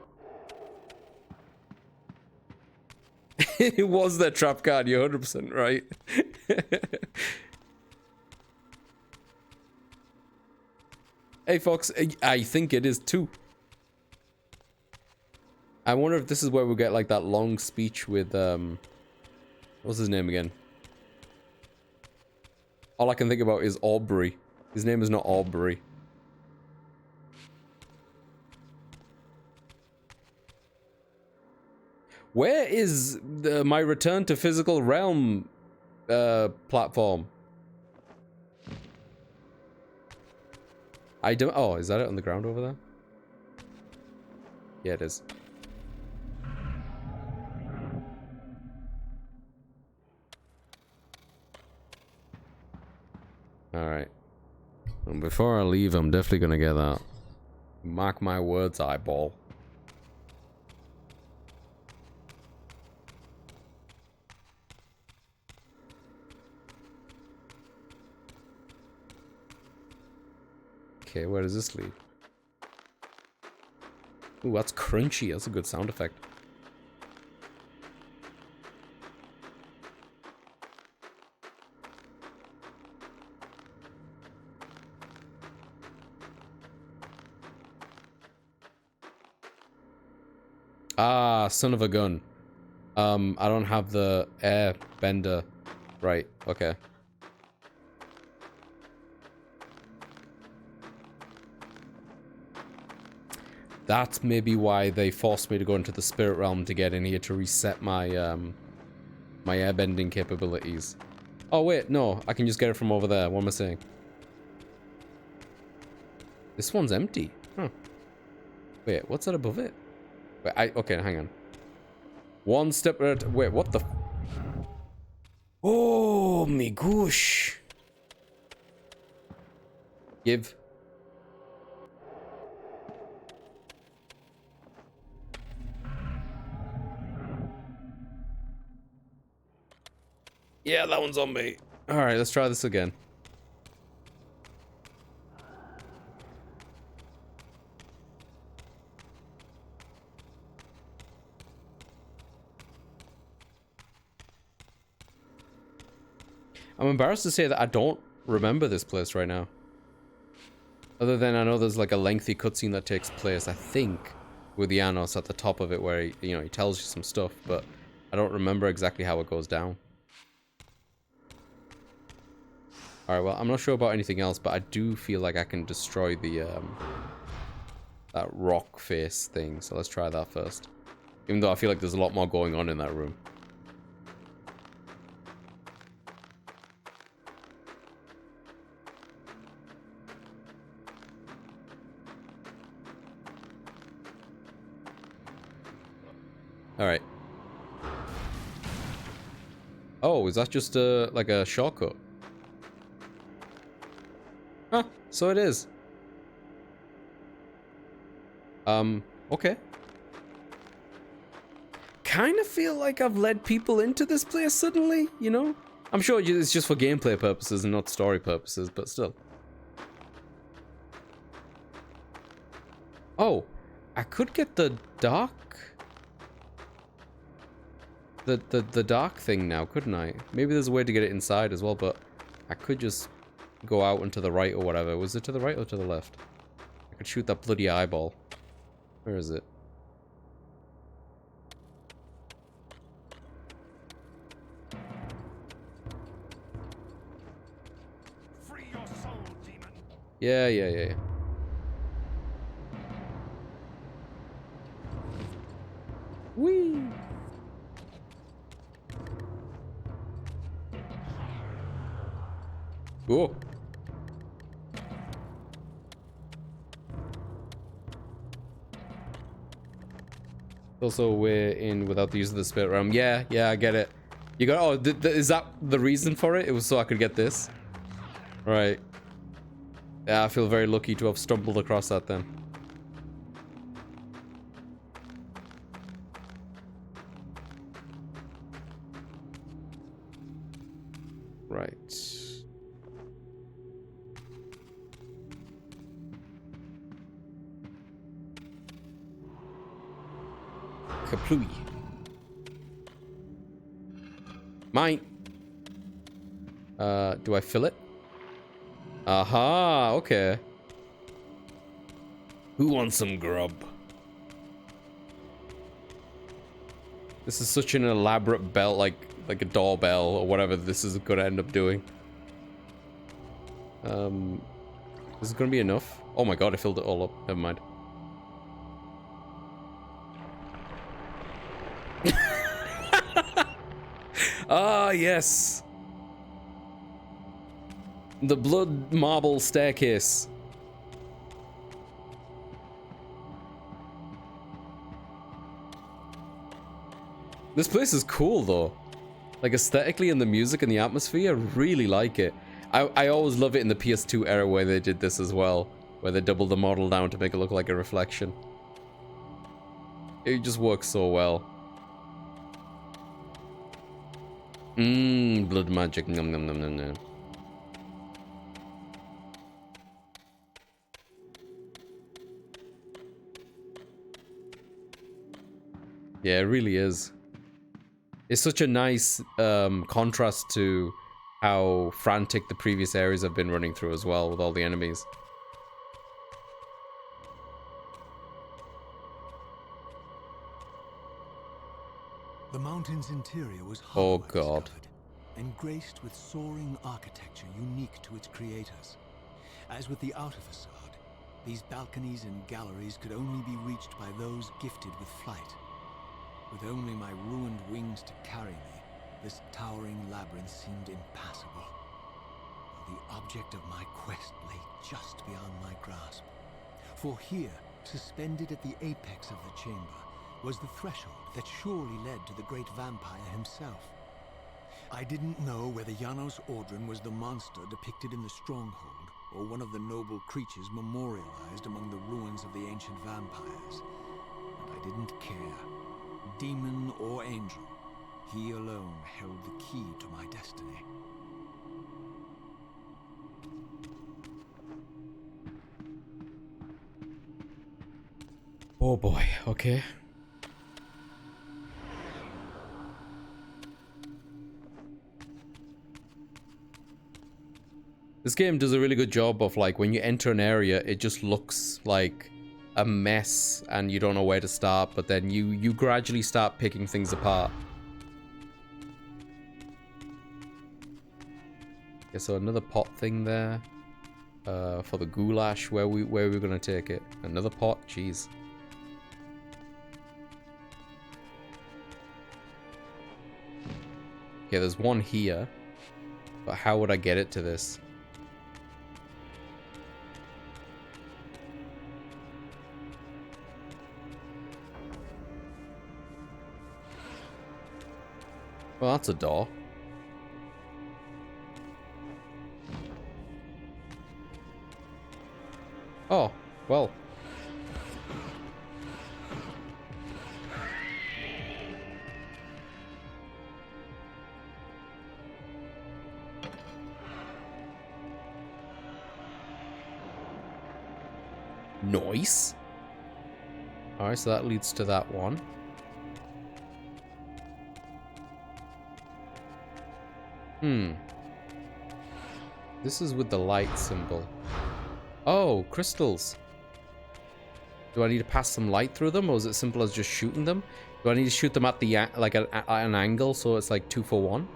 It was that trap card, you're 100% right. Hey, Fox, I think it is too. I wonder if this is where we get like that long speech with, what's his name again? All I can think about is Aubrey. His name is not Aubrey. Where is my return to physical realm platform? I don't. Oh, is that it on the ground over there? Yeah, it is. Alright. And before I leave, I'm definitely gonna get that. Mark my words, eyeball. Okay, where does this lead? Ooh, that's crunchy. That's a good sound effect. Ah, son of a gun. I don't have the air bender. Right, okay. That's maybe why they forced me to go into the spirit realm to get in here to reset my my airbending capabilities. Oh wait, no, I can just get it from over there. What am I saying? This one's empty. Huh. Wait, what's that above it? Wait, okay, hang on. One step at a wait, what the oh me gosh. Give. Yeah, that one's on me. Alright, let's try this again. I'm embarrassed to say that I don't remember this place right now. Other than I know there's like a lengthy cutscene that takes place, I think, with Janos at the top of it where he, you know, he tells you some stuff, but I don't remember exactly how it goes down. Alright, well, I'm not sure about anything else, but I do feel like I can destroy the, that rock face thing, so let's try that first. Even though I feel like there's a lot more going on in that room. Alright. Oh, is that just like a shortcut? Huh, so it is. Okay. Kind of feel like I've led people into this place suddenly, you know? I'm sure it's just for gameplay purposes and not story purposes, but still. Oh, I could get the dark... The dark thing now, couldn't I? Maybe there's a way to get it inside as well, but I could just go out and to the right or whatever. Was it to the right or to the left? I could shoot that bloody eyeball. Where is it? Free your soul, demon. Yeah. Whee! Cool. Also, we're in without the use of the spirit realm. Yeah, I get it. You got. Oh, is that the reason for it? It was so I could get this. Right. Yeah, I feel very lucky to have stumbled across that then. Right. Kaplooey. Mine. Do I fill it? Aha, okay. Who wants some grub? This is such an elaborate bell, like a doorbell or whatever this is gonna end up doing. Is it gonna be enough? Oh my god, I filled it all up. Never mind. Ah, yes. The blood marble staircase. This place is cool though. Like aesthetically and the music and the atmosphere, I really like it. I always love it in the PS2 era where they did this as well. Where they doubled the model down to make it look like a reflection. It just works so well. Mmm, blood magic. Nom nom nom nom nom. Yeah, it really is. It's such a nice contrast to how frantic the previous areas have been running through as well with all the enemies. The mountain's interior was Oh, hollow, I God. discovered, and graced with soaring architecture unique to its creators. As with the outer facade, these balconies and galleries could only be reached by those gifted with flight. With only my ruined wings to carry me, this towering labyrinth seemed impassable. The object of my quest lay just beyond my grasp. For here, suspended at the apex of the chamber, was the threshold that surely led to the great vampire himself. I didn't know whether Janos Ordren was the monster depicted in the stronghold, or one of the noble creatures memorialized among the ruins of the ancient vampires. And I didn't care. Demon or angel, he alone held the key to my destiny. Oh boy, okay. This game does a really good job of, like, when you enter an area, it just looks like a mess and you don't know where to start, but then you gradually start picking things apart. Okay, so another pot thing there. For the goulash, where we're gonna take it. Another pot, jeez. Okay, there's one here. But how would I get it to this? Well, that's a door. Oh, well. Nice. Alright, so that leads to that one. This is with the light symbol. Oh, crystals. Do I need to pass some light through them, or is it simple as just shooting them? Do I need to shoot them at the like at an angle so it's like 2 for 1?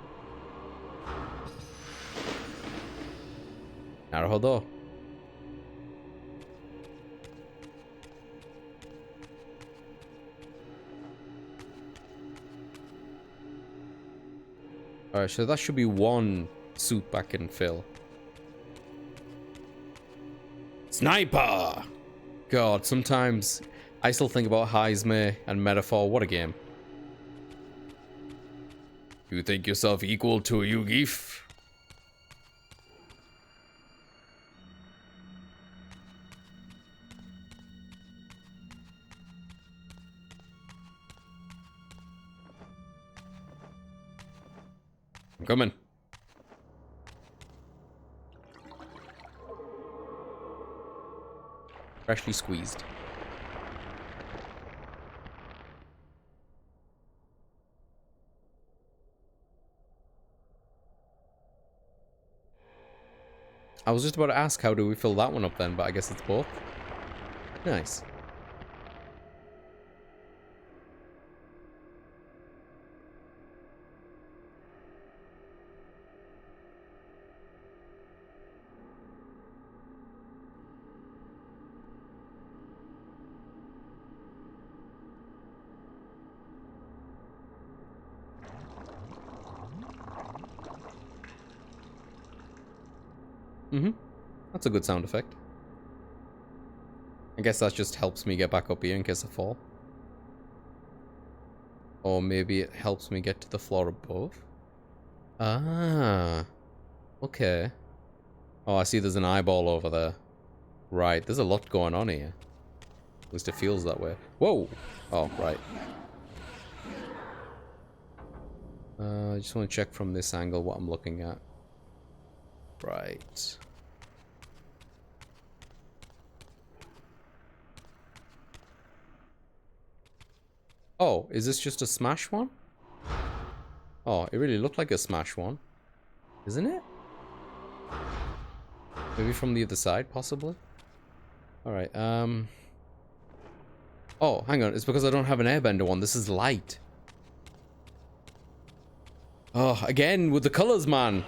Naruhodo. Alright, so that should be one soup I can fill. Sniper! God, sometimes I still think about Heisme and Metaphor. What a game. You think yourself equal to a Yugif? I'm coming. Freshly squeezed. I was just about to ask how do we fill that one up then, but I guess it's both. Nice. Mm-hmm. That's a good sound effect. I guess that just helps me get back up here in case I fall. Or maybe it helps me get to the floor above. Ah. Okay. Oh, I see there's an eyeball over there. Right, there's a lot going on here. At least it feels that way. Whoa! Oh, right. I just want to check from this angle what I'm looking at. Right. Oh, is this just a smash one? Oh, it really looked like a smash one. Isn't it? Maybe from the other side, possibly? Alright, oh, hang on. It's because I don't have an airbender one. This is light. Oh, again, with the colors, man.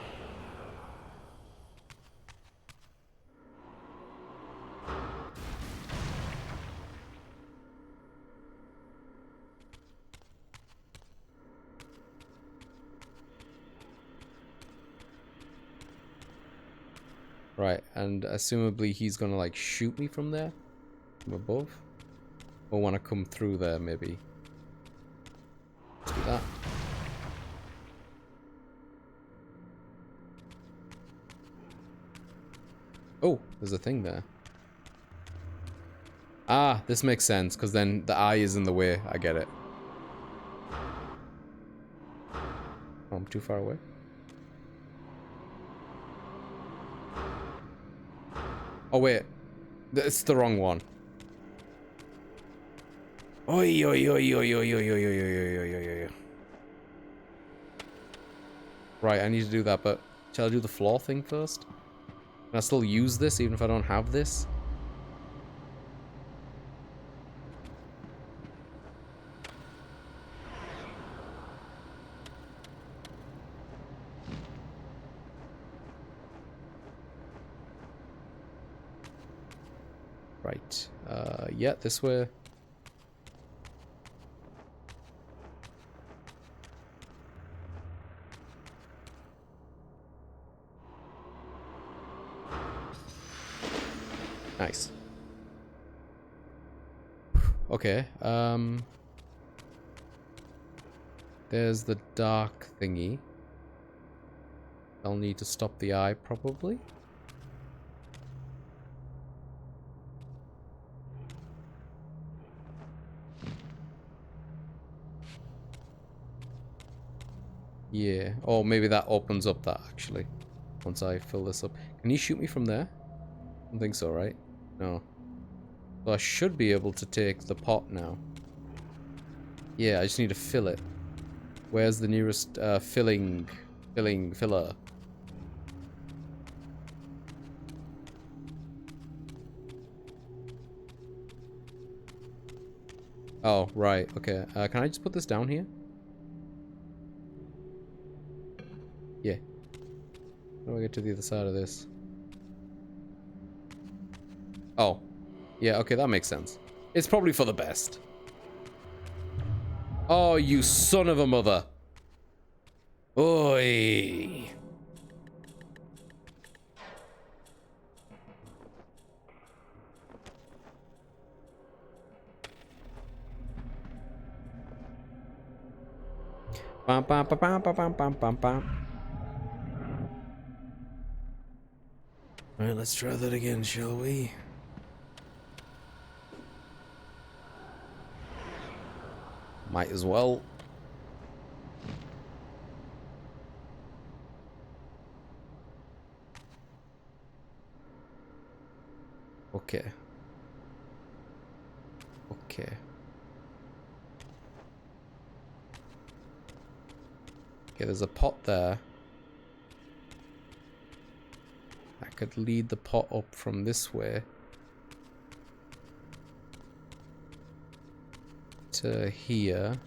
Right, and assumably he's gonna, like, shoot me from there? From above? Or wanna come through there, maybe? Let's do that. Oh, there's a thing there. Ah, this makes sense, because then the eye is in the way. I get it. Oh, I'm too far away. Oh, wait. It's the wrong one. Oi, oi, oi, oi, oi, oi, oi, oi, oi, oi, oi, oi. Right, I need to do that, but shall I do the floor thing first? Can I still use this even if I don't have this? Right. Yeah, this way. Nice. Okay, there's the dark thingy. I'll need to stop the eye, probably. Yeah. Oh, maybe that opens up that, actually. Once I fill this up. Can you shoot me from there? I don't think so, right? No. So I should be able to take the pot now. Yeah, I just need to fill it. Where's the nearest filler? Oh, right. Okay. Can I just put this down here? Yeah. How do I get to the other side of this? Oh. Yeah, okay, that makes sense. It's probably for the best. Oh, you son of a mother. Oi. Bam, bam, bam, bam, bam, bam, bam, bam. Alright, let's try that again, shall we? Might as well. Okay. Okay. Okay, there's a pot there. I could lead the pot up from this way. To here.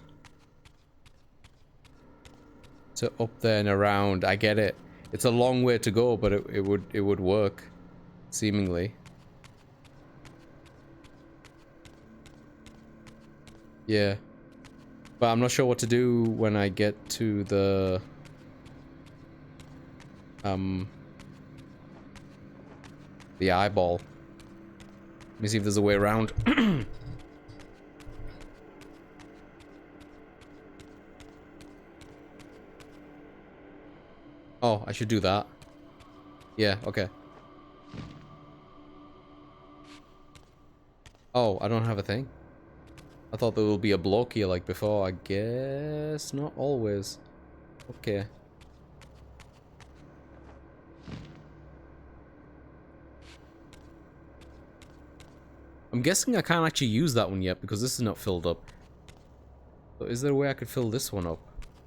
To up there and around. I get it. It's a long way to go, but it would work. Seemingly. Yeah. But I'm not sure what to do when I get to the The eyeball. Let me see if there's a way around. Oh, I should do that. Yeah, okay. Oh, I don't have a thing. I thought there would be a block here like before. I guess not always. Okay. I'm guessing I can't actually use that one yet because this is not filled up. So is there a way I could fill this one up?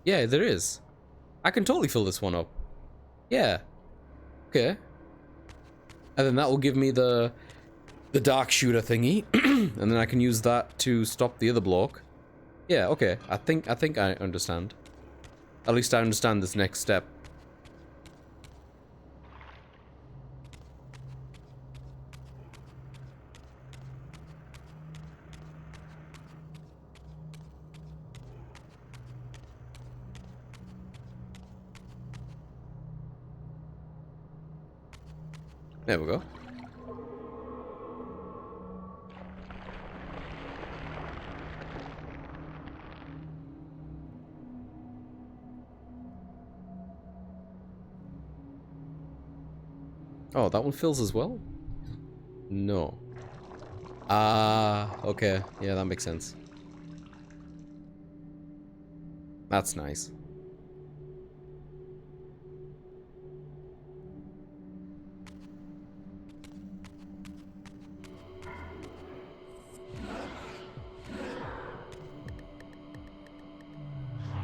Yeah, there is. I can totally fill this one up. Yeah. Okay. And then that will give me the dark shooter thingy. And then I can use that to stop the other block. Yeah, okay. I think I understand. At least I understand this next step. There we go. Oh, that one fills as well? No. Ah, okay. Yeah, that makes sense. That's nice.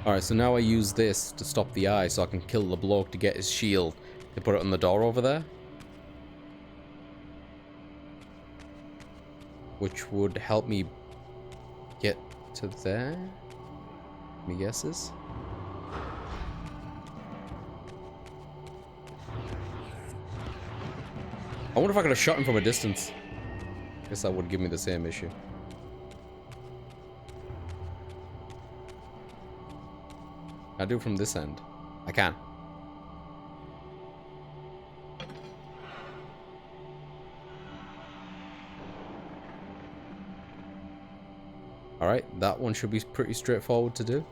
Alright, so now I use this to stop the eye so I can kill the bloke to get his shield to put it on the door over there. Which would help me get to there? Any guesses? I wonder if I could have shot him from a distance. Guess that would give me the same issue. Can I do it from this end? I can. Alright, that one should be pretty straightforward to do.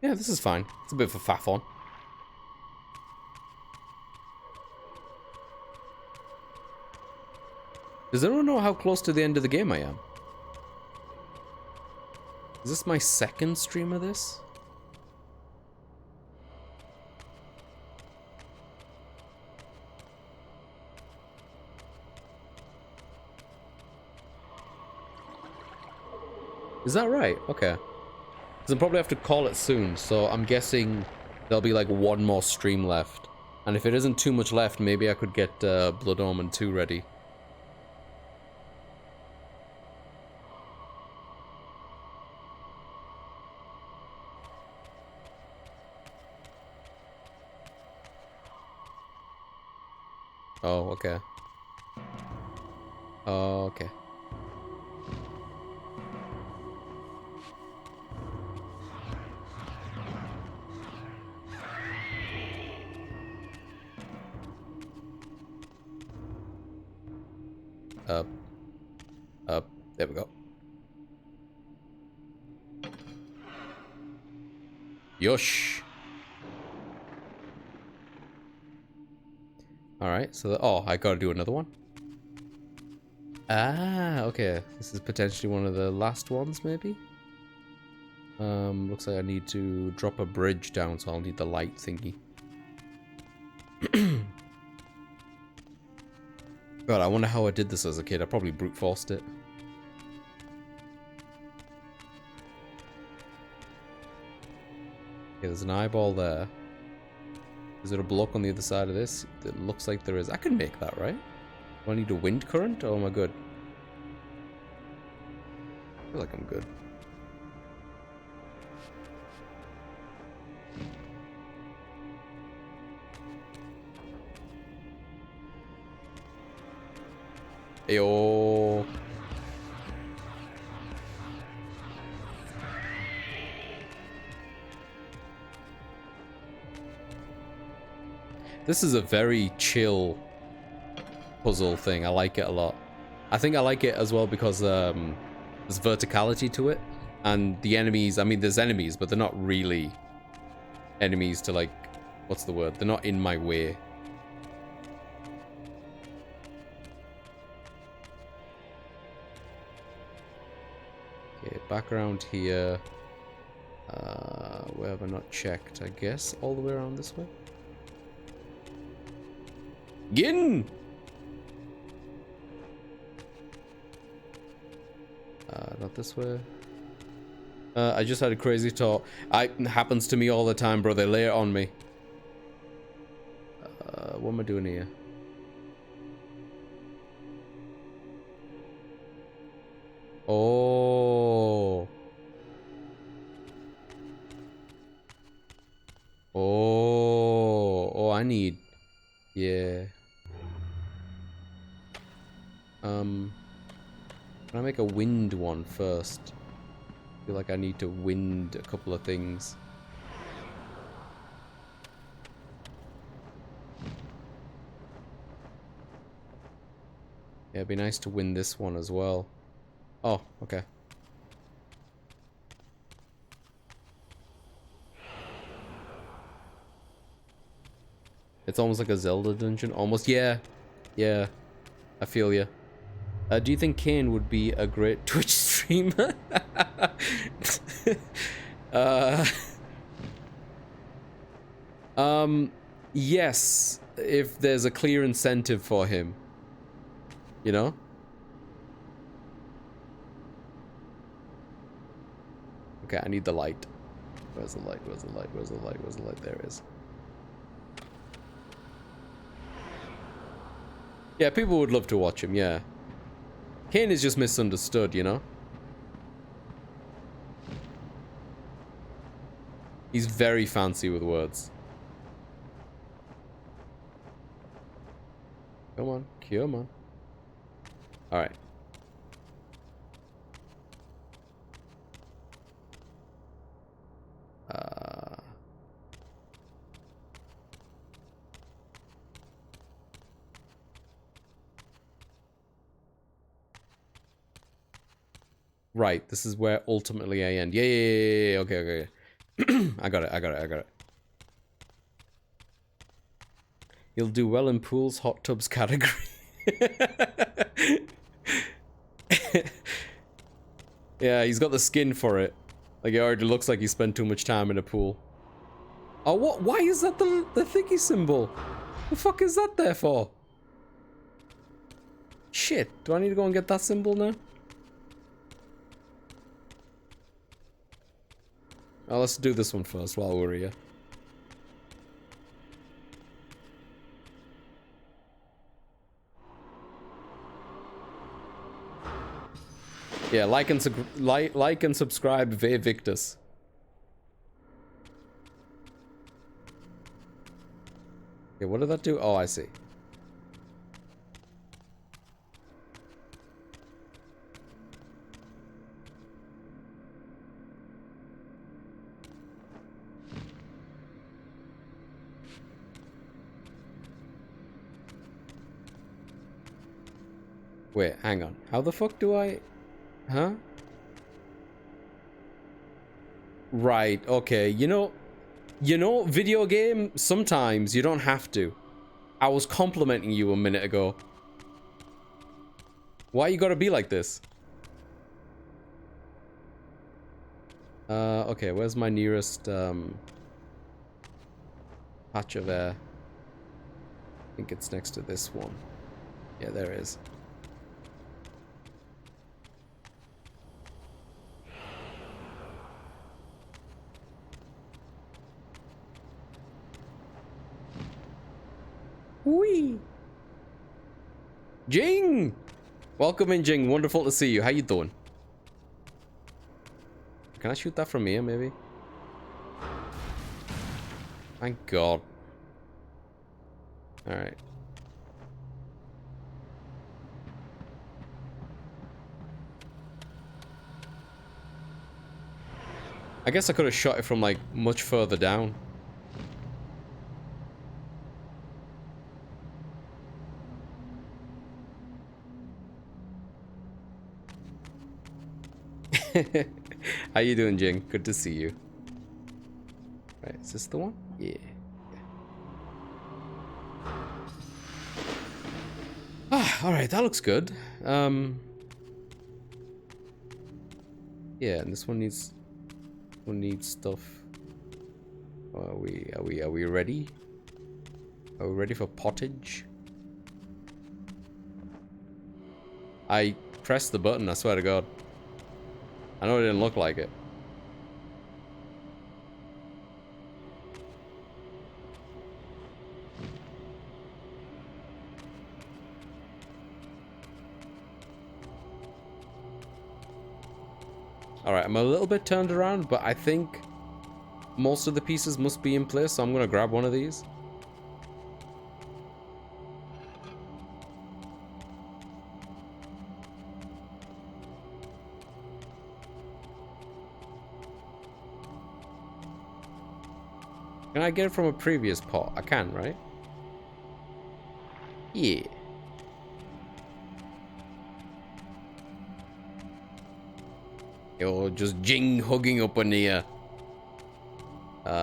Yeah, this is fine. It's a bit of a faff on. Does anyone know how close to the end of the game I am? Is this my second stream of this? Is that right? Okay. Because I'll probably have to call it soon, so I'm guessing there'll be like one more stream left. And if it isn't too much left, maybe I could get Blood Omen 2 ready. Oh, okay. Oh, okay. Up. There we go. Yosh. Alright, so oh, I gotta do another one. Ah, okay. This is potentially one of the last ones, maybe? Looks like I need to drop a bridge down, so I'll need the light thingy. God, I wonder how I did this as a kid. I probably brute forced it. Okay, there's an eyeball there. Is there a block on the other side of this? It looks like there is. I can make that, right? Do I need a wind current? Oh, am I good? I feel like I'm good. Ayo. This is a very chill puzzle thing. I like it a lot. I think I like it as well because there's verticality to it. And the enemies, I mean, there's enemies, but they're not really enemies to, like, what's the word? They're not in my way. Okay, back around here. Where have I not checked? I guess all the way around this way. Gin! Not this way. I just had a crazy thought. It happens to me all the time, bro. They lay it on me. What am I doing here? Oh. Oh. Oh, I need... Yeah. Can I make a wind one first? I feel like I need to wind a couple of things. Yeah, it'd be nice to win this one as well. Oh, okay. It's almost like a Zelda dungeon. Almost, yeah. Yeah. I feel you. Do you think Kain would be a great Twitch streamer? Yes, if there's a clear incentive for him. You know? Okay, I need the light. Where's the light? Where's the light? Where's the light? Where's the light? There it is. Yeah, people would love to watch him, yeah. Kain is just misunderstood, you know? He's very fancy with words. Come on, come on. Alright. Right, this is where ultimately I end. Yeah. Okay, okay. I got it. You'll do well in pools, hot tubs category. Yeah, he's got the skin for it. Like, it already looks like he spent too much time in a pool. Oh, what? Why is that the thingy symbol? The fuck is that there for? Shit, do I need to go and get that symbol now? Oh, let's do this one first while we're here. Yeah, like and subscribe, Ve Victus. Okay, what did that do? Oh, I see. Wait, hang on. How the fuck do I... Huh? Right, okay. You know, video game, sometimes you don't have to. I was complimenting you a minute ago. Why you gotta be like this? Okay, where's my nearest, patch of air? I think it's next to this one. Yeah, there it is. Whee! Jing! Welcome in, Jing. Wonderful to see you. How you doing? Can I shoot that from here, maybe? Thank God. Alright. I guess I could have shot it from like much further down. How you doing, Jing? Good to see you. Right, is this the one? Yeah. Ah, all right, that looks good. Yeah, and this one needs stuff. Are we ready? Are we ready for pottage? I pressed the button, I swear to God. I know it didn't look like it. Alright, I'm a little bit turned around, but I think most of the pieces must be in place, so I'm gonna grab one of these. Can I get it from a previous pot? I can, right? Yeah. You're just Jing hugging up on the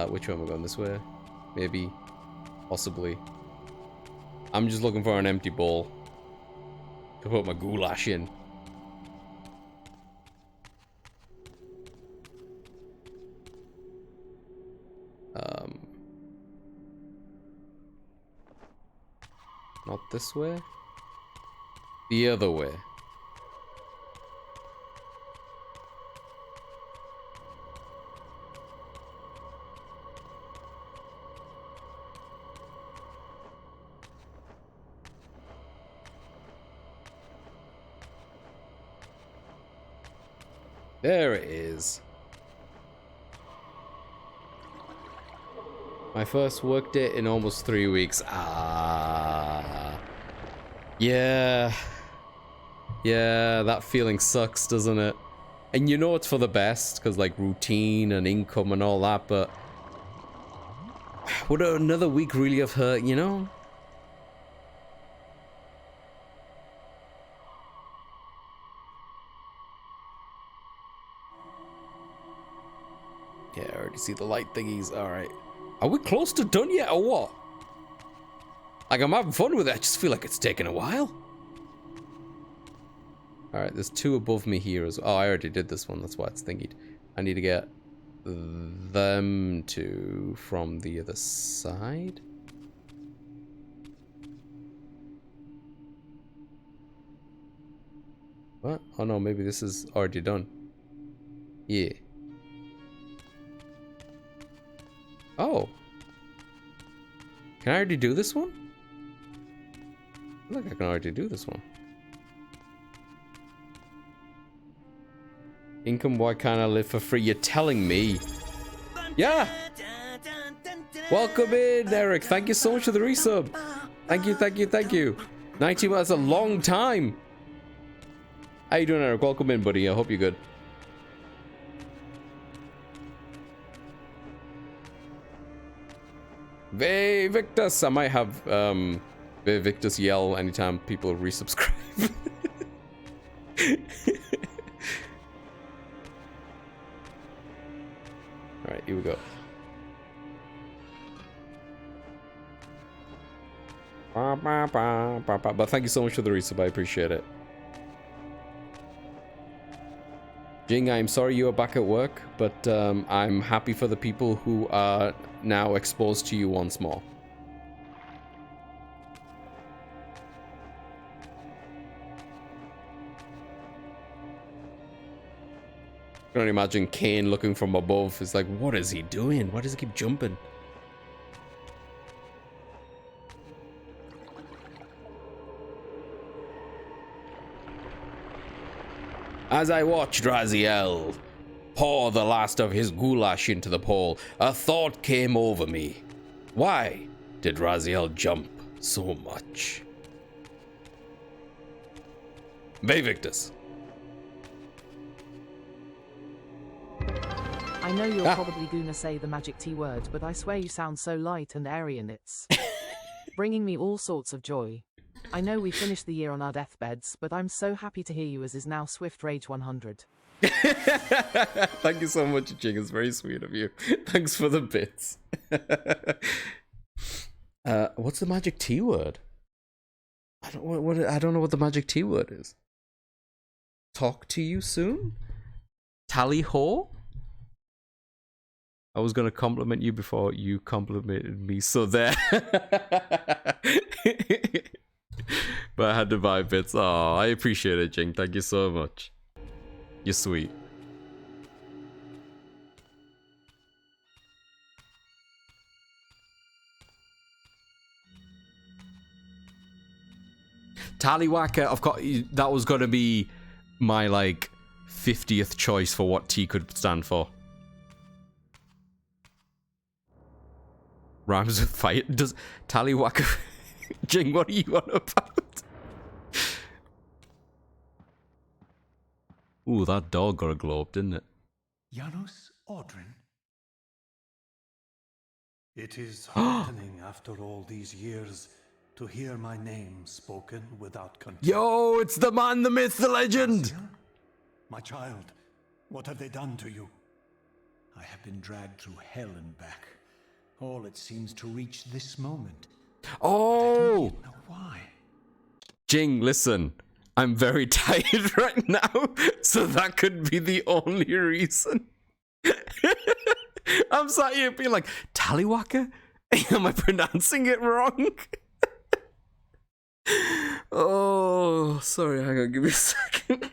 which way am I going? This way? Maybe. Possibly. I'm just looking for an empty bowl to put my goulash in. Not this way. The other way. There it is. My first work day in almost 3 weeks. Ah. Yeah. Yeah, that feeling sucks, doesn't it? And you know it's for the best, because like routine and income and all that, but would another week really have hurt, you know? Yeah, I already see the light thingies. Alright. Are we close to done yet, or what? Like, I'm having fun with it. I just feel like it's taking a while. Alright, there's 2 above me here as well. Oh, I already did this one. That's why it's thingied. I need to get them 2 from the other side. What? Oh no, maybe this is already done. Yeah. Oh. Can I already do this one? Look, I can already do this one. Income, why can't I live for free? You're telling me. Yeah. Welcome in, Eric. Thank you so much for the resub. Thank you, thank you, thank you. 90 months, that's a long time. How you doing, Eric? Welcome in, buddy. I hope you're good. Ve Victus. I might have Ve Victus yell anytime people resubscribe. Alright, here we go. But thank you so much for the resub, I appreciate it. Jing, I'm sorry you are back at work, but I'm happy for the people who are now exposed to you once more. I can only imagine Kain looking from above. It's like, what is he doing? Why does he keep jumping? As I watched Raziel pour the last of his goulash into the bowl, a thought came over me. Why did Raziel jump so much? Ve Victus. I I know you're probably gonna say the magic T word, but I swear you sound so light and airy and it's bringing me all sorts of joy. I know we finished the year on our deathbeds, but I'm so happy to hear you as is now Swift Rage 100. Thank you so much, Jing. It's very sweet of you. Thanks for the bits. What's the magic T word? I don't know what the magic T word is. Talk to you soon? Tally ho? I was gonna compliment you before you complimented me, so there. But I had to buy bits. Oh, I appreciate it, Jing. Thank you so much. You're sweet. Tallywhacker, I've got that was gonna be my like 50th choice for what T could stand for. Rhymes with fire. Does Tallywhacker? Jing, what are you on about? Ooh, that dog got a globe, didn't it? Janos Audrin? It is heartening after all these years to hear my name spoken without contempt. Yo, it's the man, the myth, the legend! My child, what have they done to you? I have been dragged through hell and back. All it seems to reach this moment. Oh! I don't yet know why. Jing, listen. I'm very tired right now, so that could be the only reason. I'm sat here being like, Tallywhacker? Am I pronouncing it wrong? Oh, sorry, hang on, give me a second.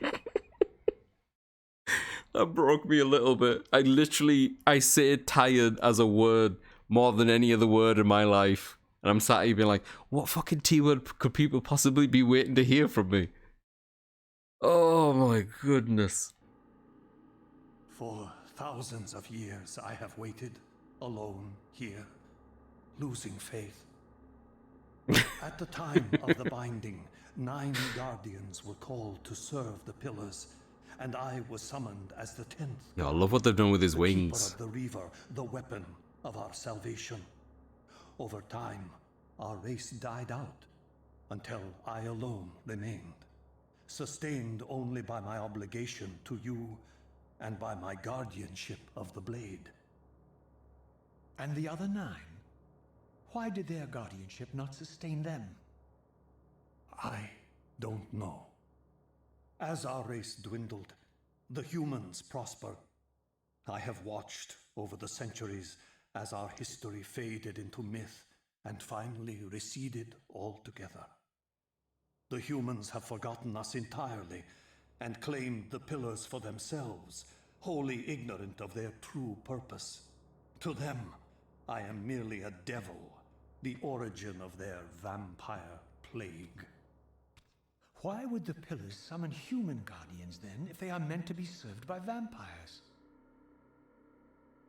That broke me a little bit. I say tired as a word more than any other word in my life. And I'm sat here being like, what fucking T-word could people possibly be waiting to hear from me? Oh my goodness. For thousands of years I have waited, alone here, losing faith. At the time of the binding, 9 guardians were called to serve the pillars, and I was summoned as the 10th. Yeah, I love what they've done with his the wings. Keeper of the Reaver, the weapon of our salvation. Over time, our race died out, until I alone remained, sustained only by my obligation to you and by my guardianship of the blade. And the other 9? Why did their guardianship not sustain them? I don't know. As our race dwindled, the humans prospered. I have watched over the centuries as our history faded into myth and finally receded altogether. The humans have forgotten us entirely and claimed the pillars for themselves, wholly ignorant of their true purpose. To them, I am merely a devil, the origin of their vampire plague. Why would the pillars summon human guardians then, if they are meant to be served by vampires?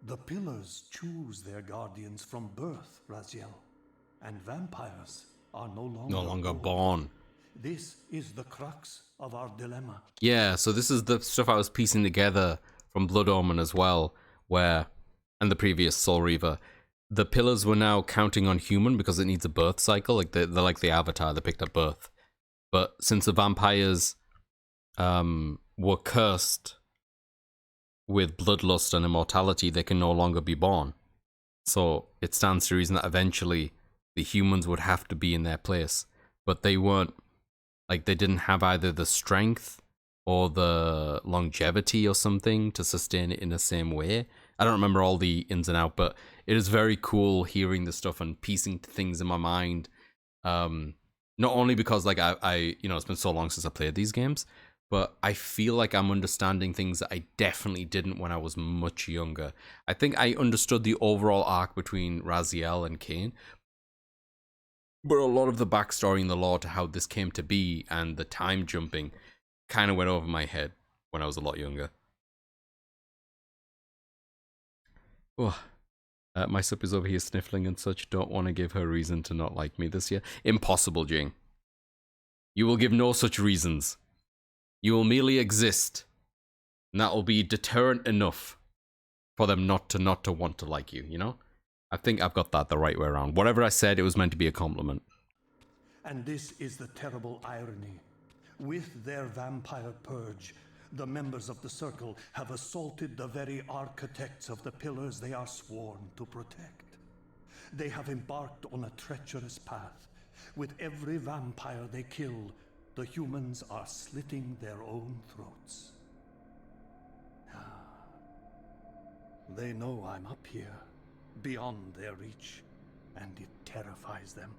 The pillars choose their guardians from birth, Raziel, and vampires are no longer born. This is the crux of our dilemma. Yeah, so this is the stuff I was piecing together from Blood Omen as well, where, and the previous Soul Reaver, the pillars were now counting on human because it needs a birth cycle, like they're like the Avatar, they picked up birth. But since the vampires were cursed with bloodlust and immortality, they can no longer be born. So it stands to reason that eventually the humans would have to be in their place. But they weren't, like they didn't have either the strength or the longevity or something to sustain it in the same way. I don't remember all the ins and outs, but it is very cool hearing this stuff and piecing things in my mind. Not only because like I you know, it's been so long since I played these games, but I feel like I'm understanding things that I definitely didn't when I was much younger. I think I understood the overall arc between Raziel and Kain, but a lot of the backstory and the lore to how this came to be and the time jumping kind of went over my head when I was a lot younger. Oh, my sip is over here sniffling and such. Don't want to give her reason to not like me this year. Impossible, Jing. You will give no such reasons. You will merely exist, and that will be deterrent enough for them not to want to like you, you know? I think I've got that the right way around. Whatever I said, it was meant to be a compliment. And this is the terrible irony. With their vampire purge, the members of the Circle have assaulted the very architects of the pillars they are sworn to protect. They have embarked on a treacherous path. With every vampire they kill, the humans are slitting their own throats. They know I'm up here, beyond their reach, and it terrifies them.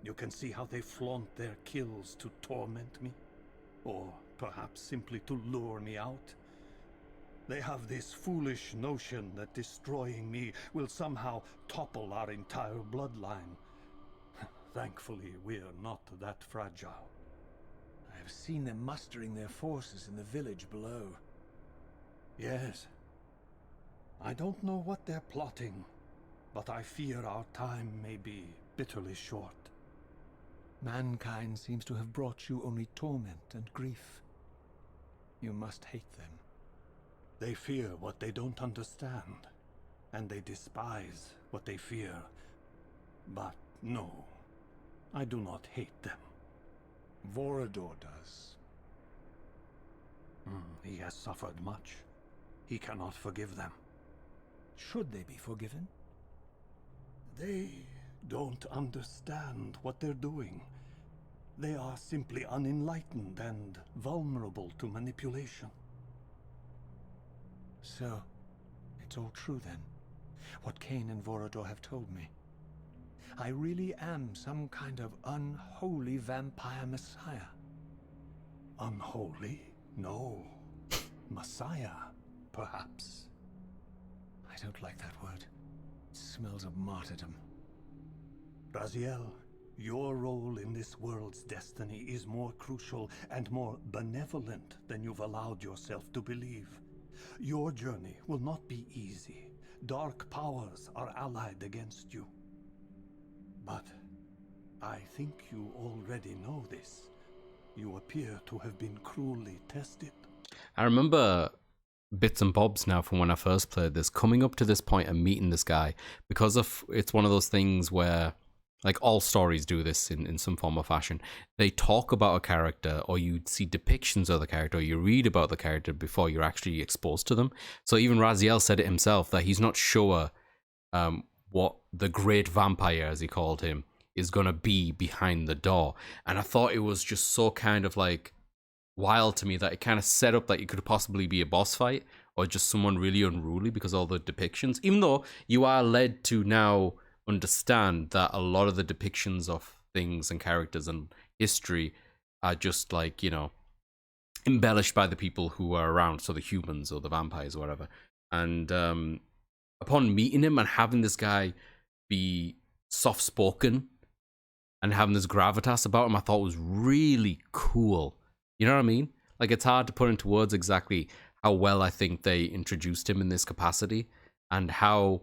You can see how they flaunt their kills to torment me, or perhaps simply to lure me out. They have this foolish notion that destroying me will somehow topple our entire bloodline. Thankfully, we're not that fragile. I've seen them mustering their forces in the village below. Yes. I don't know what they're plotting, but I fear our time may be bitterly short. Mankind seems to have brought you only torment and grief. You must hate them. They fear what they don't understand, and they despise what they fear. But no, I do not hate them. Vorador does. He has suffered much. He cannot forgive them. Should they be forgiven? They don't understand what they're doing. They are simply unenlightened and vulnerable to manipulation. So, it's all true then, what Kain and Vorador have told me. I really am some kind of unholy vampire messiah. Unholy? No. Messiah, perhaps. I don't like that word. It smells of martyrdom. Raziel, your role in this world's destiny is more crucial and more benevolent than you've allowed yourself to believe. Your journey will not be easy. Dark powers are allied against you. But I think you already know this. You appear to have been cruelly tested. I remember bits and bobs now from when I first played this, coming up to this point and meeting this guy, because of it's one of those things where, like all stories do this in some form or fashion, they talk about a character, or you see depictions of the character, or you read about the character before you're actually exposed to them. So even Raziel said it himself, that he's not sure what the great vampire, as he called him, is going to be behind the door. And I thought it was just so kind of like wild to me that it kind of set up that it could possibly be a boss fight, or just someone really unruly because of all the depictions, even though you are led to now understand that a lot of the depictions of things and characters and history are just like, you know, embellished by the people who are around, so the humans or the vampires or whatever. And upon meeting him and having this guy be soft-spoken and having this gravitas about him, I thought was really cool. You know what I mean? Like, it's hard to put into words exactly how well I think they introduced him in this capacity, and how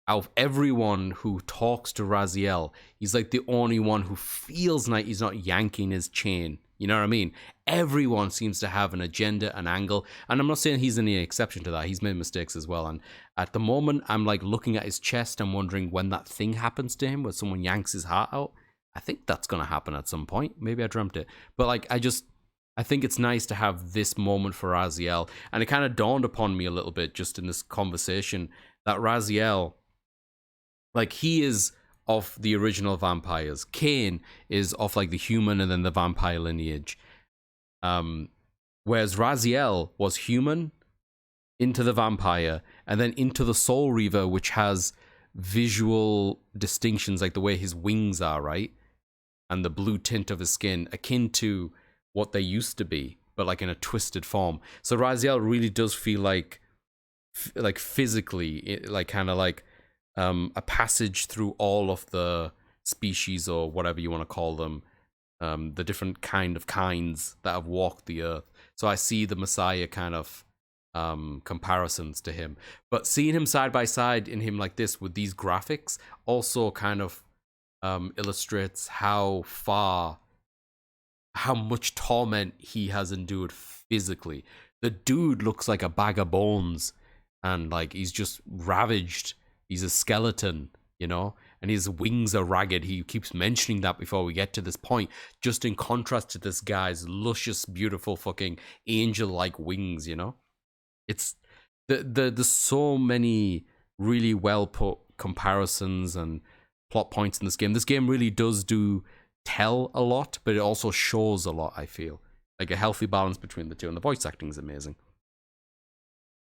out of everyone who talks to Raziel, he's like the only one who feels like he's not yanking his chain. You know what I mean? Everyone seems to have an agenda, an angle, and I'm not saying he's any exception to that. He's made mistakes as well, and at the moment, I'm like looking at his chest and wondering when that thing happens to him, where someone yanks his heart out. I think that's going to happen at some point. Maybe I dreamt it. But like, I think it's nice to have this moment for Raziel, and it kind of dawned upon me a little bit just in this conversation that Raziel, like, he is of the original vampires. Kain is of like the human and then the vampire lineage. Whereas Raziel was human into the vampire and then into the Soul Reaver, which has visual distinctions like the way his wings are, right? And the blue tint of his skin, akin to what they used to be, but like in a twisted form. So Raziel really does feel like physically, like kind of like a passage through all of the species, or whatever you want to call them, the different kinds that have walked the earth. So I see the Messiah kind of comparisons to him. But seeing him side by side in him like this with these graphics also kind of illustrates how much torment he has endured physically. The dude looks like a bag of bones and like he's just ravaged. He's a skeleton, you know, and his wings are ragged. He keeps mentioning that before we get to this point, just in contrast to this guy's luscious, beautiful fucking angel-like wings, you know. It's there's so many really well put comparisons and plot points in this game. This game really does tell a lot, but it also shows a lot, I feel. Like a healthy balance between the two, and the voice acting is amazing.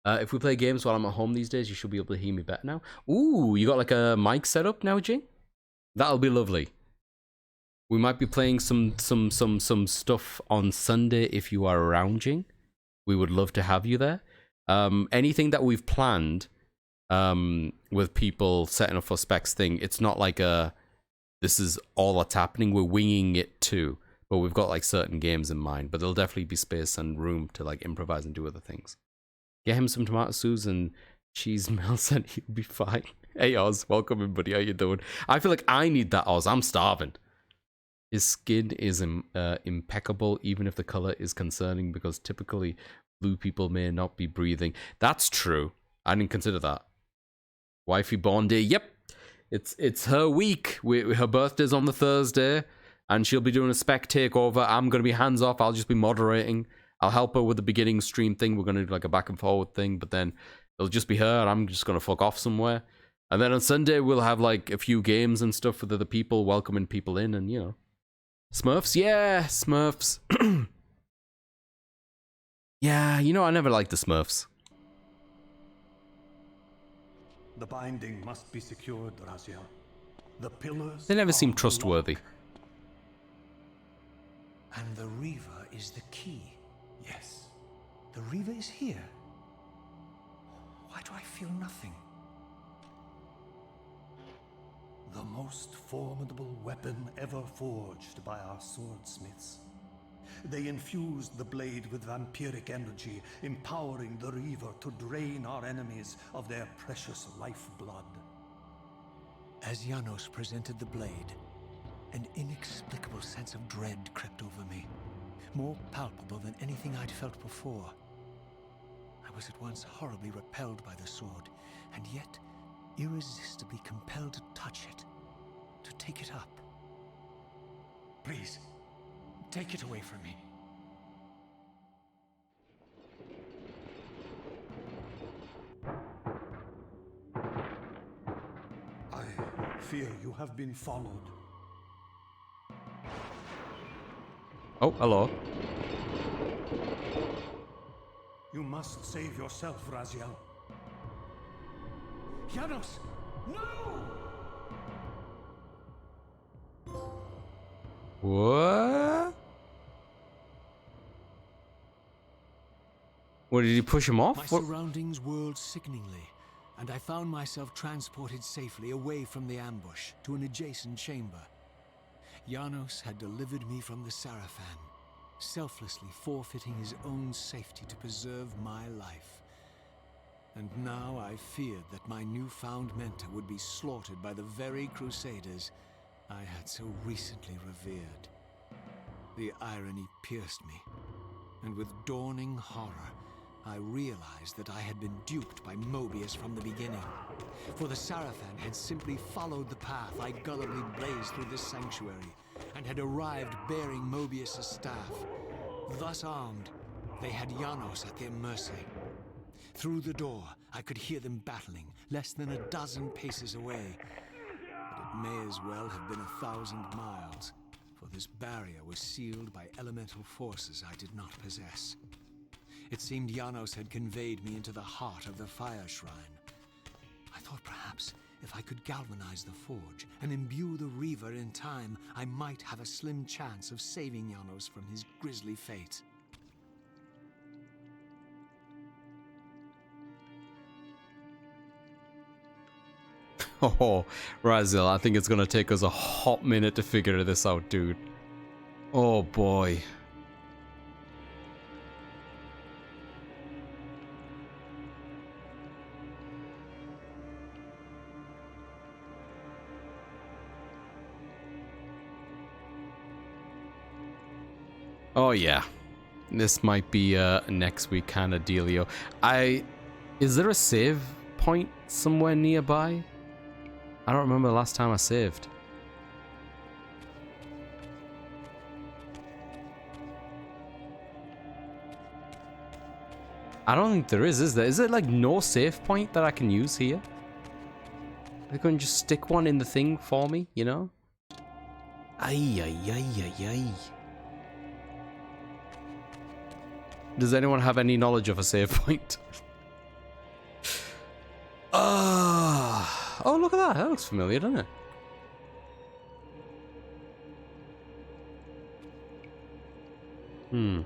If we play games while I'm at home these days, you should be able to hear me better now. Ooh, you got like a mic set up now, Jing? That'll be lovely. We might be playing some stuff on Sunday if you are around, Jing. We would love to have you there. Anything that we've planned with people setting up for Specs thing, it's not like this is all that's happening. We're winging it too. But we've got like certain games in mind. But there'll definitely be space and room to like improvise and do other things. Get him some tomato sauce and cheese melts and he'll be fine. Hey Oz, welcome in, buddy. How you doing? I feel like I need that, Oz. I'm starving. His skin is impeccable, even if the color is concerning, because typically blue people may not be breathing. That's true. I didn't consider that. Wifey born day. Yep. It's her week. Her birthday's on the Thursday, and she'll be doing a spec takeover. I'm going to be hands off. I'll just be moderating. I'll help her with the beginning stream thing. We're going to do like a back and forward thing, but then it'll just be her, and I'm just going to fuck off somewhere. And then on Sunday, we'll have like a few games and stuff with other people, welcoming people in, and you know. Smurfs? Yeah, Smurfs. Yeah, you know, I never liked the Smurfs. The binding must be secured, Raziel. The pillars. They never seem trustworthy. And the Reaver is the key. Yes, the Reaver is here. Why do I feel nothing? The most formidable weapon ever forged by our swordsmiths. They infused the blade with vampiric energy, empowering the Reaver to drain our enemies of their precious lifeblood. As Janos presented the blade, an inexplicable sense of dread crept over me, more palpable than anything I'd felt before. I was at once horribly repelled by the sword, and yet irresistibly compelled to touch it, to take it up. Please, take it away from me. I fear you have been followed. Oh, hello. You must save yourself, Raziel. Janos! No! What? What, did you push him off? My What? surroundings whirled sickeningly, and I found myself transported safely away from the ambush to an adjacent chamber. Janos had delivered me from the Sarafan, selflessly forfeiting his own safety to preserve my life. And now I feared that my newfound mentor would be slaughtered by the very crusaders I had so recently revered. The irony pierced me, and with dawning horror, I realized that I had been duped by Mobius from the beginning. For the Sarafan had simply followed the path I gullibly blazed through this sanctuary, and had arrived bearing Mobius' staff. Thus armed, they had Janos at their mercy. Through the door, I could hear them battling, less than a dozen paces away. But it may as well have been 1,000 miles, for this barrier was sealed by elemental forces I did not possess. It seemed Janos had conveyed me into the heart of the fire shrine. I thought perhaps if I could galvanize the forge and imbue the Reaver in time, I might have a slim chance of saving Janos from his grisly fate. Oh, Raziel, I think it's gonna take us a hot minute to figure this out, dude. Oh boy. Oh yeah. This might be a next week kind of dealio. Is there a save point somewhere nearby? I don't remember the last time I saved. I don't think there is there? Is there like no save point that I can use here? They're going to just stick one in the thing for me, you know? Ay, ay, ay, ay, ay. Does anyone have any knowledge of a save point? Oh, look at that. That looks familiar, doesn't it?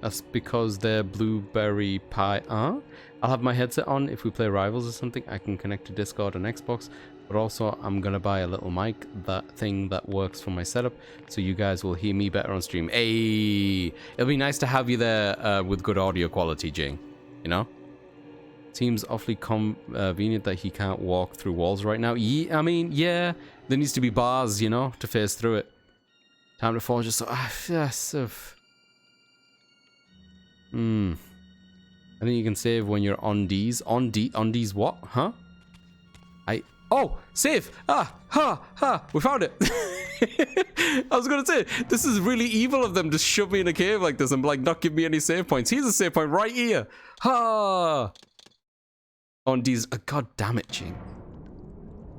That's because they're blueberry pie. I'll have my headset on if we play Rivals or something. I can connect to Discord and Xbox. But also, I'm going to buy a little mic, that thing that works for my setup, so you guys will hear me better on stream. Hey, it'll be nice to have you there with good audio quality, Jing. You know? Seems awfully convenient that he can't walk through walls right now. I mean, yeah, there needs to be bars, you know, to phase through it. Time to forge just so... I think you can save when you're on D's. On D's what? Huh? Oh! Save! We found it! I was gonna say, this is really evil of them to shove me in a cave like this and like not give me any save points. Here's a save point right here! Ha! On D's... God damn it, Jing.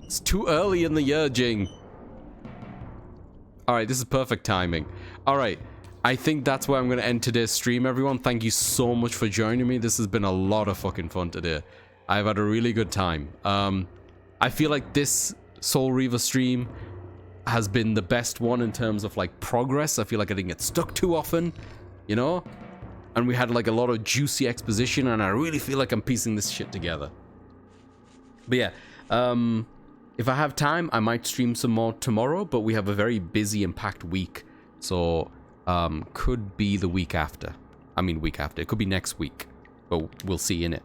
It's too early in the year, Jing. Alright, this is perfect timing. Alright. I think that's where I'm going to end today's stream, everyone. Thank you so much for joining me. This has been a lot of fucking fun today. I've had a really good time. I feel like this Soul Reaver stream has been the best one in terms of, like, progress. I feel like I didn't get stuck too often, you know? And we had, like, a lot of juicy exposition, and I really feel like I'm piecing this shit together. But yeah, if I have time, I might stream some more tomorrow, but we have a very busy and packed week. So... could be the week after. I mean, week after. It could be next week. But we'll see in it.